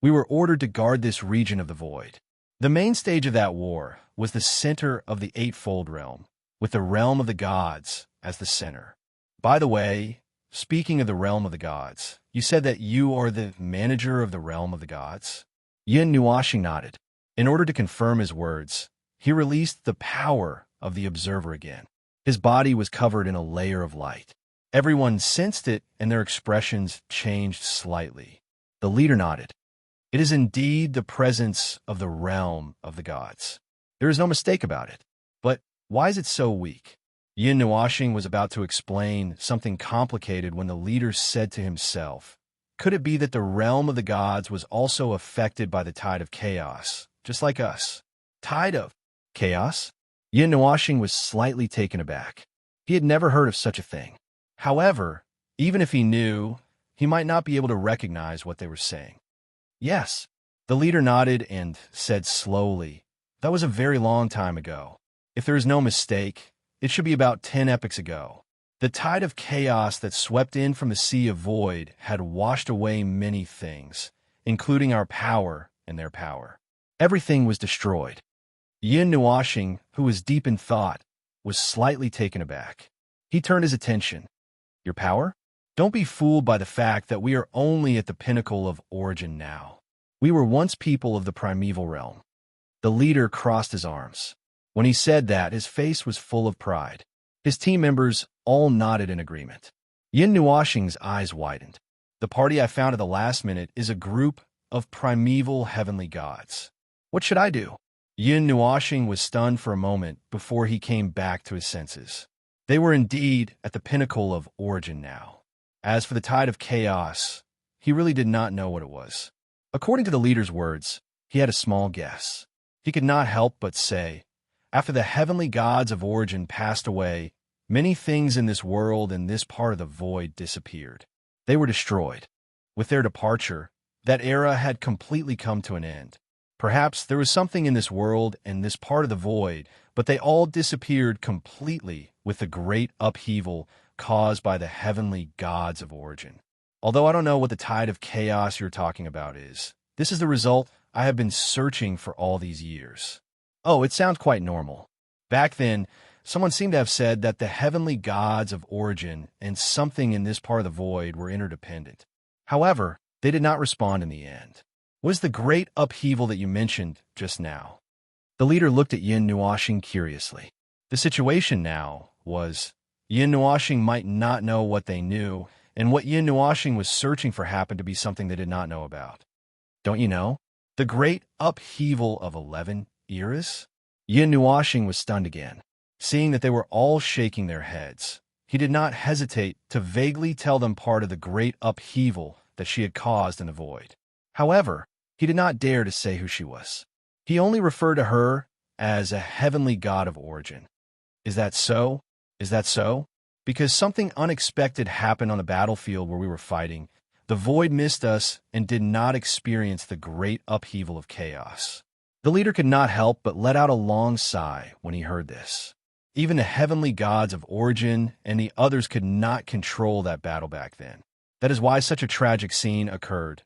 [SPEAKER 1] We were ordered to guard this region of the void. The main stage of that war was the center of the eightfold realm, with the realm of the gods as the center. By the way, speaking of the realm of the gods, you said that you are the manager of the realm of the gods? Yin Nuashing nodded. In order to confirm his words, he released the power of the observer again. His body was covered in a layer of light. Everyone sensed it, and their expressions changed slightly. The leader nodded. It is indeed the presence of the realm of the gods. There is no mistake about it. But why is it so weak? Yin Nuashing was about to explain something complicated when the leader said to himself, could it be that the realm of the gods was also affected by the tide of chaos, just like us? Tide of chaos? Yin Nuashing was slightly taken aback. He had never heard of such a thing. However, even if he knew, he might not be able to recognize what they were saying. Yes. The leader nodded and said slowly, that was a very long time ago. If there is no mistake, it should be about 10 epochs ago. The tide of chaos that swept in from the sea of void had washed away many things, including our power and their power. Everything was destroyed. Yin Nuashing, who was deep in thought, was slightly taken aback. He turned his attention. Your power? Don't be fooled by the fact that we are only at the pinnacle of origin now. We were once people of the primeval realm. The leader crossed his arms. When he said that, his face was full of pride. His team members all nodded in agreement. Yin Nuashing's eyes widened. The party I found at the last minute is a group of primeval heavenly gods. What should I do? Yin Nuashing was stunned for a moment before he came back to his senses. They were indeed at the pinnacle of origin now. As for the tide of chaos, he really did not know what it was. According to the leader's words, he had a small guess. He could not help but say, after the heavenly gods of origin passed away, many things in this world and this part of the void disappeared. They were destroyed. With their departure, that era had completely come to an end. Perhaps there was something in this world and this part of the void, but they all disappeared completely with the great upheaval caused by the heavenly gods of origin. Although I don't know what the tide of chaos you're talking about is, this is the result I have been searching for all these years. Oh, it sounds quite normal. Back then, someone seemed to have said that the heavenly gods of origin and something in this part of the void were interdependent. However, they did not respond in the end. What is the great upheaval that you mentioned just now? The leader looked at Yin Nuashing curiously. The situation now was, Yin Nuashing might not know what they knew, and what Yin Nuashing was searching for happened to be something they did not know about. Don't you know? The great upheaval of 11 eras? Yin Nuashing was stunned again. Seeing that they were all shaking their heads, he did not hesitate to vaguely tell them part of the great upheaval that she had caused in the void. However, he did not dare to say who she was. He only referred to her as a heavenly god of origin. Is that so? Is that so? Because something unexpected happened on the battlefield where we were fighting. The void missed us and did not experience the great upheaval of chaos. The leader could not help but let out a long sigh when he heard this. Even the heavenly gods of origin and the others could not control that battle back then. That is why such a tragic scene occurred.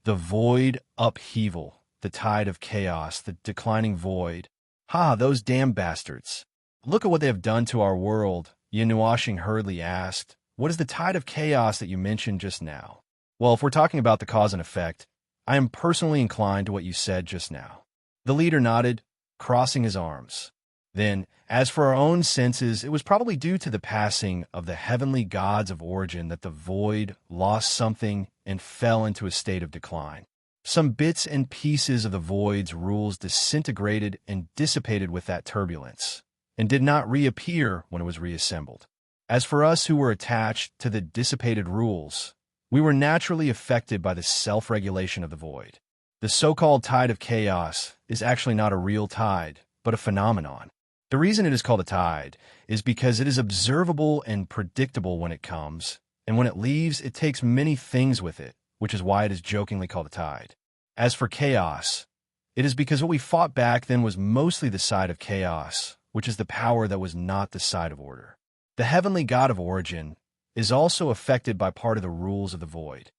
[SPEAKER 1] The void upheaval, the tide of chaos, the declining void. Ha, those damn bastards. Look at what they have done to our world, Yin Nuashing hurriedly asked. What is the tide of chaos that you mentioned just now? Well, if we're talking about the cause and effect, I am personally inclined to what you said just now. The leader nodded, crossing his arms. Then, as for our own senses, it was probably due to the passing of the heavenly gods of origin that the void lost something and fell into a state of decline. Some bits and pieces of the void's rules disintegrated and dissipated with that turbulence, and did not reappear when it was reassembled. As for us who were attached to the dissipated rules, we were naturally affected by the self-regulation of the void. The so-called tide of chaos is actually not a real tide, but a phenomenon. The reason it is called a tide is because it is observable and predictable when it comes, and when it leaves, it takes many things with it, which is why it is jokingly called a tide. As for chaos, it is because what we fought back then was mostly the side of chaos, which is the power that was not the side of order. The heavenly god of origin is also affected by part of the rules of the void.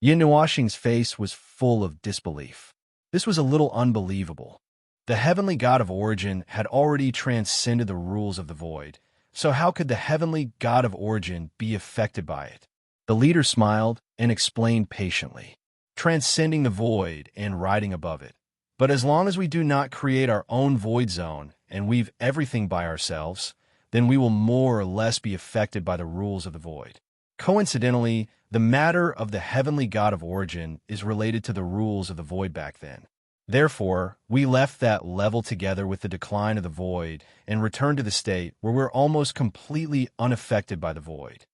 [SPEAKER 1] Yin Nuashing's face was full of disbelief. This was a little unbelievable. The heavenly god of origin had already transcended the rules of the void, so how could the heavenly god of origin be affected by it? The leader smiled and explained patiently, transcending the void and riding above it. But as long as we do not create our own void zone and weave everything by ourselves, then we will more or less be affected by the rules of the void. Coincidentally, the matter of the heavenly god of origin is related to the rules of the void back then. Therefore, we left that level together with the decline of the void and returned to the state where we're almost completely unaffected by the void.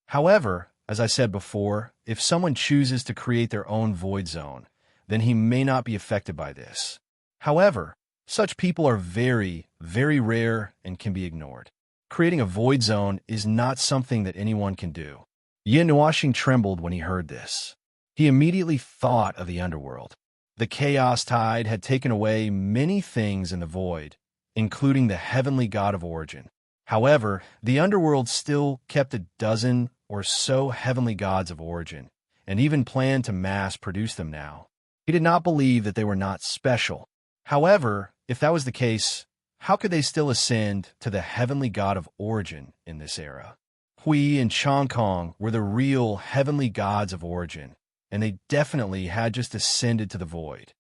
[SPEAKER 1] However, as I said before, if someone chooses to create their own void zone, then he may not be affected by this. However, such people are very, very rare and can be ignored. Creating a void zone is not something that anyone can do. Yin Nuashing trembled when he heard this. He immediately thought of the underworld. The chaos tide had taken away many things in the void, including the heavenly god of origin. However, the underworld still kept a dozen or so heavenly gods of origin, and even planned to mass produce them now. He did not believe that they were not special. However, if that was the case, how could they still ascend to the heavenly god of origin in this era? Hui and Changkong were the real heavenly gods of origin, and they definitely had just ascended to the void.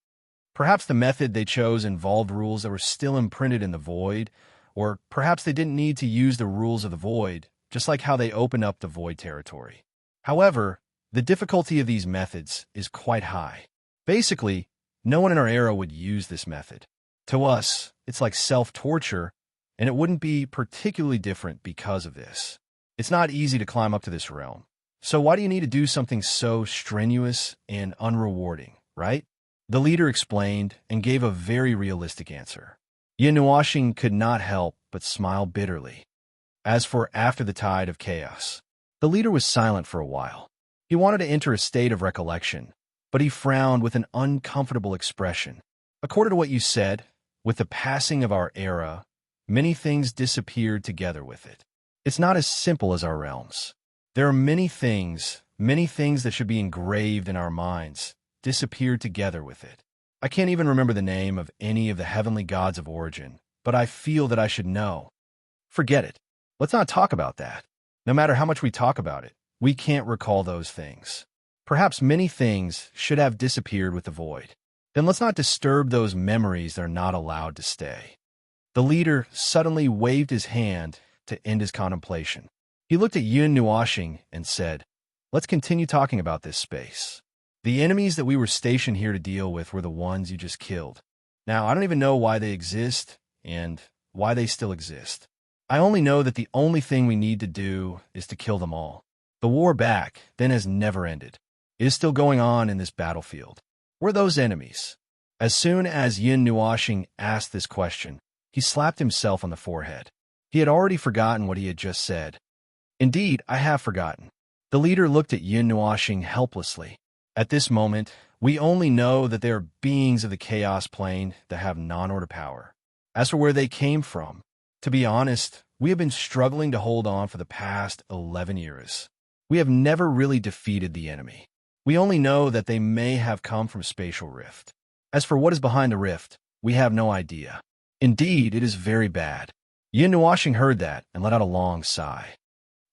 [SPEAKER 1] Perhaps the method they chose involved rules that were still imprinted in the void, or perhaps they didn't need to use the rules of the void, just like how they opened up the void territory. However, the difficulty of these methods is quite high. Basically, no one in our era would use this method. To us, it's like self-torture, and it wouldn't be particularly different because of this. It's not easy to climb up to this realm. So why do you need to do something so strenuous and unrewarding, right? The leader explained and gave a very realistic answer. Yin could not help but smile bitterly. As for after the tide of chaos, the leader was silent for a while. He wanted to enter a state of recollection, but he frowned with an uncomfortable expression. According to what you said, with the passing of our era, many things disappeared together with it. It's not as simple as our realms. There are many things that should be engraved in our minds, disappeared together with it. I can't even remember the name of any of the heavenly gods of origin, but I feel that I should know. Forget it. Let's not talk about that. No matter how much we talk about it, we can't recall those things. Perhaps many things should have disappeared with the void. Then let's not disturb those memories that are not allowed to stay. The leader suddenly waved his hand to end his contemplation. He looked at Yun Nuashing and said, "Let's continue talking about this space. The enemies that we were stationed here to deal with were the ones you just killed. Now, I don't even know why they exist and why they still exist. I only know that the only thing we need to do is to kill them all. The war back then has never ended. It is still going on in this battlefield. We're those enemies." As soon as Yin Nuashing asked this question, he slapped himself on the forehead. He had already forgotten what he had just said. "Indeed, I have forgotten." The leader looked at Yin Nuashing helplessly. "At this moment, we only know that there are beings of the chaos plane that have non-order power. As for where they came from, to be honest, we have been struggling to hold on for the past 11 years. We have never really defeated the enemy. We only know that they may have come from spatial rift. As for what is behind the rift, we have no idea. Indeed, it is very bad." Yin Nuashing heard that and let out a long sigh.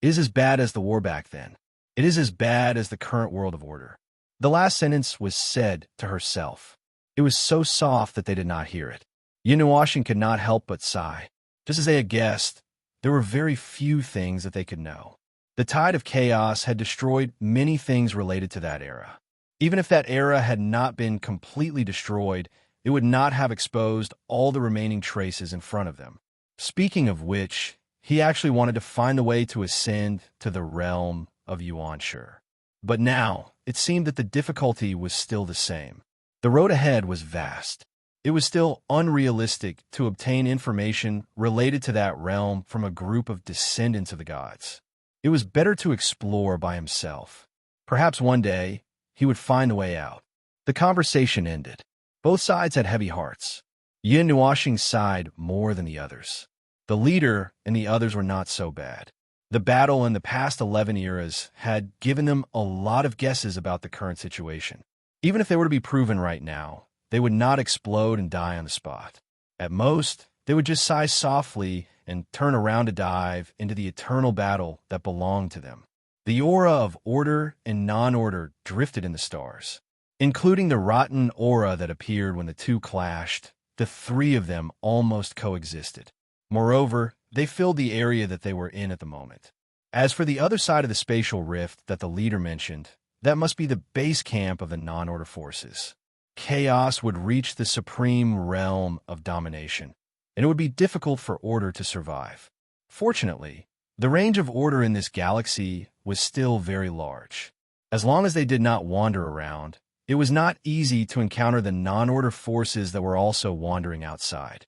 [SPEAKER 1] "It is as bad as the war back then. It is as bad as the current world of order." The last sentence was said to herself. It was so soft that they did not hear it. Yin Nuashing could not help but sigh. Just as they had guessed, there were very few things that they could know. The tide of chaos had destroyed many things related to that era. Even if that era had not been completely destroyed, it would not have exposed all the remaining traces in front of them. Speaking of which, he actually wanted to find a way to ascend to the realm of Yuanshi. But now, it seemed that the difficulty was still the same. The road ahead was vast. It was still unrealistic to obtain information related to that realm from a group of descendants of the gods. It was better to explore by himself. Perhaps one day, he would find a way out. The conversation ended. Both sides had heavy hearts. Yin Nuashing sighed more than the others. The leader and the others were not so bad. The battle in the past 11 eras had given them a lot of guesses about the current situation. Even if they were to be proven right now, they would not explode and die on the spot. At most, they would just sigh softly and turn around to dive into the eternal battle that belonged to them. The aura of order and non-order drifted in the stars. Including the rotten aura that appeared when the two clashed, the three of them almost coexisted. Moreover, they filled the area that they were in at the moment. As for the other side of the spatial rift that the leader mentioned, that must be the base camp of the non-order forces. Chaos would reach the supreme realm of domination, and it would be difficult for order to survive. Fortunately, the range of order in this galaxy was still very large. As long as they did not wander around, it was not easy to encounter the non-order forces that were also wandering outside.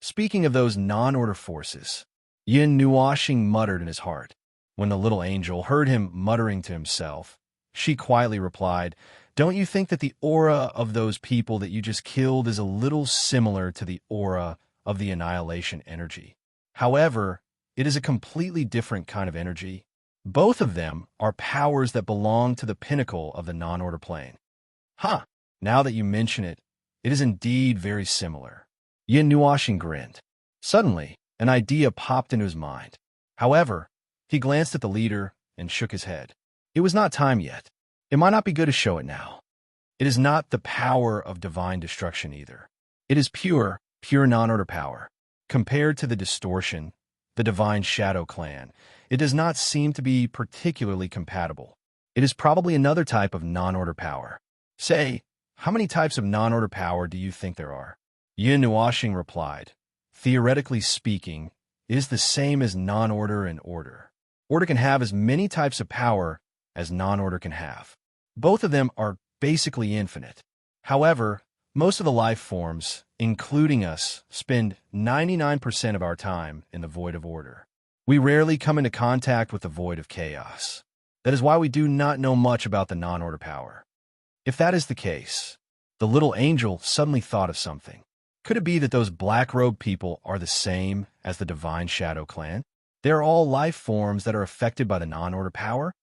[SPEAKER 1] Speaking of those non-order forces, Yin Nuashing muttered in his heart. When the little angel heard him muttering to himself, she quietly replied, "Don't you think that the aura of those people that you just killed is a little similar to the aura of the annihilation energy? However, it is a completely different kind of energy. Both of them are powers that belong to the pinnacle of the non-order plane." "Huh, now that you mention it, it is indeed very similar." Yin Nuashing grinned. Suddenly, an idea popped into his mind. However, he glanced at the leader and shook his head. It was not time yet. It might not be good to show it now. It is not the power of divine destruction either. It is pure non-order power. Compared to the distortion, the divine shadow clan, it does not seem to be particularly compatible. It is probably another type of non-order power. Say, how many types of non-order power do you think there are? Yin Nuashing replied, theoretically speaking, it is the same as non-order and order. Order can have as many types of power as non-order can have. Both of them are basically infinite. However, most of the life forms, including us, spend 99% of our time in the void of order. We rarely come into contact with the void of chaos. That is why we do not know much about the non-order power. If that is the case, the little angel suddenly thought of something. Could it be that those black-robed people are the same as the Divine Shadow Clan? They are all life forms that are affected by the non-order power?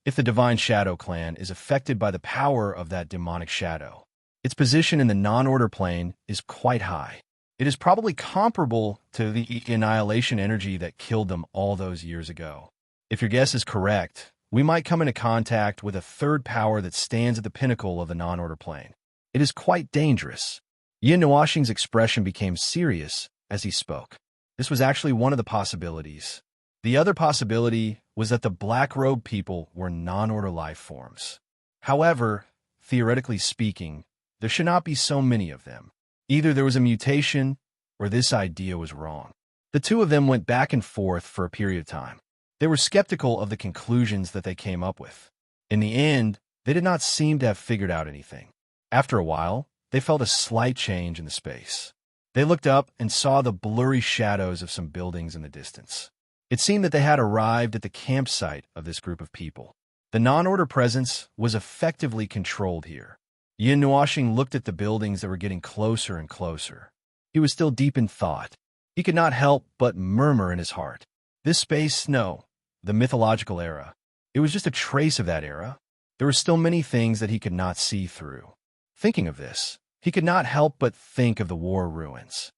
[SPEAKER 1] If the Divine Shadow Clan is affected by the power of that demonic shadow, its position in the non-order plane is quite high. It is probably comparable to the annihilation energy that killed them all those years ago. If your guess is correct, we might come into contact with a third power that stands at the pinnacle of the non-order plane. It is quite dangerous. Yin Nuashing's expression became serious as he spoke. This was actually one of the possibilities. The other possibility was that the black-robed people were non-order life forms. However, theoretically speaking, there should not be so many of them. Either there was a mutation, or this idea was wrong. The two of them went back and forth for a period of time. They were skeptical of the conclusions that they came up with. In the end, they did not seem to have figured out anything. After a while, they felt a slight change in the space. They looked up and saw the blurry shadows of some buildings in the distance. It seemed that they had arrived at the campsite of this group of people. The non-order presence was effectively controlled here. Yin Nuashing looked at the buildings that were getting closer and closer. He was still deep in thought. He could not help but murmur in his heart. This space, no, the mythological era. It was just a trace of that era. There were still many things that he could not see through. Thinking of this, he could not help but think of the war ruins.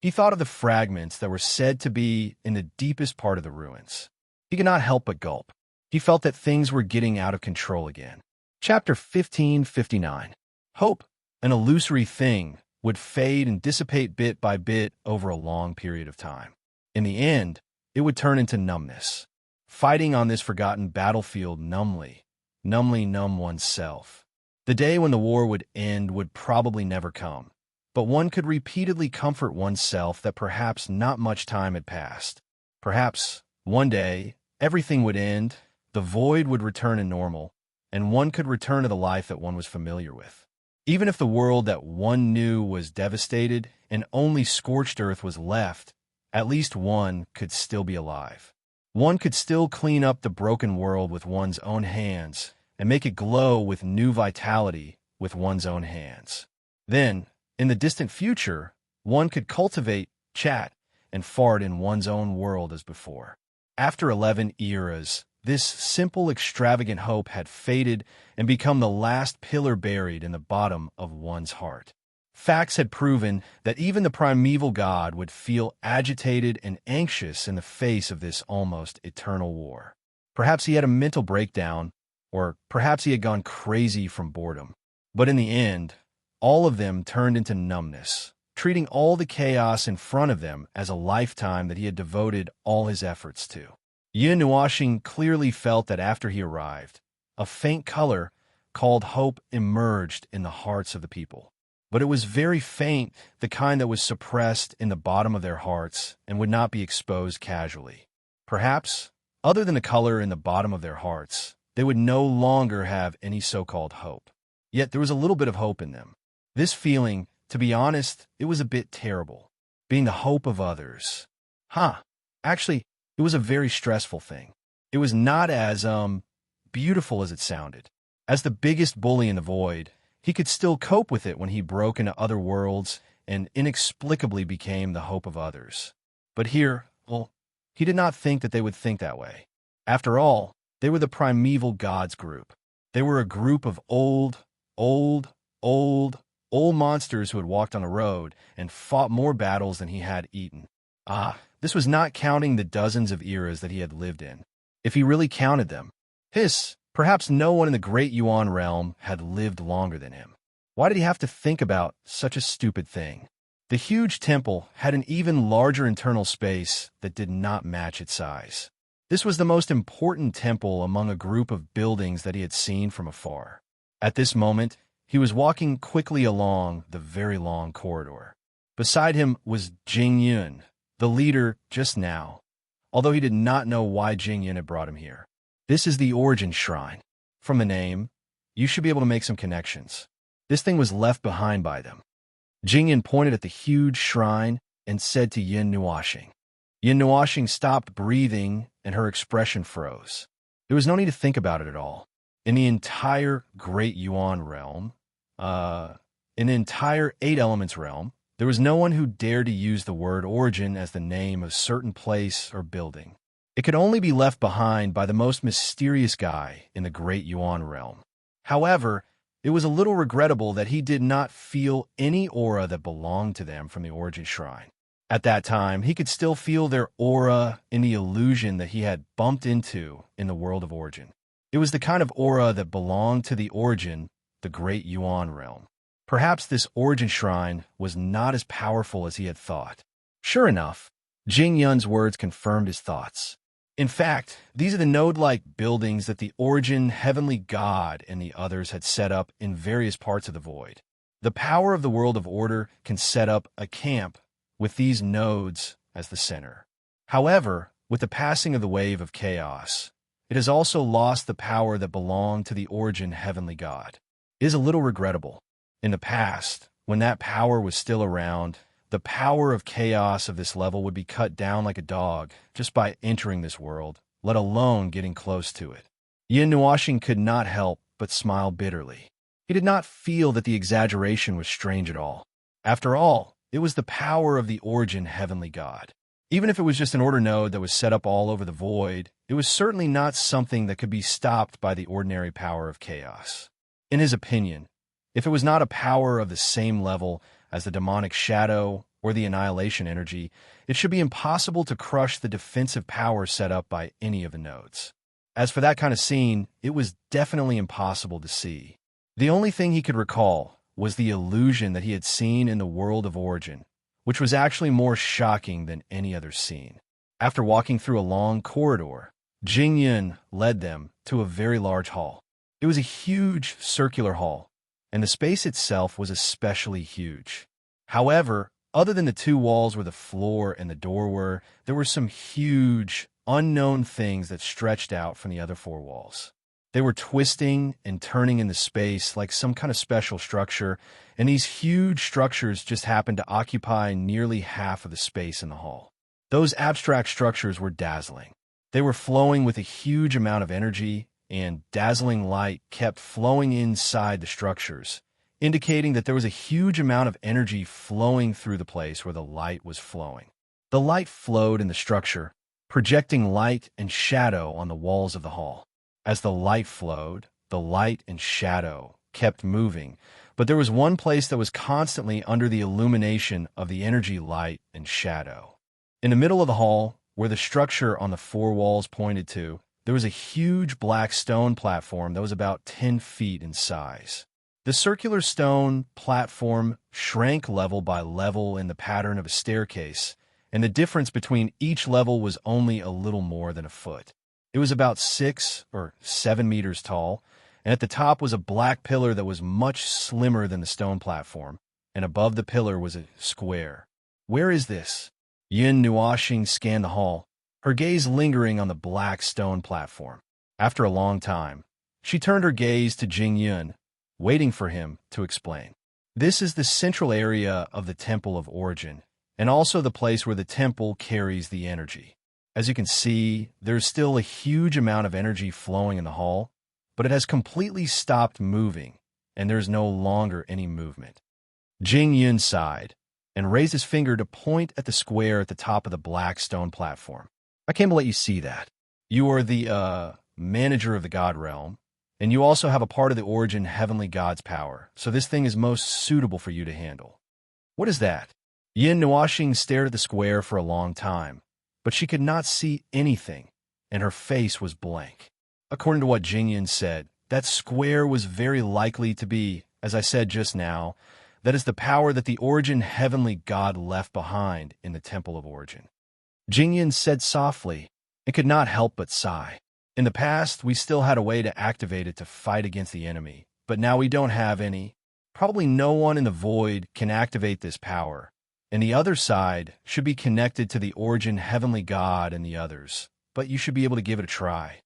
[SPEAKER 1] He thought of the fragments that were said to be in the deepest part of the ruins. He could not help but gulp. He felt that things were getting out of control again. Chapter 1559. Hope, an illusory thing, would fade and dissipate bit by bit over a long period of time. In the end, it would turn into numbness. Fighting on this forgotten battlefield numbly numb oneself. The day when the war would end would probably never come, but one could repeatedly comfort oneself that perhaps not much time had passed. Perhaps, one day, everything would end, the void would return to normal, and one could return to the life that one was familiar with. Even if the world that one knew was devastated and only scorched earth was left, at least one could still be alive. One could still clean up the broken world with one's own hands and make it glow with new vitality with one's own hands. Then, in the distant future, one could cultivate, chat, and fart in one's own world as before. After 11 eras, this simple, extravagant hope had faded and become the last pillar buried in the bottom of one's heart. Facts had proven that even the primeval god would feel agitated and anxious in the face of this almost eternal war. Perhaps he had a mental breakdown, or perhaps he had gone crazy from boredom. But in the end, all of them turned into numbness, treating all the chaos in front of them as a lifetime that he had devoted all his efforts to. Yin Nuashing clearly felt that after he arrived, a faint color called hope emerged in the hearts of the people. But it was very faint, the kind that was suppressed in the bottom of their hearts and would not be exposed casually. Perhaps, other than the color in the bottom of their hearts, they would no longer have any so-called hope. Yet there was a little bit of hope in them. This feeling, to be honest, it was a bit terrible. Being the hope of others. Actually, it was a very stressful thing. It was not as, beautiful as it sounded. As the biggest bully in the void, he could still cope with it when he broke into other worlds and inexplicably became the hope of others. But here, he did not think that they would think that way. After all, they were the primeval gods group. They were a group of old monsters who had walked on the road and fought more battles than he had eaten. This was not counting the dozens of eras that he had lived in. If he really counted them, perhaps no one in the great Yuan realm had lived longer than him. Why did he have to think about such a stupid thing? The huge temple had an even larger internal space that did not match its size. This was the most important temple among a group of buildings that he had seen from afar. At this moment, He was walking quickly along the very long corridor. Beside him was Jing Yun, the leader just now, although he did not know why Jing Yun had brought him here. This is the Origin Shrine. From the name, you should be able to make some connections. This thing was left behind by them. Jing Yun pointed at the huge shrine and said to Yin Nuoxing. Yin Nuoxing stopped breathing and her expression froze. There was no need to think about it at all. In the entire Great Yuan realm, in the entire Eight Elements realm, there was no one who dared to use the word origin as the name of a certain place or building. It could only be left behind by the most mysterious guy in the Great Yuan realm. However, it was a little regrettable that he did not feel any aura that belonged to them from the Origin Shrine. At that time, he could still feel their aura in the illusion that he had bumped into in the world of Origin. It was the kind of aura that belonged to the Origin, the Great Yuan realm. Perhaps this Origin Shrine was not as powerful as he had thought. Sure enough, Jing Yun's words confirmed his thoughts. In fact, these are the node-like buildings that the Origin Heavenly God and the others had set up in various parts of the void. The power of the world of order can set up a camp with these nodes as the center. However, with the passing of the wave of chaos, it has also lost the power that belonged to the Origin Heavenly God. It is a little regrettable. In the past, when that power was still around, the power of chaos of this level would be cut down like a dog just by entering this world, let alone getting close to it. Yin Nuoxing could not help but smile bitterly. He did not feel that the exaggeration was strange at all. After all, it was the power of the Origin Heavenly God. Even if it was just an order node that was set up all over the void, it was certainly not something that could be stopped by the ordinary power of chaos. In his opinion, if it was not a power of the same level as the demonic shadow or the annihilation energy, it should be impossible to crush the defensive power set up by any of the nodes. As for that kind of scene, it was definitely impossible to see. The only thing he could recall was the illusion that he had seen in the world of Origin, which was actually more shocking than any other scene. After walking through a long corridor, Jing Yun led them to a very large hall. It was a huge circular hall, and the space itself was especially huge. However, other than the two walls where the floor and the door were, there were some huge, unknown things that stretched out from the other four walls. They were twisting and turning in the space like some kind of special structure, and these huge structures just happened to occupy nearly half of the space in the hall. Those abstract structures were dazzling. They were flowing with a huge amount of energy, and dazzling light kept flowing inside the structures, indicating that there was a huge amount of energy flowing through the place where the light was flowing. The light flowed in the structure, projecting light and shadow on the walls of the hall. As the light flowed, the light and shadow kept moving, but there was one place that was constantly under the illumination of the energy, light, and shadow. In the middle of the hall, where the structure on the four walls pointed to, there was a huge black stone platform that was about 10 feet in size. The circular stone platform shrank level by level in the pattern of a staircase, and the difference between each level was only a little more than a foot. It was about 6 or 7 meters tall, and at the top was a black pillar that was much slimmer than the stone platform, and above the pillar was a square. Where is this? Yin Nuoxing scanned the hall, her gaze lingering on the black stone platform. After a long time, she turned her gaze to Jing Yun, waiting for him to explain. This is the central area of the Temple of Origin, and also the place where the temple carries the energy. As you can see, there's still a huge amount of energy flowing in the hall, but it has completely stopped moving, and there's no longer any movement. Jing Yun sighed and raised his finger to point at the square at the top of the black stone platform. I came to let you see that. You are the, manager of the God Realm, and you also have a part of the Origin Heavenly God's power, so this thing is most suitable for you to handle. What is that? Yin Nuoxing stared at the square for a long time, but she could not see anything, and her face was blank. According to what Jing Yun said, that square was very likely to be, as I said just now, that is the power that the Origin Heavenly God left behind in the Temple of Origin. Jing Yun said softly, and could not help but sigh. In the past, we still had a way to activate it to fight against the enemy, but now we don't have any. Probably no one in the void can activate this power, and the other side should be connected to the origin heavenly god and the others, but you should be able to give it a try.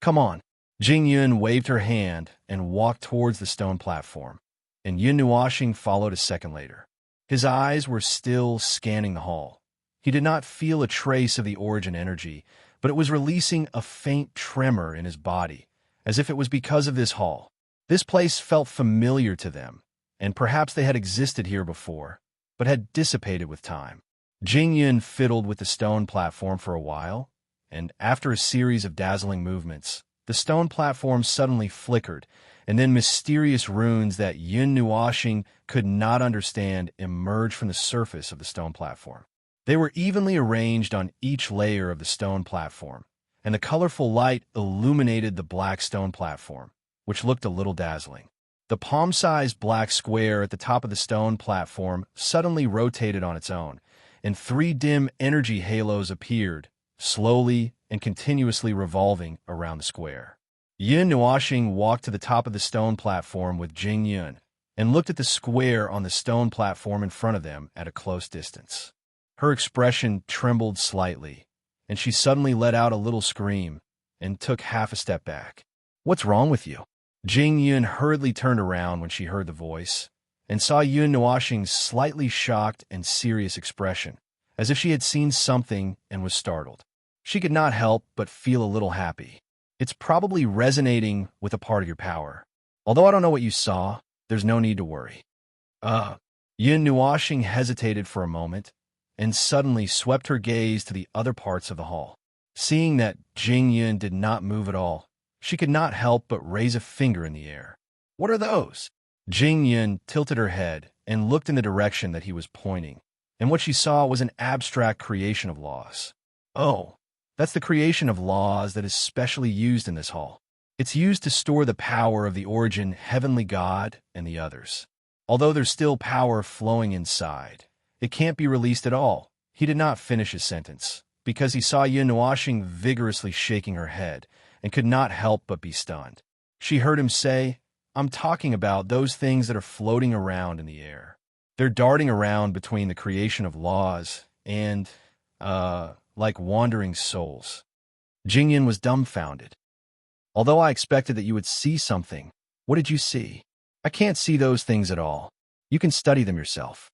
[SPEAKER 1] Come on. Jing Yun waved her hand and walked towards the stone platform, and Yun Nuoxing followed a second later. His eyes were still scanning the hall. He did not feel a trace of the origin energy, but it was releasing a faint tremor in his body, as if it was because of this hall. This place felt familiar to them, and perhaps they had existed here before, but had dissipated with time. Jing Yun fiddled with the stone platform for a while, and after a series of dazzling movements, the stone platform suddenly flickered, and then mysterious runes that Yun Nuoxing could not understand emerged from the surface of the stone platform. They were evenly arranged on each layer of the stone platform, and the colorful light illuminated the black stone platform, which looked a little dazzling. The palm-sized black square at the top of the stone platform suddenly rotated on its own, and 3 dim energy halos appeared, slowly and continuously revolving around the square. Yun Nuoxing walked to the top of the stone platform with Jing Yun and looked at the square on the stone platform in front of them at a close distance. Her expression trembled slightly, and she suddenly let out a little scream and took half a step back. "What's wrong with you?" Jing Yun hurriedly turned around when she heard the voice and saw Yun Nuoxing's slightly shocked and serious expression, as if she had seen something and was startled. She could not help but feel a little happy. "It's probably resonating with a part of your power. Although I don't know what you saw, there's no need to worry." Yun Nuoxing hesitated for a moment and suddenly swept her gaze to the other parts of the hall. Seeing that Jing Yun did not move at all, she could not help but raise a finger in the air. "What are those?" Jing Yun tilted her head and looked in the direction that he was pointing, and what she saw was an abstract creation of laws. "Oh, that's the creation of laws that is specially used in this hall. It's used to store the power of the origin heavenly god and the others. Although there's still power flowing inside, it can't be released at all." He did not finish his sentence, because he saw Yun Nuoxing vigorously shaking her head and could not help but be stunned. She heard him say, "I'm talking about those things that are floating around in the air. They're darting around between the creation of laws and, like wandering souls." Jing Yun was dumbfounded. "Although I expected that you would see something, what did you see?" "I can't see those things at all. You can study them yourself."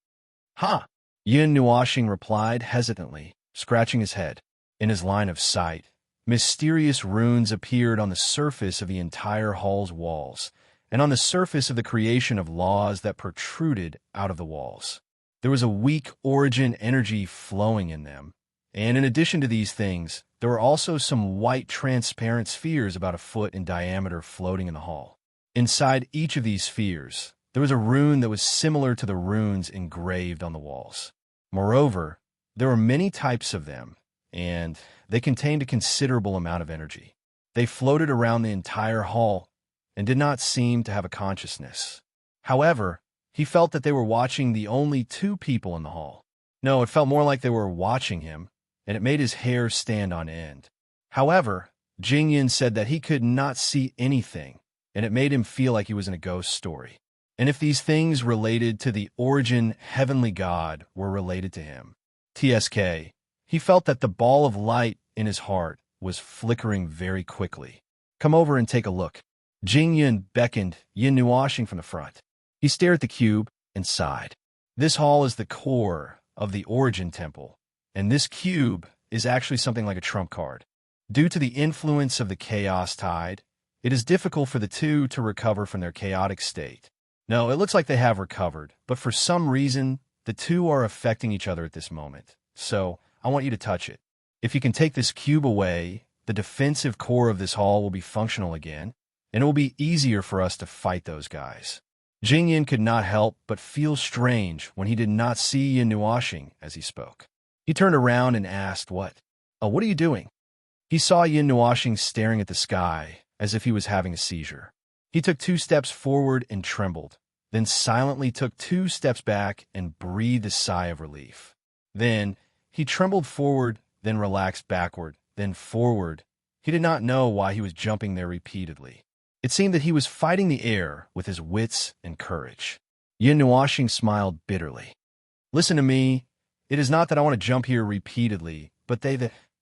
[SPEAKER 1] "Huh?" Yun Nuoxing replied hesitantly, scratching his head. In his line of sight, mysterious runes appeared on the surface of the entire hall's walls, and on the surface of the creation of laws that protruded out of the walls. There was a weak origin energy flowing in them, and in addition to these things, there were also some white transparent spheres about a foot in diameter floating in the hall. Inside each of these spheres, there was a rune that was similar to the runes engraved on the walls. Moreover, there were many types of them, and they contained a considerable amount of energy. They floated around the entire hall and did not seem to have a consciousness. However, he felt that they were watching the only 2 people in the hall. No, it felt more like they were watching him, and it made his hair stand on end. However, Jing Yun said that he could not see anything, and it made him feel like he was in a ghost story. And if these things related to the origin heavenly god were related to him, TSK, he felt that the ball of light in his heart was flickering very quickly. "Come over and take a look." Jing Yun beckoned Yun Nuoxing from the front. He stared at the cube and sighed. "This hall is the core of the origin temple, and this cube is actually something like a trump card. Due to the influence of the chaos tide, it is difficult for the 2 to recover from their chaotic state. No, it looks like they have recovered, but for some reason, the 2 are affecting each other at this moment. So, I want you to touch it. If you can take this cube away, the defensive core of this hall will be functional again, and it will be easier for us to fight those guys." Jing Yun could not help but feel strange when he did not see Yun Nuoxing as he spoke. He turned around and asked, "What? Oh, what are you doing?" He saw Yun Nuoxing staring at the sky as if he was having a seizure. He took 2 steps forward and trembled, then silently took 2 steps back and breathed a sigh of relief. Then, he trembled forward, then relaxed backward, then forward. He did not know why he was jumping there repeatedly. It seemed that he was fighting the air with his wits and courage. Yin Nuoxing smiled bitterly. Listen to me. It is not that I want to jump here repeatedly, but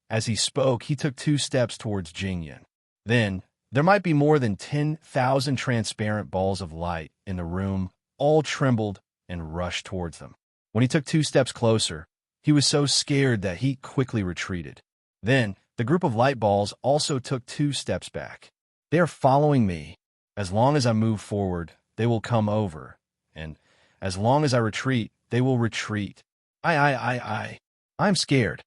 [SPEAKER 1] As he spoke, he took 2 steps towards Jingyan. Then, there might be more than 10,000 transparent balls of light in the room, all trembled and rushed towards them. When he took 2 steps closer, he was so scared that he quickly retreated. Then, the group of light balls also took 2 steps back. They are following me. As long as I move forward, they will come over, and as long as I retreat, they will retreat. I'm scared.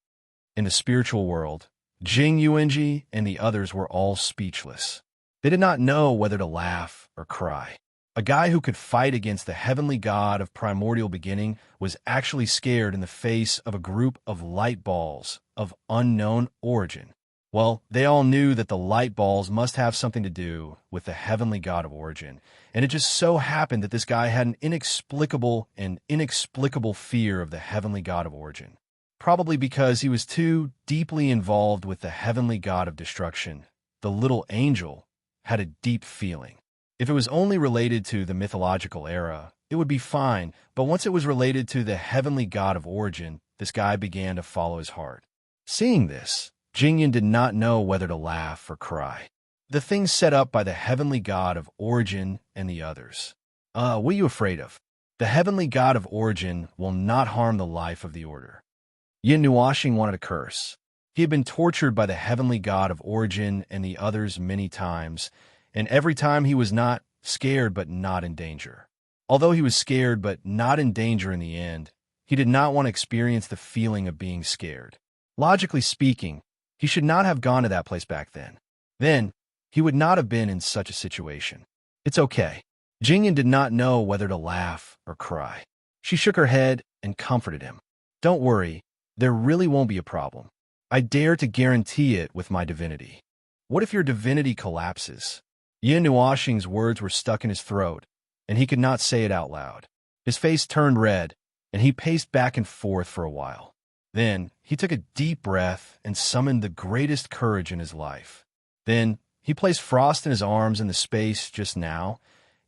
[SPEAKER 1] In the spiritual world, Jing Yuanji and the others were all speechless. They did not know whether to laugh or cry. A guy who could fight against the heavenly god of primordial beginning was actually scared in the face of a group of light balls of unknown origin. Well, they all knew that the light balls must have something to do with the heavenly god of origin, and it just so happened that this guy had an inexplicable fear of the heavenly god of origin. Probably because he was too deeply involved with the heavenly god of destruction. The little angel had a deep feeling. If it was only related to the mythological era, it would be fine, but once it was related to the heavenly god of origin, this guy began to follow his heart. Seeing this, Jingyan did not know whether to laugh or cry. The things set up by the heavenly god of origin and the others. What are you afraid of? The heavenly god of origin will not harm the life of the order. Yin Nuoxing wanted to curse. He had been tortured by the heavenly god of origin and the others many times, and every time he was not scared but not in danger. Although he was scared but not in danger in the end, he did not want to experience the feeling of being scared. Logically speaking, he should not have gone to that place back then. Then, he would not have been in such a situation. It's okay. Jingyan did not know whether to laugh or cry. She shook her head and comforted him. Don't worry, there really won't be a problem. I dare to guarantee it with my divinity. What if your divinity collapses? Yin Nuoxing's words were stuck in his throat, and he could not say it out loud. His face turned red, and he paced back and forth for a while. Then, he took a deep breath and summoned the greatest courage in his life. Then, he placed Frost in his arms in the space just now,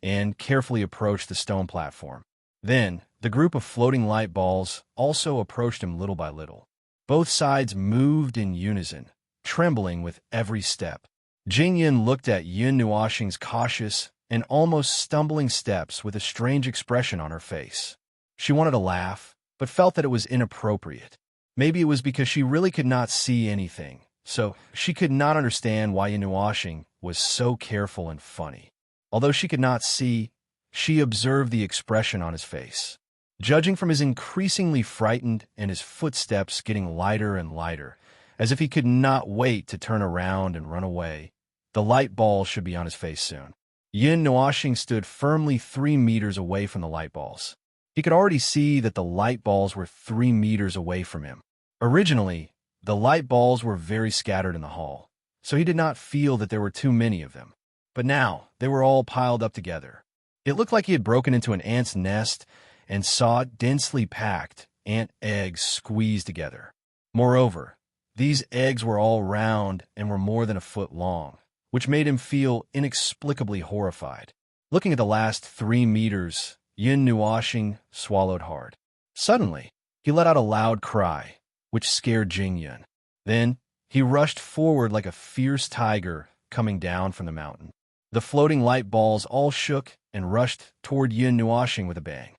[SPEAKER 1] and carefully approached the stone platform. Then, the group of floating light balls also approached him little by little. Both sides moved in unison, trembling with every step. Jingyan looked at Yin Nuoxing's cautious and almost stumbling steps with a strange expression on her face. She wanted to laugh, but felt that it was inappropriate. Maybe it was because she really could not see anything, so she could not understand why Yin Nuoxing was so careful and funny. Although she could not see, she observed the expression on his face. Judging from his increasingly frightened and his footsteps getting lighter and lighter, as if he could not wait to turn around and run away, the light ball should be on his face soon. Yin Nuoxing stood firmly 3 meters away from the light balls. He could already see that the light balls were 3 meters away from him. Originally, the light balls were very scattered in the hall, so he did not feel that there were too many of them. But now, they were all piled up together. It looked like he had broken into an ant's nest and saw densely packed ant eggs squeezed together. Moreover, these eggs were all round and were more than a foot long, which made him feel inexplicably horrified. Looking at the last 3 meters, Yin Nuoxing swallowed hard. Suddenly, he let out a loud cry, which scared Jingyan. Then, he rushed forward like a fierce tiger coming down from the mountain. The floating light balls all shook and rushed toward Yin Nuoxing with a bang.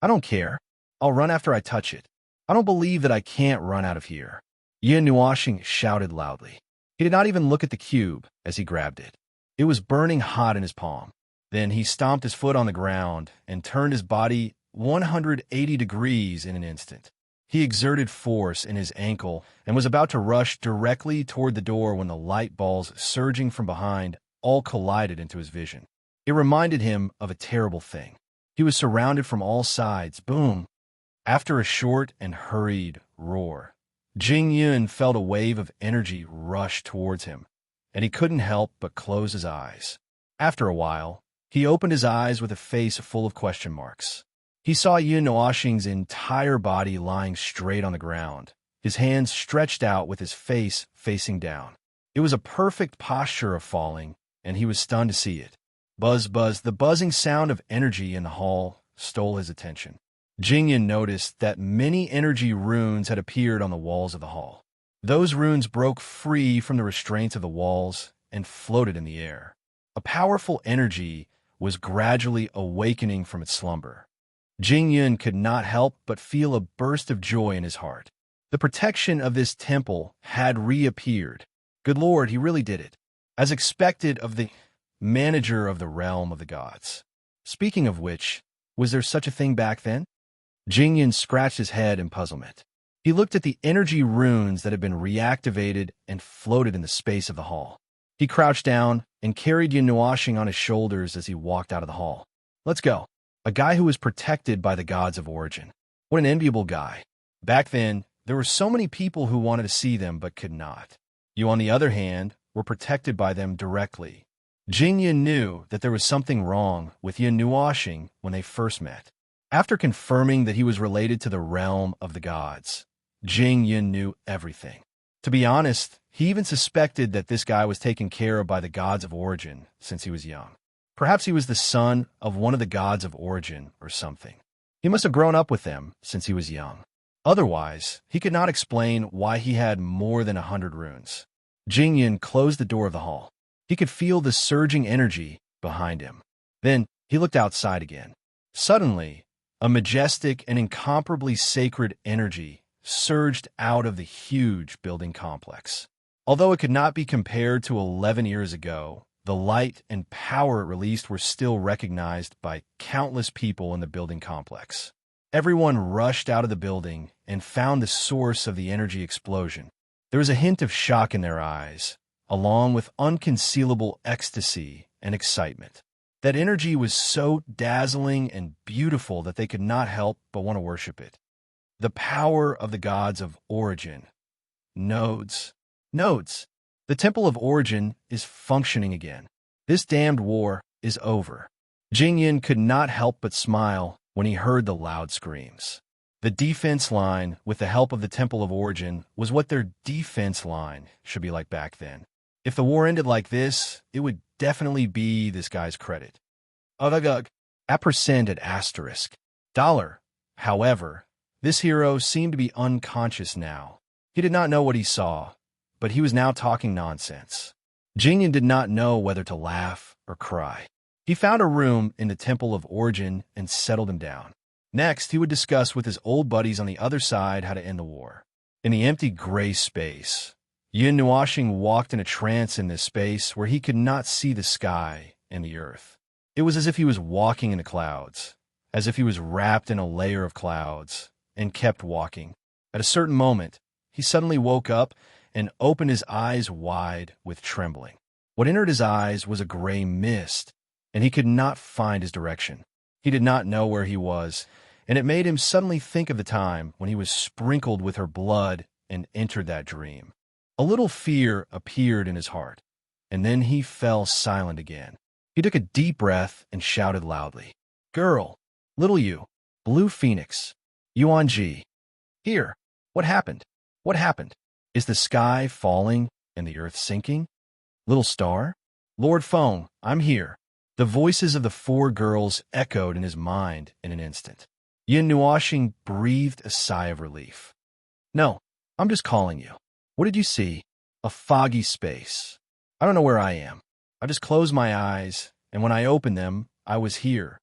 [SPEAKER 1] I don't care. I'll run after I touch it. I don't believe that I can't run out of here. Yin Nuoxing shouted loudly. He did not even look at the cube as he grabbed it. It was burning hot in his palm. Then he stomped his foot on the ground and turned his body 180 degrees in an instant. He exerted force in his ankle and was about to rush directly toward the door when the light balls surging from behind all collided into his vision. It reminded him of a terrible thing. He was surrounded from all sides. Boom! After a short and hurried roar, Jingyan felt a wave of energy rush towards him, and he couldn't help but close his eyes. After a while, he opened his eyes with a face full of question marks. He saw Yin Nuoxing's entire body lying straight on the ground, his hands stretched out with his face facing down. It was a perfect posture of falling, and he was stunned to see it. Buzz, buzz, the buzzing sound of energy in the hall stole his attention. Jingyan noticed that many energy runes had appeared on the walls of the hall. Those runes broke free from the restraints of the walls and floated in the air. A powerful energy was gradually awakening from its slumber. Jingyan could not help but feel a burst of joy in his heart. The protection of this temple had reappeared. Good Lord, he really did it, as expected of the manager of the realm of the gods. Speaking of which, was there such a thing back then? Jingyan scratched his head in puzzlement. He looked at the energy runes that had been reactivated and floated in the space of the hall. He crouched down and carried Yunuashing on his shoulders as he walked out of the hall. Let's go. A guy who was protected by the gods of origin. What an enviable guy. Back then, there were so many people who wanted to see them but could not. You, on the other hand, were protected by them directly. Jingyan knew that there was something wrong with Yunuashing when they first met. After confirming that he was related to the realm of the gods, Jingyan knew everything. To be honest, he even suspected that this guy was taken care of by the gods of origin since he was young. Perhaps he was the son of one of the gods of origin or something. He must have grown up with them since he was young. Otherwise, he could not explain why he had more than 100 runes. Jingyan closed the door of the hall. He could feel the surging energy behind him. Then he looked outside again. Suddenly, a majestic and incomparably sacred energy surged out of the huge building complex. Although it could not be compared to 11 years ago, the light and power it released were still recognized by countless people in the building complex. Everyone rushed out of the building and found the source of the energy explosion. There was a hint of shock in their eyes, along with unconcealable ecstasy and excitement. That energy was so dazzling and beautiful that they could not help but want to worship it. The power of the gods of origin. Nodes. The Temple of Origin is functioning again. This damned war is over. Jingyan could not help but smile when he heard the loud screams. The defense line, with the help of the Temple of Origin, was what their defense line should be like back then. If the war ended like this, it would definitely be this guy's credit. Ampersand at asterisk. Dollar. However, this hero seemed to be unconscious now. He did not know what he saw, but he was now talking nonsense. Jingyan did not know whether to laugh or cry. He found a room in the Temple of Origin and settled him down. Next, he would discuss with his old buddies on the other side how to end the war. In the empty gray space, Yunuashing walked in a trance in this space where he could not see the sky and the earth. It was as if he was walking in the clouds, as if he was wrapped in a layer of clouds, and kept walking. At a certain moment, he suddenly woke up and opened his eyes wide with trembling. What entered his eyes was a gray mist, and he could not find his direction. He did not know where he was, and it made him suddenly think of the time when he was sprinkled with her blood and entered that dream. A little fear appeared in his heart, and then he fell silent again. He took a deep breath and shouted loudly, "Girl, little you, Blue Phoenix, Yuan Ji. Here, what happened? What happened? Is the sky falling and the earth sinking? Little star? Lord Feng, I'm here." The voices of the four girls echoed in his mind in an instant. Yunuashing breathed a sigh of relief. "No, I'm just calling you. What did you see?" "A foggy space. I don't know where I am. I just closed my eyes, and when I opened them, I was here."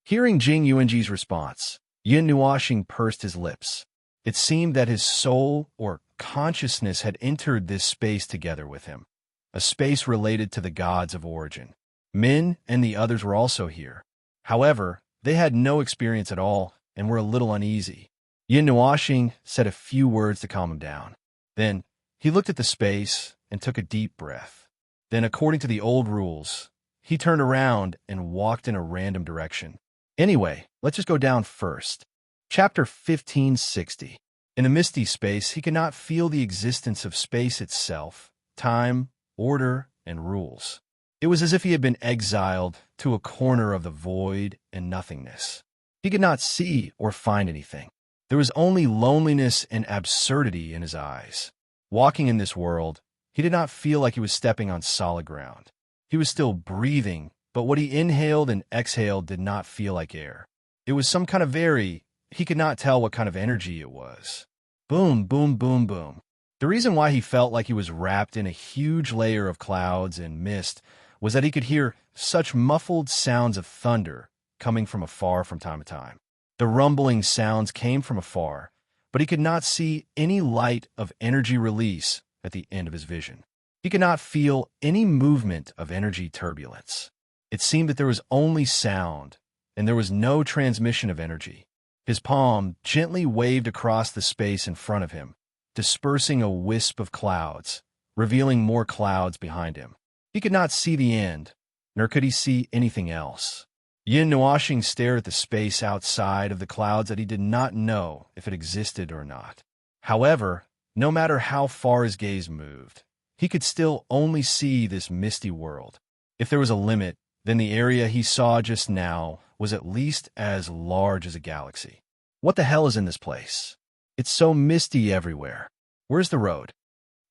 [SPEAKER 1] Hearing Jing Yuanji's response, Yunuashing pursed his lips. It seemed that his soul or consciousness had entered this space together with him, a space related to the gods of origin. Min and the others were also here. However, they had no experience at all and were a little uneasy. Yunuashing said a few words to calm him down. Then he looked at the space and took a deep breath. Then, according to the old rules, he turned around and walked in a random direction. Anyway, let's just go down first. Chapter 1560. In the misty space, he could not feel the existence of space itself, time, order, and rules. It was as if he had been exiled to a corner of the void and nothingness. He could not see or find anything. There was only loneliness and absurdity in his eyes. Walking in this world, he did not feel like he was stepping on solid ground. He was still breathing, but what he inhaled and exhaled did not feel like air. It was some kind of he could not tell what kind of energy it was. Boom, boom, boom, boom. The reason why he felt like he was wrapped in a huge layer of clouds and mist was that he could hear such muffled sounds of thunder coming from afar from time to time. The rumbling sounds came from afar, but he could not see any light of energy release at the end of his vision. He could not feel any movement of energy turbulence. It seemed that there was only sound, and there was no transmission of energy. His palm gently waved across the space in front of him, dispersing a wisp of clouds, revealing more clouds behind him. He could not see the end, nor could he see anything else. Yin Nuoxing stared at the space outside of the clouds that he did not know if it existed or not. However, no matter how far his gaze moved, he could still only see this misty world. If there was a limit, then the area he saw just now was at least as large as a galaxy. What the hell is in this place? It's so misty everywhere. Where's the road?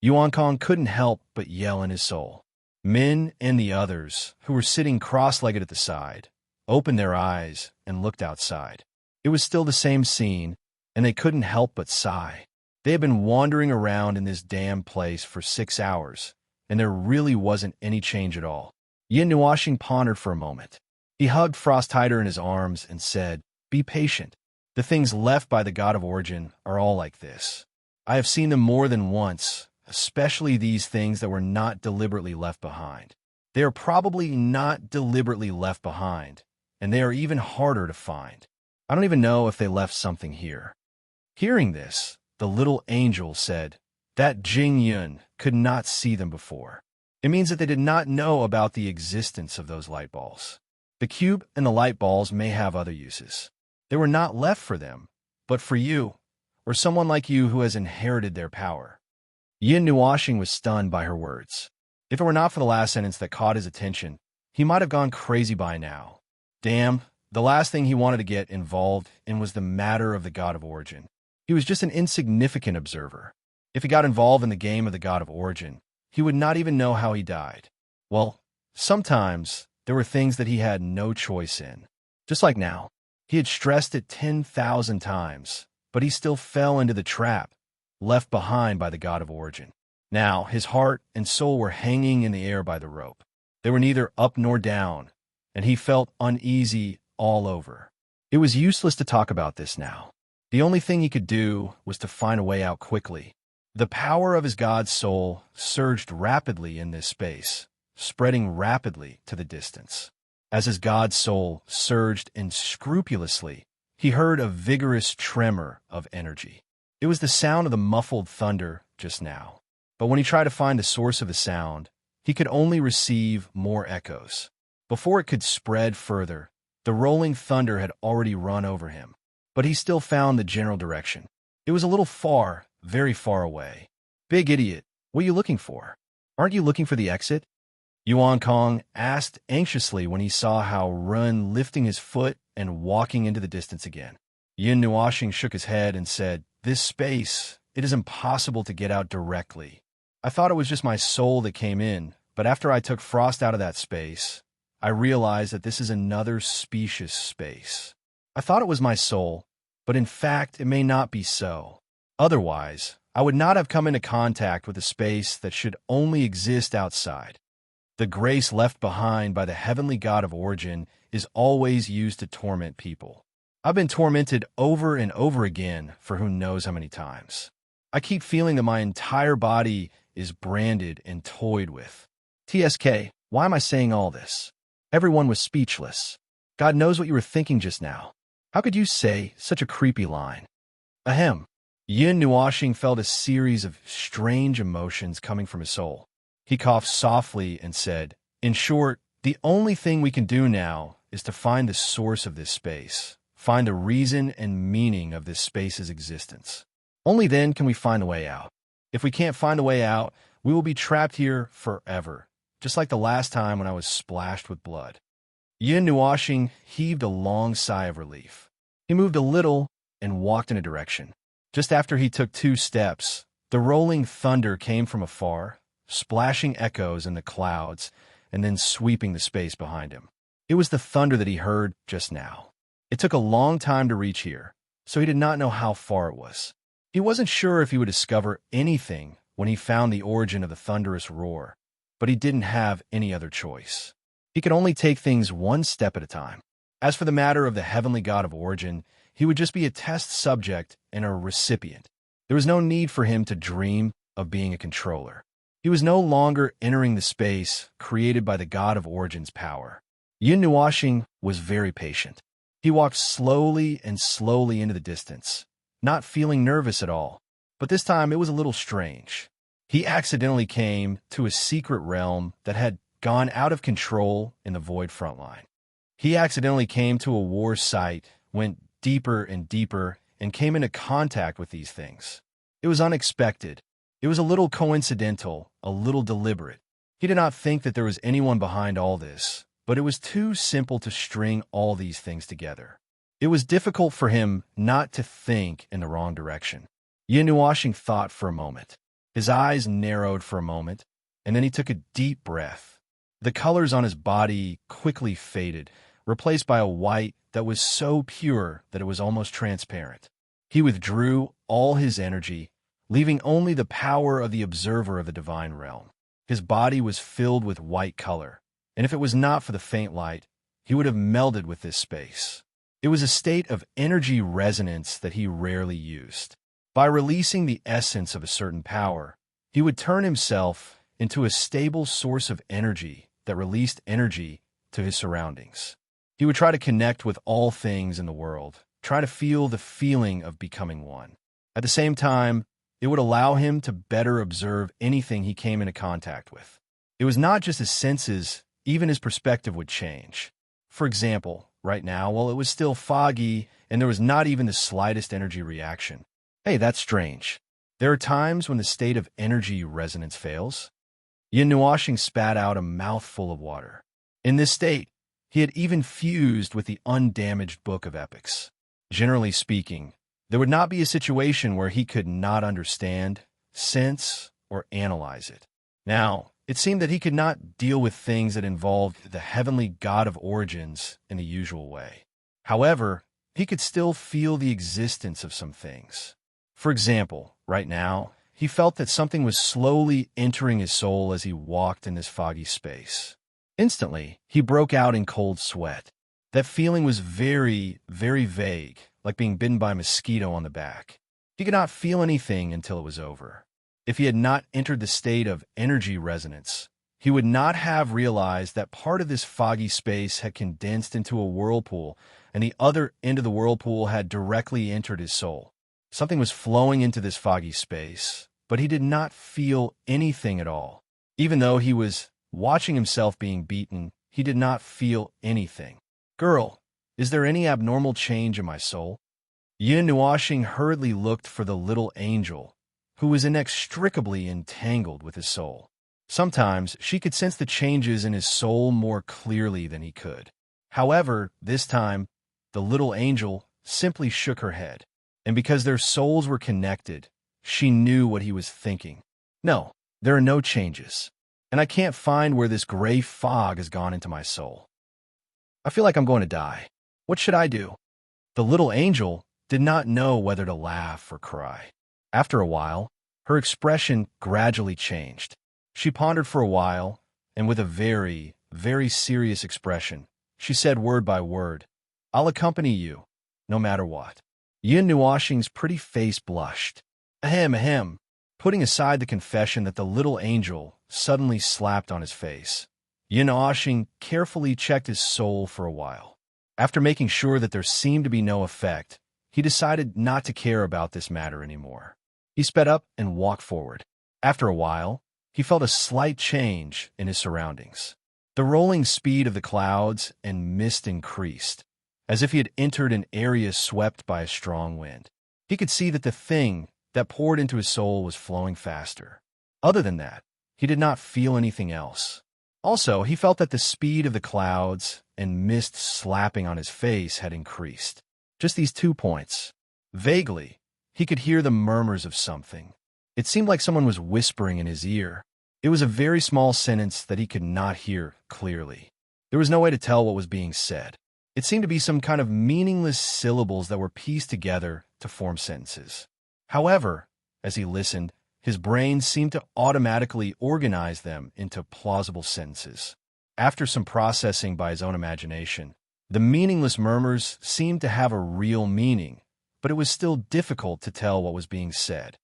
[SPEAKER 1] Yuan Kong couldn't help but yell in his soul. Min and the others, who were sitting cross-legged at the side, opened their eyes and looked outside. It was still the same scene, and they couldn't help but sigh. They had been wandering around in this damn place for 6 hours, and there really wasn't any change at all. Yin Nuoxing pondered for a moment. He hugged Frost tighter in his arms and said, "Be patient. The things left by the God of Origin are all like this. I have seen them more than once, especially these things that were not deliberately left behind. They are probably not deliberately left behind, and they are even harder to find. I don't even know if they left something here." Hearing this, the little angel said that Jing Yun could not see them before. It means that they did not know about the existence of those light balls. The cube and the light balls may have other uses. They were not left for them, but for you, or someone like you who has inherited their power. Yin Nuoxing was stunned by her words. If it were not for the last sentence that caught his attention, he might have gone crazy by now. Damn, the last thing he wanted to get involved in was the matter of the God of Origin. He was just an insignificant observer. If he got involved in the game of the God of Origin, he would not even know how he died. Well, sometimes there were things that he had no choice in. Just like now, he had stressed it 10,000 times, but he still fell into the trap left behind by the God of Origin. Now, his heart and soul were hanging in the air by the rope. They were neither up nor down, and he felt uneasy all over. It was useless to talk about this now. The only thing he could do was to find a way out quickly. The power of his God's soul surged rapidly in this space, spreading rapidly to the distance. As his God's soul surged unscrupulously, he heard a vigorous tremor of energy. It was the sound of the muffled thunder just now. But when he tried to find the source of the sound, he could only receive more echoes. Before it could spread further, the rolling thunder had already run over him. But he still found the general direction. It was a little far, very far away. "Big idiot, what are you looking for? Aren't you looking for the exit?" Yuan Kong asked anxiously when he saw how Run lifting his foot and walking into the distance again. Yin Nuoxing shook his head and said, "This space, it is impossible to get out directly. I thought it was just my soul that came in, but after I took Frost out of that space, I realized that this is another specious space. I thought it was my soul, but in fact it may not be so. Otherwise, I would not have come into contact with a space that should only exist outside. The grace left behind by the heavenly God of Origin is always used to torment people. I've been tormented over and over again for who knows how many times. I keep feeling that my entire body is branded and toyed with. TSK, why am I saying all this?" Everyone was speechless. God knows what you were thinking just now. How could you say such a creepy line? Ahem. Yin Nuoxing felt a series of strange emotions coming from his soul. He coughed softly and said, "In short, the only thing we can do now is to find the source of this space, find the reason and meaning of this space's existence. Only then can we find a way out. If we can't find a way out, we will be trapped here forever, just like the last time when I was splashed with blood." Yin Nuoxing heaved a long sigh of relief. He moved a little and walked in a direction. Just after he took 2 steps, the rolling thunder came from afar, splashing echoes in the clouds, and then sweeping the space behind him. It was the thunder that he heard just now. It took a long time to reach here, so he did not know how far it was. He wasn't sure if he would discover anything when he found the origin of the thunderous roar, but he didn't have any other choice. He could only take things one step at a time. As for the matter of the heavenly god of origin, he would just be a test subject and a recipient. There was no need for him to dream of being a controller. He was no longer entering the space created by the god of origin's power. Yin Nuoxing was very patient. He walked slowly and slowly into the distance, not feeling nervous at all. But this time it was a little strange. He accidentally came to a secret realm that had gone out of control in the void frontline. He accidentally came to a war site, went deeper and deeper, and came into contact with these things. It was unexpected. It was a little coincidental, a little deliberate. He did not think that there was anyone behind all this, but it was too simple to string all these things together. It was difficult for him not to think in the wrong direction. Yin Nuoxing thought for a moment. His eyes narrowed for a moment, and then he took a deep breath. The colors on his body quickly faded, replaced by a white that was so pure that it was almost transparent. He withdrew all his energy, leaving only the power of the observer of the divine realm. His body was filled with white color, and if it was not for the faint light, he would have melded with this space. It was a state of energy resonance that he rarely used. By releasing the essence of a certain power, he would turn himself into a stable source of energy that released energy to his surroundings. He would try to connect with all things in the world, try to feel the feeling of becoming one. At the same time, it would allow him to better observe anything he came into contact with. It was not just his senses, even his perspective would change. For example, right now, while it was still foggy and there was not even the slightest energy reaction. Hey, that's strange. There are times when the state of energy resonance fails. Yin Nuoxing spat out a mouthful of water. In this state, he had even fused with the undamaged Book of Epics. Generally speaking, there would not be a situation where he could not understand, sense, or analyze it. Now, it seemed that he could not deal with things that involved the heavenly god of origins in the usual way. However, he could still feel the existence of some things. For example, right now, he felt that something was slowly entering his soul as he walked in this foggy space. Instantly, he broke out in cold sweat. That feeling was very, very vague, like being bitten by a mosquito on the back. He could not feel anything until it was over. If he had not entered the state of energy resonance, he would not have realized that part of this foggy space had condensed into a whirlpool, and the other end of the whirlpool had directly entered his soul. Something was flowing into this foggy space, but he did not feel anything at all. Even though he was watching himself being beaten, he did not feel anything. Girl, is there any abnormal change in my soul? Yin Nuoxing hurriedly looked for the little angel, who was inextricably entangled with his soul. Sometimes she could sense the changes in his soul more clearly than he could. However, this time, the little angel simply shook her head. And because their souls were connected, she knew what he was thinking. No, there are no changes, and I can't find where this gray fog has gone into my soul. I feel like I'm going to die. What should I do? The little angel did not know whether to laugh or cry. After a while, her expression gradually changed. She pondered for a while, and with a very, very serious expression, she said word by word, "I'll accompany you, no matter what." Yin Nuoxing's pretty face blushed. Ahem, ahem, putting aside the confession that the little angel suddenly slapped on his face. Yin Nuoxing carefully checked his soul for a while. After making sure that there seemed to be no effect, he decided not to care about this matter anymore. He sped up and walked forward. After a while, he felt a slight change in his surroundings. The rolling speed of the clouds and mist increased, as if he had entered an area swept by a strong wind. He could see that the thing that poured into his soul was flowing faster. Other than that, he did not feel anything else. Also, he felt that the speed of the clouds and mist slapping on his face had increased. Just these 2 points. Vaguely, he could hear the murmurs of something. It seemed like someone was whispering in his ear. It was a very small sentence that he could not hear clearly. There was no way to tell what was being said. It seemed to be some kind of meaningless syllables that were pieced together to form sentences. However, as he listened, his brain seemed to automatically organize them into plausible sentences. After some processing by his own imagination, the meaningless murmurs seemed to have a real meaning, but it was still difficult to tell what was being said.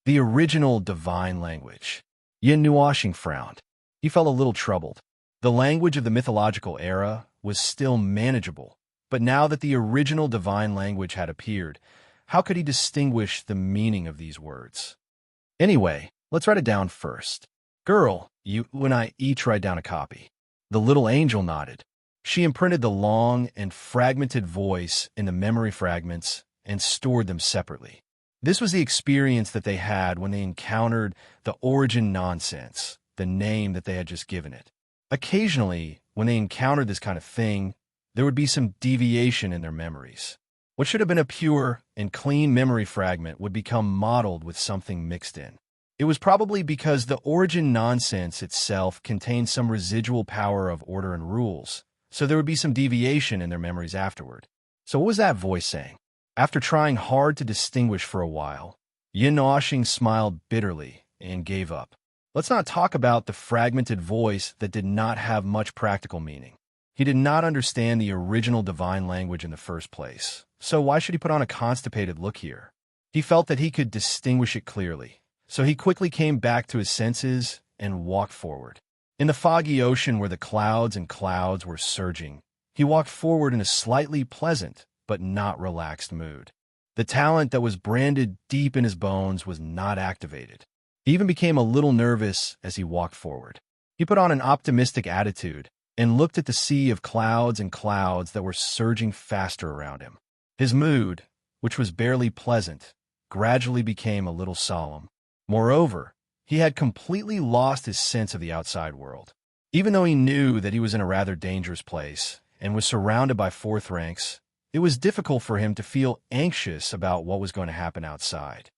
[SPEAKER 1] The original divine language. Yin Nuoxing frowned. He felt a little troubled. The language of the mythological era was still manageable, but now that the original divine language had appeared, how could he distinguish the meaning of these words? Anyway, let's write it down first. Girl, you and I each write down a copy. The little angel nodded. She imprinted the long and fragmented voice in the memory fragments and stored them separately. This was the experience that they had when they encountered the origin nonsense, the name that they had just given it. Occasionally, when they encountered this kind of thing, there would be some deviation in their memories. What should have been a pure and clean memory fragment would become mottled with something mixed in. It was probably because the origin nonsense itself contained some residual power of order and rules, so there would be some deviation in their memories afterward. So what was that voice saying? After trying hard to distinguish for a while, Yin Nuoxing smiled bitterly and gave up. Let's not talk about the fragmented voice that did not have much practical meaning. He did not understand the original divine language in the first place, so why should he put on a constipated look here? He felt that he could distinguish it clearly, so he quickly came back to his senses and walked forward. In the foggy ocean where the clouds and clouds were surging, he walked forward in a slightly pleasant but not relaxed mood. The talent that was branded deep in his bones was not activated. He even became a little nervous as he walked forward. He put on an optimistic attitude and looked at the sea of clouds and clouds that were surging faster around him. His mood, which was barely pleasant, gradually became a little solemn. Moreover, he had completely lost his sense of the outside world. Even though he knew that he was in a rather dangerous place and was surrounded by fourth ranks, it was difficult for him to feel anxious about what was going to happen outside.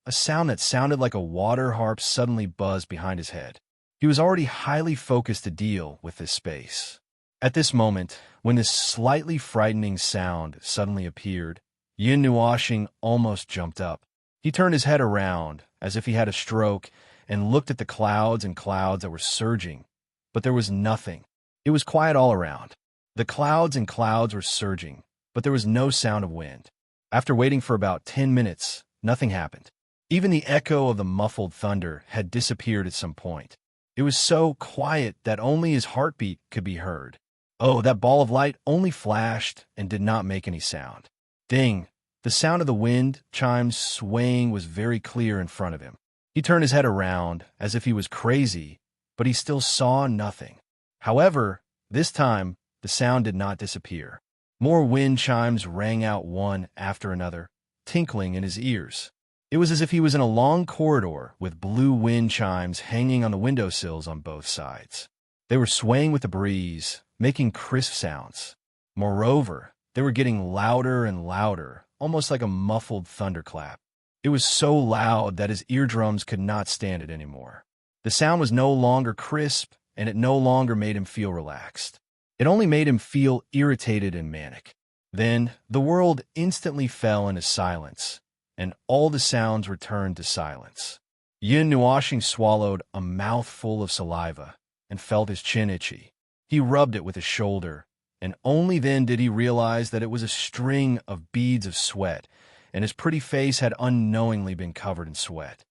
[SPEAKER 1] A sound that sounded like a water harp suddenly buzzed behind his head. He was already highly focused to deal with this space. At this moment, when this slightly frightening sound suddenly appeared, Yin Nuoxing almost jumped up. He turned his head around, as if he had a stroke, and looked at the clouds and clouds that were surging, but there was nothing. It was quiet all around. The clouds and clouds were surging, but there was no sound of wind. After waiting for about 10 minutes, nothing happened. Even the echo of the muffled thunder had disappeared at some point. It was so quiet that only his heartbeat could be heard. Oh, that ball of light only flashed and did not make any sound. Ding! The sound of the wind chimes swaying was very clear in front of him. He turned his head around as if he was crazy, but he still saw nothing. However, this time, the sound did not disappear. More wind chimes rang out one after another, tinkling in his ears. It was as if he was in a long corridor with blue wind chimes hanging on the windowsills on both sides. They were swaying with the breeze, making crisp sounds. Moreover, they were getting louder and louder, almost like a muffled thunderclap. It was so loud that his eardrums could not stand it anymore. The sound was no longer crisp, and it no longer made him feel relaxed. It only made him feel irritated and manic. Then, the world instantly fell into silence, and all the sounds returned to silence. Yin Nuoxing swallowed a mouthful of saliva and felt his chin itchy. He rubbed it with his shoulder, and only then did he realize that it was a string of beads of sweat, and his pretty face had unknowingly been covered in sweat.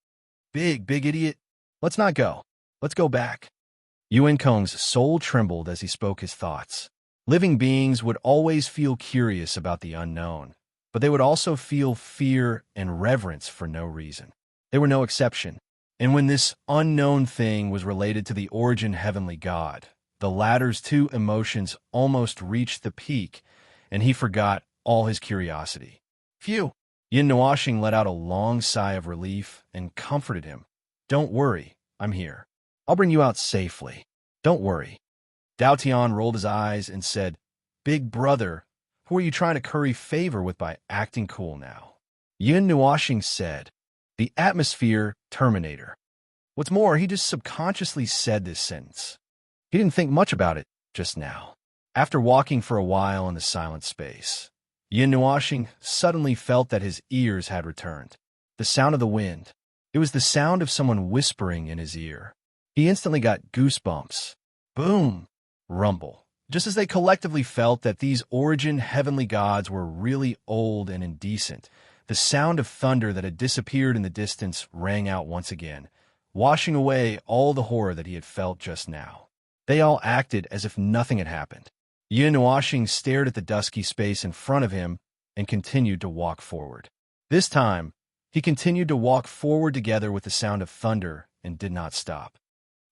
[SPEAKER 1] Big idiot. Let's not go. Let's go back. Yuan Kong's soul trembled as he spoke his thoughts. Living beings would always feel curious about the unknown, but they would also feel fear and reverence for no reason. They were no exception. And when this unknown thing was related to the origin heavenly God, the latter's two emotions almost reached the peak, and he forgot all his curiosity. Phew! Yin Nuoxing let out a long sigh of relief and comforted him. Don't worry, I'm here. I'll bring you out safely. Don't worry. Dao Tian rolled his eyes and said, Big brother, who are you trying to curry favor with by acting cool now? Yin Nuoxing said, The atmosphere terminator. What's more, he just subconsciously said this sentence. He didn't think much about it just now. After walking for a while in the silent space, Yin Nuashing suddenly felt that his ears had returned. The sound of the wind. It was the sound of someone whispering in his ear. He instantly got goosebumps. Boom! Rumble. Just as they collectively felt that these origin heavenly gods were really old and indecent, the sound of thunder that had disappeared in the distance rang out once again, washing away all the horror that he had felt just now. They all acted as if nothing had happened. Yin Nuashing stared at the dusky space in front of him and continued to walk forward. This time, he continued to walk forward together with the sound of thunder and did not stop.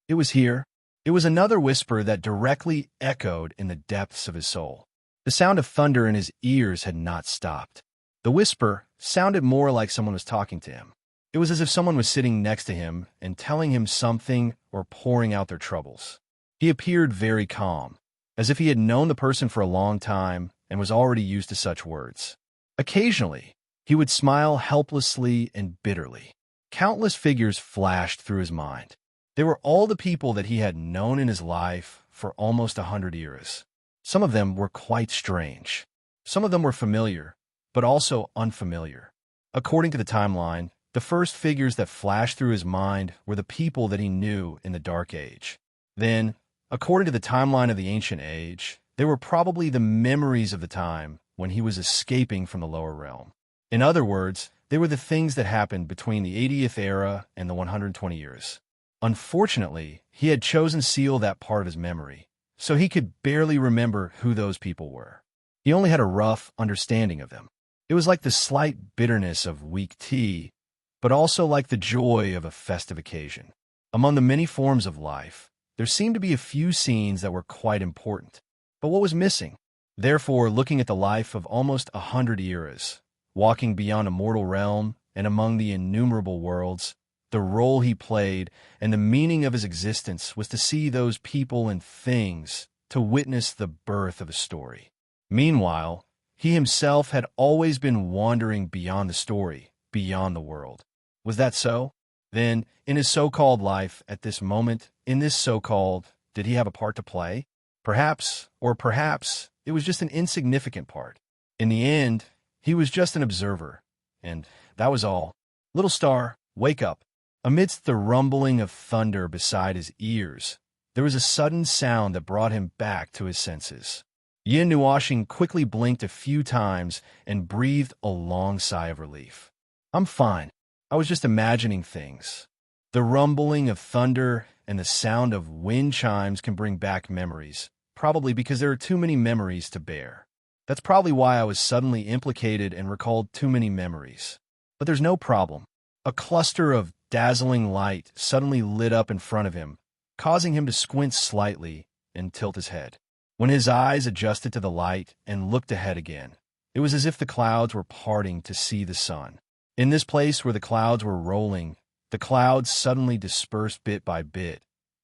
[SPEAKER 1] It was here. It was another whisper that directly echoed in the depths of his soul. The sound of thunder in his ears had not stopped. The whisper sounded more like someone was talking to him. It was as if someone was sitting next to him and telling him something or pouring out their troubles. He appeared very calm, as if he had known the person for a long time and was already used to such words. Occasionally, he would smile helplessly and bitterly. Countless figures flashed through his mind. They were all the people that he had known in his life for almost 100 years. Some of them were quite strange. Some of them were familiar, but also unfamiliar. According to the timeline, the first figures that flashed through his mind were the people that he knew in the Dark Age. Then, according to the timeline of the Ancient Age, they were probably the memories of the time when he was escaping from the lower realm. In other words, they were the things that happened between the 80th era and the 120 years. Unfortunately, he had chosen to seal that part of his memory, so he could barely remember who those people were. He only had a rough understanding of them. It was like the slight bitterness of weak tea, but also like the joy of a festive occasion. Among the many forms of life, there seemed to be a few scenes that were quite important. But what was missing? Therefore, looking at the life of almost 100 eras, walking beyond a mortal realm and among the innumerable worlds, the role he played and the meaning of his existence was to see those people and things, to witness the birth of a story. Meanwhile, he himself had always been wandering beyond the story, beyond the world. Was that so? Then, in his so-called life, at this moment, in this so-called, did he have a part to play? Perhaps, or perhaps, it was just an insignificant part. In the end, he was just an observer, and that was all. Little star, wake up. Amidst the rumbling of thunder beside his ears, there was a sudden sound that brought him back to his senses. Yin Nuashing quickly blinked a few times and breathed a long sigh of relief. I'm fine. I was just imagining things. The rumbling of thunder and the sound of wind chimes can bring back memories, probably because there are too many memories to bear. That's probably why I was suddenly implicated and recalled too many memories. But there's no problem. A cluster of dazzling light suddenly lit up in front of him, causing him to squint slightly and tilt his head. When his eyes adjusted to the light and looked ahead again, it was as if the clouds were parting to see the sun. In this place where the clouds were rolling, the clouds suddenly dispersed bit by bit,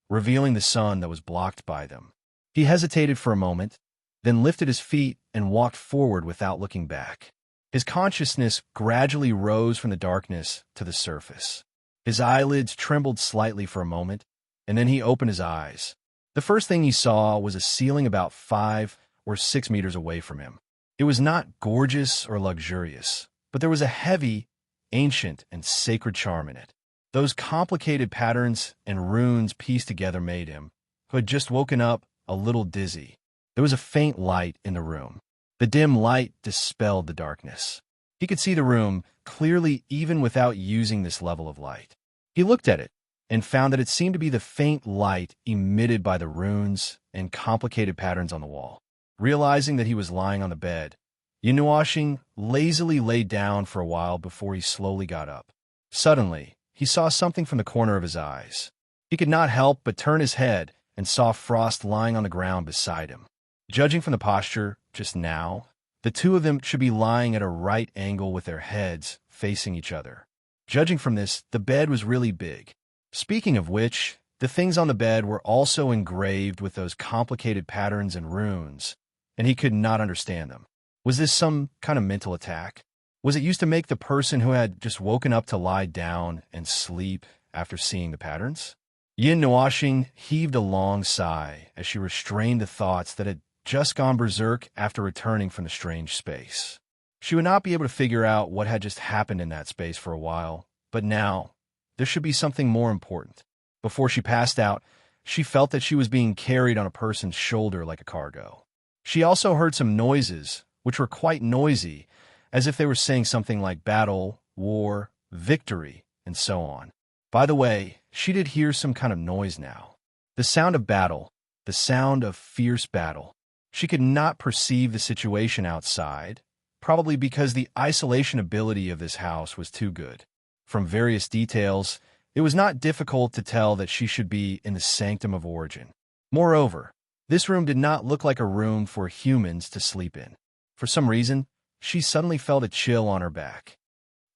[SPEAKER 1] revealing the sun that was blocked by them. He hesitated for a moment, then lifted his feet and walked forward without looking back. His consciousness gradually rose from the darkness to the surface. His eyelids trembled slightly for a moment, and then he opened his eyes. The first thing he saw was a ceiling about 5 or 6 meters away from him. It was not gorgeous or luxurious, but there was a heavy, ancient, and sacred charm in it. Those complicated patterns and runes pieced together made him, who had just woken up, a little dizzy. There was a faint light in the room. The dim light dispelled the darkness. He could see the room clearly even without using this level of light. He looked at it and found that it seemed to be the faint light emitted by the runes and complicated patterns on the wall. Realizing that he was lying on the bed, Yin Nuashing lazily lay down for a while before he slowly got up. Suddenly, he saw something from the corner of his eyes. He could not help but turn his head and saw Frost lying on the ground beside him. Judging from the posture just now, the two of them should be lying at a right angle with their heads facing each other. Judging from this, the bed was really big. Speaking of which, the things on the bed were also engraved with those complicated patterns and runes, and he could not understand them. Was this some kind of mental attack? Was it used to make the person who had just woken up to lie down and sleep after seeing the patterns. Yin Nuoxing heaved a long sigh as she restrained the thoughts that had just gone berserk after returning from the strange space. She would not be able to figure out what had just happened in that space for a while, but now there should be something more important. Before she passed out, she felt that she was being carried on a person's shoulder like a cargo. She also heard some noises, which were quite noisy, as if they were saying something like battle, war, victory, and so on. By the way, she did hear some kind of noise now. The sound of battle, the sound of fierce battle. She could not perceive the situation outside, probably because the isolation ability of this house was too good. From various details, it was not difficult to tell that she should be in the sanctum of origin. Moreover, this room did not look like a room for humans to sleep in. For some reason, she suddenly felt a chill on her back.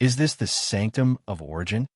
[SPEAKER 1] Is this the sanctum of origin?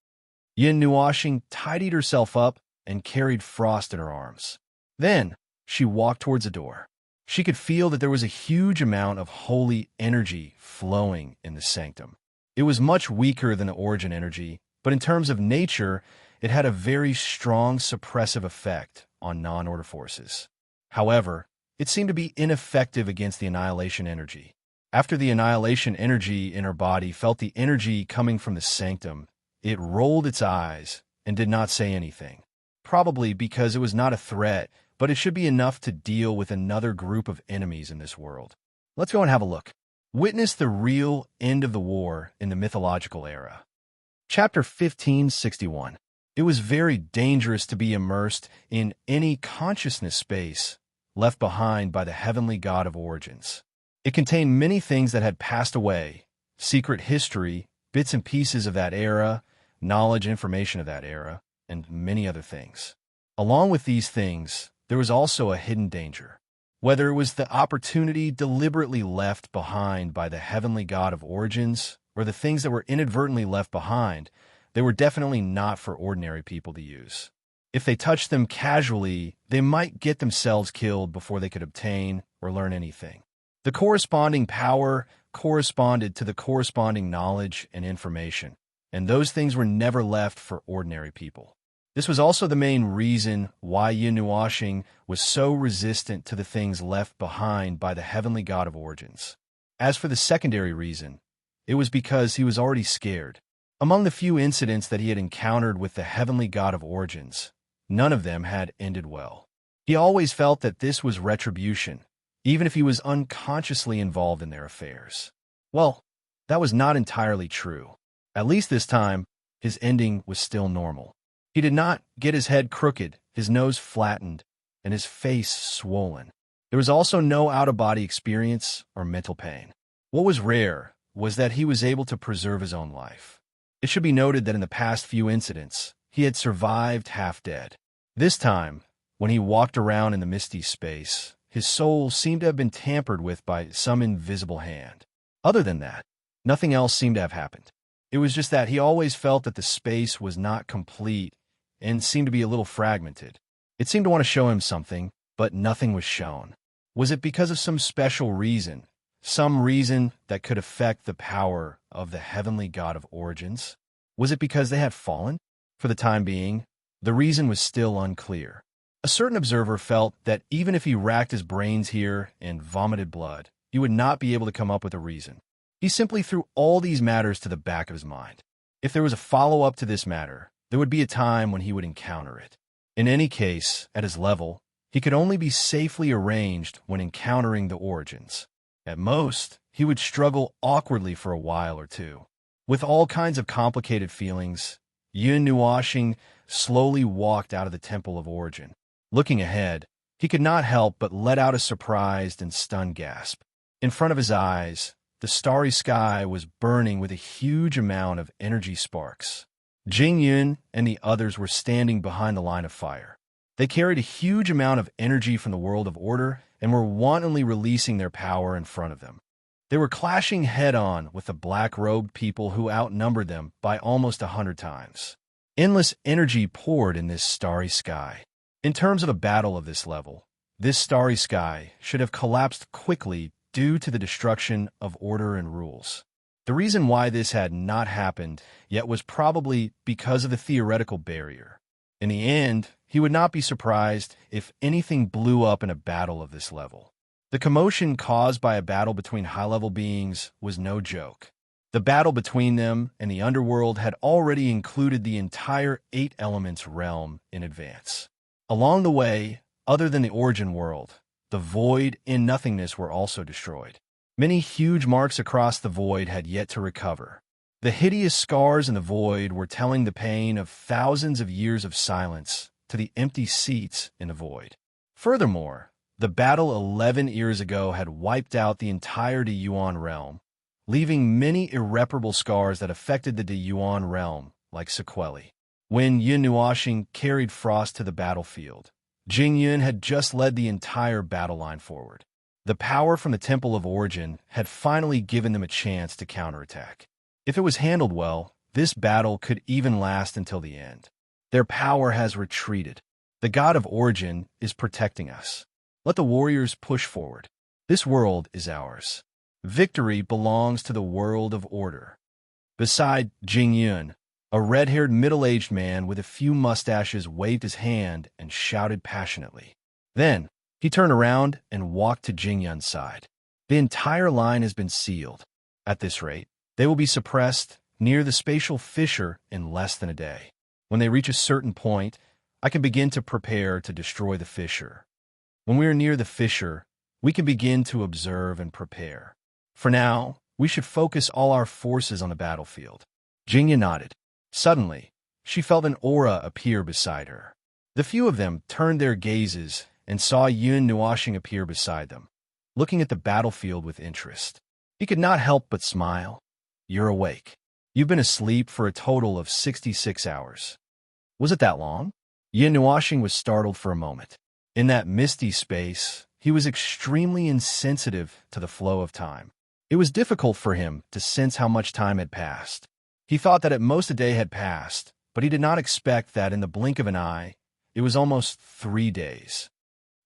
[SPEAKER 1] Yin Nuoxing tidied herself up and carried Frost in her arms. Then, she walked towards the door. She could feel that there was a huge amount of holy energy flowing in the sanctum. It was much weaker than the origin energy, but in terms of nature, it had a very strong suppressive effect on non-order forces. However, it seemed to be ineffective against the annihilation energy. After the annihilation energy in her body felt the energy coming from the sanctum, it rolled its eyes and did not say anything, probably because it was not a threat, but it should be enough to deal with another group of enemies in this world. Let's go and have a look. Witness the real end of the war in the mythological era. Chapter 1561. It was very dangerous to be immersed in any consciousness space left behind by the heavenly god of origins. It contained many things that had passed away, secret history, bits and pieces of that era, knowledge and information of that era, and many other things. Along with these things, there was also a hidden danger. Whether it was the opportunity deliberately left behind by the heavenly god of origins, or the things that were inadvertently left behind, they were definitely not for ordinary people to use. If they touched them casually, they might get themselves killed before they could obtain or learn anything. The corresponding power corresponded to the corresponding knowledge and information, and those things were never left for ordinary people. This was also the main reason why Yin Nuoxing was so resistant to the things left behind by the heavenly god of origins. As for the secondary reason, it was because he was already scared. Among the few incidents that he had encountered with the heavenly god of origins, none of them had ended well. He always felt that this was retribution, even if he was unconsciously involved in their affairs. Well, that was not entirely true. At least this time, his ending was still normal. He did not get his head crooked, his nose flattened, and his face swollen. There was also no out-of-body experience or mental pain. What was rare was that he was able to preserve his own life. It should be noted that in the past few incidents, he had survived half dead. This time, when he walked around in the misty space, his soul seemed to have been tampered with by some invisible hand. Other than that, nothing else seemed to have happened. It was just that he always felt that the space was not complete and seemed to be a little fragmented. It seemed to want to show him something, but nothing was shown. Was it because of some special reason? Some reason that could affect the power of the heavenly god of origins? Was it because they had fallen? For the time being, the reason was still unclear. A certain observer felt that even if he racked his brains here and vomited blood, he would not be able to come up with a reason. He simply threw all these matters to the back of his mind. If there was a follow-up to this matter, there would be a time when he would encounter it. In any case, at his level, he could only be safely arranged when encountering the origins. At most, he would struggle awkwardly for a while or two. With all kinds of complicated feelings, Yin Nuoxing slowly walked out of the Temple of Origin. Looking ahead, he could not help but let out a surprised and stunned gasp. In front of his eyes, the starry sky was burning with a huge amount of energy sparks. Jing Yun and the others were standing behind the line of fire. They carried a huge amount of energy from the world of order and were wantonly releasing their power in front of them. They were clashing head-on with the black-robed people who outnumbered them by almost 100 times. Endless energy poured in this starry sky. In terms of a battle of this level, this starry sky should have collapsed quickly due to the destruction of order and rules. The reason why this had not happened yet was probably because of the theoretical barrier. In the end, he would not be surprised if anything blew up in a battle of this level. The commotion caused by a battle between high-level beings was no joke. The battle between them and the underworld had already included the entire 8 elements realm in advance. Along the way, other than the origin world, the void and nothingness were also destroyed. Many huge marks across the void had yet to recover. The hideous scars in the void were telling the pain of thousands of years of silence to the empty seats in the void. Furthermore, the battle 11 years ago had wiped out the entire Yuan realm, leaving many irreparable scars that affected the Yuan realm, like sequelae. When Yun Nuoxing carried Frost to the battlefield, Jing Yun had just led the entire battle line forward. The power from the Temple of Origin had finally given them a chance to counterattack. If it was handled well, this battle could even last until the end. Their power has retreated. The God of Origin is protecting us. Let the warriors push forward. This world is ours. Victory belongs to the world of order. Beside Jing Yun, a red-haired middle-aged man with a few mustaches waved his hand and shouted passionately. Then, he turned around and walked to Jing Yun's side. The entire line has been sealed. At this rate, they will be suppressed near the spatial fissure in less than a day. When they reach a certain point, I can begin to prepare to destroy the fissure. When we are near the fissure, we can begin to observe and prepare. For now, we should focus all our forces on the battlefield. Jingya nodded. Suddenly, she felt an aura appear beside her. The few of them turned their gazes and saw Yun Nuoxing appear beside them, looking at the battlefield with interest. He could not help but smile. You're awake. You've been asleep for a total of 66 hours. Was it that long? Yun Nuoxing was startled for a moment. In that misty space, he was extremely insensitive to the flow of time. It was difficult for him to sense how much time had passed. He thought that at most a day had passed, but he did not expect that in the blink of an eye, it was almost 3 days.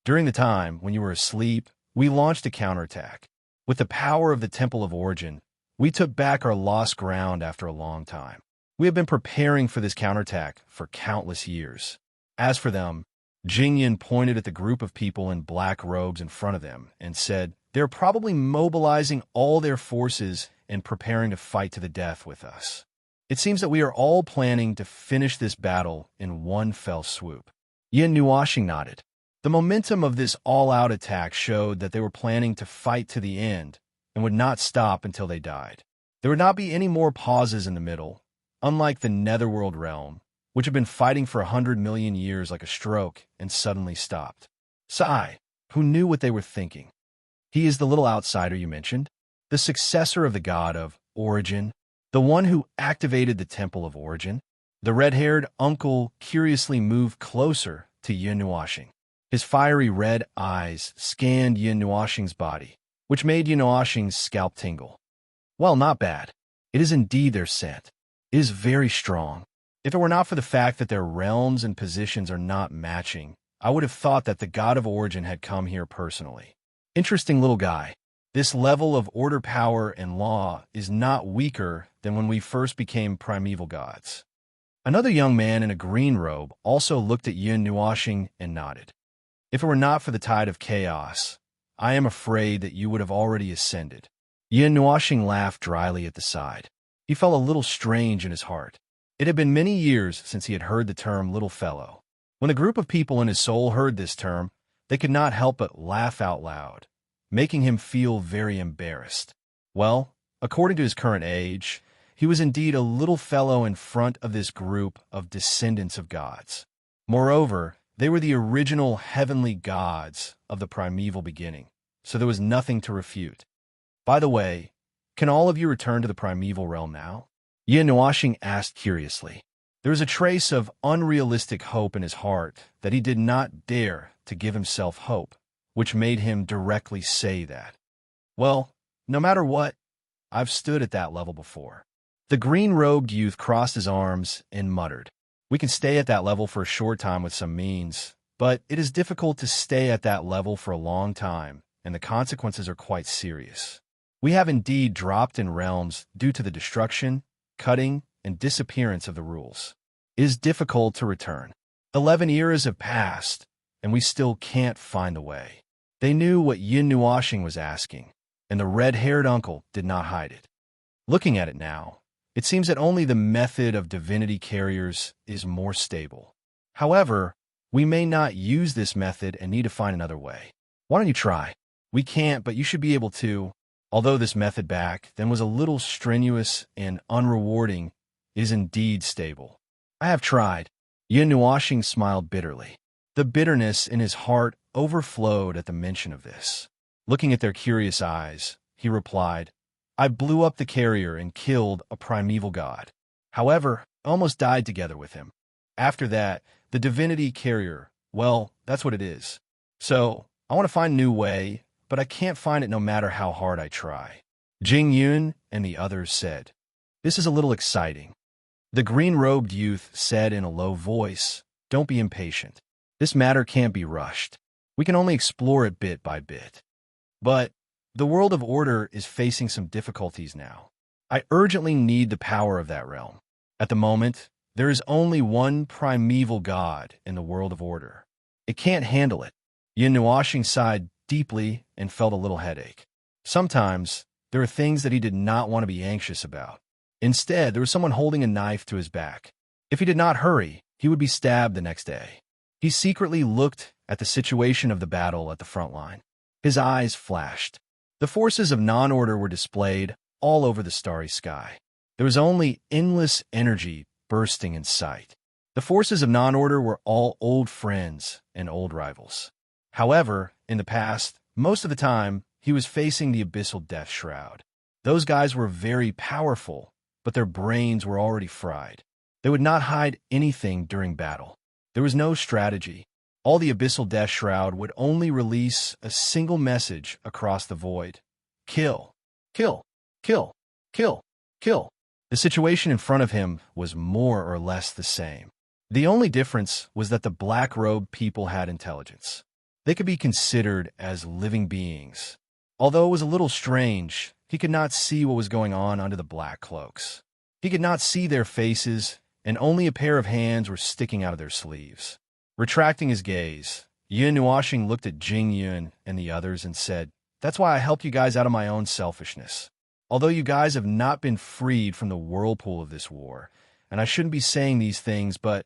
[SPEAKER 1] During the time when you were asleep, we launched a counterattack. With the power of the Temple of Origin, we took back our lost ground after a long time. We have been preparing for this counterattack for countless years. As for them, Jing Yun pointed at the group of people in black robes in front of them and said, they're probably mobilizing all their forces and preparing to fight to the death with us. It seems that we are all planning to finish this battle in one fell swoop. Yun Nuoxing nodded. The momentum of this all-out attack showed that they were planning to fight to the end and would not stop until they died. There would not be any more pauses in the middle, unlike the Netherworld realm, which had been fighting for 100 million years like a stroke and suddenly stopped. Sai, who knew what they were thinking. He is the little outsider you mentioned, the successor of the god of Origin, the one who activated the Temple of Origin. The red-haired uncle curiously moved closer to Yun Nuoxing. His fiery red eyes scanned Yun Nuoxing's body, which made Yun Nuoxing's scalp tingle. Well, not bad. It is indeed their scent. It is very strong. If it were not for the fact that their realms and positions are not matching, I would have thought that the god of Origin had come here personally. Interesting little guy. This level of order, power, and law is not weaker than when we first became primeval gods. Another young man in a green robe also looked at Yun Nuoxing and nodded. If it were not for the tide of chaos, I am afraid that you would have already ascended. Yun Nuoxing laughed dryly at the side. He felt a little strange in his heart. It had been many years since he had heard the term little fellow. When a group of people in his soul heard this term, they could not help but laugh out loud, making him feel very embarrassed. Well, according to his current age, he was indeed a little fellow in front of this group of descendants of gods. Moreover, they were the original heavenly gods of the primeval beginning, so there was nothing to refute. By the way, can all of you return to the primeval realm now? Yun Nuoxing asked curiously. There was a trace of unrealistic hope in his heart that he did not dare to give himself hope, which made him directly say that. Well, no matter what, I've stood at that level before. The green-robed youth crossed his arms and muttered, we can stay at that level for a short time with some means, but it is difficult to stay at that level for a long time, and the consequences are quite serious. We have indeed dropped in realms due to the destruction, cutting, and disappearance of the rules. It is difficult to return. 11 eras have passed, and we still can't find the way. They knew what Yin Nuashing was asking, and the red-haired uncle did not hide it. Looking at it now, it seems that only the method of divinity carriers is more stable. However, we may not use this method and need to find another way. Why don't you try? We can't, but you should be able to. Although this method back then was a little strenuous and unrewarding, it is indeed stable. I have tried. Yin Nuashing smiled bitterly. The bitterness in his heart overflowed at the mention of this. Looking at their curious eyes, he replied, I blew up the carrier and killed a primeval god. However, I almost died together with him. After that, the divinity carrier, well, that's what it is. So, I want to find a new way, but I can't find it no matter how hard I try. Jing Yun and the others said, This is a little exciting. The green-robed youth said in a low voice, Don't be impatient. This matter can't be rushed. We can only explore it bit by bit. But the world of order is facing some difficulties now. I urgently need the power of that realm. At the moment, there is only one primeval god in the world of order. It can't handle it. Yin Nuashing sighed deeply and felt a little headache. Sometimes, there are things that he did not want to be anxious about. Instead, there was someone holding a knife to his back. If he did not hurry, he would be stabbed the next day. He secretly looked at the situation of the battle at the front line. His eyes flashed. The forces of non-order were displayed all over the starry sky. There was only endless energy bursting in sight. The forces of non-order were all old friends and old rivals. However, in the past, most of the time, he was facing the abyssal death shroud. Those guys were very powerful, but their brains were already fried. They would not hide anything during battle. There was no strategy. All the abyssal death shroud would only release a single message across the void. Kill. Kill. Kill. Kill. Kill. The situation in front of him was more or less the same. The only difference was that the black-robed people had intelligence. They could be considered as living beings. Although it was a little strange, he could not see what was going on under the black cloaks. He could not see their faces, and only a pair of hands were sticking out of their sleeves. Retracting his gaze, Yin Nuashing looked at Jing Yun and the others and said, That's why I helped you guys out of my own selfishness. Although you guys have not been freed from the whirlpool of this war, and I shouldn't be saying these things, but,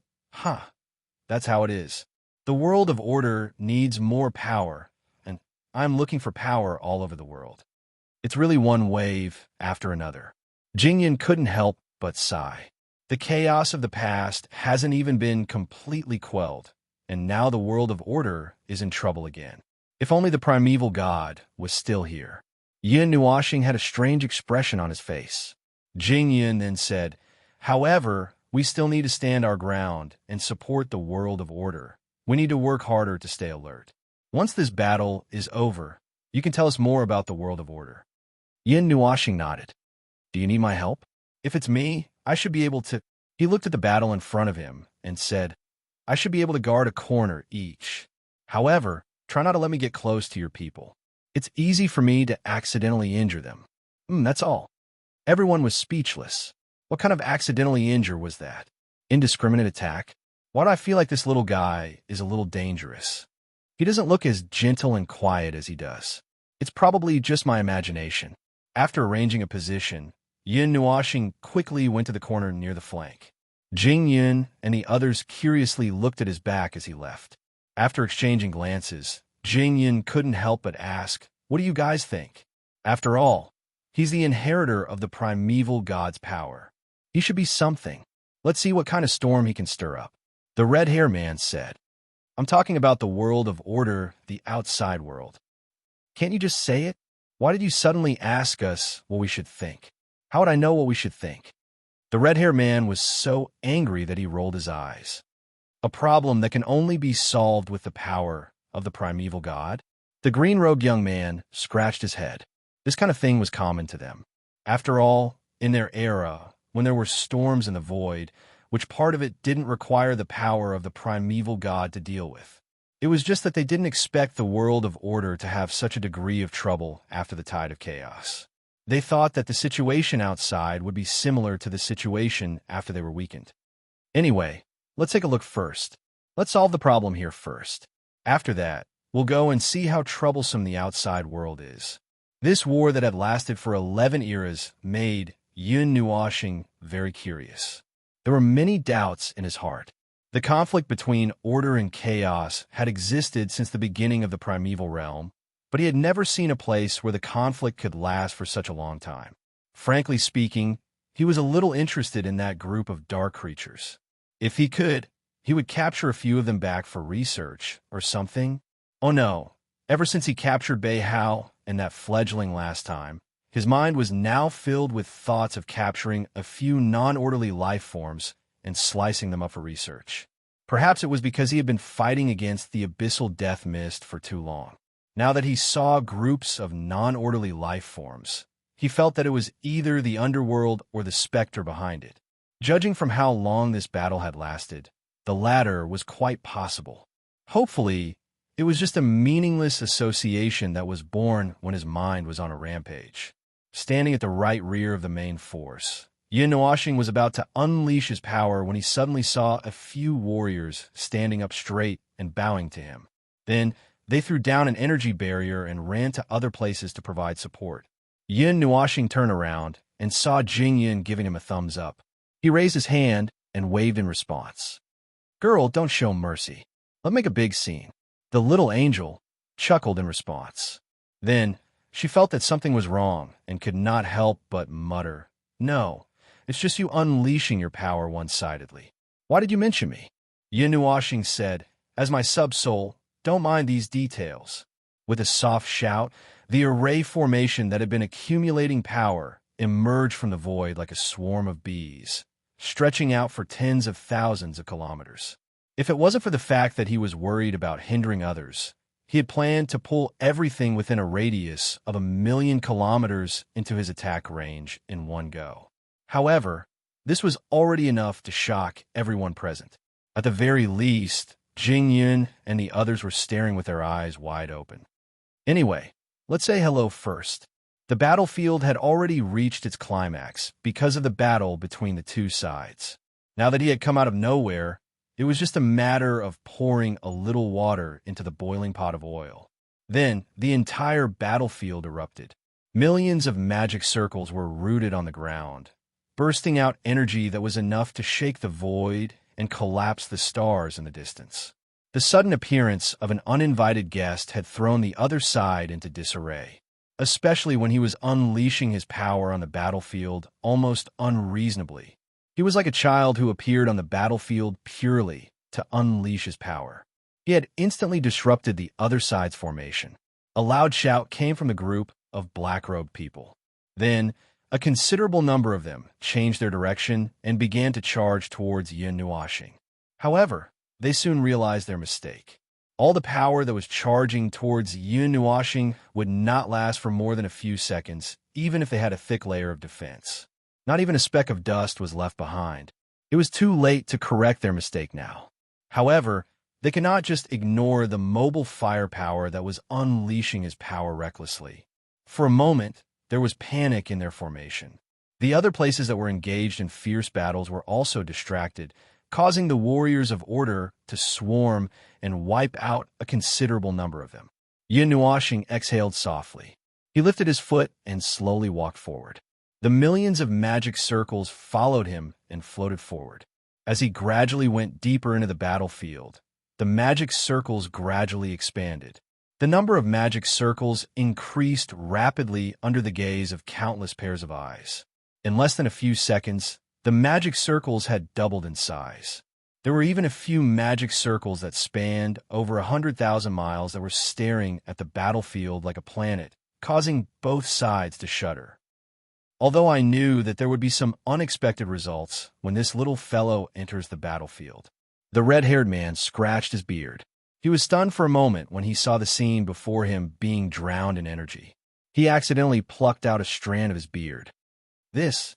[SPEAKER 1] that's how it is. The world of order needs more power, and I'm looking for power all over the world. It's really one wave after another. Jing Yun couldn't help but sigh. The chaos of the past hasn't even been completely quelled, and now the world of order is in trouble again. If only the primeval god was still here. Yin Nuashing had a strange expression on his face. Jing Yun then said, However, we still need to stand our ground and support the world of order. We need to work harder to stay alert. Once this battle is over, you can tell us more about the world of order. Yin Nuashing nodded. Do you need my help? If it's me, I should be able to... He looked at the battle in front of him and said, I should be able to guard a corner each. However, try not to let me get close to your people. It's easy for me to accidentally injure them. That's all. Everyone was speechless. What kind of accidentally injure was that? Indiscriminate attack? Why do I feel like this little guy is a little dangerous? He doesn't look as gentle and quiet as he does. It's probably just my imagination. After arranging a position, Yin Nuashing quickly went to the corner near the flank. Jing Yun and the others curiously looked at his back as he left. After exchanging glances, Jing Yun couldn't help but ask, What do you guys think? After all, he's the inheritor of the primeval god's power. He should be something. Let's see what kind of storm he can stir up. The red-haired man said, I'm talking about the world of order, the outside world. Can't you just say it? Why did you suddenly ask us what we should think? How would I know what we should think? The red-haired man was so angry that he rolled his eyes. A problem that can only be solved with the power of the primeval god? The green-robed young man scratched his head. This kind of thing was common to them. After all, in their era, when there were storms in the void, which part of it didn't require the power of the primeval god to deal with. It was just that they didn't expect the world of order to have such a degree of trouble after the tide of chaos. They thought that the situation outside would be similar to the situation after they were weakened. Anyway, let's take a look first. Let's solve the problem here first. After that, we'll go and see how troublesome the outside world is. This war that had lasted for 11 eras made Yun Nuoxing very curious. There were many doubts in his heart. The conflict between order and chaos had existed since the beginning of the primeval realm, but he had never seen a place where the conflict could last for such a long time. Frankly speaking, he was a little interested in that group of dark creatures. If he could, he would capture a few of them back for research or something. Oh no, ever since he captured Bei Hao and that fledgling last time, his mind was now filled with thoughts of capturing a few non-orderly life forms and slicing them up for research. Perhaps it was because he had been fighting against the abyssal death mist for too long. Now that he saw groups of non-orderly life forms, he felt that it was either the underworld or the specter behind it. Judging from how long this battle had lasted, the latter was quite possible. Hopefully, it was just a meaningless association that was born when his mind was on a rampage. Standing at the right rear of the main force, Yun Nuoxing was about to unleash his power when he suddenly saw a few warriors standing up straight and bowing to him. Then, they threw down an energy barrier and ran to other places to provide support. Yun Nuoxing turned around and saw Jing Yun giving him a thumbs up. He raised his hand and waved in response. "Girl, don't show mercy. Let's make a big scene." The little angel chuckled in response. Then, she felt that something was wrong and could not help but mutter, "No, it's just you unleashing your power one-sidedly. Why did you mention me?" Yun Nuoxing said, "As my sub-soul, don't mind these details." With a soft shout, the array formation that had been accumulating power emerged from the void like a swarm of bees, stretching out for tens of thousands of kilometers. If it wasn't for the fact that he was worried about hindering others, he had planned to pull everything within a radius of 1,000,000 kilometers into his attack range in one go. However, this was already enough to shock everyone present. At the very least, Jing Yun and the others were staring with their eyes wide open. Anyway, let's say hello first. The battlefield had already reached its climax because of the battle between the two sides. Now that he had come out of nowhere, it was just a matter of pouring a little water into the boiling pot of oil. Then, the entire battlefield erupted. Millions of magic circles were rooted on the ground, bursting out energy that was enough to shake the void and collapse the stars in the distance. The sudden appearance of an uninvited guest had thrown the other side into disarray, especially when he was unleashing his power on the battlefield almost unreasonably. He was like a child who appeared on the battlefield purely to unleash his power. He had instantly disrupted the other side's formation. A loud shout came from the group of black-robed people. Then, a considerable number of them changed their direction and began to charge towards Yun Nuoxing. However, they soon realized their mistake. All the power that was charging towards Yun Nuoxing would not last for more than a few seconds, even if they had a thick layer of defense. Not even a speck of dust was left behind. It was too late to correct their mistake now. However, they could not just ignore the mobile firepower that was unleashing his power recklessly. For a moment, there was panic in their formation. The other places that were engaged in fierce battles were also distracted, causing the warriors of order to swarm and wipe out a considerable number of them. Yun Nuoxing exhaled softly. He lifted his foot and slowly walked forward. The millions of magic circles followed him and floated forward. As he gradually went deeper into the battlefield, the magic circles gradually expanded. The number of magic circles increased rapidly under the gaze of countless pairs of eyes. In less than a few seconds, the magic circles had doubled in size. There were even a few magic circles that spanned over 100,000 miles that were staring at the battlefield like a planet, causing both sides to shudder. Although I knew that there would be some unexpected results when this little fellow enters the battlefield. The red-haired man scratched his beard. He was stunned for a moment when he saw the scene before him being drowned in energy. He accidentally plucked out a strand of his beard. This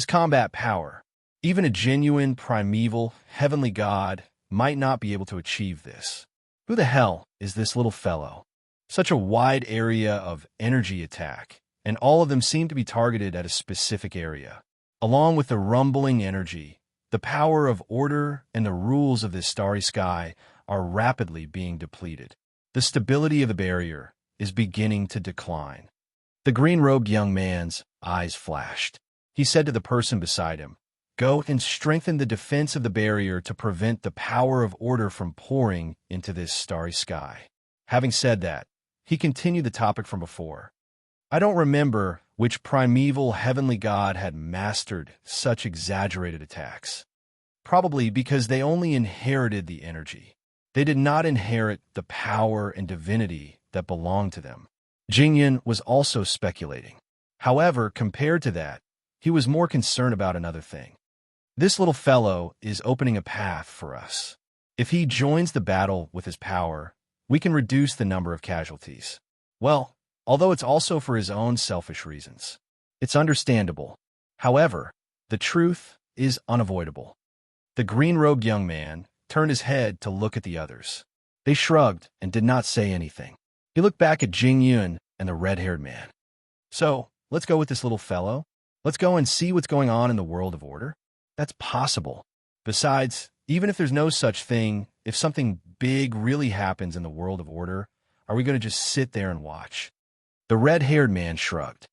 [SPEAKER 1] combat power, even a genuine, primeval, heavenly god might not be able to achieve this. Who the hell is this little fellow? Such a wide area of energy attack, and all of them seemed to be targeted at a specific area. Along with the rumbling energy, the power of order and the rules of this starry sky are rapidly being depleted. The stability of the barrier is beginning to decline. The green-robed young man's eyes flashed. He said to the person beside him, "Go and strengthen the defense of the barrier to prevent the power of order from pouring into this starry sky." Having said that, he continued the topic from before. I don't remember which primeval heavenly god had mastered such exaggerated attacks. Probably because they only inherited the energy. They did not inherit the power and divinity that belonged to them. Jingyun was also speculating. However, compared to that, he was more concerned about another thing. This little fellow is opening a path for us. If he joins the battle with his power, we can reduce the number of casualties. Well, although it's also for his own selfish reasons. It's understandable. However, the truth is unavoidable. The green-robed young man turned his head to look at the others. They shrugged and did not say anything. He looked back at Jingyun and the red-haired man. "So, let's go with this little fellow? Let's go and see what's going on in the world of order?" That's possible. Besides, even if there's no such thing, if something big really happens in the world of order, are we going to just sit there and watch? The red-haired man shrugged.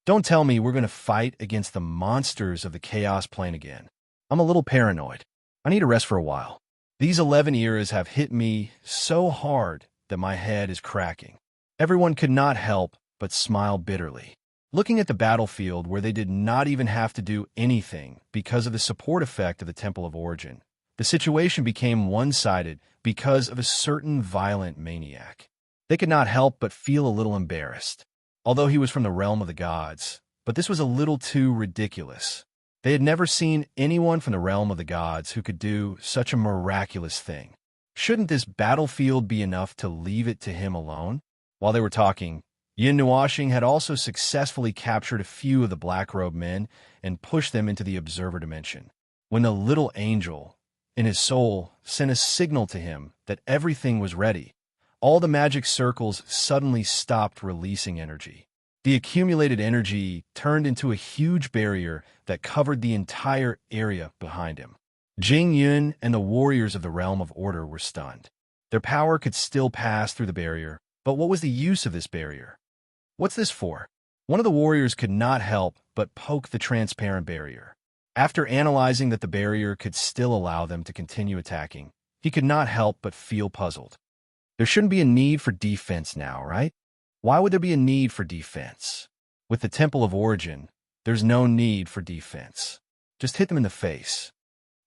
[SPEAKER 1] "Don't tell me we're going to fight against the monsters of the chaos plane again. I'm a little paranoid. I need a rest for a while. These 11 eras have hit me so hard that my head is cracking." Everyone could not help but smile bitterly. Looking at the battlefield where they did not even have to do anything because of the support effect of the Temple of Origin, the situation became one-sided because of a certain violent maniac. They could not help but feel a little embarrassed, although he was from the realm of the gods, but this was a little too ridiculous. They had never seen anyone from the realm of the gods who could do such a miraculous thing. Shouldn't this battlefield be enough to leave it to him alone? While they were talking, Yin Nuashing had also successfully captured a few of the black-robed men and pushed them into the observer dimension. When the little angel, in his soul, sent a signal to him that everything was ready, all the magic circles suddenly stopped releasing energy. The accumulated energy turned into a huge barrier that covered the entire area behind him. Jing Yun and the warriors of the realm of order were stunned. Their power could still pass through the barrier, but what was the use of this barrier? "What's this for?" One of the warriors could not help but poke the transparent barrier. After analyzing that the barrier could still allow them to continue attacking, he could not help but feel puzzled. There shouldn't be a need for defense now, right? Why would there be a need for defense? With the Temple of Origin, there's no need for defense. Just hit them in the face.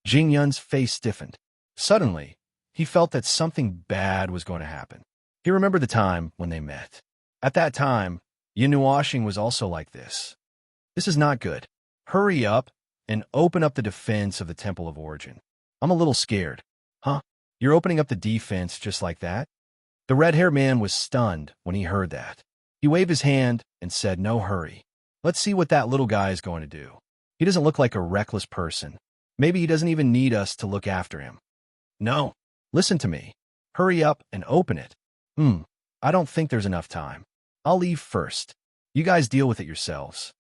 [SPEAKER 1] Jing Yun's face stiffened. Suddenly, he felt that something bad was going to happen. He remembered the time when they met. At that time, Yin Nuashing was also like this. This is not good. Hurry up and open up the defense of the Temple of Origin. I'm a little scared. Huh? You're opening up the defense just like that? The red-haired man was stunned when he heard that. He waved his hand and said, "No hurry. Let's see what that little guy is going to do. He doesn't look like a reckless person. Maybe he doesn't even need us to look after him." "No. Listen to me. Hurry up and open it." I don't think there's enough time. I'll leave first. You guys deal with it yourselves."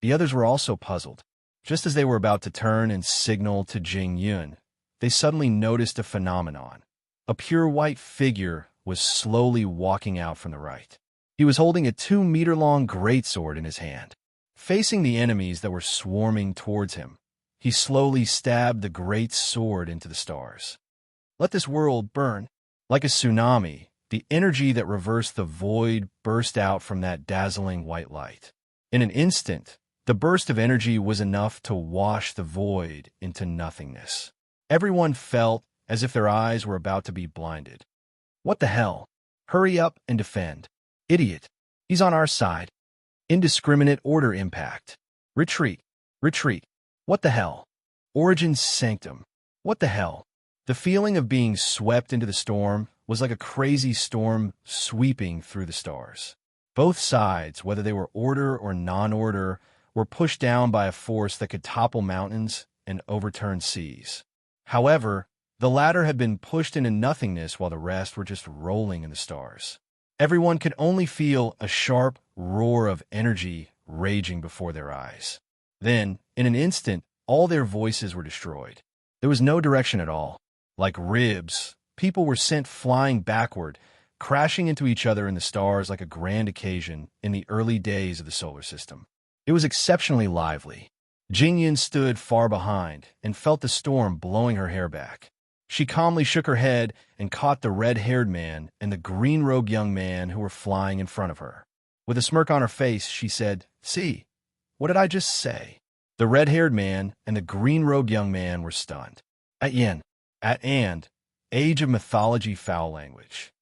[SPEAKER 1] The others were also puzzled. Just as they were about to turn and signal to Jing Yun, they suddenly noticed a phenomenon. A pure white figure was slowly walking out from the right. He was holding a 2-meter-long greatsword in his hand. Facing the enemies that were swarming towards him, he slowly stabbed the great sword into the stars. Let this world burn. Like a tsunami, the energy that reversed the void burst out from that dazzling white light. In an instant, the burst of energy was enough to wash the void into nothingness. Everyone felt as if their eyes were about to be blinded. What the hell? Hurry up and defend. Idiot. He's on our side. Indiscriminate order impact. Retreat. Retreat. What the hell? Origin sanctum. What the hell? The feeling of being swept into the storm was like a crazy storm sweeping through the stars. Both sides, whether they were order or non-order, were pushed down by a force that could topple mountains and overturn seas. However, the latter had been pushed into nothingness while the rest were just rolling in the stars. Everyone could only feel a sharp, roar of energy raging before their eyes. Then, in an instant, all their voices were destroyed. There was no direction at all. Like ribs, people were sent flying backward, crashing into each other in the stars like a grand occasion in the early days of the solar system. It was exceptionally lively. Jingyan stood far behind and felt the storm blowing her hair back. She calmly shook her head and caught the red-haired man and the green-robed young man who were flying in front of her. With a smirk on her face, she said, "See, what did I just say?" The red-haired man and the green-robed young man were stunned. And, age of mythology foul language.